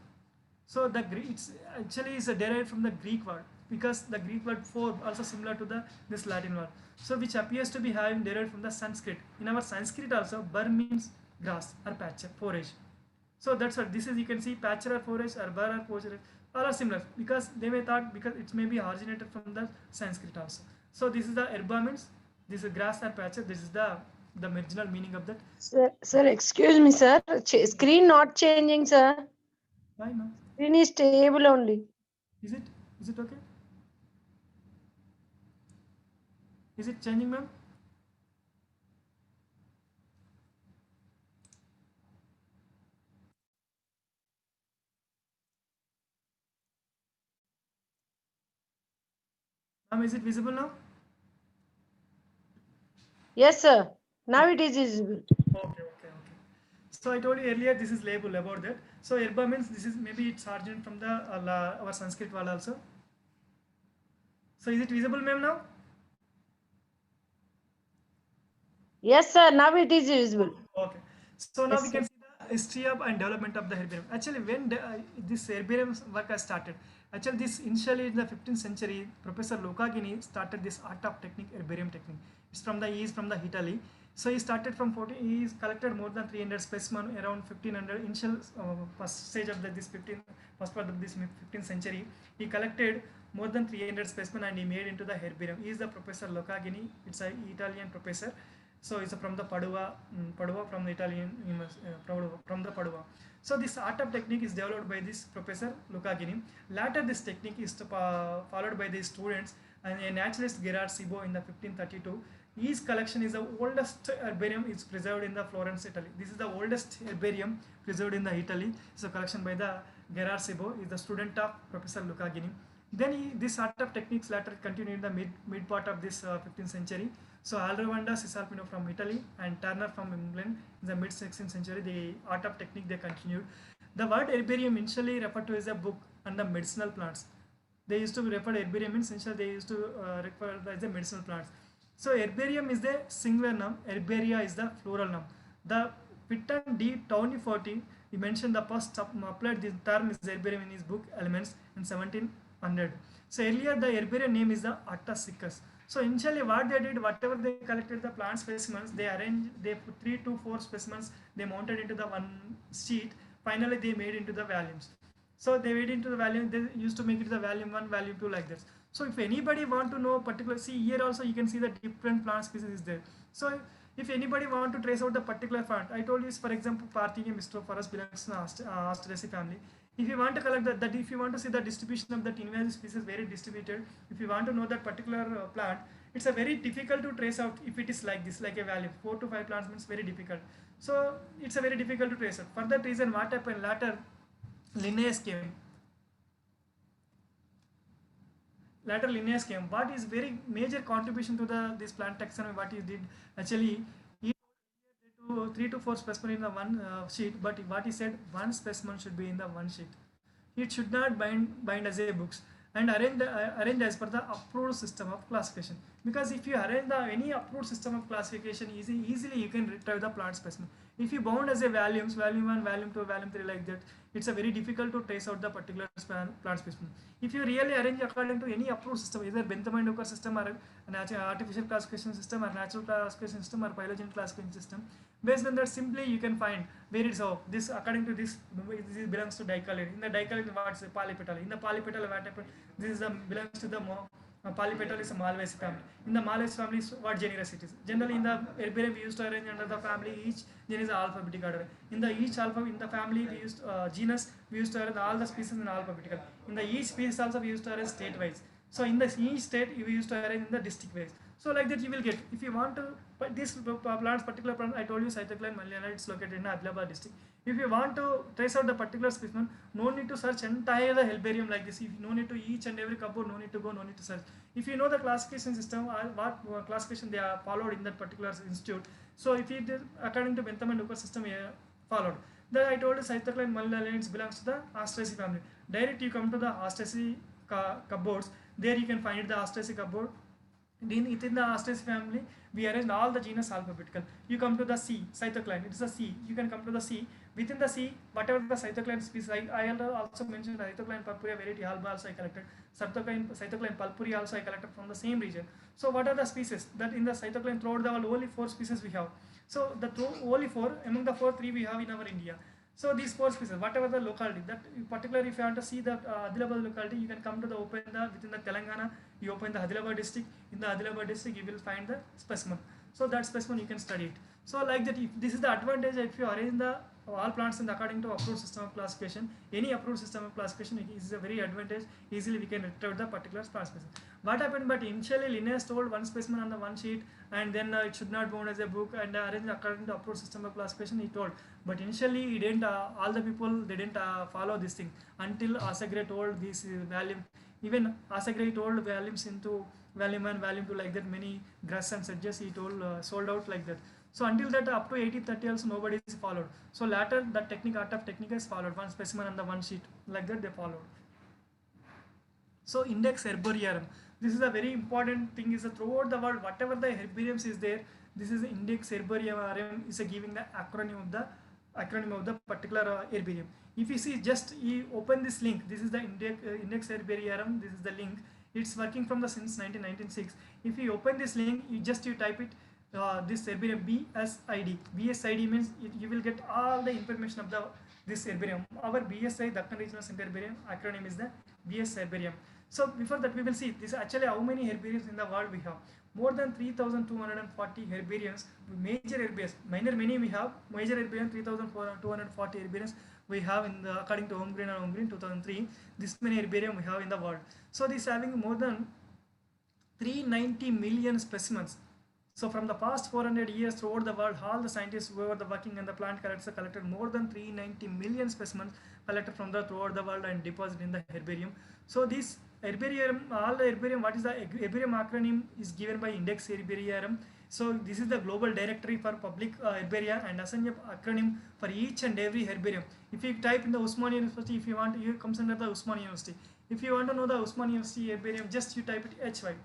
Speaker 17: So the it's actually is derived from the Greek word, because the Greek word for also similar to the this Latin word. So which appears to be having derived from the Sanskrit. In our Sanskrit also, bur means grass or pasture, forage. So that's what this is. You can see patcher or forage or bur or forage all are similar, because they may thought because it may be originated from the Sanskrit also. So this is the herba means this is grass or patcher. This is the original meaning of that.
Speaker 18: Sir, excuse me, sir. Screen not changing, sir.
Speaker 17: Why not?
Speaker 18: Screen is stable only.
Speaker 17: Is it? Is it okay? Is it changing, ma'am? Ma'am, is it visible now?
Speaker 18: Yes, sir. Now it is visible.
Speaker 17: Okay. So I told you earlier this is label about that. So herba means this is maybe it's origin from the our Sanskrit word also. So is it visible, ma'am, now?
Speaker 18: Yes, sir. Now it is visible.
Speaker 17: Okay. So now
Speaker 18: Yes,
Speaker 17: we
Speaker 18: sir.
Speaker 17: can see the history of and development of the herbarium. Actually, when this herbarium work has started, actually this initially in the 15th century, Professor Lucagini started this art of technique, herbarium technique. He is from the Italy. So he started from 40. He collected more than 300 specimens around 1500 initial first stage of first part of this 15th century. He collected more than 300 specimens and he made into the herbarium. He is the Professor Lucagini. It's an Italian professor. So it's from the Padua from the Italian from the Padua. So this art of technique is developed by this Professor Lucagini. Later this technique is followed by the students and a naturalist Gerard Cibo in the 1532. His collection is the oldest herbarium is preserved in the Florence, Italy. This is the oldest herbarium preserved in the Italy. It's a collection by the Gerard Cibo, is the student of Professor Lucagini. Then this art of techniques later continued in the mid part of this 15th century. So Alrovanda Cisalpino from Italy and Turner from England in the mid 16th century, the art of technique they continued. The word herbarium initially referred to as a book on the medicinal plants. They used to refer to herbarium means essentially they used to refer as the medicinal plants. So herbarium is the singular noun, herbaria is the plural noun. The Pitton D. Towny he mentioned the first applied this term is herbarium in his book Elements in 1700. So earlier the herbarium name is the Attacicus. So initially what they did, whatever they collected the plant specimens, they put 3 to 4 specimens, they mounted into the one sheet. Finally they made into the volumes. So they made into the volume, they used to make it the volume 1, volume 2 like this. So if anybody want to know particular, see here also you can see the different plant species is there. So if anybody want to trace out the particular plant, I told you for example Parthenium mistrophorus belongs to the Asteraceae family. If you want to collect that if you want to see the distribution of that invasive species very distributed, if you want to know that particular plant, it's a very difficult to trace out if it is like this, like a value 4 to 5 plants means very difficult. So it's a very difficult to trace out. For that reason, what happened later, Linnaeus came. What is very major contribution to this plant taxonomy? What he did actually, he 3 to 4 specimen in the one sheet, but what he said, one specimen should be in the one sheet. It should not bind as a books and arrange as per the approved system of classification. Because if you arrange any approved system of classification, easily you can retrieve the plant specimen. If you bound as a volumes, volume 1, volume 2, volume 3 like that, it's a very difficult to trace out the particular plant specimen. If you really arrange according to any approved system, either Bentham and Hooker system or an artificial classification system or natural classification system or phylogenetic classification system, based on that simply you can find where it's this according to this belongs to dicotyledon. In the dicotyledon what's the polypetal? In the polypetal what happened? This is belongs to the polypetal is a Malvaceae family. In the Malvaceae family, what genus it is? Generally, in the herbarium we used to arrange under the family each genus is alphabetic order. In the each alpha in the family we used genus we used to arrange all the species in alphabetical. In the each species also we used to arrange state wise. So in the each state we used to arrange in the district wise. So like that you will get. If you want to, but this plants particular plant I told you Cytocline malleana, it's located in Adilabad district. If you want to trace out the particular specimen, no need to search entire the herbarium like this. If no need to each and every cupboard, no need to go, no need to search. If you know the classification system, what classification they are followed in that particular institute, So if it is according to Bentham and Hooker system followed, then I told you cytocline malaliens belongs to the Asteraceae family. Direct you come to the Asteraceae cupboards, there you can find the Asteraceae cupboard. Within the Asteraceae family, we arranged all the genus alphabetical. You come to the C, cytocline, it is a C. You can come to the C. Within the C, whatever the cytocline species, I also mentioned cytocline purpurea variety alba also I collected. Cytocline purpurea also I collected from the same region. So what are the species that in the cytocline throughout the world? Only 4 species we have. So the only 4 among the 4, 3 we have in our India. So these 4 species, whatever the locality, that particularly if you want to see the Adilabad locality, you can come to the within the Telangana, you open the Adilabad district. In the Adilabad district, you will find the specimen. So that specimen you can study it. So like that, if this is the advantage if you arrange the all plants in according to approved system of classification. Any approved system of classification is a very advantage. Easily we can retrieve the particular plant species. What happened? But initially Linnaeus told one specimen on the one sheet, and then it should not bound as a book and arrange according to approved system of classification. He told, but initially he didn't. All the people they didn't follow this thing until Asagre told this volume. Even Asagre told volumes into volume 1, volume 2 like that. Many grass and sedges he told sold out like that. So until that up to 1830 also nobody is followed. So later the technique art of technique is followed. One specimen on the one sheet like that they followed. So index herbarium. This is a very important thing. Is throughout the world whatever the herbariums is there. This is the index herbarium is giving the acronym of the particular herbarium. If you see just you open this link. This is the index herbarium. This is the link. It's working from the since 1996. If you open this link, you type it. This herbarium BSID. BSID means you will get all the information of this herbarium. Our BSI Dakkan Regional Center herbarium acronym is the BS herbarium. So before that we will see this actually how many herbariums in the world we have. More than 3,240 herbariums. Major herbariums, minor many we have. Major herbarium 3,240 herbariums we have in the according to Home Green and Home Green 2003. This many herbarium we have in the world. So this having more than 390 million specimens. So from the past 400 years throughout the world, all the scientists who were working in the plant collected more than 390 million specimens collected from throughout the world and deposited in the herbarium. So this herbarium, all the herbarium, what is the herbarium acronym is given by Index Herbarium. So this is the global directory for public herbaria and assign acronym for each and every herbarium. If you type in the Usmania University, if you want, you comes under the Usmania University. If you want to know the Usmania University herbarium, just you type it HY.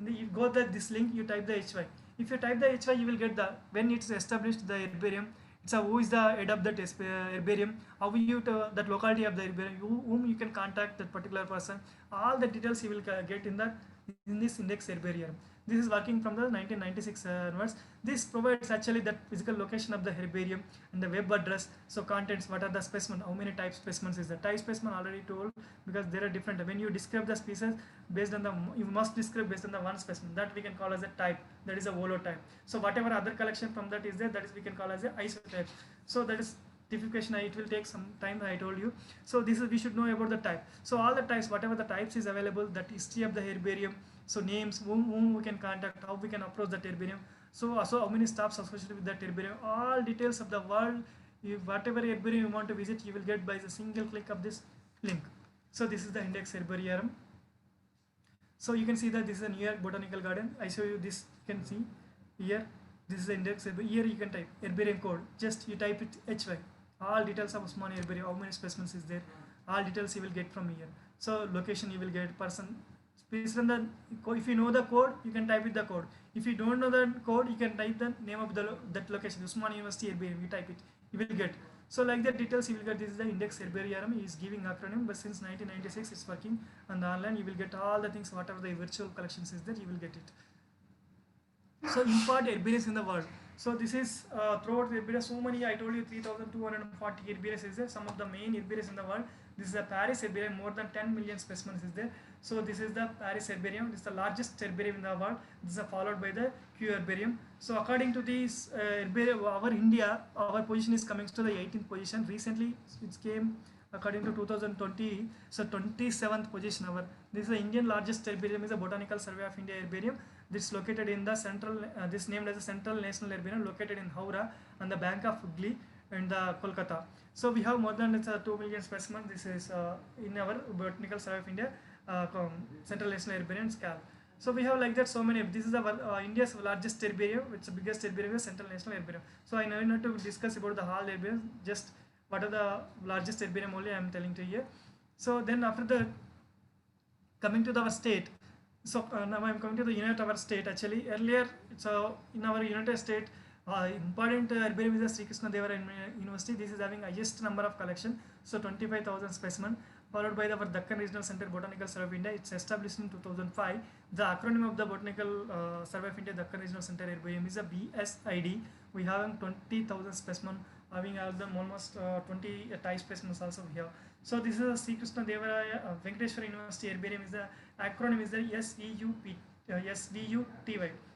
Speaker 17: You go to this link, you type the HY. If you type the HY, you will get the when it's established the herbarium. It's who is the head of that herbarium, how you that locality of the herbarium, whom you can contact that particular person. All the details you will get in this index herbarium. This is working from the 1996 onwards. This provides actually that physical location of the herbarium and the web address. So contents, what are the specimen, how many type specimens is the type specimen already told, because there are different. When you describe the species based on the, you must describe based on the one specimen that we can call as a type. That is a holotype. So whatever other collection from that is there, that is we can call as a isotype. So that is typification. It will take some time, I told you. So this is we should know about the type. So all the types, whatever the types is available, that history of the herbarium. So names, whom we can contact, how we can approach that herbarium. So also how many staffs associated with that herbarium. All details of the world, whatever herbarium you want to visit, you will get by the single click of this link. So this is the index herbarium. So you can see that this is a New York Botanical Garden. I show you this. You can see here. This is the index. Here you can type herbarium code. Just you type it HY. All details of Usmania herbarium. How many specimens is there? All details you will get from here. So location you will get, person. Based on the, if you know the code, you can type it the code. If you don't know the code, you can type the name of that location. Usmania University herbarium. You type it. You will get. So like the details you will get. This is the index herbarium. He is giving acronym, but since 1996 it's working on the online. You will get all the things, whatever the virtual collections is there, you will get it. So import herbariums in the world. So this is throughout the herbarium. So many, I told you 3,240 herbariums is there. Some of the main herbariums in the world. This is the Paris herbarium. More than 10 million specimens is there. So this is the Paris herbarium. This is the largest herbarium in the world. This is followed by the Kew herbarium. So according to this herbarium, our India, our position is coming to the 18th position. Recently it came according to 2020, so 27th position. This is the Indian largest herbarium, is a Botanical Survey of India herbarium. This is located in the central, this named as the Central National Herbarium, located in Howrah on the bank of Hooghly and Kolkata. So we have more than 2 million specimens. This is in our Botanical Survey of India, Central National Herbarium scale. So we have like that so many. This is India's largest herbarium. It's the biggest herbarium, Central National Herbarium. So I know not to discuss about the whole herbarium. Just what are the largest herbarium only I am telling to you. So then after that, coming to our state. So now I am coming to the United our state. Actually earlier, so in our United State, important herbarium is the Sri Krishna Deva University. This is having highest number of collection. So 25,000 specimen, followed by our Deccan Regional Center Botanical Survey of India. It's established in 2005. The acronym of the Botanical Survey of India Deccan Regional Center Herbarium is a BSID. We have 20,000 specimen, having almost 20 type specimens also here. So this is a Sri Krishna Deva Venkateshwara University Herbarium. Is the acronym is the SVUTY.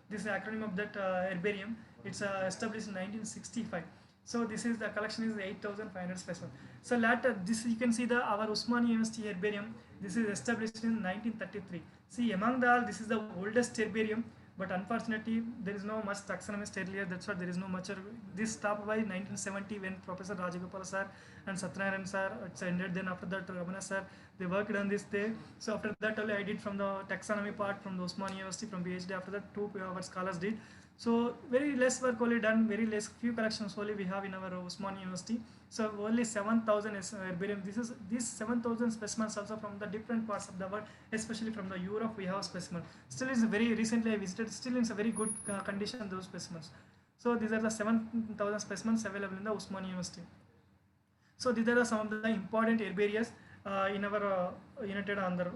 Speaker 17: This is the acronym of that herbarium. It's established in 1965. So this is the collection is 8,500 specimens. So later this you can see the our Usmania University herbarium. This is established in 1933. See, among the all, this is the oldest herbarium, but unfortunately there is no much taxonomist earlier. That's why there is no much. This stopped by 1970 when Professor Rajagopal sir and Satyanarayan sir it's ended. Then after that Ramana sir they worked on this day. So after that only I did from the taxonomy part from the Usmania University from PhD. After that two our scholars did. So very less work only done, very less few collections only we have in our Usmania University. So only 7,000 herbarium. These 7,000 specimens also from the different parts of the world, especially from the Europe we have specimen. Still is very recently I visited. Still in a very good condition those specimens. So these are the 7,000 specimens available in the Usmania University. So these are some of the important herbariums in our United Andhra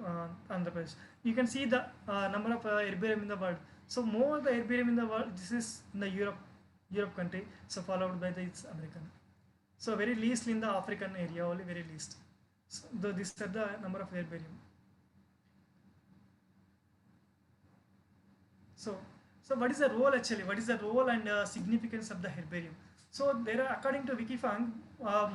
Speaker 17: Pradesh. You can see the number of herbarium in the world. So more the herbarium in the world. This is in the Europe country. So followed by it's American. So very least in the African area only very least. So these are the number of herbarium. So what is the role actually? What is the role and significance of the herbarium? So there are, according to Wikifang,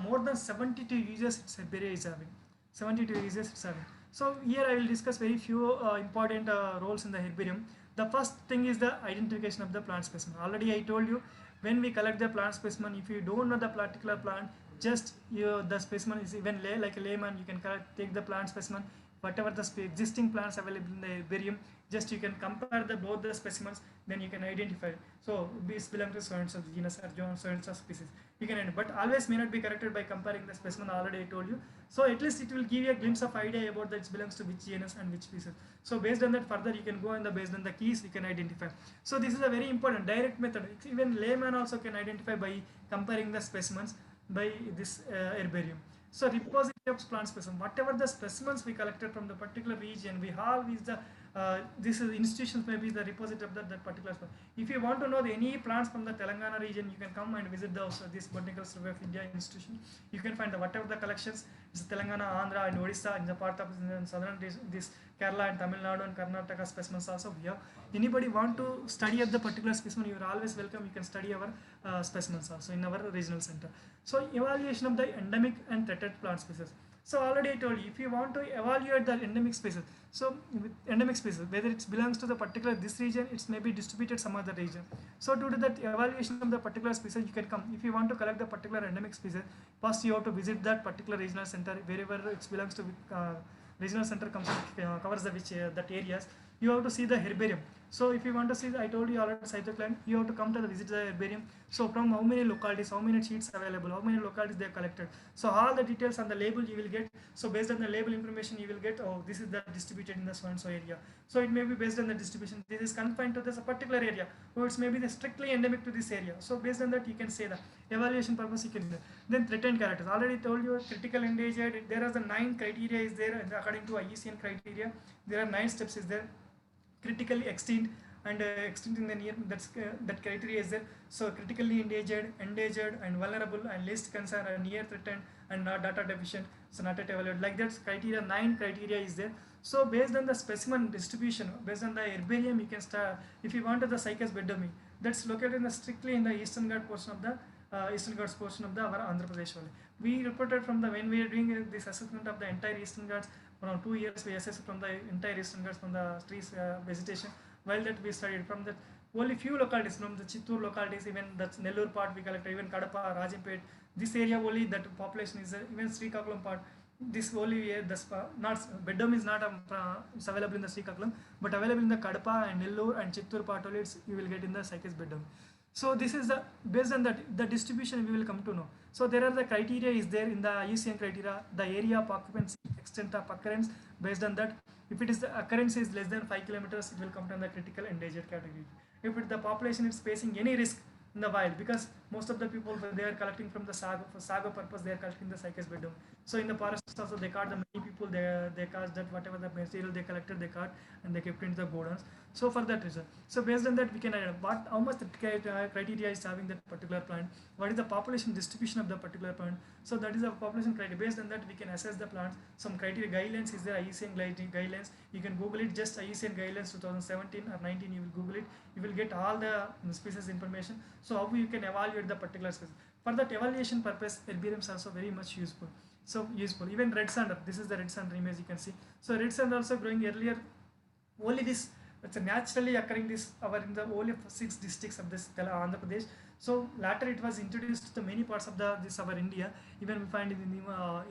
Speaker 17: more than 72 uses its herbarium is having. 72 uses it's having. So here I will discuss very few important roles in the herbarium. The first thing is the identification of the plant specimen. Already I told you, when we collect the plant specimen, if you don't know the particular plant, just the specimen is even like a layman, you can take the plant specimen, whatever the existing plants available in the herbarium, just you can compare both the specimens, then you can identify. So this belongs to so and so genus or so and so species. You can, but always may not be corrected by comparing the specimen. Already I told you. So at least it will give you a glimpse of idea about that it belongs to which genus and which species. So based on that, further you can go and based on the keys you can identify. So this is a very important direct method. Even layman also can identify by comparing the specimens by this herbarium. So repository of plant specimen, whatever the specimens we collected from the particular region, we have is the this is institutions may be the repository of that particular specimen. If you want to know any plants from the Telangana region, you can come and visit this Botanical Survey of India institution. You can find whatever the collections. It's Telangana, Andhra, and Odisha in the part of southern this Kerala and Tamil Nadu and Karnataka specimens also we have. Anybody want to study at the particular specimen, you are always welcome. You can study our specimens also in our regional center. So evaluation of the endemic and threatened plant species. So already I told you, if you want to evaluate the endemic species, so with endemic species, whether it belongs to the particular this region, it's maybe distributed some other region. So due to that evaluation of the particular species, you can come. If you want to collect the particular endemic species, first you have to visit that particular regional center wherever it belongs to. Regional center covers the that areas. You have to see the herbarium. So if you want to see, I told you already cytocline, you have to come to the visit the herbarium. So from how many localities, how many sheets available, how many localities they are collected. So all the details on the label you will get. So based on the label information you will get, oh, this is the distributed in the so and so area. So it may be based on the distribution. This is confined to this particular area, or it's maybe the strictly endemic to this area. So based on that you can say the evaluation purpose you can do. Then threatened characters. Already told you critical endangered. There are the 9 criteria is there according to IUCN criteria. There are 9 steps is there. Critically extinct and extinct in the near, that criteria is there. So critically endangered, and vulnerable, and least concern, and near threatened, and not data deficient, so not yet evaluated. Like that criteria, 9 criteria is there. So based on the specimen distribution, based on the herbarium, you can start. If you want to the Cycas bedomi, that's located in the strictly in the eastern Ghats portion of the our Andhra Pradesh only. We reported from the when we are doing this assessment of the entire eastern Ghats. Around 2 years we assessed from the entire eastern Ghats from the trees vegetation. While that we studied from that only few localities from the Chittoor localities, even that Nellore part we collected, even Kadapa, Rajampet, this area only that population is there. Even Srikakulam part this only the not bedroom is not it's available in the Srikakulam, but available in the Kadapa and Nellore and Chittur part only you will get in the psychics bedroom. So this is the based on that the distribution we will come to know. So there are the criteria is there in the IUCN criteria, the area of occupancy, extent of occurrence. Based on that, if it is the occurrence is less than 5 kilometers, it will come to the critical endangered category. If the population is facing any risk in the wild, because most of the people they are collecting from the sago for sago purpose, they are collecting the cycas bedroom. So in the forests also they caught the many people, they caught that whatever the material they collected they caught and they kept into the godowns. So for that reason, so based on that we can what how much the criteria is having that particular plant, what is the population distribution of the particular plant. So that is a population criteria. Based on that we can assess the plants. Some criteria guidelines is there, IUCN guidelines. You can Google it, just IUCN guidelines 2017 or 19. You will Google it. You will get all the species information. So how you can evaluate the particular species. For that evaluation purpose, herbariums are also very much useful. So useful. Even red sander. This is the red sander image you can see. So red sander also growing earlier. Only this it's a naturally occurring this our in the only 6 districts of this Andhra Pradesh. So later it was introduced to many parts of this our India. Even we find in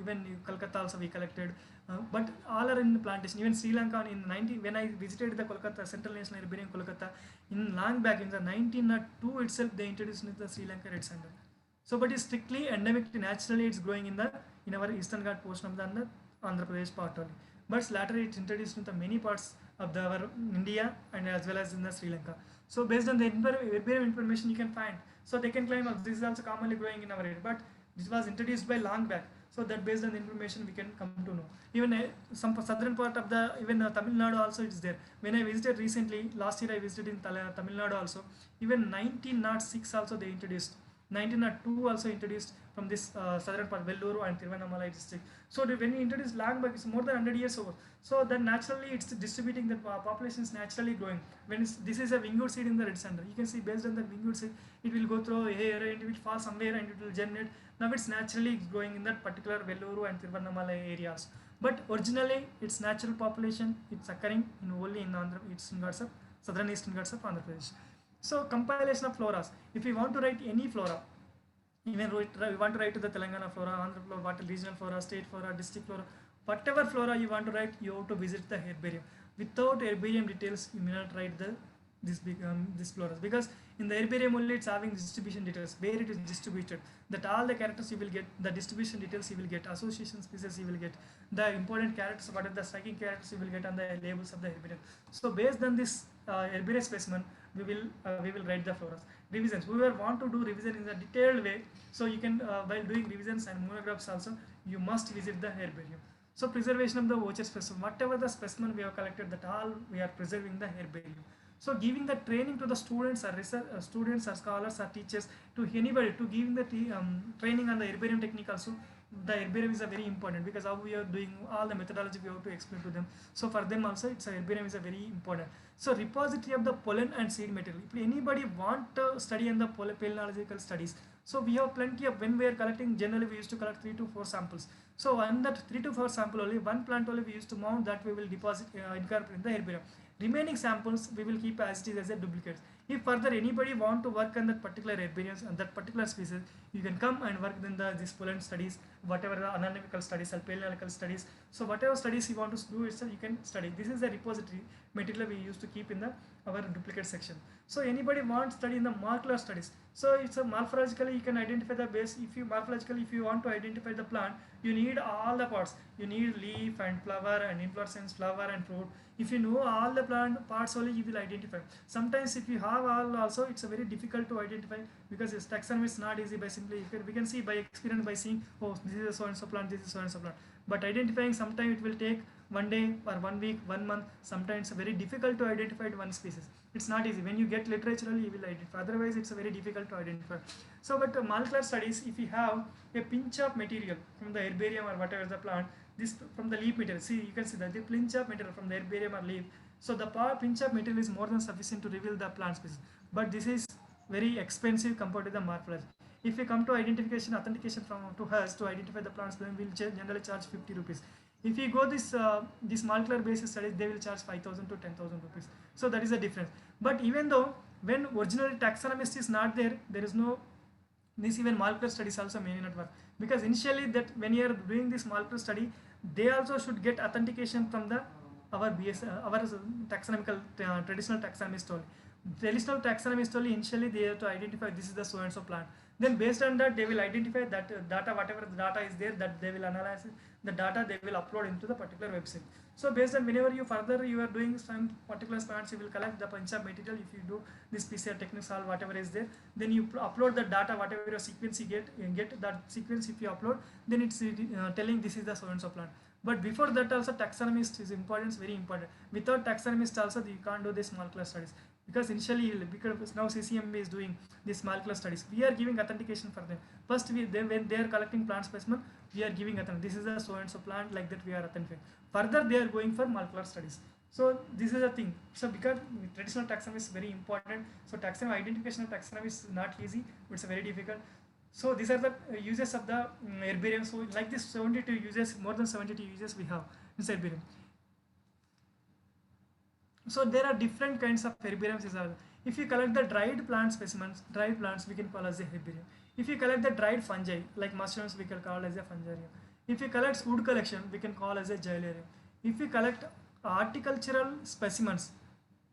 Speaker 17: even in Kolkata also we collected, but all are in the plantation. Even Sri Lanka in 90 when I visited the Kolkata Central National Herbarium Kolkata in long back in the 1902 itself they introduced the Sri Lanka red sander. So but it's strictly endemic naturally it's growing in our eastern Ghat portion of the Andhra Pradesh part only. But later it's introduced into many parts of our India and as well as in the Sri Lanka. So based on the herbarium information you can find. So they can claim this is also commonly growing in our area, but this was introduced by long back. So that based on the information we can come to know. Even some southern part of the even Tamil Nadu also is there. When I visited recently, last year I visited in Tamil Nadu also. Even 1906 also they introduced. 1902 also introduced from this southern part, Vellore and Tiruvannamalai district. So when we introduce long back, it's more than 100 years over. So then naturally it's distributing, the population is naturally growing. When this is a wingwood seed in the red sander, you can see based on the wingwood seed, it will go through air and it will fall somewhere and it will germinate. Now it's naturally growing in that particular Vellore and Tiruvannamalai areas. But originally its natural population, it's occurring in only in Andhra, eastern Ghats of southern eastern Ghats of Andhra Pradesh. So compilation of floras. If we want to write any flora, even we want to write to the Telangana flora, Andhra flora, what regional flora, state flora, district flora, whatever flora you want to write, you have to visit the herbarium. Without herbarium details, you may not write this floras, because in the herbarium only it's having distribution details, where it is distributed, that all the characters you will get, the distribution details you will get, association species you will get, the important characters, what are the striking characters you will get on the labels of the herbarium. So based on this herbarium specimen, we will write the floras. Revisions, whoever want to do revision in a detailed way, so you can while doing revisions and monographs also, you must visit the herbarium. So preservation of the voucher specimen, whatever the specimen we have collected, that all we are preserving the herbarium. So giving the training to the students or students or scholars or teachers, to anybody, to giving the training on the herbarium technique also, the herbarium is a very important, because how we are doing all the methodology we have to explain to them. So for them also it's a herbarium is a very important. So repository of the pollen and seed material. If anybody want to study in the palynological studies, so we have plenty of, when we are collecting, generally we used to collect 3 to 4 samples. So on that 3 to 4 sample only, one plant only we used to mount, that we will deposit incorporate in the herbarium. Remaining samples we will keep as it is as a duplicate. If further anybody want to work on that particular herbariums and that particular species, you can come and work in this pollen studies, whatever the anatomical studies or palynological studies. So whatever studies you want to do, itself you can study. This is the repository material we used to keep in our duplicate section. So anybody wants to study in the molecular studies, so it's a morphologically you can identify the base. If you want to identify the plant, you need all the parts. You need leaf and flower and inflorescence, flower and fruit. If you know all the plant parts only, you will identify. Sometimes if you have all also, it's a very difficult to identify, because this taxonomy is not easy by simply, we can see by experience, by seeing, oh, this is a so and so plant, this is so and so plant. But identifying, sometimes it will take 1 day or 1 week, 1 month. Sometimes it's very difficult to identify one species. It's not easy. When you get literaturally, you will identify. Otherwise, it's very difficult to identify. So, but molecular studies, if you have a pinch of material from the herbarium or whatever the plant, this from the leaf material, see, you can see that the pinch of material from the herbarium or leaf. So the pinch of material is more than sufficient to reveal the plant species. But this is very expensive compared to the morphology. If we come to identification, authentication to us to identify the plants, then we will generally charge 50 rupees. If you go this molecular basis studies, they will charge 5,000 to 10,000 rupees. So that is the difference. But even though when original taxonomist is not there, there is no this even molecular studies also may not work, because initially that when you are doing this molecular study, they also should get authentication from the our our taxonomical traditional taxonomist only. Traditional taxonomist only, initially they have to identify this is the so and so plant. Then based on that they will identify that data, whatever the data is there, that they will analyze the data, they will upload into the particular website. So based on whenever you further you are doing some particular plants, you will collect the bunch of material. If you do this PCR techniques or whatever is there, then you upload the data, whatever your sequence you get that sequence. If you upload, then it's telling this is the so and so plant. But before that also taxonomist is important, very important. Without taxonomist also you can't do this molecular studies, because initially, because now CCMB is doing this molecular studies, we are giving authentication for them. First when they are collecting plant specimen, we are giving authentication, this is a so and so plant, like that we are authenticating. Further they are going for molecular studies. So this is a thing. So because traditional taxonomy is very important, so taxonomy, identification of taxonomy is not easy, it's very difficult. So these are the uses of the herbarium. So like this 72 uses, more than 72 uses we have in herbarium. So there are different kinds of herbariums. If you collect the dried plant specimens, dried plants we can call as a herbarium. If you collect the dried fungi like mushrooms, we can call as a fungarium. If you collect wood collection, we can call as a gilarium. If you collect horticultural specimens,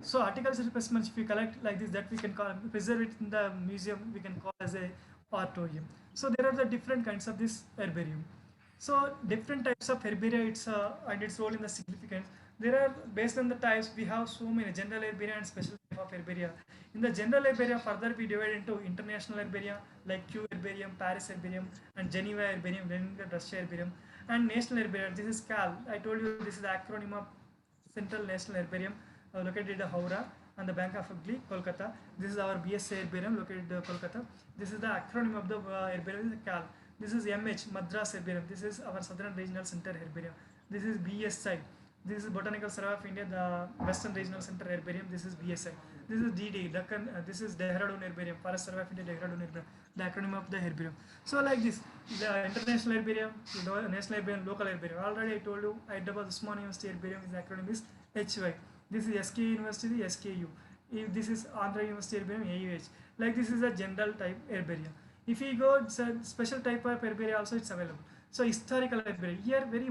Speaker 17: so horticultural specimens if you collect like this, that we can call, preserve it in the museum, we can call as a artorium. So there are the different kinds of this herbarium. So different types of herbaria, and its role in the significance. There are, based on the types, we have so many general herbaria and special type of herbaria. In the general herbaria, further we divide into international herbaria like Kew herbarium, Paris herbarium, and Geneva herbarium, Leningrad Russia herbarium, and national herbaria. This is CAL. I told you this is the acronym of Central National Herbarium, located at Howrah on the bank of Hooghly, Kolkata. This is our BSA herbarium located at Kolkata. This is the acronym of the herbarium, CAL. This is MH, Madras herbarium. This is our Southern Regional Center herbarium. This is BSI. This is Botanical Survey of India, the Western Regional Center herbarium. This is BSI. This is DD, Deccan. This is Dehradun herbarium, Forest Survey of India, Dehradun herbarium, the acronym of the herbarium. So like this, the international herbarium, national herbarium, local herbarium. Already I told you, Hyderabad Usmania University herbarium, his acronym is HY. This is SK University, SKU. If this is Andhra University herbarium, AUH. Like this is a general type herbarium. If you go special type of herbaria also, it's available. So historical herbaria, here very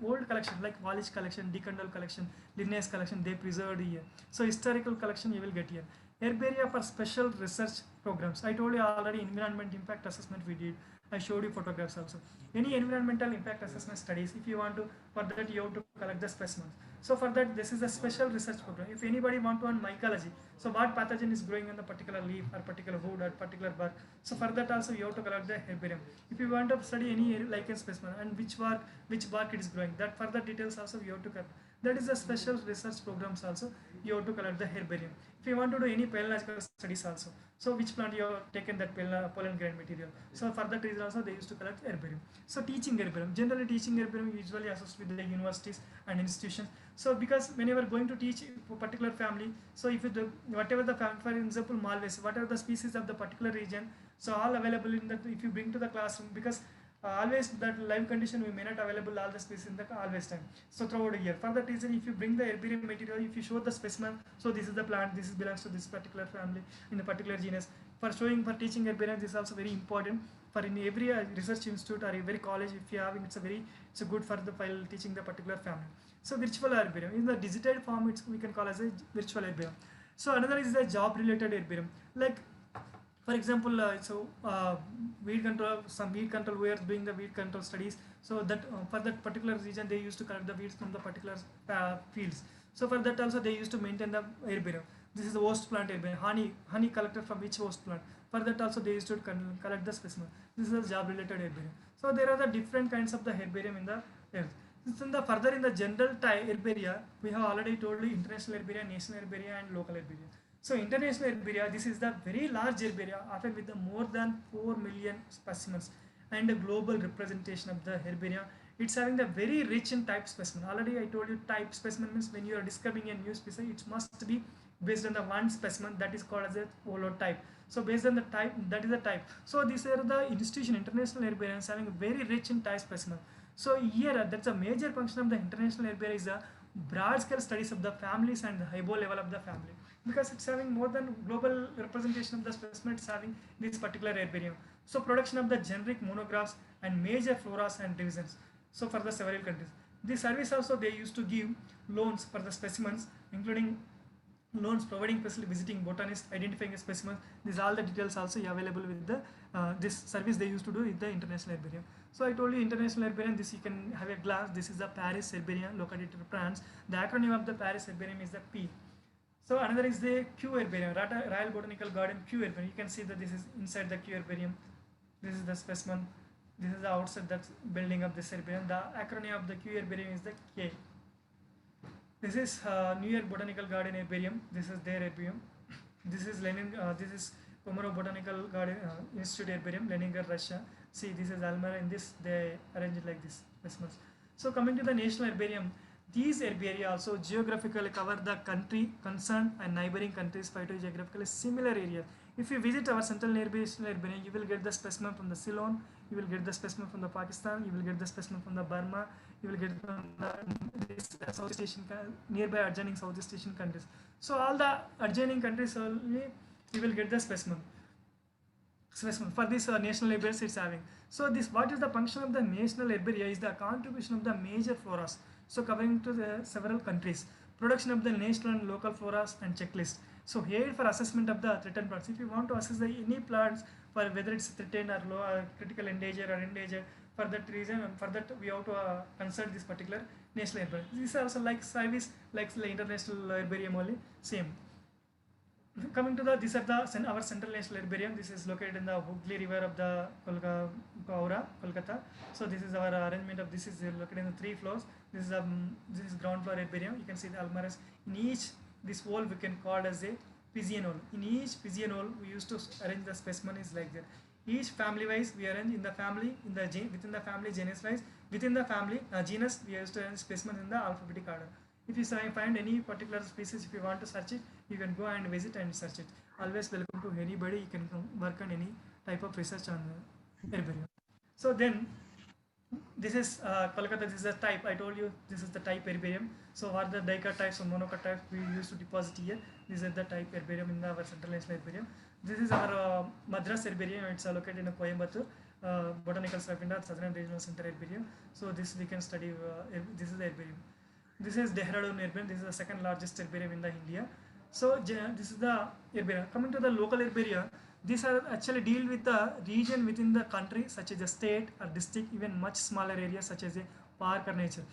Speaker 17: old collection like Wallich collection, Decandle collection, Linnaeus collection, they preserved here. So historical collection you will get here. Herbaria for special research programs. I told you already, environment impact assessment we did. I showed you photographs also. Any environmental impact assessment studies, if you want to, for that you have to collect the specimens. So for that, this is a special research program. If anybody want to on mycology, so what pathogen is growing on the particular leaf or particular wood or particular bark, so for that also you have to collect the herbarium. If you want to study any lichen specimen and which bark it is growing, that further details also you have to collect. That is a special research programs also you have to collect the herbarium. If you want to do any palynological studies also, so which plant you have taken that pollen grain material, so for that reason also they used to collect herbarium. So teaching herbarium, generally teaching herbarium usually associated with the universities and institutions. So because whenever going to teach a particular family, so if you do whatever the family, for example malvaceae, whatever the species of the particular region, so all available in that, if you bring to the classroom, because always that live condition we may not available all the species in the always time. So throughout a year, for that reason, if you bring the herbarium material, if you show the specimen, so this is the plant, this belongs to this particular family in the particular genus. For showing, for teaching herbarium, this is also very important. For in every research institute or every college, if you have, it's a good for the file teaching the particular family. So virtual herbarium in the digitized form, we can call as a virtual herbarium. So another is the job related herbarium, like for example, weed control, some weed control, we are doing the weed control studies. So that for that particular region, they used to collect the weeds from the particular fields. So for that also they used to maintain the herbarium. This is the host plant herbarium, honey collected from which host plant. For that also they used to collect the specimen. This is a job related herbarium. So there are the different kinds of the herbarium in the earth. In the further in the general herbaria, we have already told you international herbaria, national herbaria, and local herbaria. So international herbaria, this is the very large herbaria, often with the more than 4 million specimens and a global representation of the herbaria. It's having the very rich in type specimen. Already I told you type specimen means when you are describing a new species, it must be based on the one specimen, that is called as a holotype. So based on the type, that is the type. So these are the institution, international herbarians having a very rich in type specimen. So here, that's a major function of the international herbaria is a broad scale studies of the families and the hybo level of the family, because it's having more than global representation of the specimen, it's having this particular herbarium. So production of the generic monographs and major floras and divisions. So for the several countries. This service also they used to give loans for the specimens, including loans providing facility visiting botanists, identifying a specimen. These all the details also available with the this service they used to do with the International Herbarium. So I told you International Herbarium, this you can have a glance. This is the Paris Herbarium located in France. The acronym of the Paris Herbarium is the P. So another is the Q Herbarium, Royal Botanical Garden Q Herbarium. You can see that this is inside the Q Herbarium. This is the specimen. This is the outside that's building of this herbarium. The acronym of the Q Herbarium is the K. This is New York Botanical Garden Herbarium. This is their herbarium. This is Lenin. This is Komarov Botanical Garden Institute Herbarium, Leningrad, Russia. See, this is Almara. In this, they arrange it like this specimens. So coming to the National Herbarium, these herbaria also geographically cover the country concerned and neighboring countries phytogeographically similar areas. If you visit our Central National Herbarium, you will get the specimen from the Ceylon, you will get the specimen from the Pakistan, you will get the specimen from the Burma, you will get from the Southeast Asian, nearby adjoining Southeast Asian countries. So all the adjoining countries only you will get the specimen for this national herbarium it's having. So this, what is the function of the national herbaria is the contribution of the major floras, so covering to the several countries, production of the national and local floras and checklist. So here for assessment of the threatened plants, if you want to assess any plants for whether it's threatened or low, critical endangered or endangered, for that reason and for that we have to consult this particular national herbarium. This is also like service like the international herbarium only same. Coming to the, these are the our Central National Herbarium. This is located in the Hooghly River of the Kolkata. So this is our arrangement of this is located in the 3 floors. This is ground floor herbarium. You can see the almaras. In each this wall we can call as a pigeonhole. In each pigeonhole we used to arrange the specimen is like that. Each family wise we arrange in the family within the family genus wise, within the family genus we used to arrange specimens in the alphabetic order. If you find any particular species, if you want to search it, you can go and visit and search it. Always welcome to anybody. You can work on any type of research on herbarium. So then, this is Kolkata. This is a type. I told you this is the type herbarium. So what are the dicot types or monocot types we used to deposit here? These are the type herbarium in our Central National Herbarium. This is our Madras herbarium. It's located in Coimbatore. Botanical Survey, Southern Regional Center Herbarium. So this we can study. This is the herbarium. This is Dehradun herbarium. This is the second largest herbarium in the India. So this is the herbarium. Coming to the local herbaria, these are actually deal with the region within the country, such as a state or district, even much smaller areas such as a park or nature.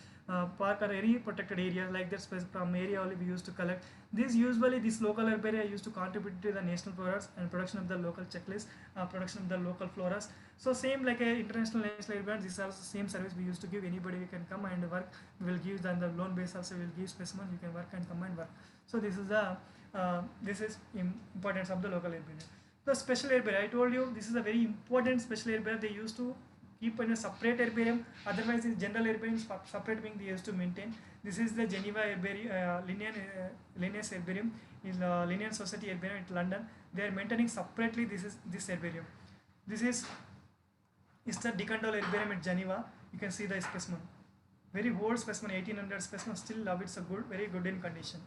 Speaker 17: Park or area protected area like that from area only we used to collect. This usually this local herbaria used to contribute to the national floras and production of the local checklist, production of the local floras. So same like a international national herbarium, this is also same service we used to give. Anybody we can come and work. We will give on the loan base also we will give specimen. You can work and come and work. So this is the importance of the local herbarium. The special herbaria, I told you this is a very important special herbaria. They used to keep in a separate herbarium. Otherwise, in general herbarium separate being they used to maintain. This is the Geneva herbarium, Linnaeus herbarium in Linnean Society herbarium in London. They are maintaining separately. This herbarium. This is the Decandol herbarium at Geneva. You can see the specimen. Very old specimen, 1800 specimen. Still love it's a good, very good in condition.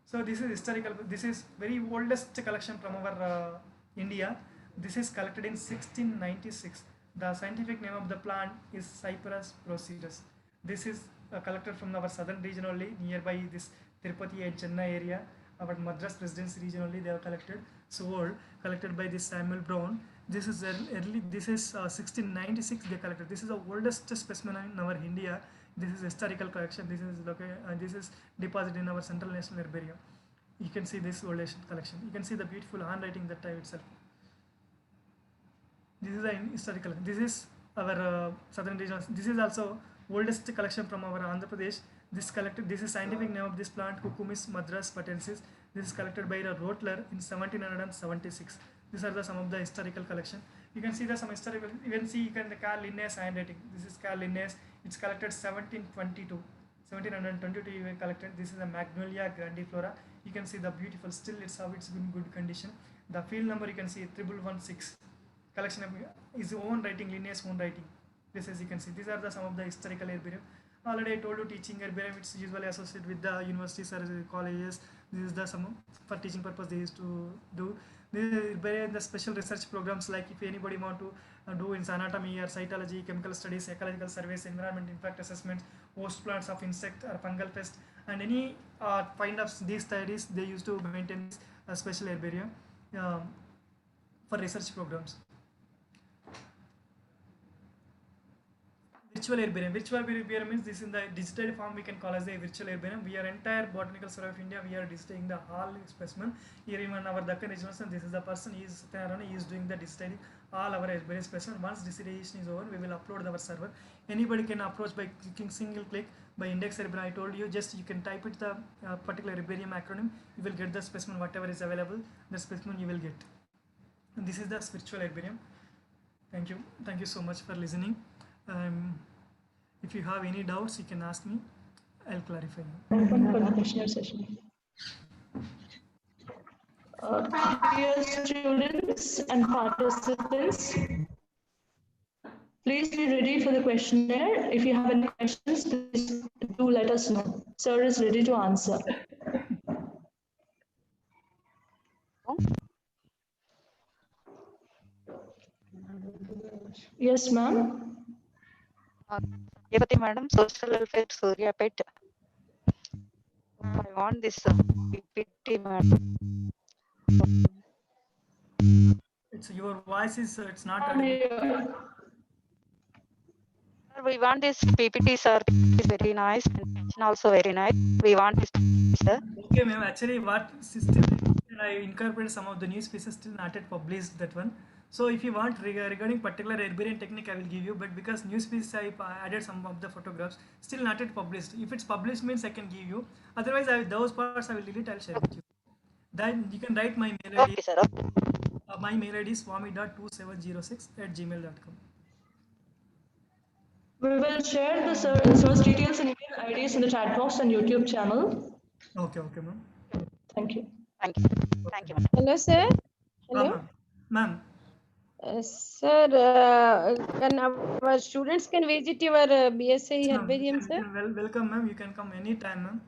Speaker 17: So this is historical. This is very oldest collection from our India. This is collected in 1696. The scientific name of the plant is Cyperus proceedus. This is collected from our southern region only, nearby this Tirupati and Chennai area. Our Madras Presidency region only they have collected. So old, collected by this Samuel Brown. This is early. This is 1696 they collected. This is the oldest specimen in our India. This is historical collection. This is this is deposited in our Central National Herbarium. You can see this oldest collection. You can see the beautiful handwriting that time itself. This is a historical. This is our southern region. This is also oldest collection from our Andhra Pradesh. This collected. This is scientific name of this plant, Cucumis madras patensis. This is collected by a Rotler in 1776. These are some of the historical collection. You can see the some historical. You can see Carl Linnaeus handwriting. This is Carl Linnaeus. It's collected 1722. 1722 you collected. This is a Magnolia grandiflora. You can see the beautiful. Still, it's how it's in good condition. The field number you can see 1116. Collection of his own writing, Linnaeus own writing. This as you can see. These are some of the historical herbarium. Already I told you teaching herbarium, it's usually associated with the universities or colleges. This is the some for teaching purpose they used to do. The special research programs, like if anybody want to do in anatomy or cytology, chemical studies, ecological surveys, environment impact assessments, host plants of insect or fungal pest, and any kind of these studies, they used to maintain this special herbarium for research programs. Virtual herbarium. Virtual herbarium means this in the digital form we can call as a virtual herbarium. We are entire botanical survey of India. We are digitizing the whole specimen. Here even our Dakkan region, this is the person, he is Satyanarayana, he is doing the digitizing all our herbarium specimen. Once digitization is over, we will upload our server. Anybody can approach by clicking single click by index herbarium. I told you, just you can type it the particular herbarium acronym. You will get the specimen whatever is available. The specimen you will get. And this is the virtual herbarium. Thank you. Thank you so much for listening. If you have any doubts, you can ask me. I'll clarify.
Speaker 12: Open for the questionnaire session. Dear students and participants, please be ready for the questionnaire. If you have any questions, please do let us know. Sir is ready to answer. Yes, ma'am.
Speaker 6: Yavati madam, social welfare Suryapet. I want this PPT madam.
Speaker 17: It's your voice is it's not audible.
Speaker 6: We want this PPT, sir. It's very nice and also very nice. We want this, sir.
Speaker 17: Okay, ma'am. Actually, what system I incorporated some of the new species still not yet published that one. So if you want regarding particular herbarium technique, I will give you. But because new species I added some of the photographs, still not yet published. If it's published means I can give you. Otherwise, those parts I will delete. I'll share with you. Then you can write my mail ID.
Speaker 6: Okay, sir.
Speaker 17: My mail ID is swami.2706@gmail.com.
Speaker 12: We will share the source details and email IDs in the chat box and YouTube channel.
Speaker 17: Okay, ma'am.
Speaker 12: Thank you.
Speaker 6: Thank you. Thank you.
Speaker 18: Hello, sir. Hello.
Speaker 17: Ma'am.
Speaker 18: Sir, can our students can visit your BSI herbarium, sir?
Speaker 17: Welcome, ma'am. You can come anytime, ma'am.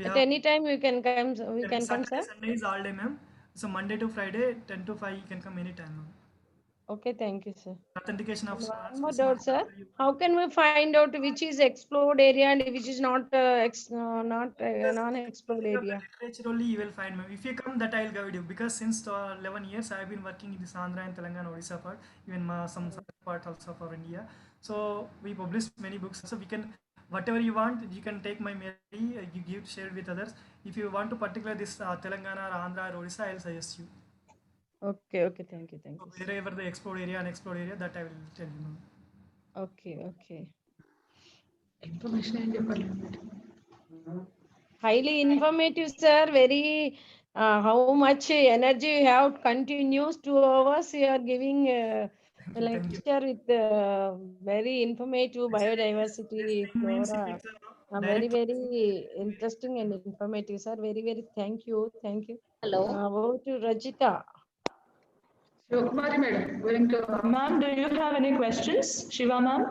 Speaker 18: At any time you can come. We can come,
Speaker 17: Saturday,
Speaker 18: sir.
Speaker 17: Sunday is all day, ma'am. So Monday to Friday, 10 to 5, you can come anytime, ma'am.
Speaker 18: Okay, thank you, sir.
Speaker 17: Authentication of
Speaker 18: One more doubt, sir. How can we find out which is explored area and which is not non-explored area?
Speaker 17: Literature only you will find, ma'am. If you come, that I will guide you, because since 11 years I have been working in this Andhra and Telangana, Odisha part, even some part also for India. So we publish many books. So we can, whatever you want, you can take my mail, you give, share with others. If you want to particular this Telangana or Andhra or Odisha, I will suggest you.
Speaker 18: Okay, thank you.
Speaker 17: Wherever the explored area, unexplored area, that I will tell you, ma'am.
Speaker 18: Okay. Highly informative, sir. Very how much energy you have, continues 2 hours you are giving a lecture with very informative biodiversity, flora. Very interesting and informative, sir. Very thank you.
Speaker 19: Hello.
Speaker 18: Over to Rajita.
Speaker 12: Shivkumari madam, ma'am, do you have any questions? Shiva ma'am?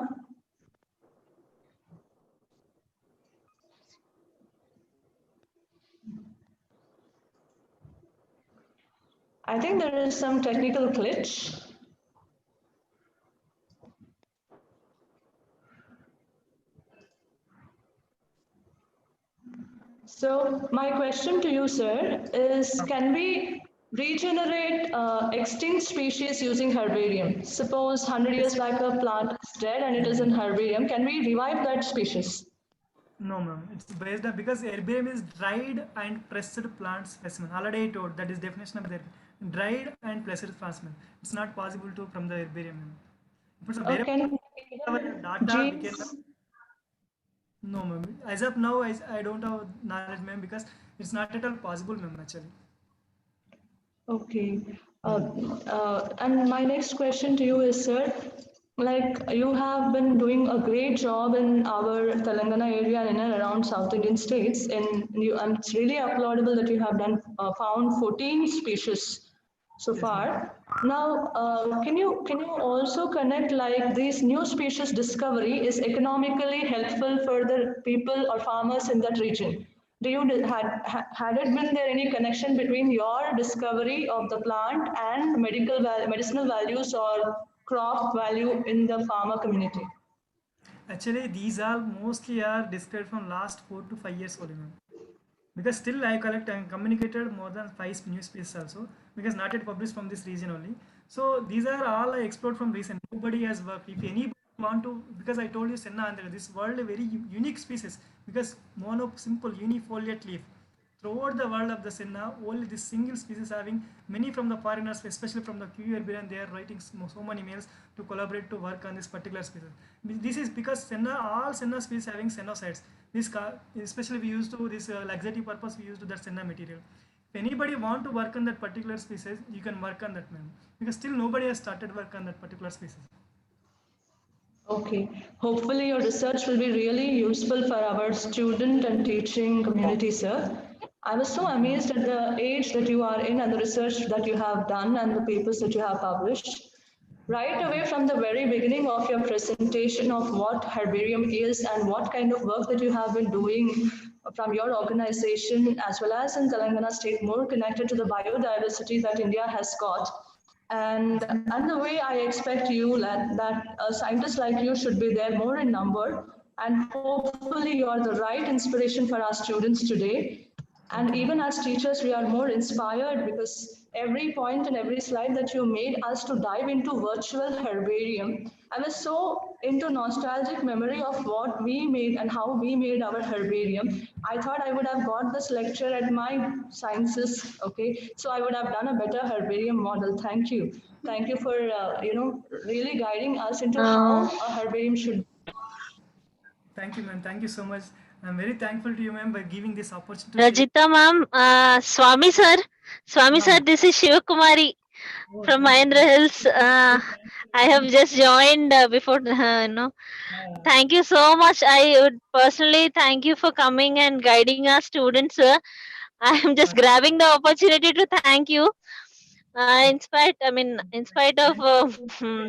Speaker 12: I think there is some technical glitch. So my question to you, sir, is can we regenerate extinct species using herbarium? Suppose 100 years back a plant is dead and it is in herbarium. Can we revive that species?
Speaker 17: No, ma'am. It's based on, because herbarium is dried and pressed plant specimen. Already I told that is definition of the dried and pressed specimen. It's not possible to from the herbarium. If it's a data, we can. No, ma'am. As of now, I don't have knowledge, ma'am, because it's not at all possible, ma'am, actually.
Speaker 12: Okay. And my next question to you is, sir, like you have been doing a great job in our Telangana area and in and around South Indian states, and it's really applaudable that you have found 14 species
Speaker 1: so far. Now, can you also connect like these new species discovery is economically helpful for the people or farmers in that region? Do you had it been there any connection between your discovery of the plant and medicinal values or crop value in the farmer community?
Speaker 17: Actually, these all mostly are described from last 4 to 5 years only, ma'am. Because still I collect and communicated more than 5 new species also, because not yet published from this region only. So these are all I explored from recent. Nobody has worked. If anybody want to, because I told you Senna Andhra, this world a very unique species, because mono simple unifoliate leaf. Throughout the world of the Senna, only this single species having many from the foreigners, especially from the QERB, they are writing so many mails to collaborate to work on this particular species. This is because Senna, all Senna species having Sennosides. This especially we used to this laxative purpose, we used that Senna material. If anybody want to work on that particular species, you can work on that, man. Because still nobody has started work on that particular species.
Speaker 1: Okay. Hopefully your research will be really useful for our student and teaching community, sir. I was so amazed at the age that you are in and the research that you have done and the papers that you have published. Right away from the very beginning of your presentation of what herbarium is and what kind of work that you have been doing from your organization as well as in Telangana state, more connected to the biodiversity that India has got. And the way I expect you that scientists like you should be there more in number, and hopefully you are the right inspiration for our students today. And even as teachers, we are more inspired because every point and every slide that you made us to dive into virtual herbarium. I was so into nostalgic memory of what we made and how we made our herbarium. I thought I would have got this lecture at my sciences, okay? So I would have done a better herbarium model. Thank you. Thank you for, really guiding us into
Speaker 13: Uh,
Speaker 1: how a herbarium should.
Speaker 17: Thank you, ma'am. Thank you so much. I'm very thankful to you, ma'am, by giving this opportunity to share.
Speaker 13: Rajita ma'am, Swami sir,
Speaker 17: Ma'am.
Speaker 13: this is Shivakumari
Speaker 17: Oh,
Speaker 13: from
Speaker 17: thank you.
Speaker 13: Mahendra Hills. I have just joined before, Thank you so much. I would personally thank you for coming and guiding our students, sir. I am just grabbing the opportunity to thank you. In spite of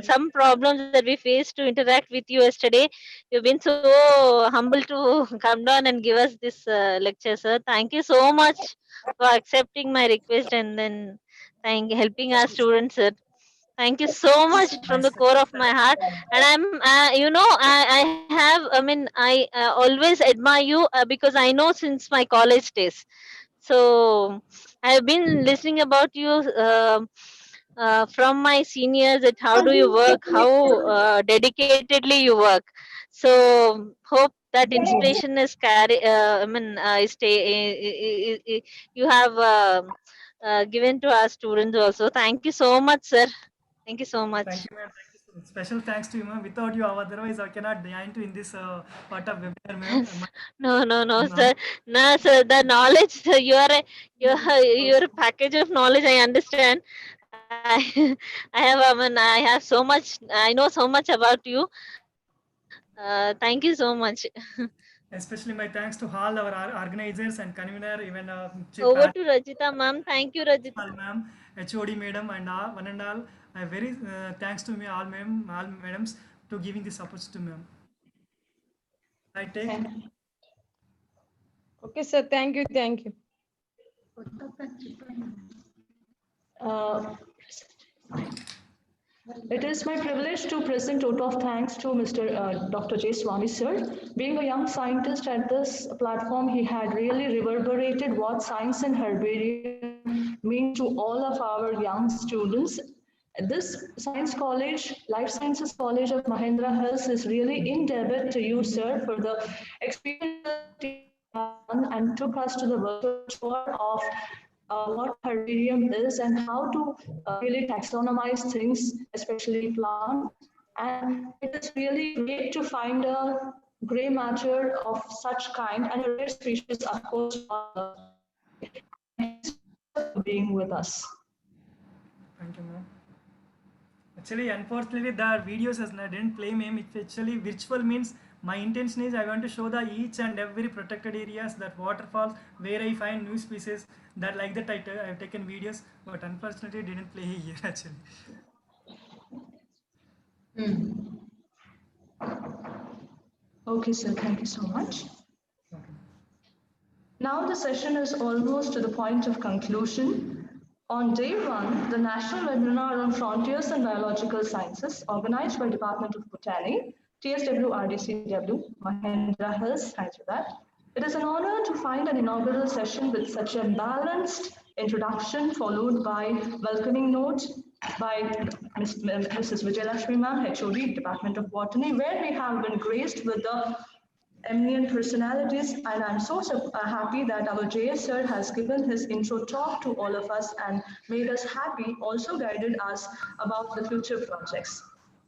Speaker 13: some problems that we faced to interact with you yesterday, you've been so humble to come down and give us this lecture, sir. Thank you so much for accepting my request and then helping our students, sir. Thank you so much from the core of my heart. And I have, I always admire you because I know since my college days. So I've been listening about you from my seniors that how do you work, how dedicatedly you work. So hope that inspiration is carry. You have given to our students also. Thank you so much, sir. Thank you so
Speaker 17: Thank
Speaker 13: much.
Speaker 17: you, ma'am. Thank you so much. Special thanks to you, ma'am. Without you, otherwise I cannot join to in this part of webinar, ma'am.
Speaker 13: No,
Speaker 17: Now,
Speaker 13: sir. No, sir. The knowledge, sir, you're a package of knowledge. I understand. I have so much. I know so much about you. Thank you so much.
Speaker 17: especially my thanks to all our organizers and convener, even Chief
Speaker 13: Over to Rajita, ma'am. Thank you, Rajita.
Speaker 17: Principal ma'am, HOD madam, and one and all. I very thanks to me all ma'am, all madams to giving this opportunity to ma'am. I take.
Speaker 18: Okay, sir. Thank you. Thank you.
Speaker 1: Uh, It is my privilege to present vote of thanks to Mr. Dr. J. Swami sir. Being a young scientist at this platform, he had really reverberated what science and herbarium mean to all of our young students. This Science College, Life Sciences College of Mahendra Hills is really in debt to you, sir, for the experience and took us to the virtual tour of what herbarium is and how to really taxonomize things, especially plants. And it is really great to find a gray matter of such kind and a rare species, of course, for being with us.
Speaker 17: Thank you, ma'am. Actually, unfortunately, the videos didn't play, ma'am. It actually virtual means My intention is I want to show the each and every protected areas, that waterfalls where I find new species. That like that I have taken videos, but unfortunately didn't play here actually.
Speaker 1: Okay, sir, thank you so much. Now the session is almost to the point of conclusion. On day one, the national webinar on frontiers and biological sciences, organized by Department of Botany, TSWRDCW Mahendra Hills, Hyderabad. It is an honor to find an inaugural session with such a balanced introduction, followed by welcoming note by Mrs. Vijayalakshmi Ma'am, HOD, Department of Botany, where we have been graced with the eminent personalities, and I'm so happy that our JS sir has given his intro talk to all of us and made us happy, also guided us about the future projects.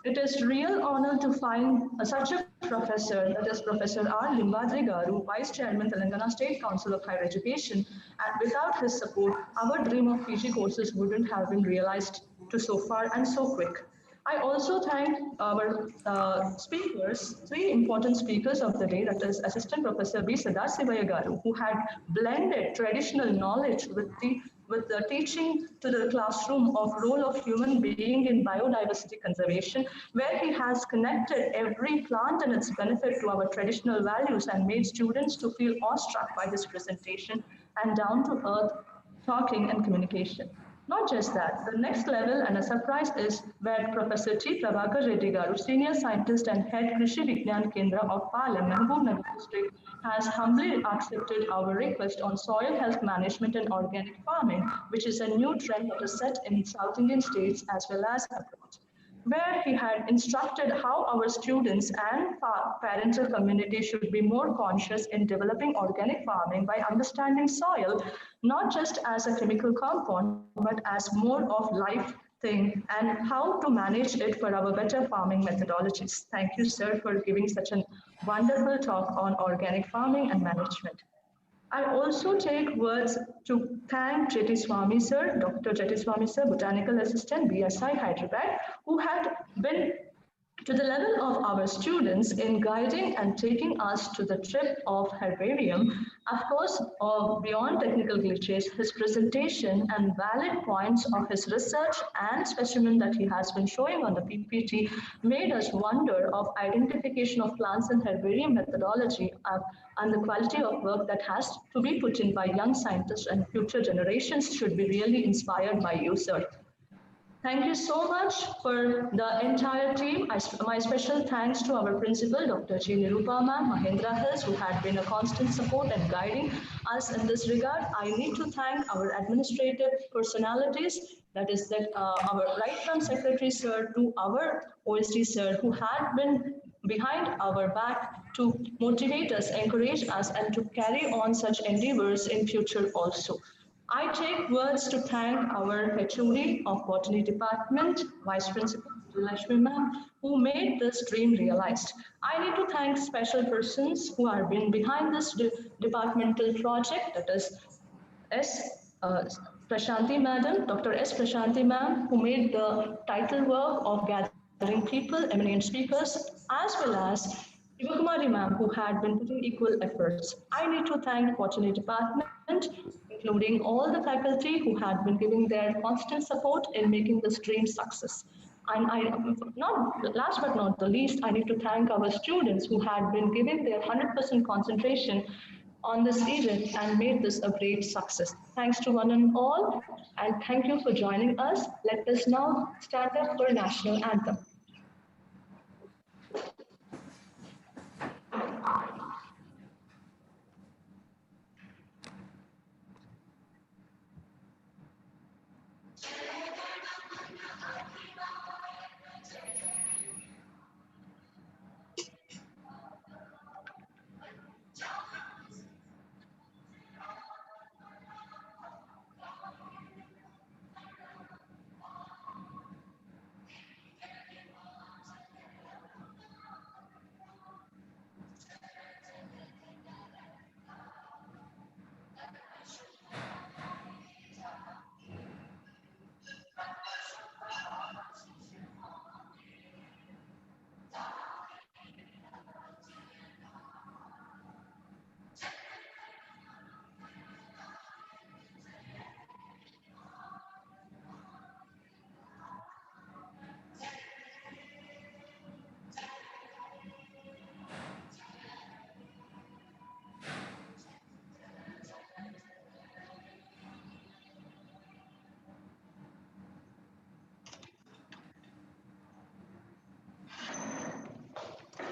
Speaker 1: It is real honor to find such a professor, that is Professor R. Limbadri Garu, Vice Chairman, Telangana State Council of Higher Education, and without his support, our dream of PG courses wouldn't have been realized to so far and so quick. I also thank our speakers, three important speakers of the day, that is Assistant Professor B. Sadasivaya Garu, who had blended traditional knowledge with the teaching to the classroom of role of human being in biodiversity conservation, where he has connected every plant and its benefit to our traditional values and made students to feel awestruck by his presentation and down to earth talking and communication. Not just that, the next level and a surprise is where Professor T. Prabhakar Reddy Garu, Senior Scientist and Head Krishi Vignan Kendra of Palem, Mahbubnagar District, has humbly accepted our request on soil health management and organic farming, which is a new trend that is set in South Indian states as well as abroad, where he had instructed how our students and parental community should be more conscious in developing organic farming by understanding soil not just as a chemical compound but as more of life thing and how to manage it for our better farming methodologies. Thank you, sir, for giving such a wonderful talk on organic farming and management. I also take words to thank Jeti Swami sir, Dr. Jeti Swami sir, Botanical Assistant, BSI Hyderabad, who had been to the level of our students in guiding and taking us to the trip of herbarium. Of course, beyond technical glitches, his presentation and valid points of his research and specimen that he has been showing on the PPT made us wonder of identification of plants and herbarium methodology and the quality of work that has to be put in by young scientists and future generations should be really inspired by you, sir. Thank you so much for the entire team. My special thanks to our principal, Dr. G. Nirupa ma'am, Mahendra Hills, who had been a constant support and guiding us in this regard. I need to thank our administrative personalities, that is that our right from secretary sir to our OSD sir, who had been behind our back to motivate us, encourage us, and to carry on such endeavors in future also. I take words to thank our HOD of Botany Department, Vice Principal Lakshmi Ma'am, who made this dream realized. I need to thank special persons who have been behind this departmental project, that is S. Prashanti Madam, Dr. S. Prashanti Ma'am, who made the title work of gathering people, eminent speakers, as well as Shivakumari Ma'am, who had been putting equal efforts. I need to thank Botany Department, including all the faculty who had been giving their constant support in making this dream success. And last but not the least, I need to thank our students who had been giving their 100% concentration on this event and made this a great success. Thanks to one and all, and thank you for joining us. Let us now stand up for national anthem.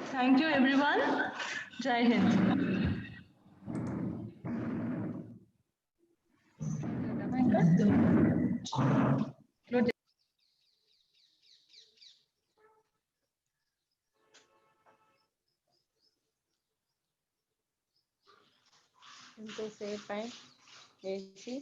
Speaker 1: Thank you, everyone. Jai Hind.
Speaker 18: ఎంతసేపు చేసి